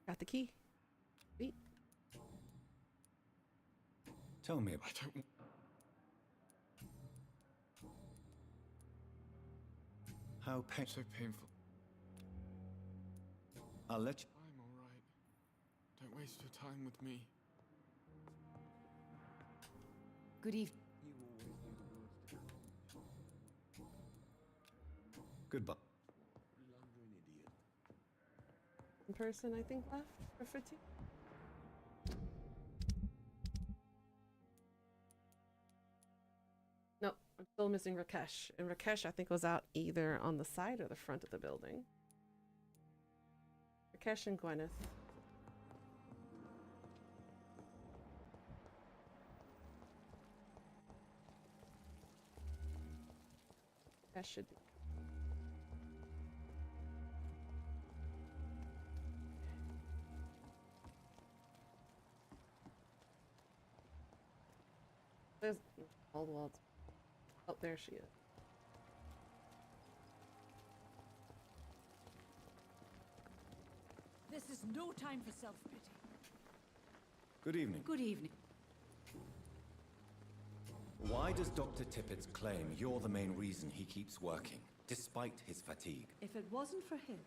Got the key. Sweet.
Tell me about
I don't...
how
so painful.
I'll let you...
I'm all right. Don't waste your time with me.
Good evening.
Goodbye.
One person, I think, left for fatigue. No, I'm still missing Rakesh. And Rakesh, I think, was out either on the side or the front of the building. Rakesh and Gwyneth. That should be. There's Aldwald's. Oh, there she is.
This is no time for self-pity.
Good evening.
Good evening.
Why does Dr. Tippett's claim you're the main reason he keeps working, despite his fatigue?
If it wasn't for him,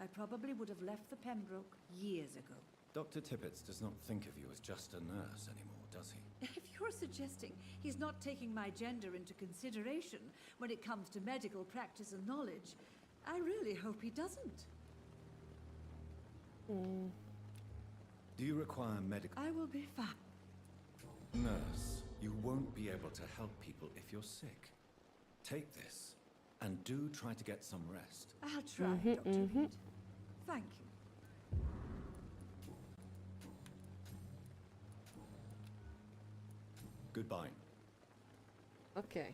I probably would have left the Pembroke years ago.
Dr. Tippett does not think of you as just a nurse anymore, does he?
If you're suggesting he's not taking my gender into consideration when it comes to medical practice and knowledge, I really hope he doesn't.
Do you require medical...
I will be fine.
Nurse, you won't be able to help people if you're sick. Take this, and do try to get some rest.
I'll try, Dr. Reed. Thank you.
Goodbye.
Okay.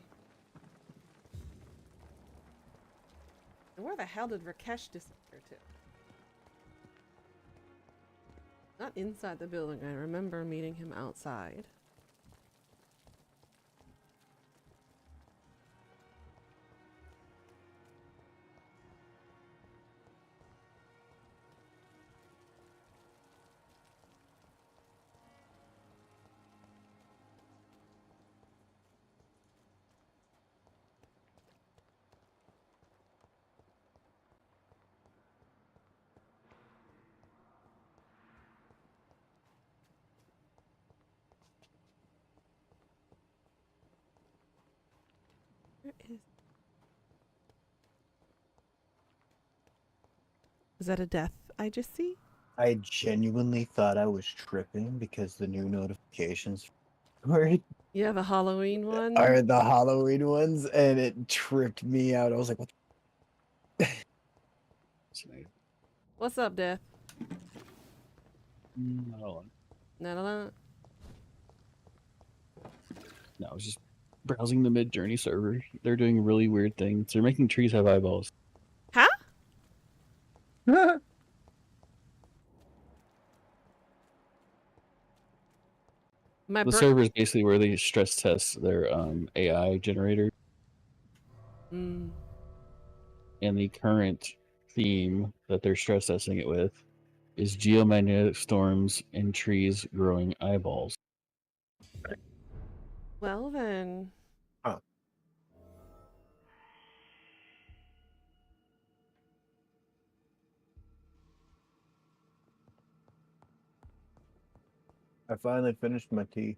And where the hell did Rakesh disappear to? Not inside the building. I remember meeting him outside. Where is that a death I just see?
I genuinely thought I was tripping because the new notifications were
Yeah, the Halloween one.
are the Halloween ones, and it tripped me out. I was like, what?
What's up, Death?
No,
No.
I was just browsing the Mid-Journey server. They're doing really weird things. They're making trees have eyeballs.
Huh?
The server is basically where they stress test their AI generator.
Mm.
And the current theme that they're stress testing it with is geomagnetic storms and trees growing eyeballs.
Well then.
Huh. I finally finished my tea.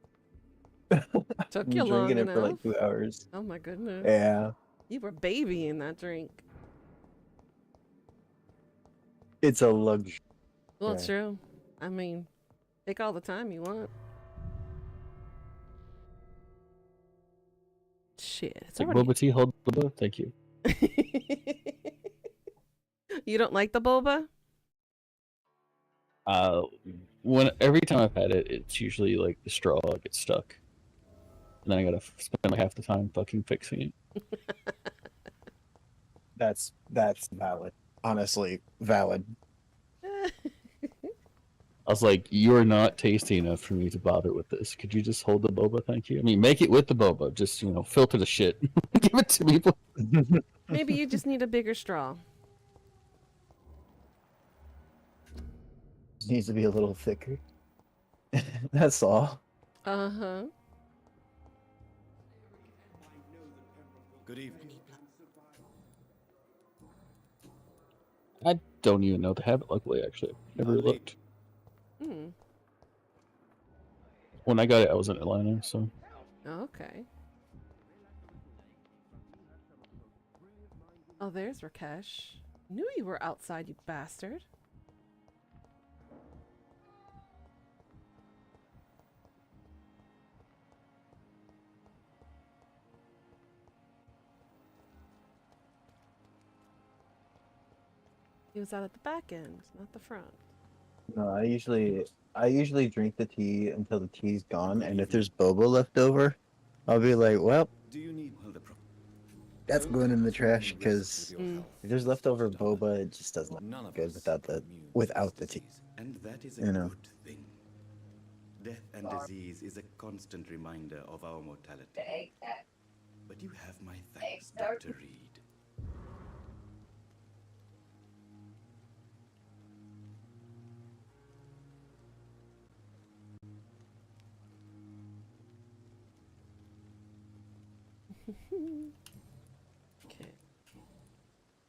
Took
I'm
you long
drinking it for
enough.
like 2 hours.
Oh my goodness.
Yeah.
You were babying that drink.
It's a luxury.
Well, true. I mean, take all the time you want. Shit, it's
Like
already.
boba tea, hold boba. Thank you.
You don't like the boba?
When every time I've had it, it's usually like the straw gets stuck, and then I gotta spend like half the time fucking fixing it.
That's valid. Honestly, valid.
I was like, "You're not tasty enough for me to bother with this. Could you just hold the boba? Thank you." I mean, make it with the boba. Just filter the shit. Give it to people.
Maybe you just need a bigger straw.
It needs to be a little thicker. That's all.
Uh-huh.
Good evening.
I don't even know the habit. Luckily, actually, I've never looked.
Hmm.
When I got it, I was in Atlanta, so.
Okay. Oh, there's Rakesh. Knew you were outside, you bastard. He was out at the back end, not the front.
No, I usually drink the tea until the tea's gone, and if there's boba left over, I'll be like, well,
Do you need
that's going in the trash because if there's leftover boba, it just doesn't look good without the tea.
And that is a
You know.
good thing. Death and disease is a constant reminder of our mortality. But you have my thanks, Dr. Reed.
Okay.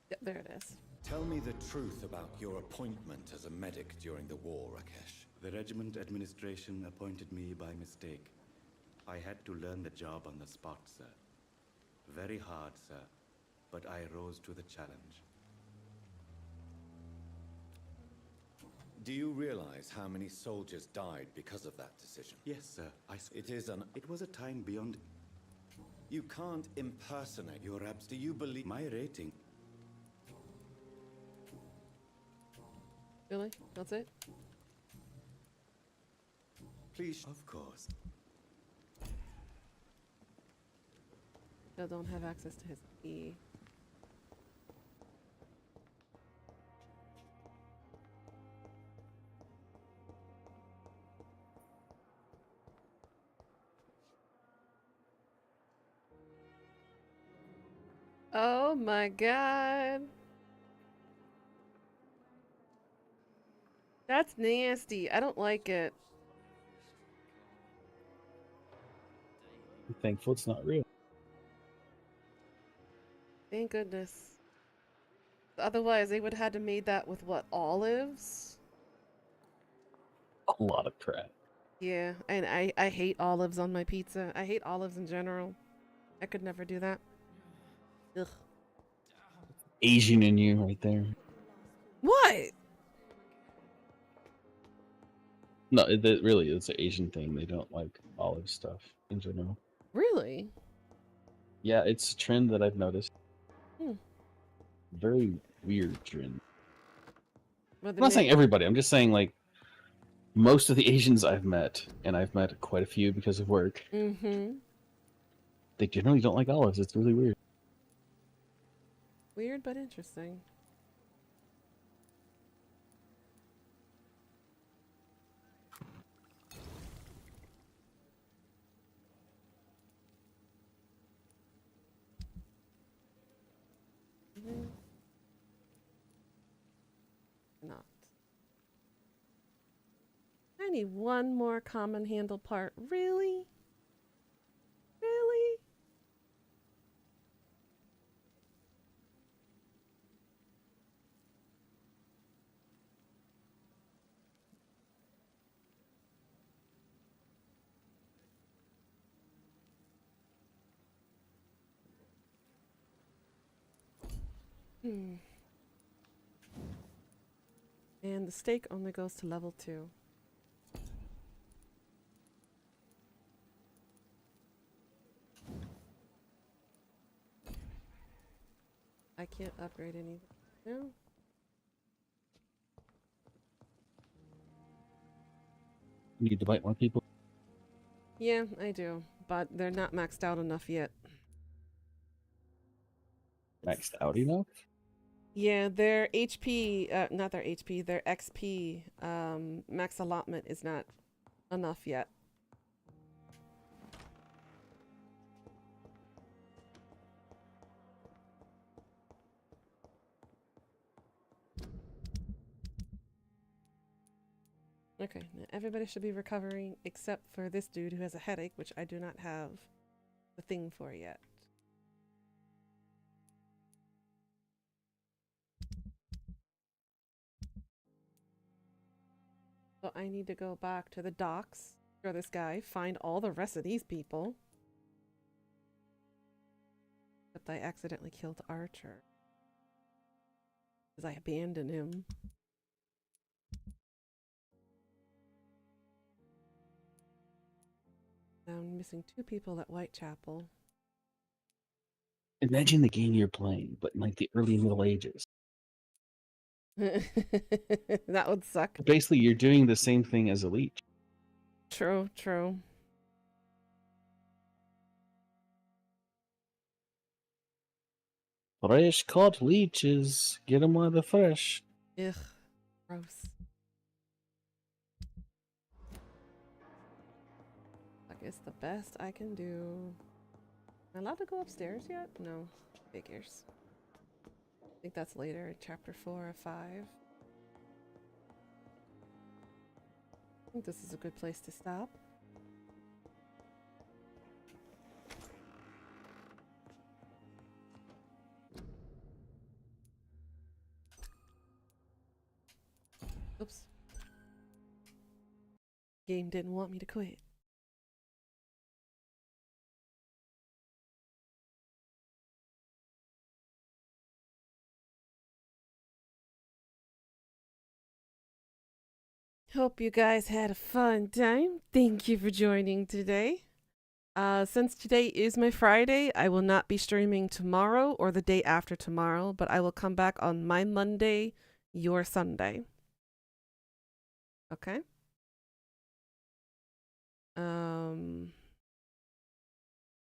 Yep, there it is.
Tell me the truth about your appointment as a medic during the war, Rakesh.
The regiment administration appointed me by mistake. I had to learn the job on the spot, sir. Very hard, sir, but I rose to the challenge.
Do you realize how many soldiers died because of that decision?
Yes, sir. It was a time beyond.
You can't impersonate your abs. Do you believe
my rating?
Really? That's it?
Please. Of course.
Still don't have access to his key. Oh my god. That's nasty. I don't like it.
I'm thankful it's not real.
Thank goodness. Otherwise, they would have had to made that with what, olives?
A lot of crap.
Yeah, and I hate olives on my pizza. I hate olives in general. I could never do that. Ugh.
Asian in you right there.
What?
No, it really is an Asian thing. They don't like olive stuff in general.
Really?
Yeah, it's a trend that I've noticed.
Hmm.
Very weird trend.
Well,
I'm not saying everybody. I'm just saying like most of the Asians I've met, and I've met quite a few because of work.
Mm-hmm.
They generally don't like olives. It's really weird.
Weird but interesting. Not. I need one more common handle part. Really? Really? Hmm. And the stake only goes to level 2. I can't upgrade anything. No.
You need to bite more people.
Yeah, I do, but they're not maxed out enough yet.
Maxed out enough?
Yeah, their HP, not their HP, their XP max allotment is not enough yet. Okay, now everybody should be recovering except for this dude who has a headache, which I do not have the thing for yet. So I need to go back to the docks for this guy, find all the rest of these people. Except I accidentally killed Archer. Because I abandoned him. Now I'm missing 2 people at Whitechapel.
Imagine the game you're playing, but in like the early Middle Ages.
That would suck.
Basically, you're doing the same thing as a leech.
True, true.
Fresh caught leeches. Get them while they're fresh.
Ugh, gross. I guess the best I can do. Am I allowed to go upstairs yet? No. Figures. I think that's later in chapter 4 or 5. I think this is a good place to stop. Oops. Game didn't want me to quit. Hope you guys had a fun time. Thank you for joining today. Since today is my Friday, I will not be streaming tomorrow or the day after tomorrow, but I will come back on my Monday, your Sunday. Okay?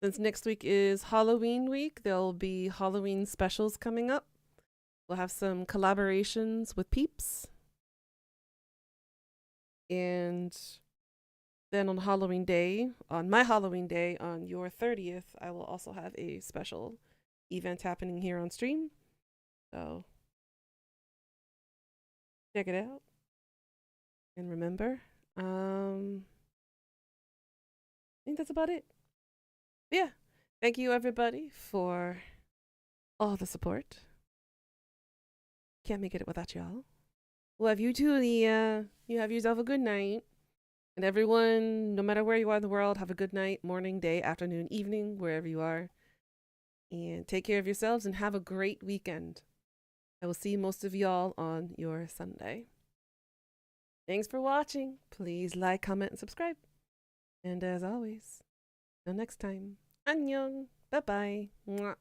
Since next week is Halloween week, there'll be Halloween specials coming up. We'll have some collaborations with peeps. And then on Halloween day, on my Halloween day, on your 30th, I will also have a special event happening here on stream. So check it out. And remember, I think that's about it. Yeah. Thank you everybody for all the support. Can't make it without y'all. Love you too, Leah. You have yourself a good night. And everyone, no matter where you are in the world, have a good night, morning, day, afternoon, evening, wherever you are. And take care of yourselves and have a great weekend. I will see most of y'all on your Sunday. Thanks for watching. Please like, comment, and subscribe. And as always, till next time, annyeong. Bye-bye. Mwah.